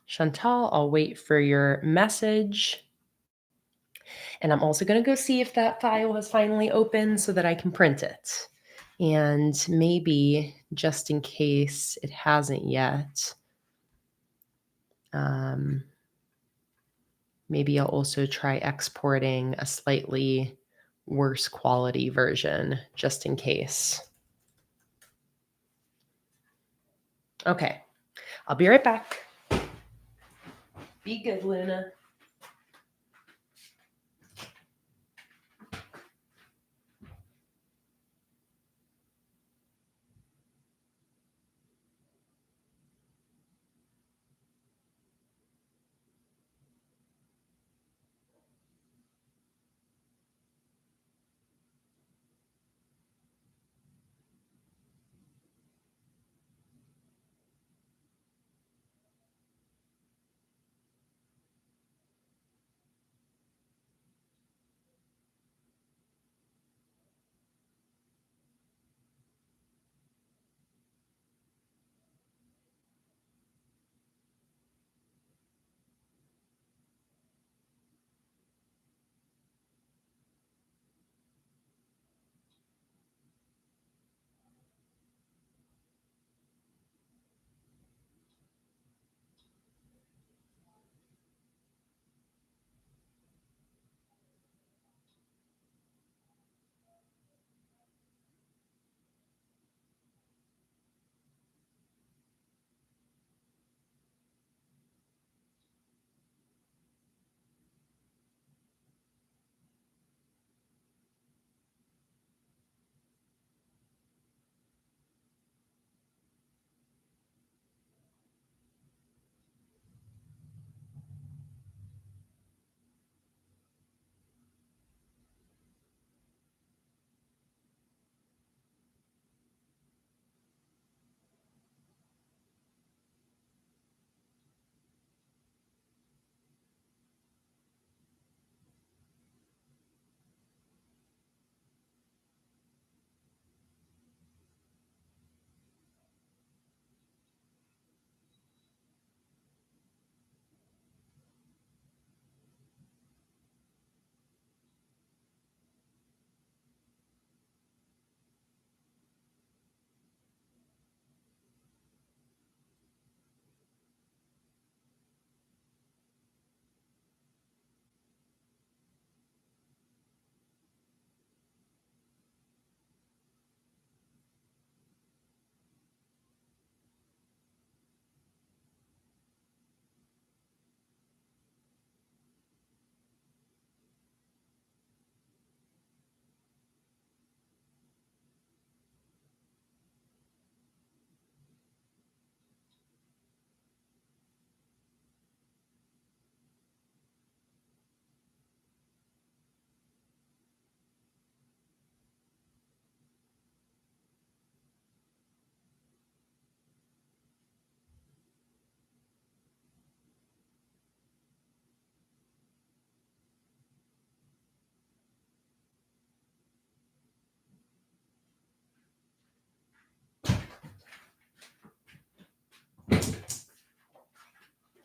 Chantal, I'll wait for your message. And I'm also going to go see if that file has finally opened so that I can print it. And maybe, just in case it hasn't yet, maybe I'll also try exporting a slightly worse quality version, just in case. Okay, I'll be right back. Be good, Luna.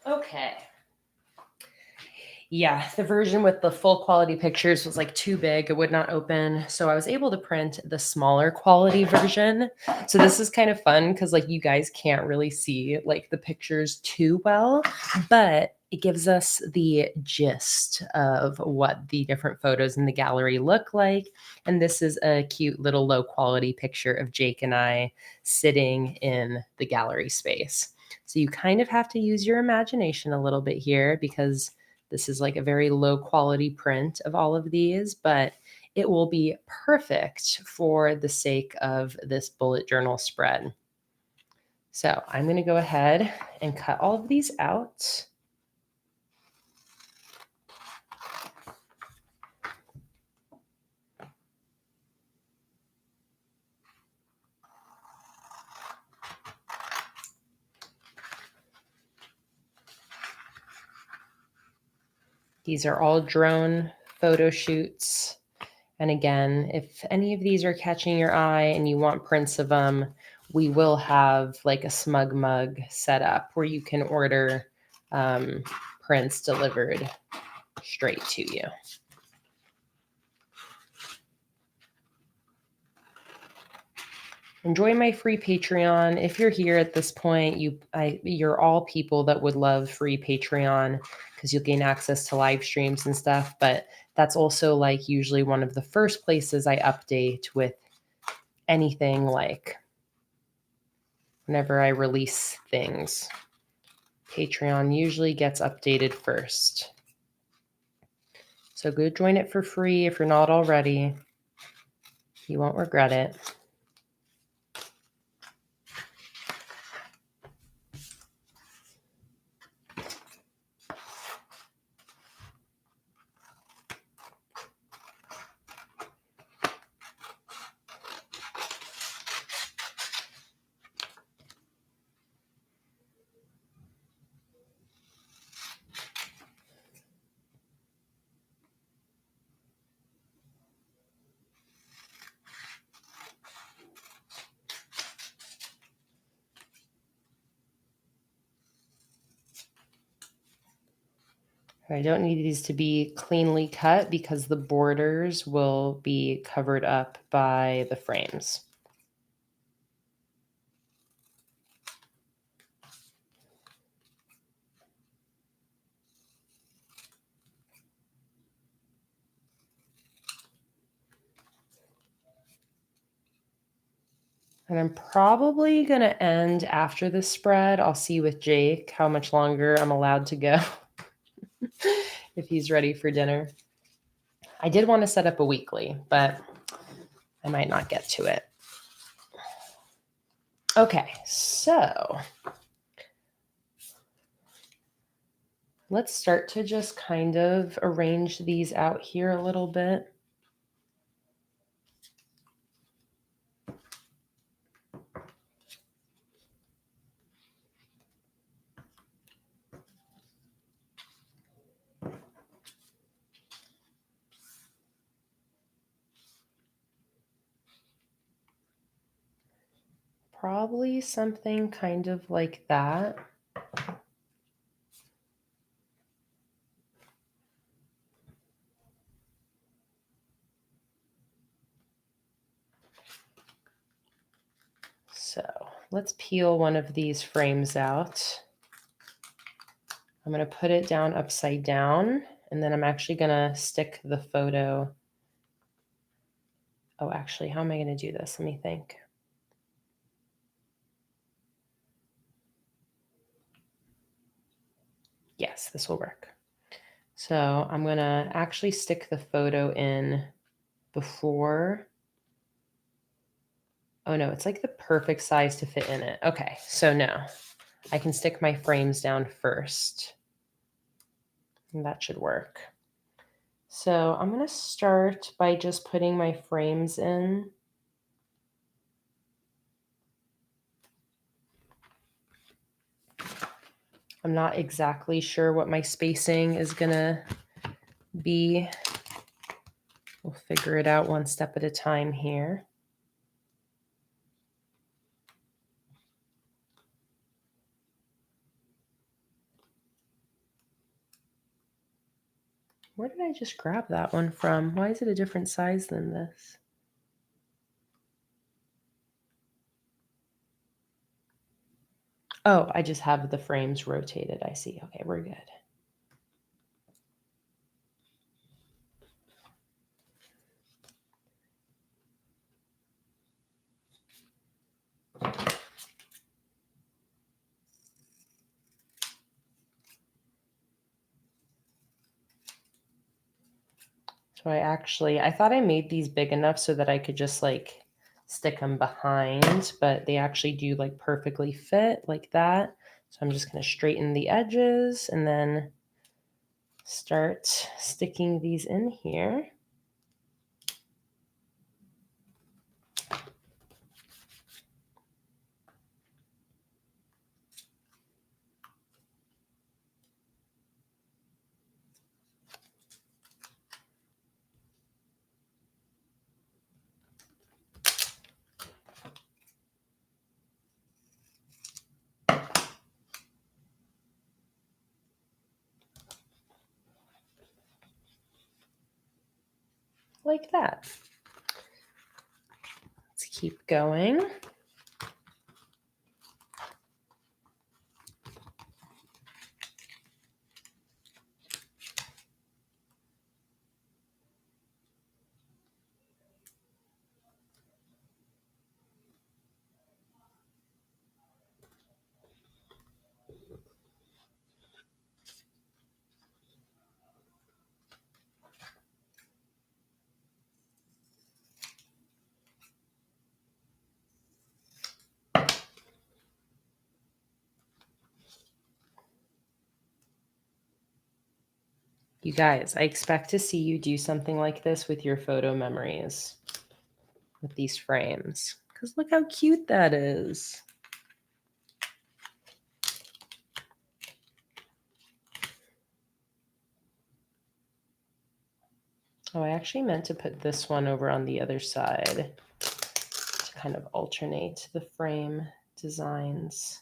Okay. Yeah, the version with the full quality pictures was like too big. It would not open. So I was able to print the smaller quality version. So this is kind of fun because like you guys can't really see like the pictures too well, but it gives us the gist of what the different photos in the gallery look like. And this is a cute little low quality picture of Jake and I sitting in the gallery space. So you kind of have to use your imagination a little bit here because this is like a very low quality print of all of these, but it will be perfect for the sake of this bullet journal spread. So I'm going to go ahead and cut all of these out. These are all drone photo shoots. And again, if any of these are catching your eye and you want prints of them, we will have like a smug mug set up where you can order prints delivered straight to you. Enjoy my free Patreon. If you're here at this point, you're all people that would love free Patreon because you'll gain access to live streams and stuff. But that's also like usually one of the first places I update with anything, like whenever I release things. Patreon usually gets updated first. So go join it for free if you're not already. You won't regret it. I don't need these to be cleanly cut because the borders will be covered up by the frames. And I'm probably going to end after this spread. I'll see with Jake how much longer I'm allowed to go if he's ready for dinner. I did want to set up a weekly, but I might not get to it. Okay, so let's start to just kind of arrange these out here a little bit. Probably something kind of like that. So let's peel one of these frames out. I'm going to put it down upside down, and then I'm actually going to stick the photo. Oh, actually, how am I going to do this? Let me think. Yes, this will work. So I'm going to actually stick the photo in before. Oh no, it's like the perfect size to fit in it. Okay, so no, I can stick my frames down first. And that should work. So I'm going to start by just putting my frames in. I'm not exactly sure what my spacing is going to be. We'll figure it out one step at a time here. Where did I just grab that one from? Why is it a different size than this? Oh, I just have the frames rotated. I see. Okay, we're good. So I thought I made these big enough so that I could just like stick them behind, but they actually do like perfectly fit like that. So I'm just going to straighten the edges and then start sticking these in here. Like that. Let's keep going. You guys, I expect to see you do something like this with your photo memories with these frames, because look how cute that is. Oh, I actually meant to put this one over on the other side to kind of alternate the frame designs.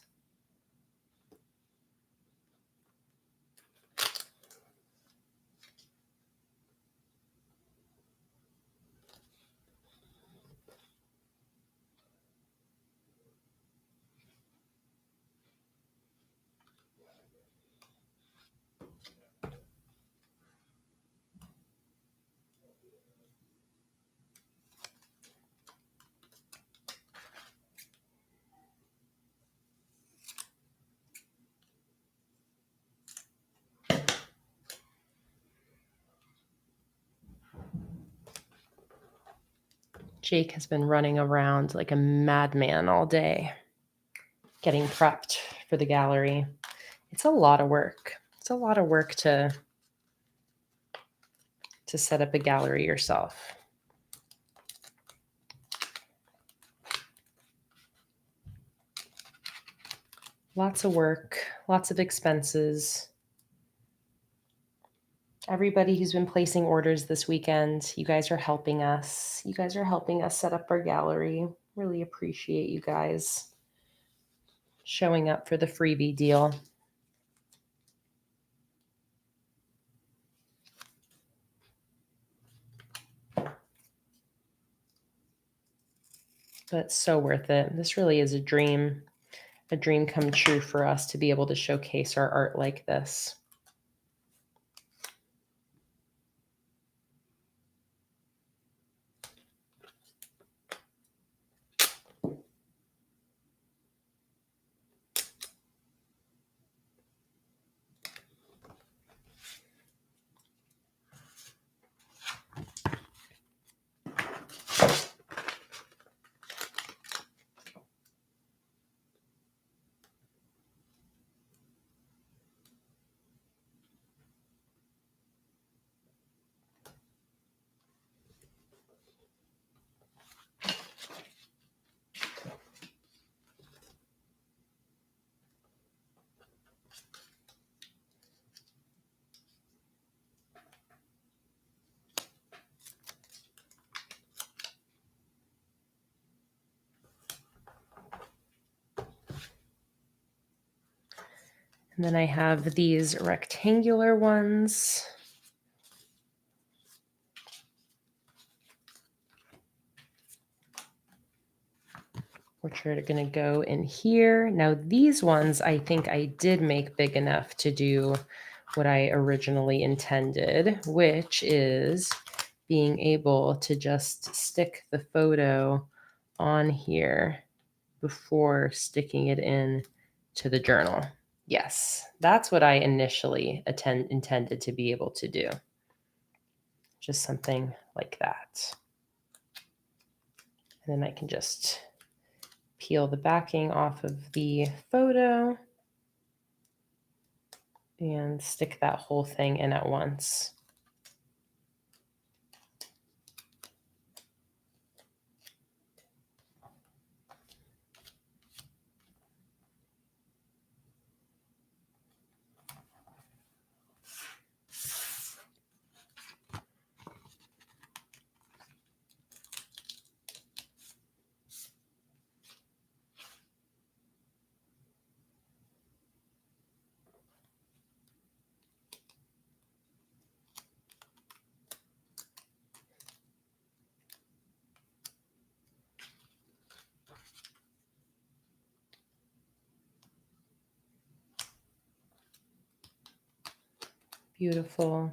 Jake has been running around like a madman all day, getting prepped for the gallery. It's a lot of work. It's a lot of work to set up a gallery yourself. Lots of work, lots of expenses. Everybody who's been placing orders this weekend, you guys are helping us. You guys are helping us set up our gallery. Really appreciate you guys showing up for the freebie deal. But so worth it. This really is a dream come true for us to be able to showcase our art like this. And then I have these rectangular ones. Which are going to go in here. Now these ones, I think I did make big enough to do what I originally intended, which is being able to just stick the photo on here before sticking it in to the journal. Yes, that's what I initially intended to be able to do. just something like that. And then I can just peel the backing off of the photo and stick that whole thing in at once. Beautiful.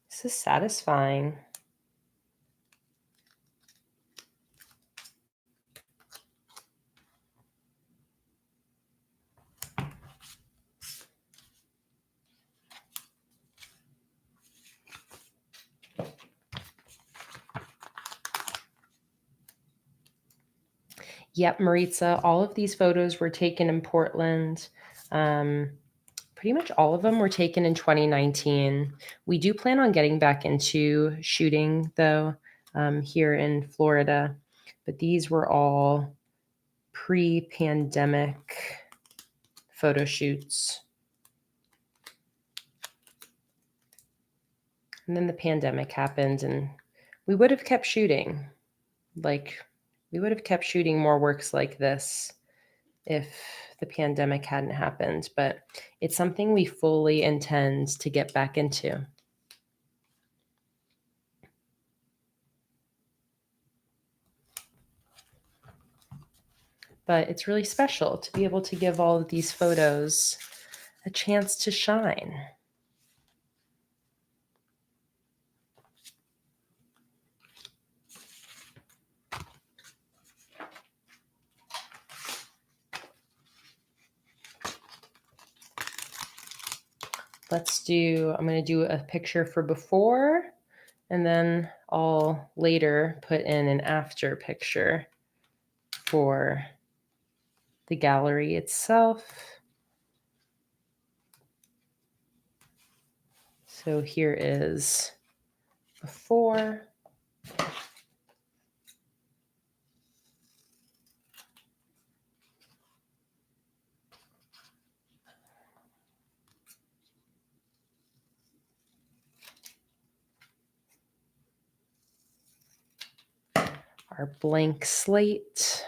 This is satisfying. Yep, Maritza, all of these photos were taken in Portland. Pretty much all of them were taken in 2019. We do plan on getting back into shooting, though, here in Florida. But these were all pre-pandemic photo shoots. And then the pandemic happened, and we would have kept shooting. We would have kept shooting more works like this if the pandemic hadn't happened, but it's something we fully intend to get back into. But it's really special to be able to give all of these photos a chance to shine. I'm going to do a picture for before, and then I'll later put in an after picture for the gallery itself. So here is before. Our blank slate.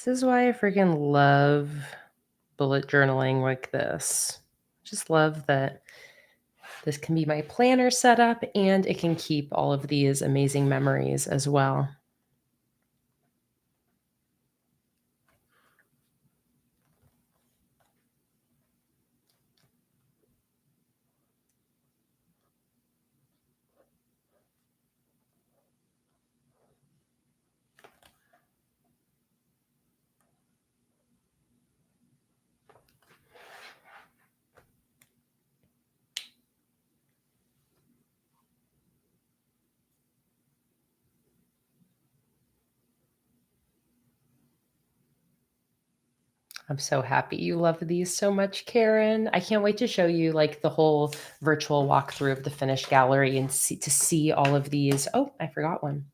This is why I freaking love bullet journaling like this. Just love that this can be my planner setup, and it can keep all of these amazing memories as well. I'm so happy you love these so much, Karen. I can't wait to show you like the whole virtual walkthrough of the finished gallery and to see all of these. Oh, I forgot one.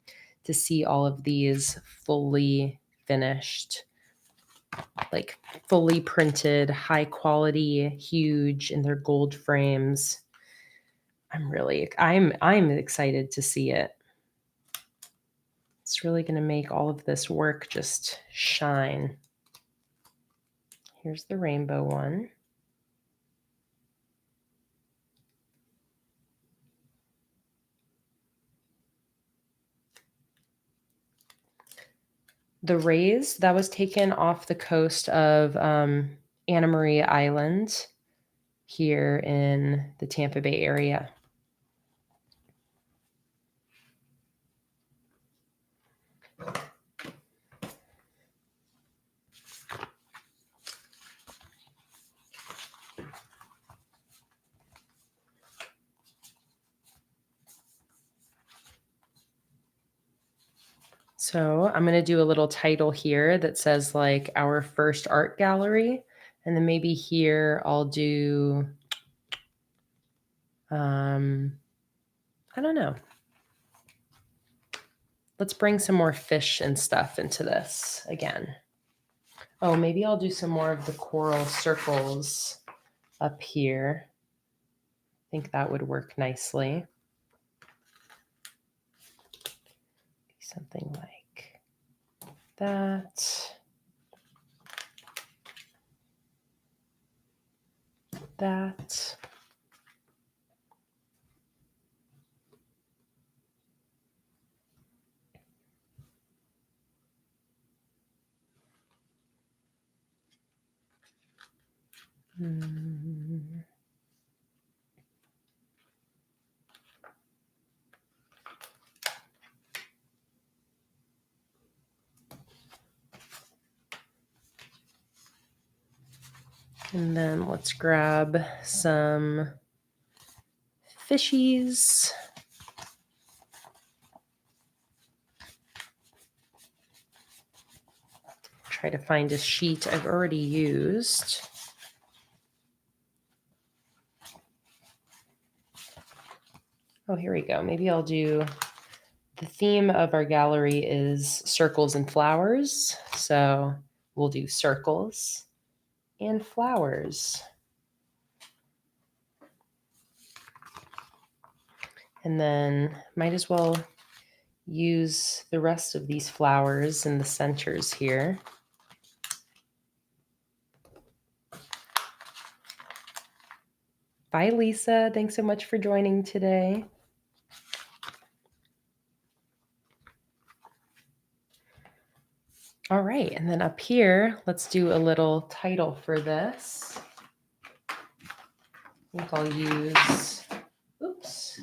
To see all of these fully finished, like fully printed, high quality, huge in their gold frames. I'm excited to see it. It's really going to make all of this work just shine. Here's the rainbow one. The rays, that was taken off the coast of Anna Maria Island here in the Tampa Bay area. So I'm going to do a little title here that says like our first art gallery. And then maybe here I'll do, I don't know. Let's bring some more fish and stuff into this again. Oh, maybe I'll do some more of the coral circles up here. I think that would work nicely. Something like that. That. And then let's grab some fishies. Try to find a sheet I've already used. Oh, here we go. Maybe I'll do, the theme of our gallery is circles and flowers. So we'll do circles and flowers. And then might as well use the rest of these flowers in the centers here. Bye, Lisa. Thanks so much for joining today. All right, and then up here, let's do a little title for this. I think I'll use, oops.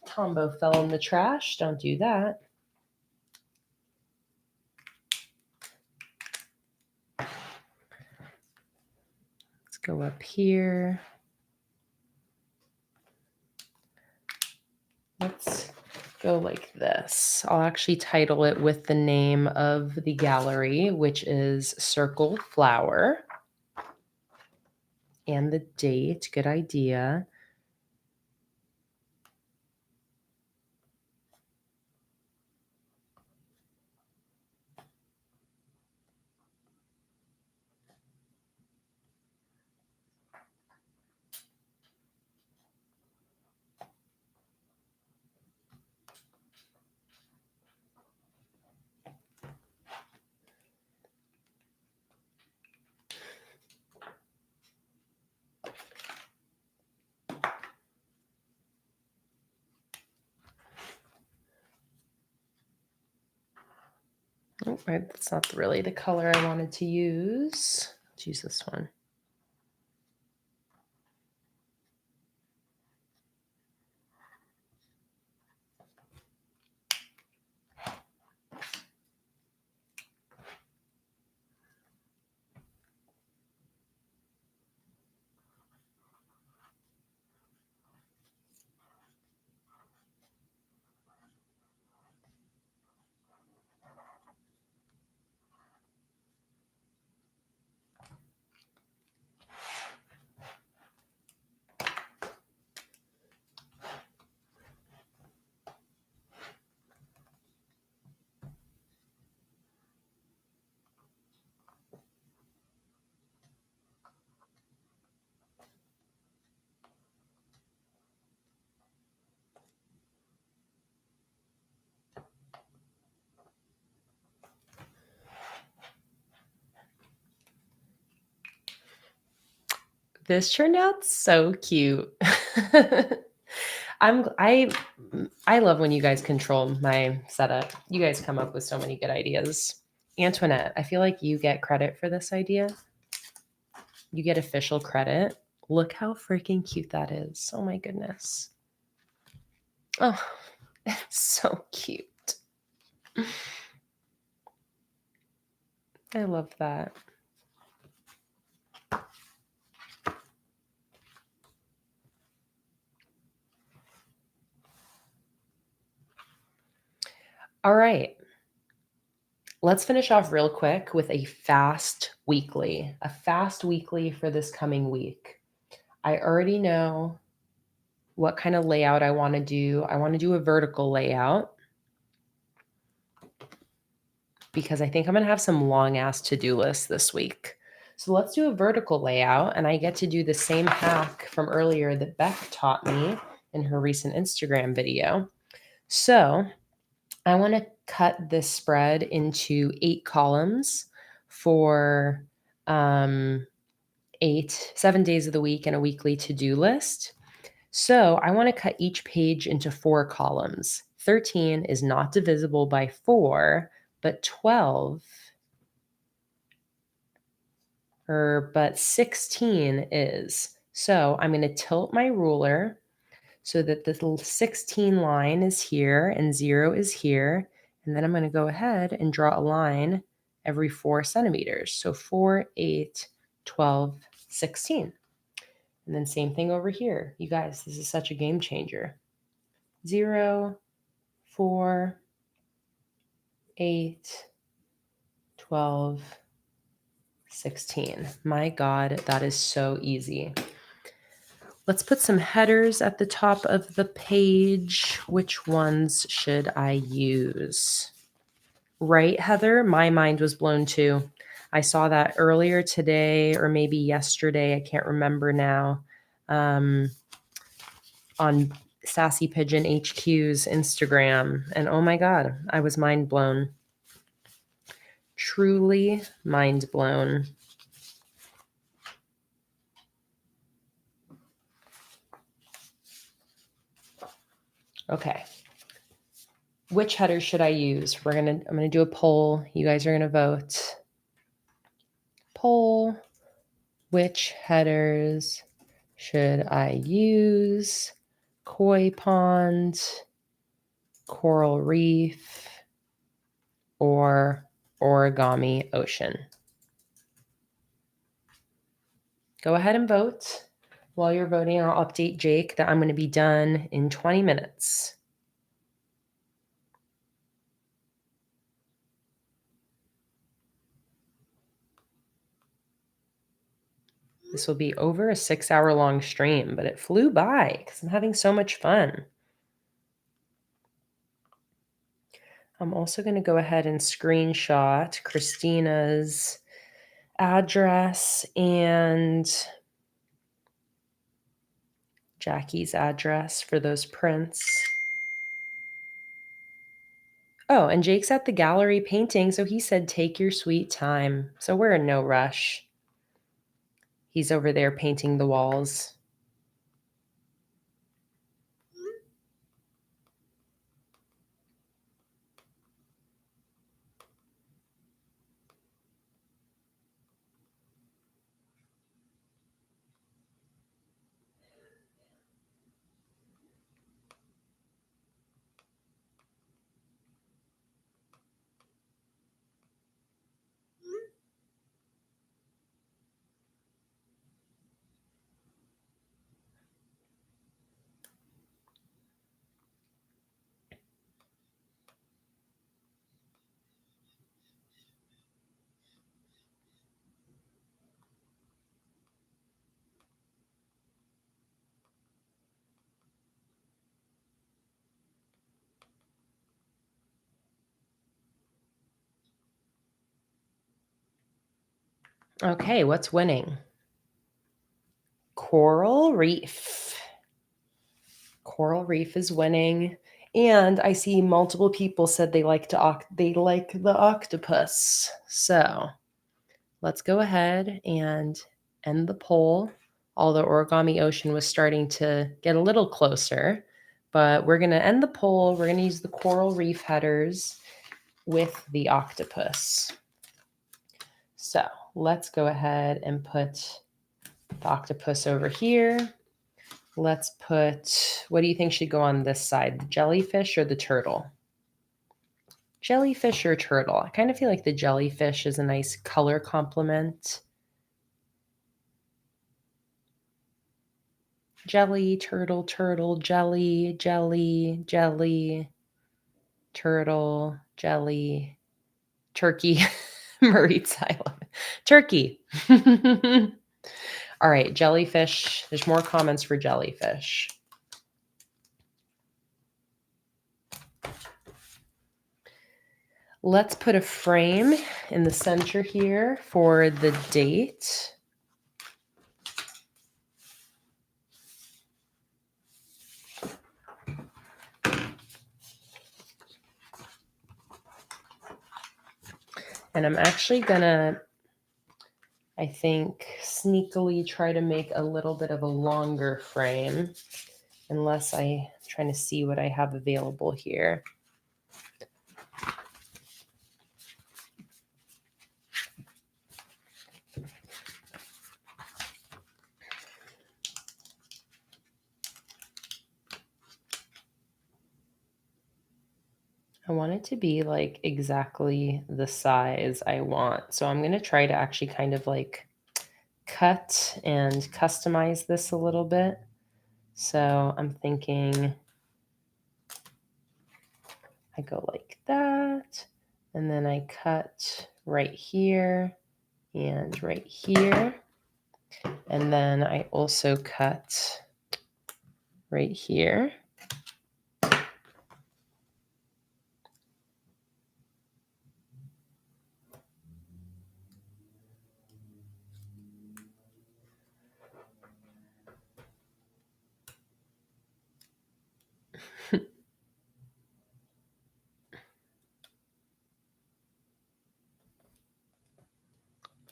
Tombow fell in the trash. Don't do that. Let's go up here. Let's go like this. I'll actually title it with the name of the gallery, which is Circle Flower. And the date, good idea. Oh, right, that's not really the color I wanted to use. Let's use this one. This turned out so cute. I love when you guys control my setup. You guys come up with so many good ideas. Antoinette, I feel like you get credit for this idea. You get official credit. Look how freaking cute that is. Oh my goodness. Oh, it's so cute. I love that. All right. Let's finish off real quick with a fast weekly for this coming week. I already know what kind of layout I want to do. I want to do a vertical layout because I think I'm going to have some long ass to-do lists this week. So let's do a vertical layout, and I get to do the same hack from earlier that Beck taught me in her recent Instagram video. So I want to cut this spread into 8 columns for 7 days of the week and a weekly to-do list. So I want to cut each page into 4 columns. 13 is not divisible by 4, but 16 is. So I'm going to tilt my ruler so that the little 16 line is here and 0 is here. And then I'm going to go ahead and draw a line every 4 centimeters. So 4, 8, 12, 16. And then same thing over here. You guys, this is such a game changer. 0, 4, 8, 12, 16. My God, that is so easy. Let's put some headers at the top of the page. Which ones should I use? Right, Heather? My mind was blown too. I saw that earlier today or maybe yesterday. I can't remember now. On Sassy Pigeon HQ's Instagram. And oh my God, I was mind blown. Truly mind blown. Okay. Which headers should I use? I'm gonna do a poll. You guys are gonna vote. Poll. Which headers should I use? Koi pond, coral reef, or origami ocean? Go ahead and vote. While you're voting, I'll update Jake that I'm going to be done in 20 minutes. This will be over a 6-hour-long stream, but it flew by because I'm having so much fun. I'm also going to go ahead and screenshot Christina's address and Jackie's address for those prints. Oh, and Jake's at the gallery painting, so he said take your sweet time. So we're in no rush. He's over there painting the walls. Okay, what's winning? Coral Reef. Coral Reef is winning. And I see multiple people said they like the octopus. So let's go ahead and end the poll. All the origami ocean was starting to get a little closer, but we're going to end the poll. We're going to use the coral reef headers with the octopus. So let's go ahead and put the octopus over here. Let's put, what do you think should go on this side, the jellyfish or the turtle? Jellyfish or turtle? I kind of feel like the jellyfish is a nice color complement. Jelly, turtle, turtle, jelly, jelly, jelly, turtle, jelly, turkey. Maritza, I love it. Turkey. All right, jellyfish. There's more comments for jellyfish. Let's put a frame in the center here for the date. And I'm actually gonna, I think, sneakily try to make a little bit of a longer frame, unless I'm trying to see what I have available here. I want it to be like exactly the size I want. So I'm going to try to actually kind of like cut and customize this a little bit. So I'm thinking I go like that, and then I cut right here and right here. And then I also cut right here.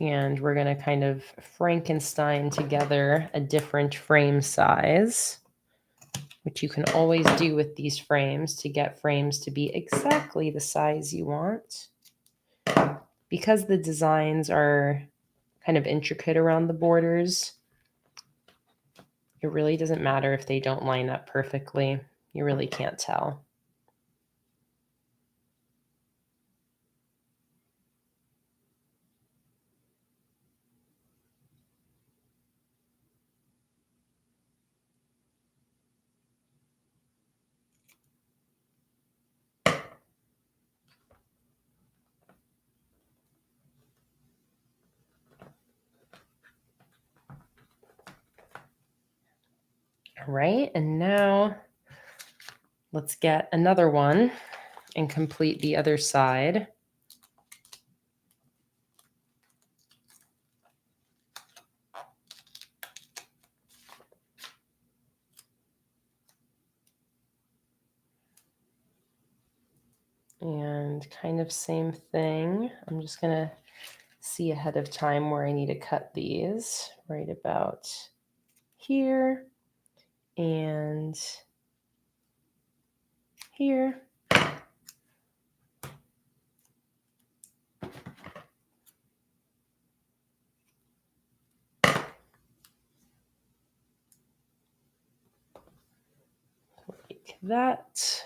And we're going to kind of Frankenstein together a different frame size, which you can always do with these frames to get frames to be exactly the size you want. Because the designs are kind of intricate around the borders, it really doesn't matter if they don't line up perfectly. You really can't tell. All right, and now let's get another one and complete the other side. And kind of same thing. I'm just going to see ahead of time where I need to cut these, right about here and here. Like that.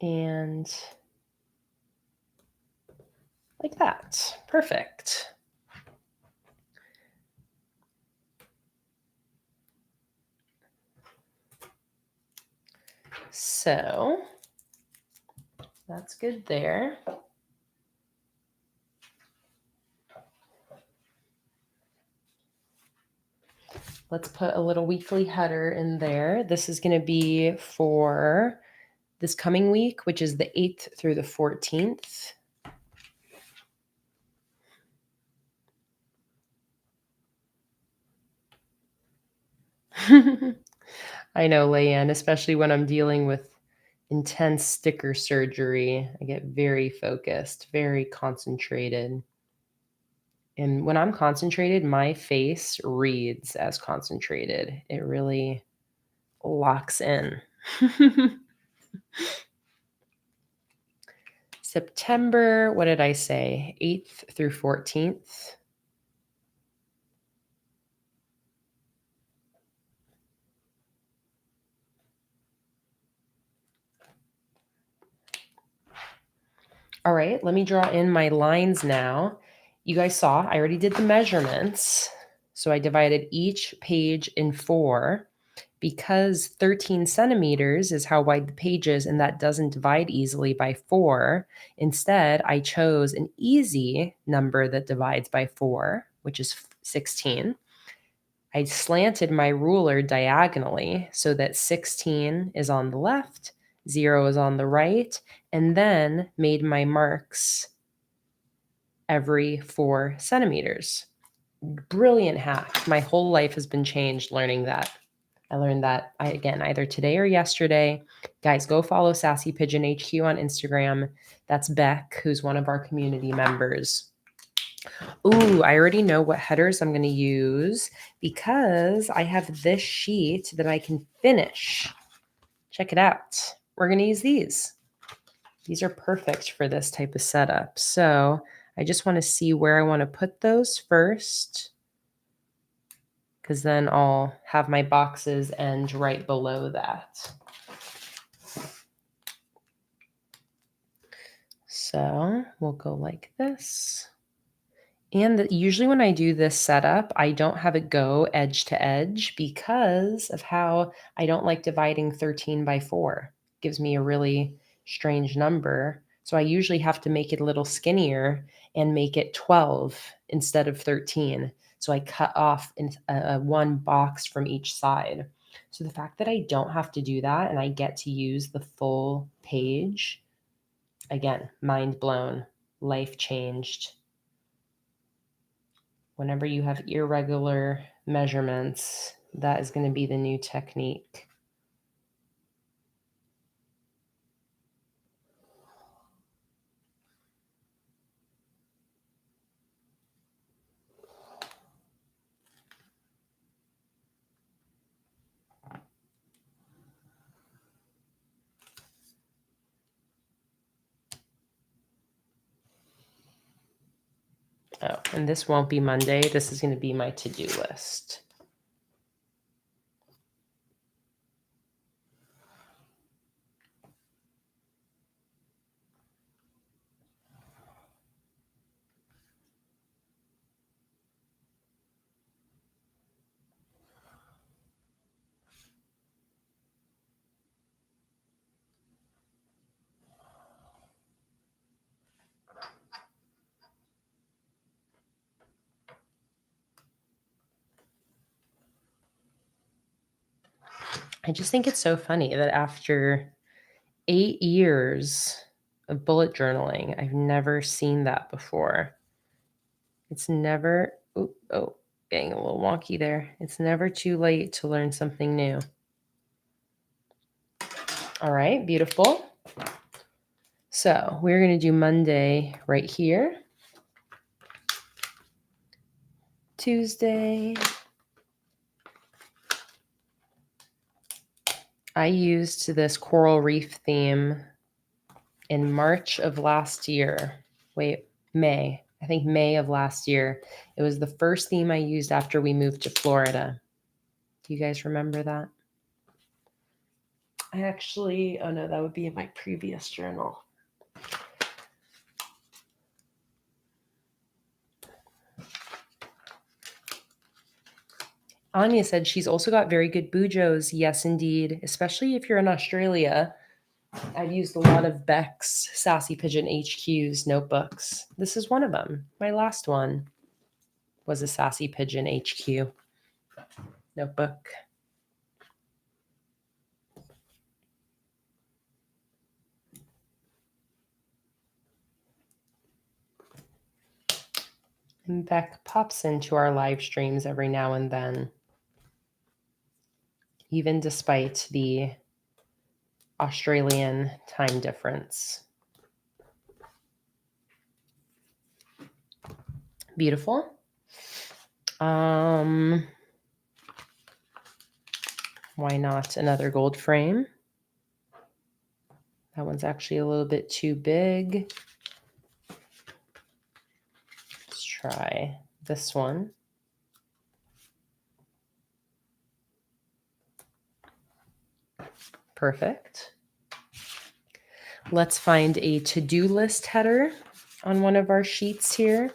And like that. Perfect. So that's good there. Let's put a little weekly header in there. This is going to be for this coming week, which is the 8th through the 14th. I know, Leanne, especially when I'm dealing with intense sticker surgery, I get very focused, very concentrated. And when I'm concentrated, my face reads as concentrated. It really locks in. September, what did I say? 8th through 14th. All right, let me draw in my lines now. You guys saw I already did the measurements. So I divided each page in 4 because 13 centimeters is how wide the page is, and that doesn't divide easily by 4. Instead, I chose an easy number that divides by 4, which is 16. I slanted my ruler diagonally so that 16 is on the left, 0 is on the right, and then made my marks every 4 centimeters. Brilliant hack. My whole life has been changed learning that. I learned that, again, either today or yesterday. Guys, go follow Sassy Pigeon HQ on Instagram. That's Beck, who's one of our community members. Ooh, I already know what headers I'm going to use because I have this sheet that I can finish. Check it out. We're going to use these. These are perfect for this type of setup. So I just want to see where I want to put those first, because then I'll have my boxes end right below that. So we'll go like this. And usually when I do this setup, I don't have it go edge to edge because of how I don't like dividing 13 by 4. It gives me a really strange number. So I usually have to make it a little skinnier and make it 12 instead of 13. So I cut off in one box from each side. So the fact that I don't have to do that and I get to use the full page, again, mind blown, life changed. Whenever you have irregular measurements, that is going to be the new technique. Oh, and this won't be Monday. This is going to be my to-do list. I just think it's so funny that after 8 years of bullet journaling, I've never seen that before. It's never, getting a little wonky there. It's never too late to learn something new. All right, beautiful. So we're going to do Monday right here. Tuesday. I used this coral reef theme in March of last year. May. I think May of last year. It was the first theme I used after we moved to Florida. Do you guys remember that? I actually, oh no, that would be in my previous journal. Anya said she's also got very good bujos. Yes, indeed. Especially if you're in Australia. I've used a lot of Beck's Sassy Pigeon HQ's notebooks. This is one of them. My last one was a Sassy Pigeon HQ notebook. And Beck pops into our live streams every now and then, even despite the Australian time difference. Beautiful. Why not another gold frame? That one's actually a little bit too big. Let's try this one. Perfect. Let's find a to-do list header on one of our sheets here.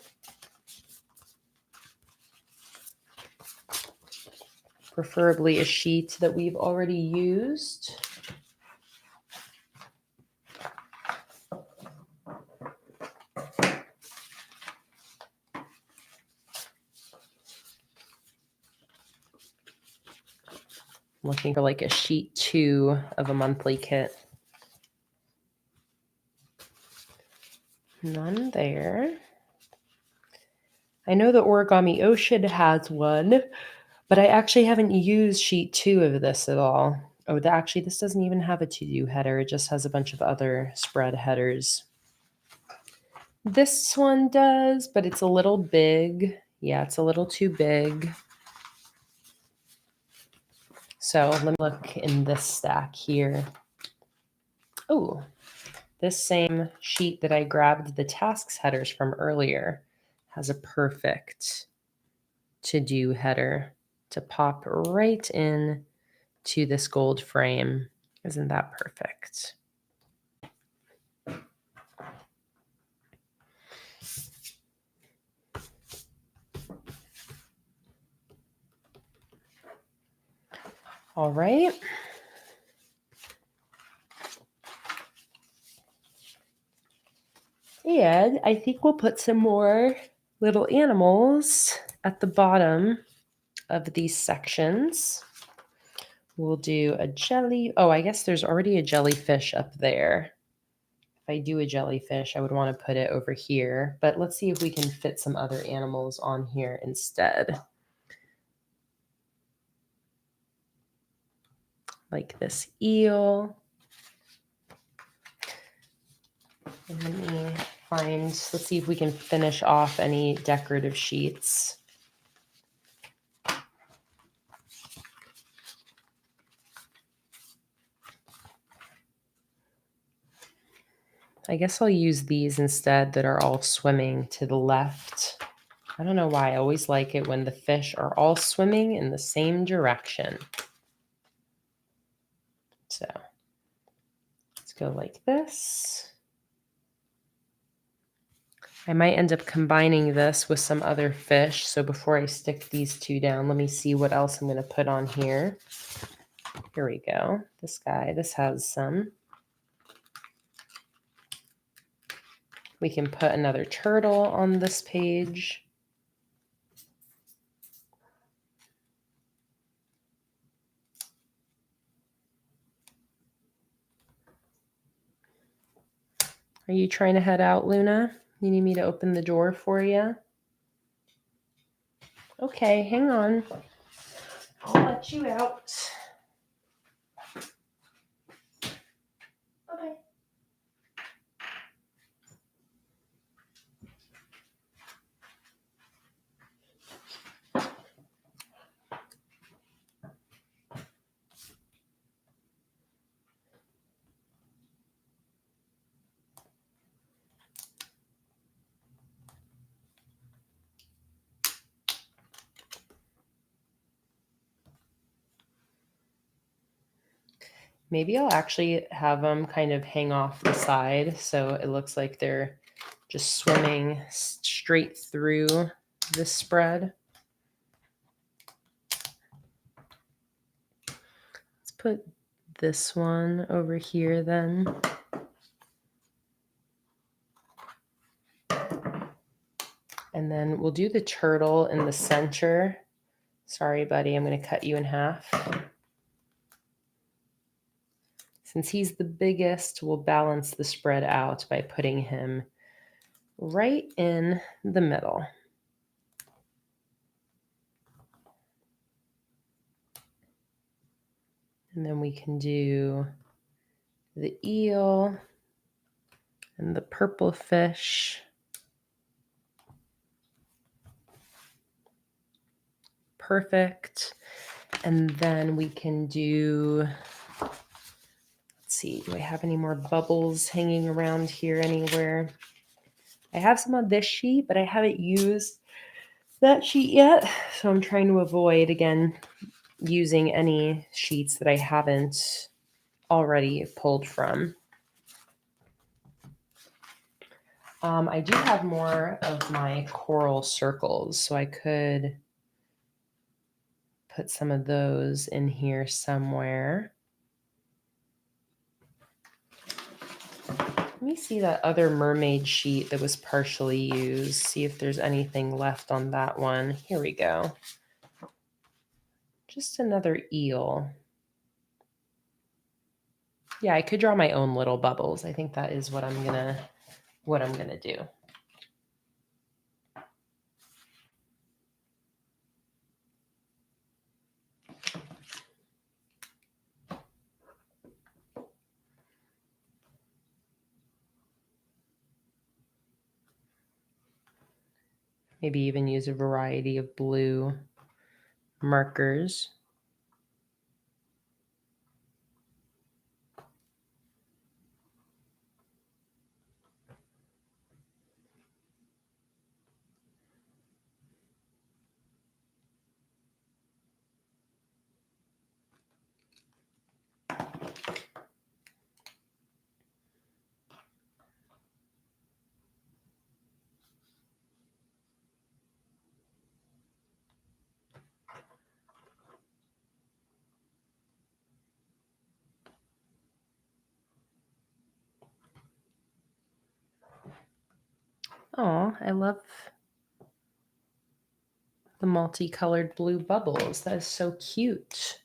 Preferably a sheet that we've already used. Looking for like a sheet 2 of a monthly kit. None there. I know the Origami Ocean has one, but I actually haven't used sheet 2 of this at all. Oh, actually, this doesn't even have a to-do header. It just has a bunch of other spread headers. This one does, but it's a little big. Yeah, it's a little too big. So let me look in this stack here. Oh, this same sheet that I grabbed the tasks headers from earlier has a perfect to-do header to pop right in to this gold frame. Isn't that perfect? All right. And I think we'll put some more little animals at the bottom of these sections. We'll do a jelly. Oh, I guess there's already a jellyfish up there. If I do a jellyfish, I would want to put it over here. But let's see if we can fit some other animals on here instead. Like this eel. And let me find, let's see if we can finish off any decorative sheets. I guess I'll use these instead that are all swimming to the left. I don't know why. I always like it when the fish are all swimming in the same direction. So let's go like this. I might end up combining this with some other fish. So before I stick these two down, let me see what else I'm going to put on here. Here we go. This guy, this has some. We can put another turtle on this page. Are you trying to head out, Luna? You need me to open the door for you? Okay, hang on. I'll let you out. Okay. Maybe I'll actually have them kind of hang off the side so it looks like they're just swimming straight through this spread. Let's put this one over here then. And then we'll do the turtle in the center. Sorry, buddy, I'm going to cut you in half. Since he's the biggest, we'll balance the spread out by putting him right in the middle. And then we can do the eel and the purple fish. Perfect. And then we can do, let's see, do I have any more bubbles hanging around here anywhere? I have some on this sheet, but I haven't used that sheet yet. So I'm trying to avoid, again, using any sheets that I haven't already pulled from. I do have more of my coral circles, so I could put some of those in here somewhere. Let me see that other mermaid sheet that was partially used, see if there's anything left on that one. Here we go. Just another eel. Yeah, I could draw my own little bubbles. I think that is what I'm gonna do. Maybe even use a variety of blue markers. Oh, I love the multicolored blue bubbles. That is so cute.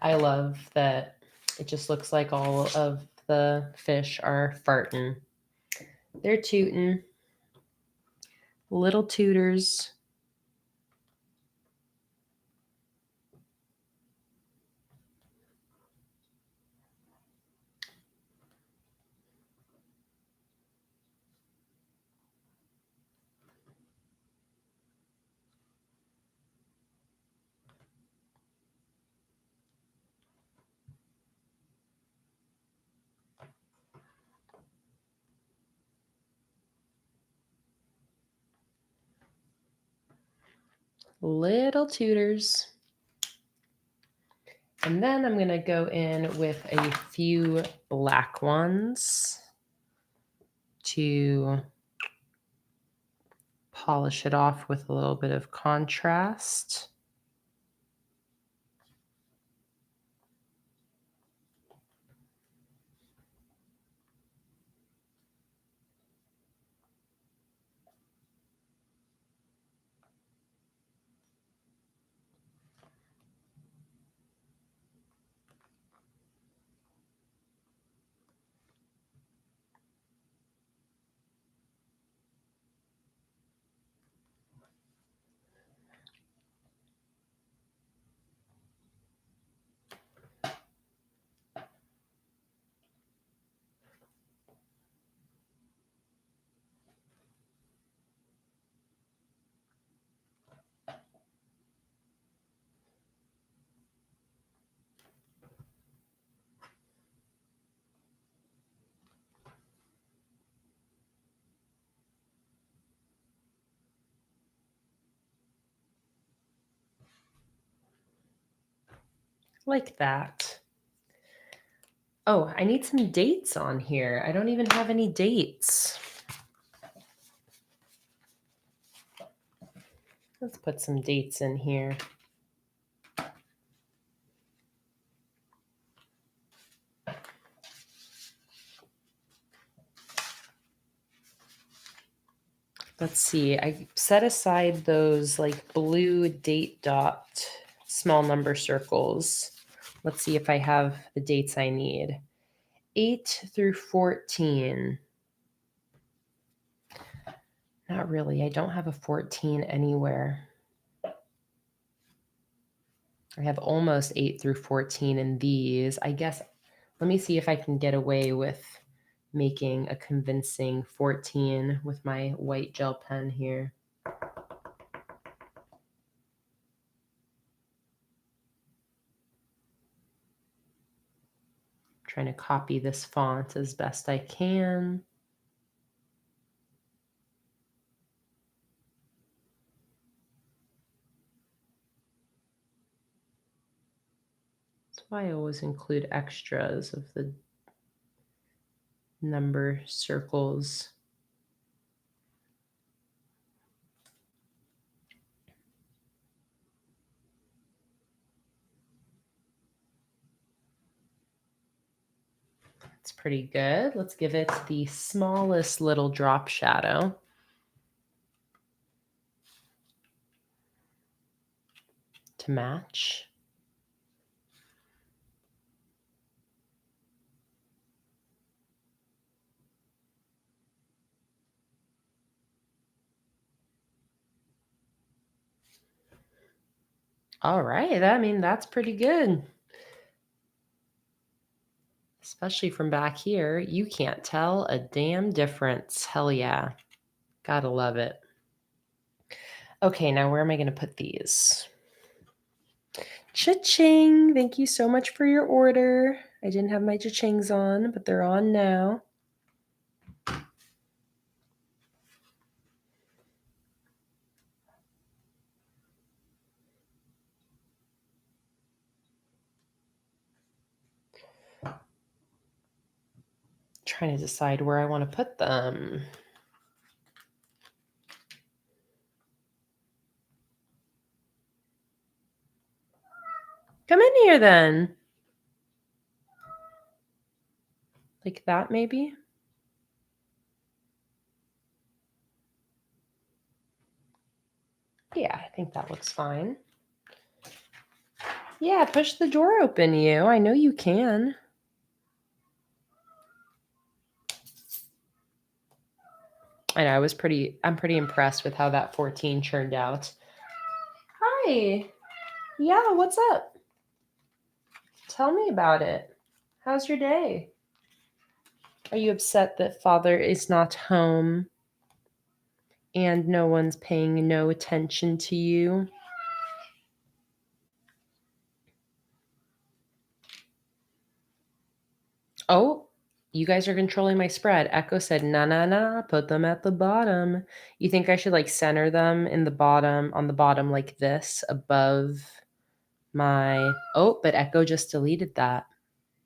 I love that it just looks like all of the fish are farting. They're tooting. Little tooters. Little tutors. And then I'm going to go in with a few black ones to polish it off with a little bit of contrast. Like that. Oh, I need some dates on here. I don't even have any dates. Let's put some dates in here. Let's see. I set aside those like blue date dot small number circles. Let's see if I have the dates I need. 8 through 14. Not really. I don't have a 14 anywhere. I have almost 8 through 14 in these. I guess, let me see if I can get away with making a convincing 14 with my white gel pen here. Trying to copy this font as best I can. That's why I always include extras of the number circles. That's pretty good. Let's give it the smallest little drop shadow. To match. All right. I mean, that's pretty good. Especially from back here, you can't tell a damn difference. Hell yeah. Gotta love it. Okay, now where am I going to put these? Cha-ching! Thank you so much for your order. I didn't have my cha-chings on, but they're on now. Trying to decide where I want to put them. Come in here then. Like that, maybe? Yeah, I think that looks fine. Yeah, push the door open, you. I know you can. I know, I'm pretty impressed with how that 14 turned out. Hi. Yeah, what's up? Tell me about it. How's your day? Are you upset that father is not home and no one's paying no attention to you? Oh, you guys are controlling my spread. Echo said, nah, nah, nah, put them at the bottom. You think I should like center them in the bottom, on the bottom like this, above my... Oh, but Echo just deleted that.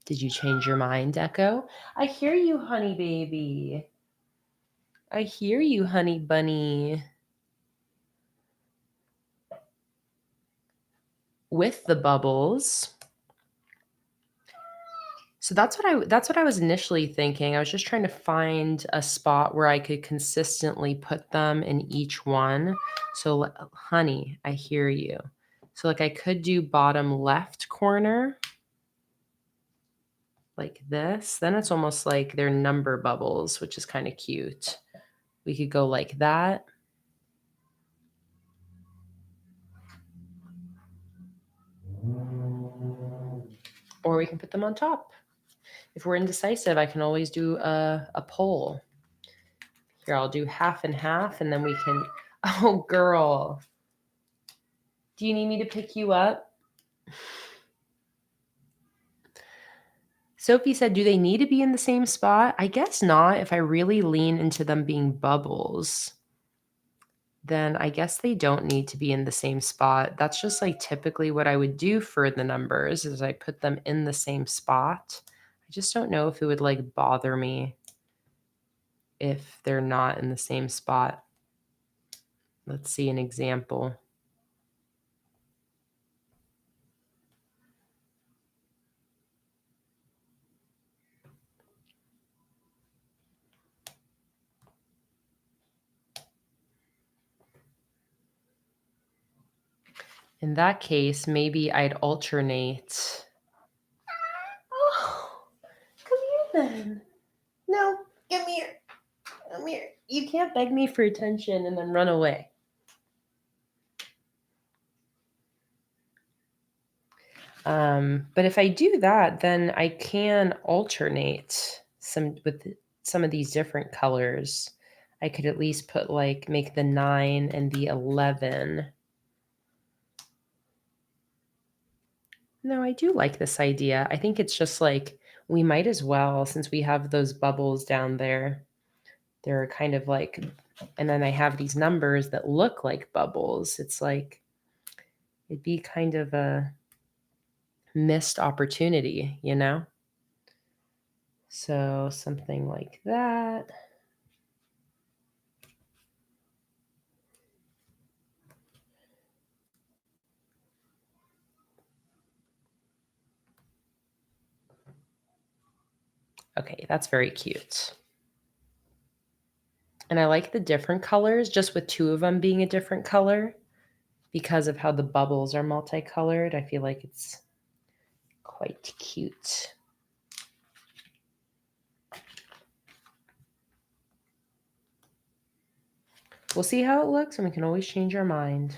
Did you change your mind, Echo? I hear you, honey baby. I hear you, honey bunny. With the bubbles. So that's what I was initially thinking. I was just trying to find a spot where I could consistently put them in each one. So honey, I hear you. So like I could do bottom left corner like this. Then it's almost like they're number bubbles, which is kind of cute. We could go like that. Or we can put them on top. If we're indecisive, I can always do a poll. Here, I'll do half and half, and then we can... Oh, girl. Do you need me to pick you up? Sophie said, do they need to be in the same spot? I guess not. If I really lean into them being bubbles, then I guess they don't need to be in the same spot. That's just like typically what I would do for the numbers is I put them in the same spot. I just don't know if it would like bother me if they're not in the same spot. Let's see an example. In that case, maybe I'd alternate. Oh, come here then. No, come here. Come here. You can't beg me for attention and then run away. But if I do that, then I can alternate with some of these different colors. I could at least put make the 9 and the 11. No, I do like this idea. I think it's just we might as well, since we have those bubbles down there, they're kind of and then I have these numbers that look like bubbles. It's it'd be kind of a missed opportunity, you know? So something like that. Okay, that's very cute. And I like the different colors, just with 2 of them being a different color because of how the bubbles are multicolored. I feel like it's quite cute. We'll see how it looks, and we can always change our mind.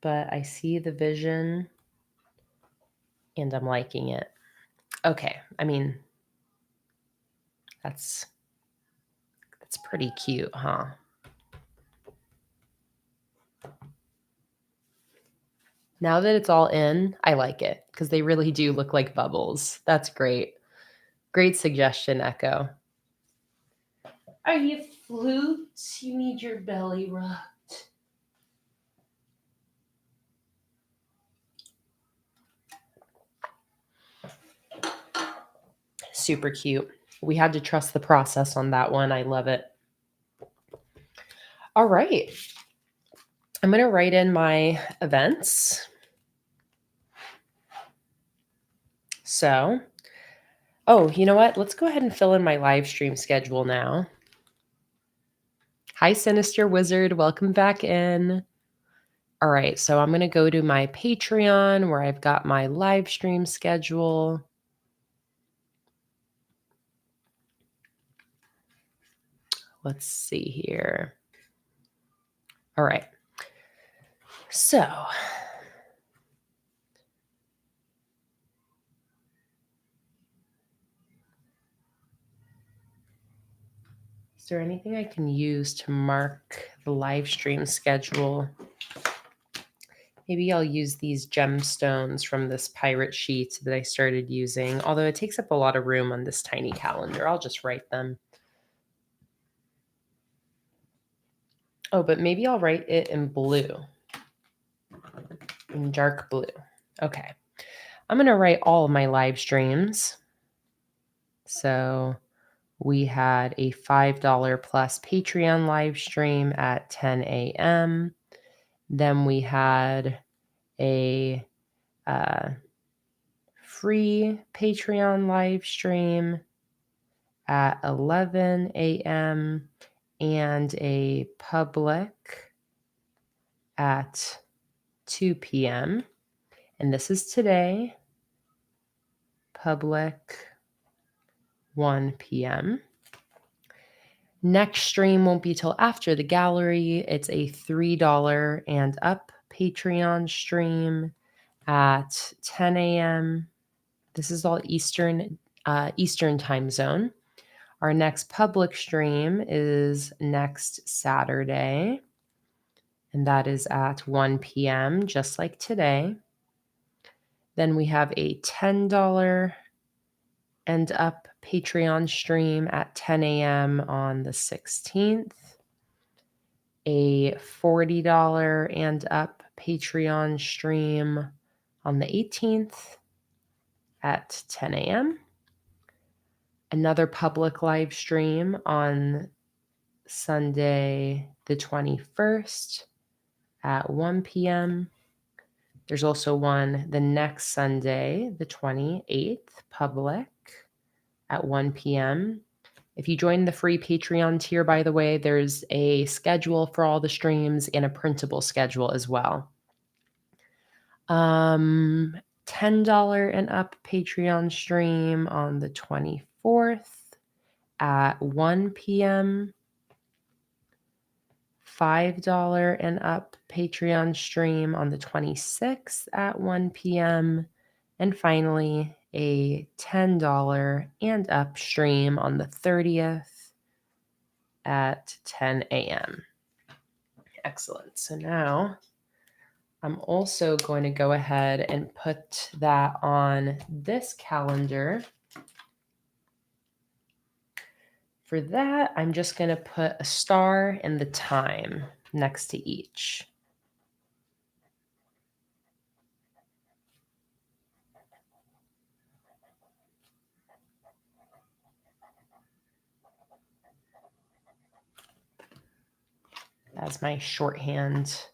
But I see the vision, and I'm liking it. Okay, I mean, that's pretty cute, huh? Now that it's all in, I like it because they really do look like bubbles. That's great. Great suggestion, Echo. Are you flute? You need your belly rubbed. Super cute. We had to trust the process on that one. I love it. All right. I'm going to write in my events. So, oh, you know what? Let's go ahead and fill in my live stream schedule now. Hi, Sinister Wizard. Welcome back in. All right. So I'm going to go to my Patreon where I've got my live stream schedule. Let's see here. All right. So is there anything I can use to mark the live stream schedule? Maybe I'll use these gemstones from this pirate sheet that I started using, although it takes up a lot of room on this tiny calendar. I'll just write them. Oh, but maybe I'll write it in blue, in dark blue. Okay. I'm going to write all of my live streams. So we had a $5 plus Patreon live stream at 10 a.m. Then we had a free Patreon live stream at 11 a.m. and a public at 2 p.m. And this is today, public 1 p.m. Next stream won't be till after the gallery. It's a $3 and up Patreon stream at 10 a.m. This is all Eastern time zone. Our next public stream is next Saturday, and that is at 1 p.m., just like today. Then we have a $10 and up Patreon stream at 10 a.m. on the 16th, a $40 and up Patreon stream on the 18th at 10 a.m., another public live stream on Sunday the 21st at 1 p.m. There's also one the next Sunday, the 28th, public at 1 p.m. If you join the free Patreon tier, by the way, there's a schedule for all the streams and a printable schedule as well. $10 and up Patreon stream on the 24th at 1 p.m. $5 and up Patreon stream on the 26th at 1 p.m. And finally, a $10 and up stream on the 30th at 10 a.m. Excellent. So now I'm also going to go ahead and put that on this calendar. For that, I'm just going to put a star and the time next to each. As my shorthand.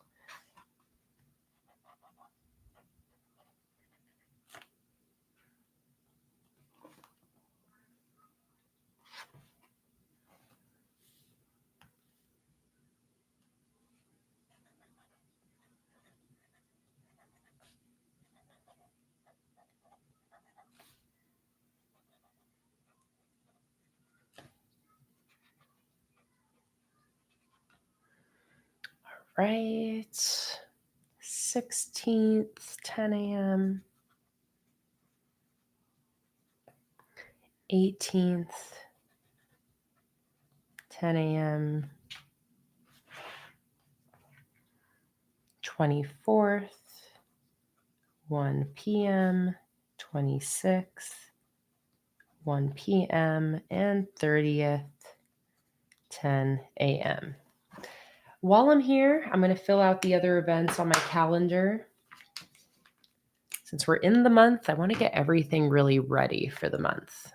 Right. 16th, 10 a.m. 18th, 10 a.m. 24th, 1 p.m. 26th, 1 p.m. and 30th, 10 a.m. While I'm here, I'm going to fill out the other events on my calendar. Since we're in the month, I want to get everything really ready for the month.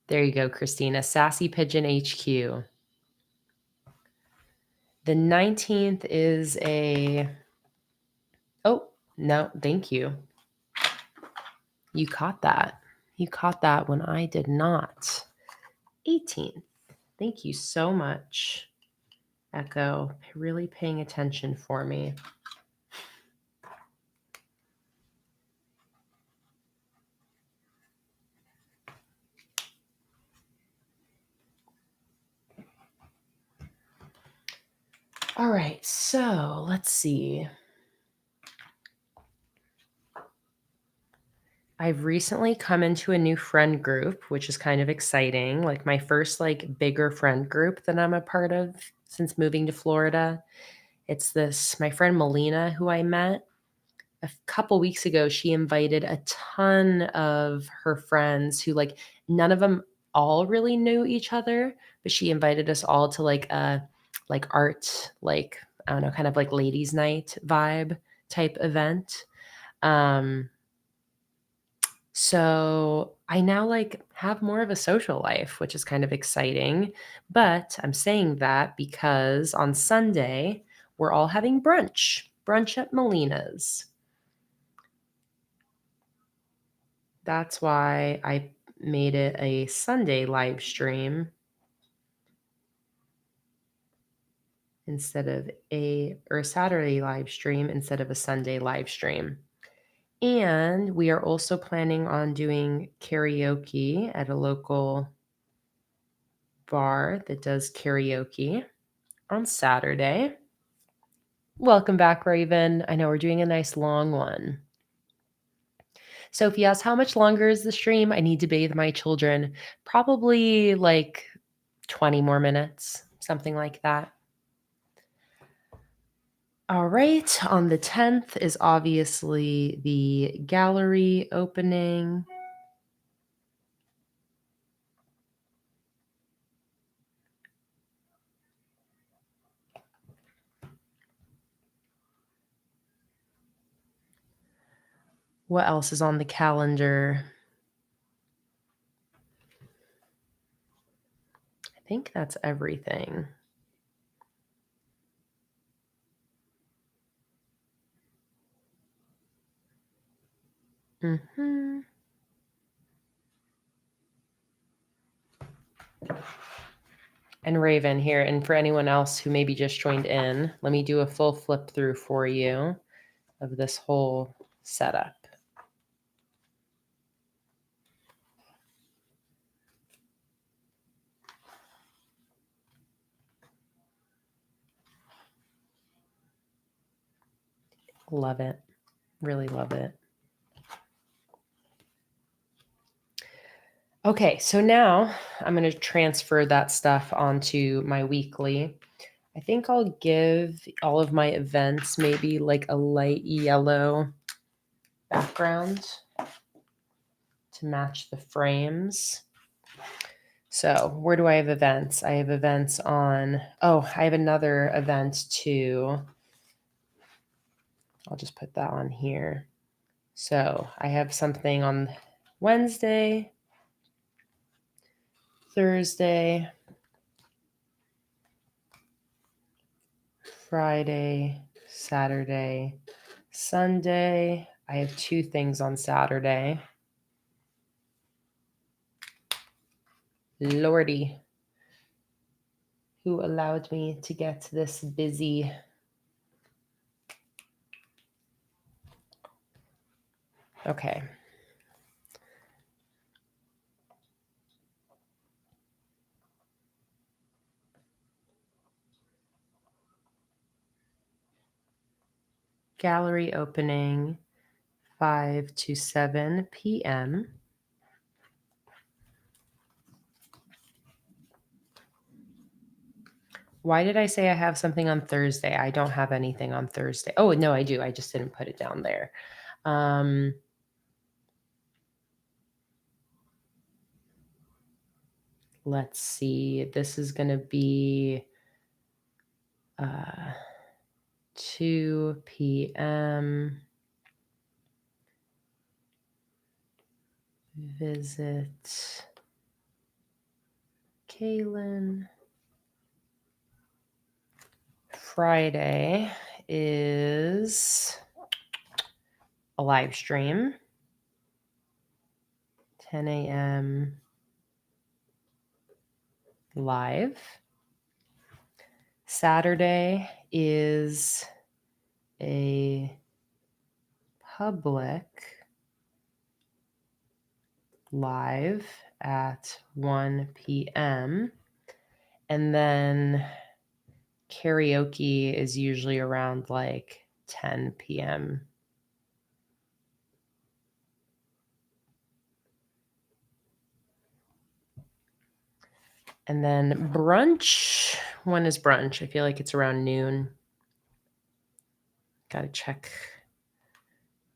There you go, Christina. Sassy Pigeon HQ. The 19th is a... Oh, no, thank you. You caught that. You caught that when I did not. 18th. Thank you so much, Echo. Really paying attention for me. All right, so let's see. I've recently come into a new friend group, which is kind of exciting. Like my first bigger friend group that I'm a part of since moving to Florida. It's my friend Melina, who I met a couple weeks ago. She invited a ton of her friends who none of them all really knew each other, but she invited us all to a art, I don't know, kind of ladies' night vibe type event. So I now have more of a social life, which is kind of exciting. But I'm saying that because on Sunday, we're all having brunch at Melina's. That's why I made it a Sunday live stream instead of a Saturday live stream instead of a Sunday live stream. And we are also planning on doing karaoke at a local bar that does karaoke on Saturday. Welcome back, Raven. I know we're doing a nice long one. Sophie asks, how much longer is the stream? I need to bathe my children. Probably 20 more minutes, something like that. All right, on the 10th is obviously the gallery opening. What else is on the calendar? I think that's everything. And Raven here, and for anyone else who maybe just joined in, let me do a full flip through for you of this whole setup. Love it. Really love it. Okay, so now I'm going to transfer that stuff onto my weekly. I think I'll give all of my events maybe like a light yellow background to match the frames. So where do I have events? I have events on, I have another event too. I'll just put that on here. So I have something on Wednesday, Thursday, Friday, Saturday, Sunday. I have 2 things on Saturday. Lordy, who allowed me to get this busy. Okay. Gallery opening 5 to 7 p.m. Why did I say I have something on Thursday? I don't have anything on Thursday. Oh, no, I do. I just didn't put it down there. Let's see. This is going to be 2 p.m. Visit Kaylin. Friday is a live stream, 10 a.m. live. Saturday is a public live at 1 p.m. And then karaoke is usually around like 10 p.m. And then brunch. When is brunch? I feel like it's around noon. Gotta check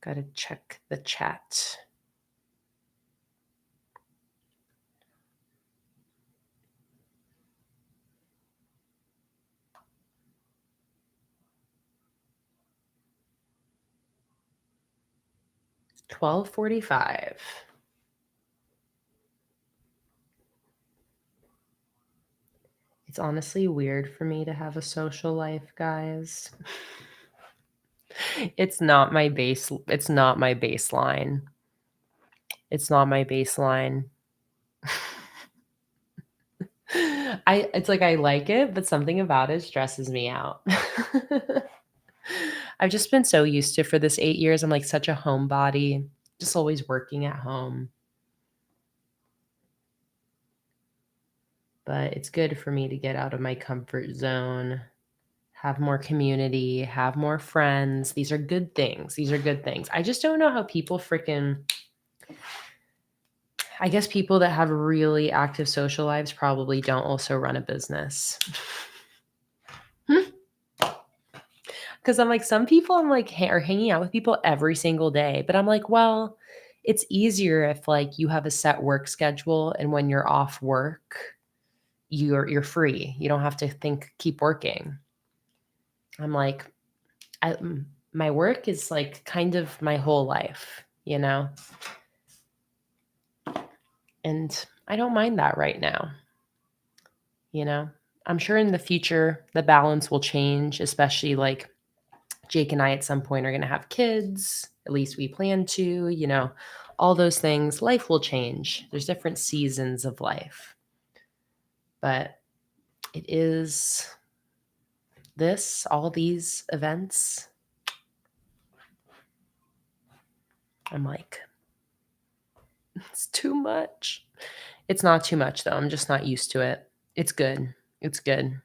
the chat. $12:45. It's honestly weird for me to have a social life, guys. It's not my baseline. It's not my baseline. It's like I like it, but something about it stresses me out. I've just been so used to, for this 8 years, I'm like such a homebody, just always working at home. But it's good for me to get out of my comfort zone, have more community, have more friends. These are good things. I just don't know how people I guess people that have really active social lives probably don't also run a business. Because I'm like, some people are hanging out with people every single day. But I'm like, well, it's easier if like you have a set work schedule and when you're off work, you're free. You don't have to keep working. I'm like, my work is like kind of my whole life, you know? And I don't mind that right now. You know, I'm sure in the future the balance will change, especially like Jake and I at some point are going to have kids. At least we plan to, you know, all those things. Life will change. There's different seasons of life. But it is all these events. I'm like, it's too much. It's not too much though. I'm just not used to it. It's good. It's good.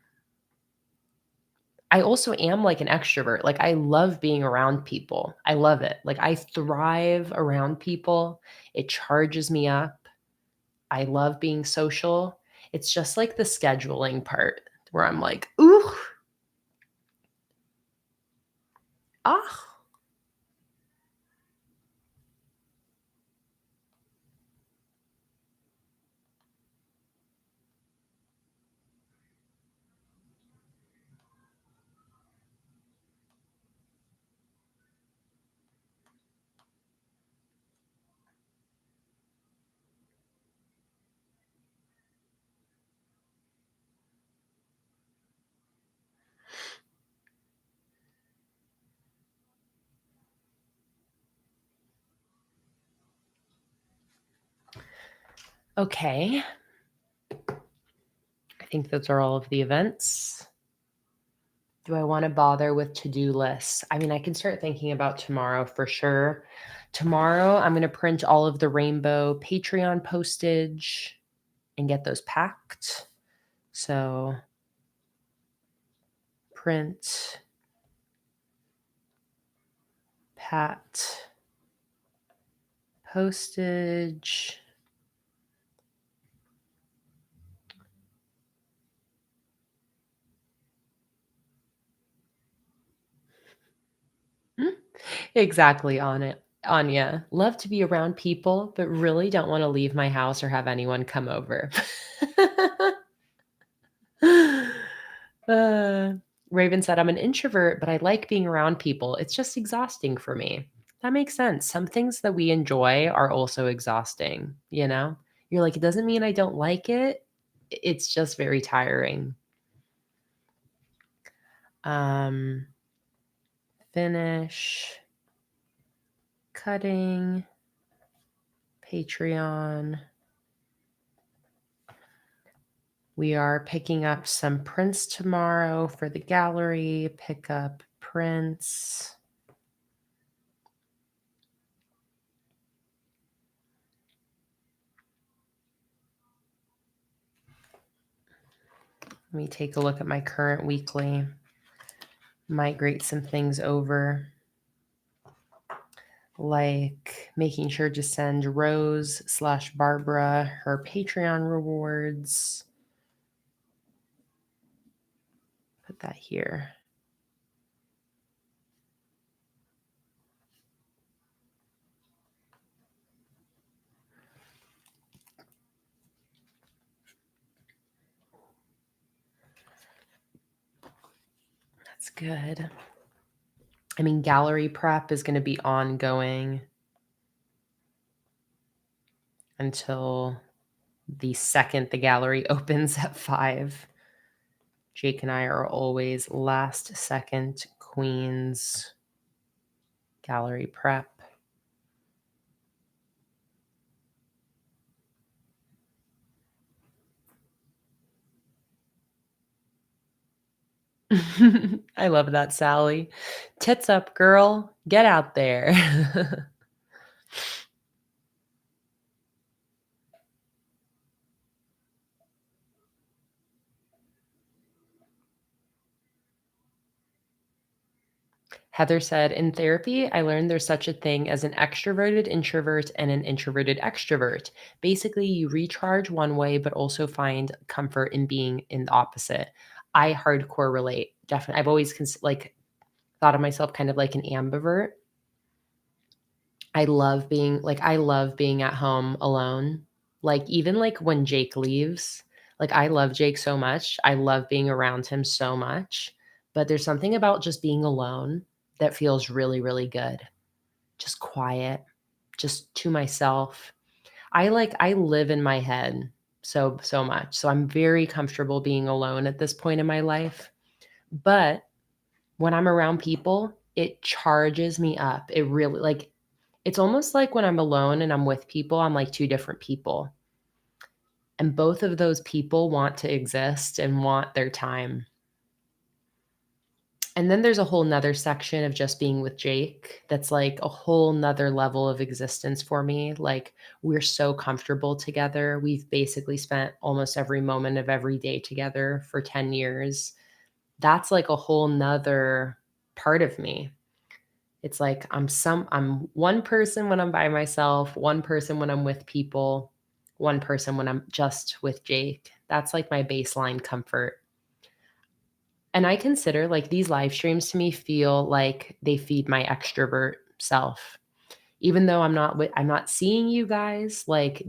I also am like an extrovert. Like I love being around people. I love it. Like I thrive around people. It charges me up. I love being social. It's just like the scheduling part where I'm like, ooh, ah. Okay. I think those are all of the events. Do I want to bother with to-do lists? I mean, I can start thinking about tomorrow for sure. Tomorrow, I'm going to print all of the rainbow Patreon postage and get those packed. So, print, pat, postage. Exactly on it. Anya, love to be around people, but really don't want to leave my house or have anyone come over. Uh, Raven said, I'm an introvert, but I like being around people. It's just exhausting for me. That makes sense. Some things that we enjoy are also exhausting, you know? You're like, it doesn't mean I don't like it. It's just very tiring. Finish cutting Patreon. We are picking up some prints tomorrow for the gallery. Pick up prints. Let me take a look at my current weekly. Migrate some things over, like making sure to send Rose/Barbara her Patreon rewards. Put that here. That's good. I mean, gallery prep is going to be ongoing until the second the gallery opens at 5. Jake and I are always last second queens gallery prep. I love that, Sally. Tits up, girl. Get out there. Heather said, in therapy, I learned there's such a thing as an extroverted introvert and an introverted extrovert. Basically, you recharge one way, but also find comfort in being in the opposite. I hardcore relate. Definitely. I've always thought of myself kind of like an ambivert. I love being at home alone. Like even like when Jake leaves, like I love Jake so much. I love being around him so much. But there's something about just being alone that feels really, really good. Just quiet, just to myself. I live in my head so much. So I'm very comfortable being alone at this point in my life. But when I'm around people, it charges me up. It really it's almost like when I'm alone and I'm with people, I'm like two different people. And both of those people want to exist and want their time. And then there's a whole nother section of just being with Jake that's like a whole nother level of existence for me. Like, we're so comfortable together. We've basically spent almost every moment of every day together for 10 years. That's like a whole nother part of me. It's like I'm one person when I'm by myself, one person when I'm with people, one person when I'm just with Jake. That's like my baseline comfort. And I consider like these live streams to me feel like they feed my extrovert self. Even though I'm not seeing you guys, like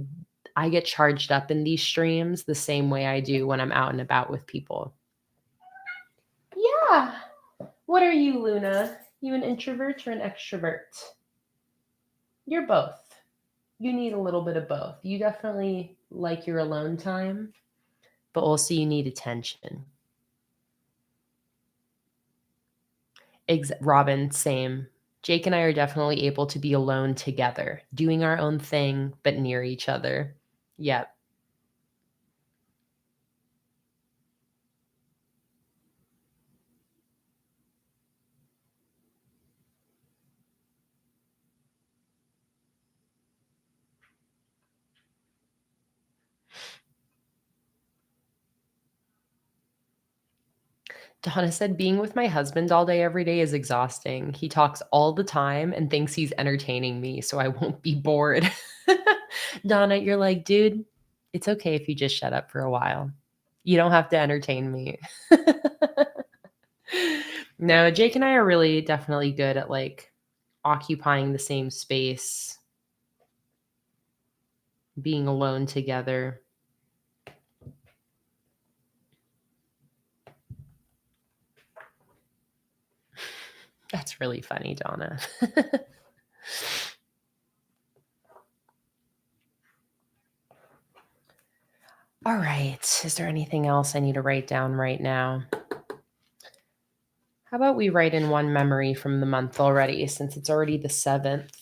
I get charged up in these streams the same way I do when I'm out and about with people. Yeah. What are you, Luna? You an introvert or an extrovert? You're both. You need a little bit of both. You definitely like your alone time, but also you need attention. Robin, same. Jake and I are definitely able to be alone together, doing our own thing, but near each other. Yep. Donna said, being with my husband all day, every day is exhausting. He talks all the time and thinks he's entertaining me, so I won't be bored. Donna, you're like, dude, it's okay if you just shut up for a while. You don't have to entertain me. No, Jake and I are really definitely good at like occupying the same space, being alone together. That's really funny, Donna. All right. Is there anything else I need to write down right now? How about we write in one memory from the month already, since it's already the 7th?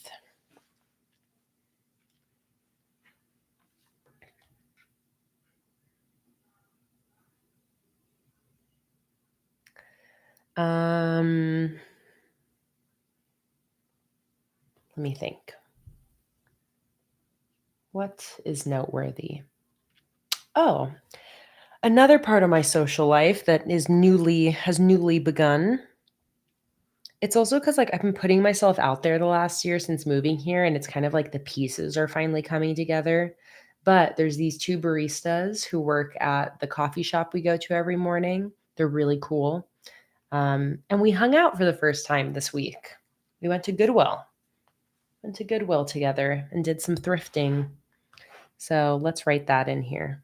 Let me think. What is noteworthy? Oh, another part of my social life that has newly begun. It's also because like I've been putting myself out there the last year since moving here, and it's kind of like the pieces are finally coming together. But there's these 2 baristas who work at the coffee shop we go to every morning. They're really cool. And we hung out for the first time this week. We went to Goodwill. Went to Goodwill together and did some thrifting. So let's write that in here.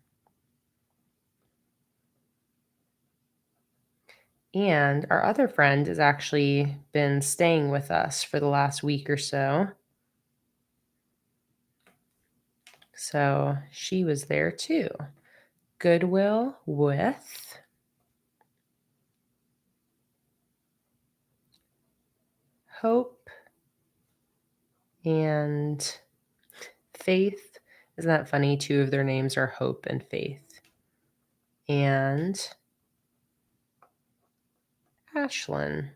And our other friend has actually been staying with us for the last week or so. So she was there too. Goodwill with Hope and Faith. Isn't that funny? 2 of their names are Hope and Faith. And Ashlyn.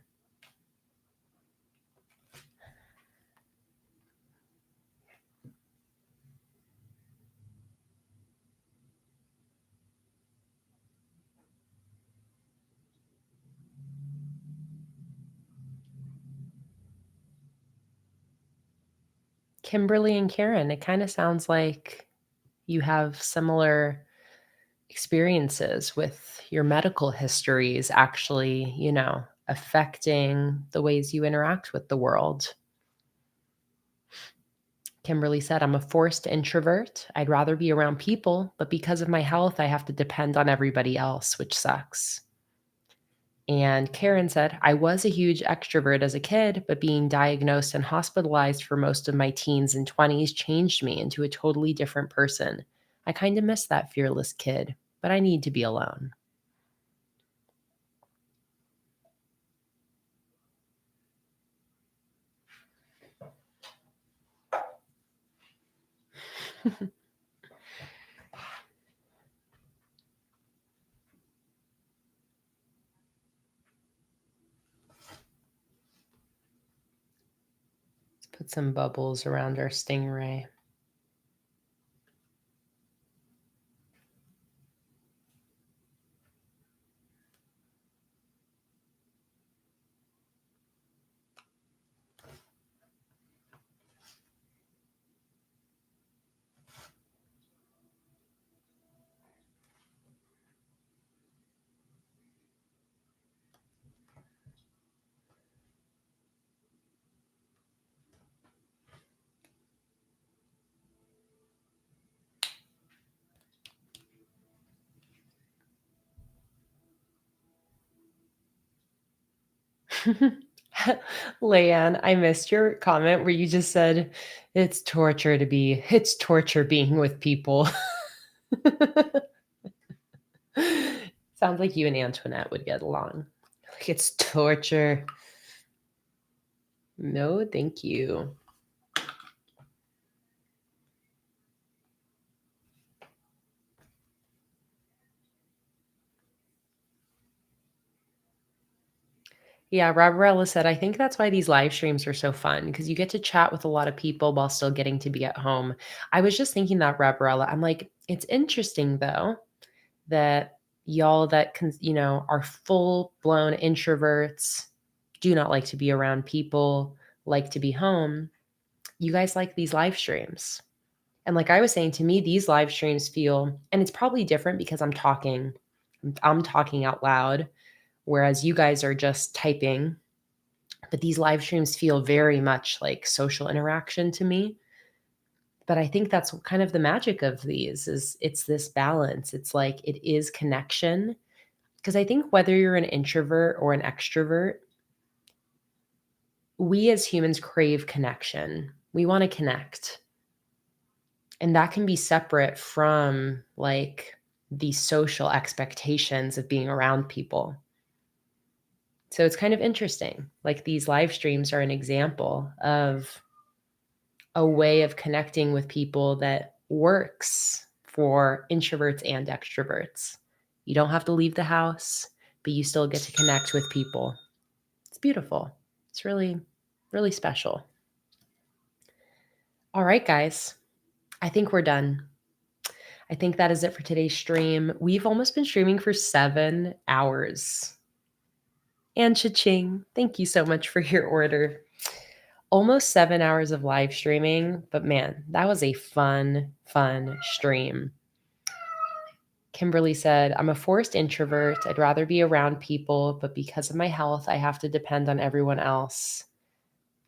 Kimberly and Karen, it kind of sounds like you have similar experiences with your medical histories actually, affecting the ways you interact with the world. Kimberly said, I'm a forced introvert. I'd rather be around people, but because of my health, I have to depend on everybody else, which sucks. And Karen said, I was a huge extrovert as a kid, but being diagnosed and hospitalized for most of my teens and 20s changed me into a totally different person. I kind of miss that fearless kid, but I need to be alone. Put some bubbles around our Stingray. Leanne, I missed your comment where you just said it's torture being with people. Sounds like you and Antoinette would get along. Like it's torture. No, thank you. Yeah, Roberella said, I think that's why these live streams are so fun because you get to chat with a lot of people while still getting to be at home. I was just thinking that, Roberella. I'm like, it's interesting though that y'all that are full blown introverts, do not like to be around people, like to be home. You guys like these live streams. And like I was saying, to me, these live streams feel, and it's probably different because I'm talking out loud, whereas you guys are just typing. But these live streams feel very much like social interaction to me. But I think that's kind of the magic of these is it's this balance. It's like it is connection. Because I think whether you're an introvert or an extrovert, we as humans crave connection. We want to connect. And that can be separate from like the social expectations of being around people. So it's kind of interesting. Like these live streams are an example of a way of connecting with people that works for introverts and extroverts. You don't have to leave the house, but you still get to connect with people. It's beautiful. It's really, really special. All right, guys. I think we're done. I think that is it for today's stream. We've almost been streaming for 7 hours. And cha-ching, thank you so much for your order. Almost 7 hours of live streaming, but man, that was a fun stream. Kimberly said, I'm a forced introvert. I'd rather be around people, but because of my health, I have to depend on everyone else.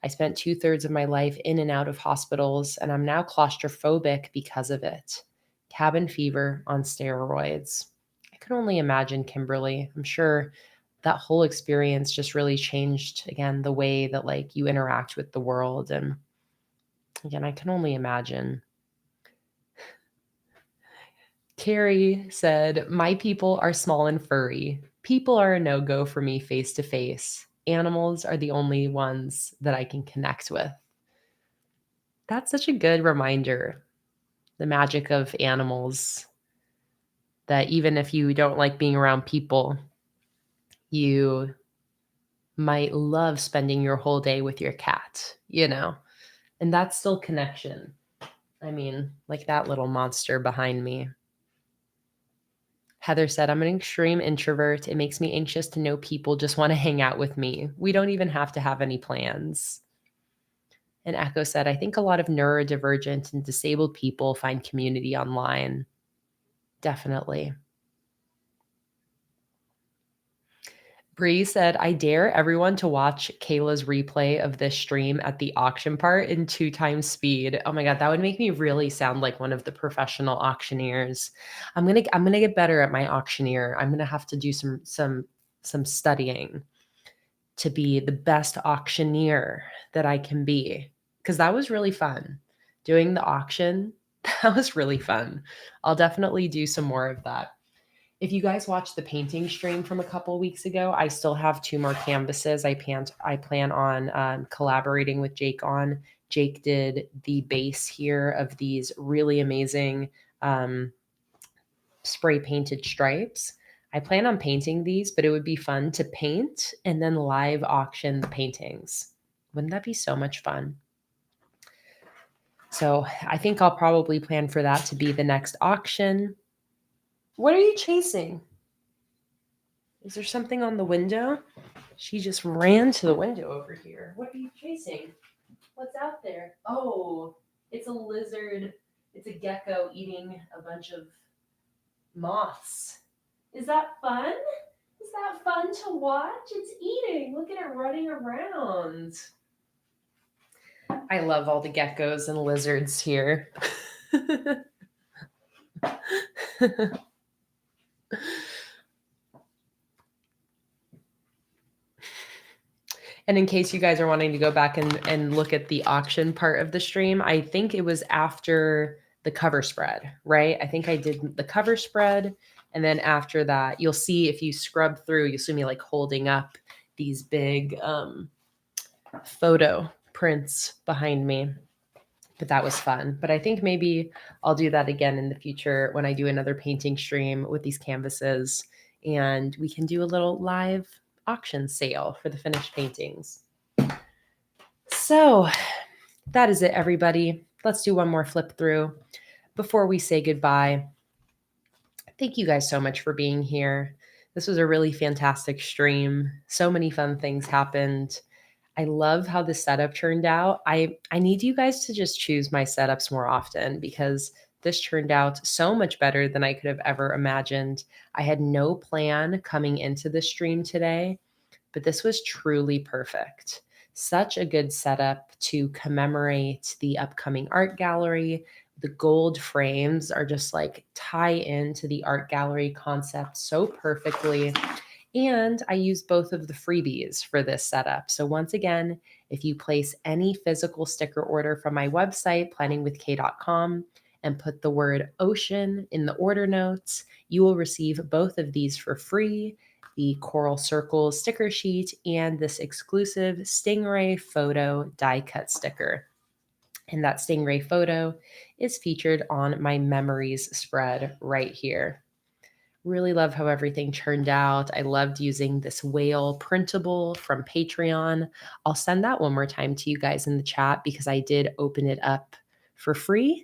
I spent 2/3 of my life in and out of hospitals, and I'm now claustrophobic because of it. Cabin fever on steroids. I could only imagine, Kimberly. I'm sure that whole experience just really changed, again, the way that like you interact with the world. And again, I can only imagine. Carrie said, my people are small and furry. People are a no-go for me face to face. Animals are the only ones that I can connect with. That's such a good reminder. The magic of animals, that even if you don't like being around people, you might love spending your whole day with your cat, and that's still connection. I mean, like that little monster behind me. Heather said, I'm an extreme introvert. It makes me anxious to know people just want to hang out with me. We don't even have to have any plans. And Echo said, I think a lot of neurodivergent and disabled people find community online. Definitely. Bree said, I dare everyone to watch Kayla's replay of this stream at the auction part in 2x speed. Oh my God, that would make me really sound like one of the professional auctioneers. I'm gonna get better at my auctioneer. I'm gonna have to do some studying to be the best auctioneer that I can be. Because that was really fun. Doing the auction, that was really fun. I'll definitely do some more of that. If you guys watched the painting stream from a couple weeks ago, I still have 2 more canvases I plan on collaborating with Jake on. Jake did the base here of these really amazing spray painted stripes. I plan on painting these, but it would be fun to paint and then live auction the paintings. Wouldn't that be so much fun? So I think I'll probably plan for that to be the next auction. What are you chasing? Is there something on the window? She just ran to the window over here. What are you chasing? What's out there? Oh, it's a lizard. It's a gecko eating a bunch of moths. Is that fun? Is that fun to watch? It's eating. Look at it running around. I love all the geckos and lizards here. And in case you guys are wanting to go back and look at the auction part of the stream, I think it was after the cover spread, right? I think I did the cover spread. And then after that, you'll see if you scrub through, you'll see me like holding up these big photo prints behind me. But that was fun. But I think maybe I'll do that again in the future when I do another painting stream with these canvases. And we can do a little live auction sale for the finished paintings. So that is it, everybody. Let's do one more flip through before we say goodbye. Thank you guys so much for being here. This was a really fantastic stream. So many fun things happened. I love how the setup turned out. I need you guys to just choose my setups more often because this turned out so much better than I could have ever imagined. I had no plan coming into the stream today, but this was truly perfect. Such a good setup to commemorate the upcoming art gallery. The gold frames are just like tie into the art gallery concept so perfectly. And I use both of the freebies for this setup. So once again, if you place any physical sticker order from my website, planningwithkay.com, and put the word ocean in the order notes, you will receive both of these for free, the Coral Circles sticker sheet and this exclusive Stingray photo die cut sticker. And that Stingray photo is featured on my memories spread right here. Really love how everything turned out. I loved using this whale printable from Patreon. I'll send that one more time to you guys in the chat because I did open it up for free.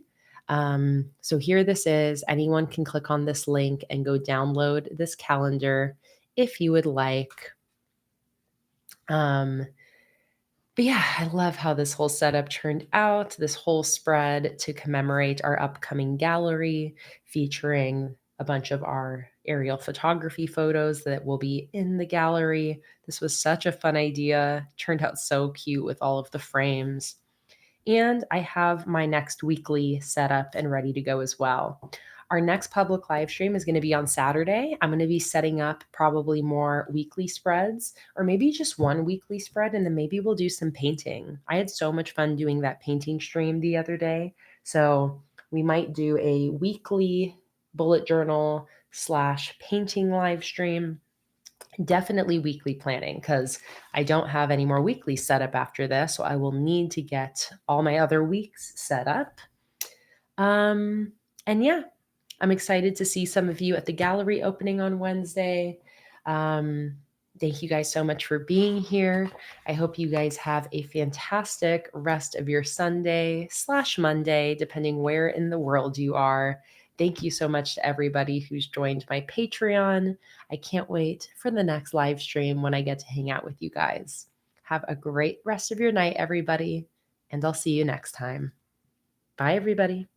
So here this is. Anyone can click on this link and go download this calendar if you would like. But yeah, I love how this whole setup turned out, this whole spread to commemorate our upcoming gallery featuring a bunch of our aerial photography photos that will be in the gallery. This was such a fun idea, turned out so cute with all of the frames. And I have my next weekly set up and ready to go as well. Our next public live stream is going to be on Saturday. I'm going to be setting up probably more weekly spreads or maybe just one weekly spread, and then maybe we'll do some painting. I had so much fun doing that painting stream the other day. So we might do a weekly bullet journal / painting live stream. Definitely weekly planning because I don't have any more weekly set up after this. So I will need to get all my other weeks set up. And yeah, I'm excited to see some of you at the gallery opening on Wednesday. Thank you guys so much for being here. I hope you guys have a fantastic rest of your Sunday / Monday, depending where in the world you are. Thank you so much to everybody who's joined my Patreon. I can't wait for the next live stream when I get to hang out with you guys. Have a great rest of your night, everybody, and I'll see you next time. Bye, everybody.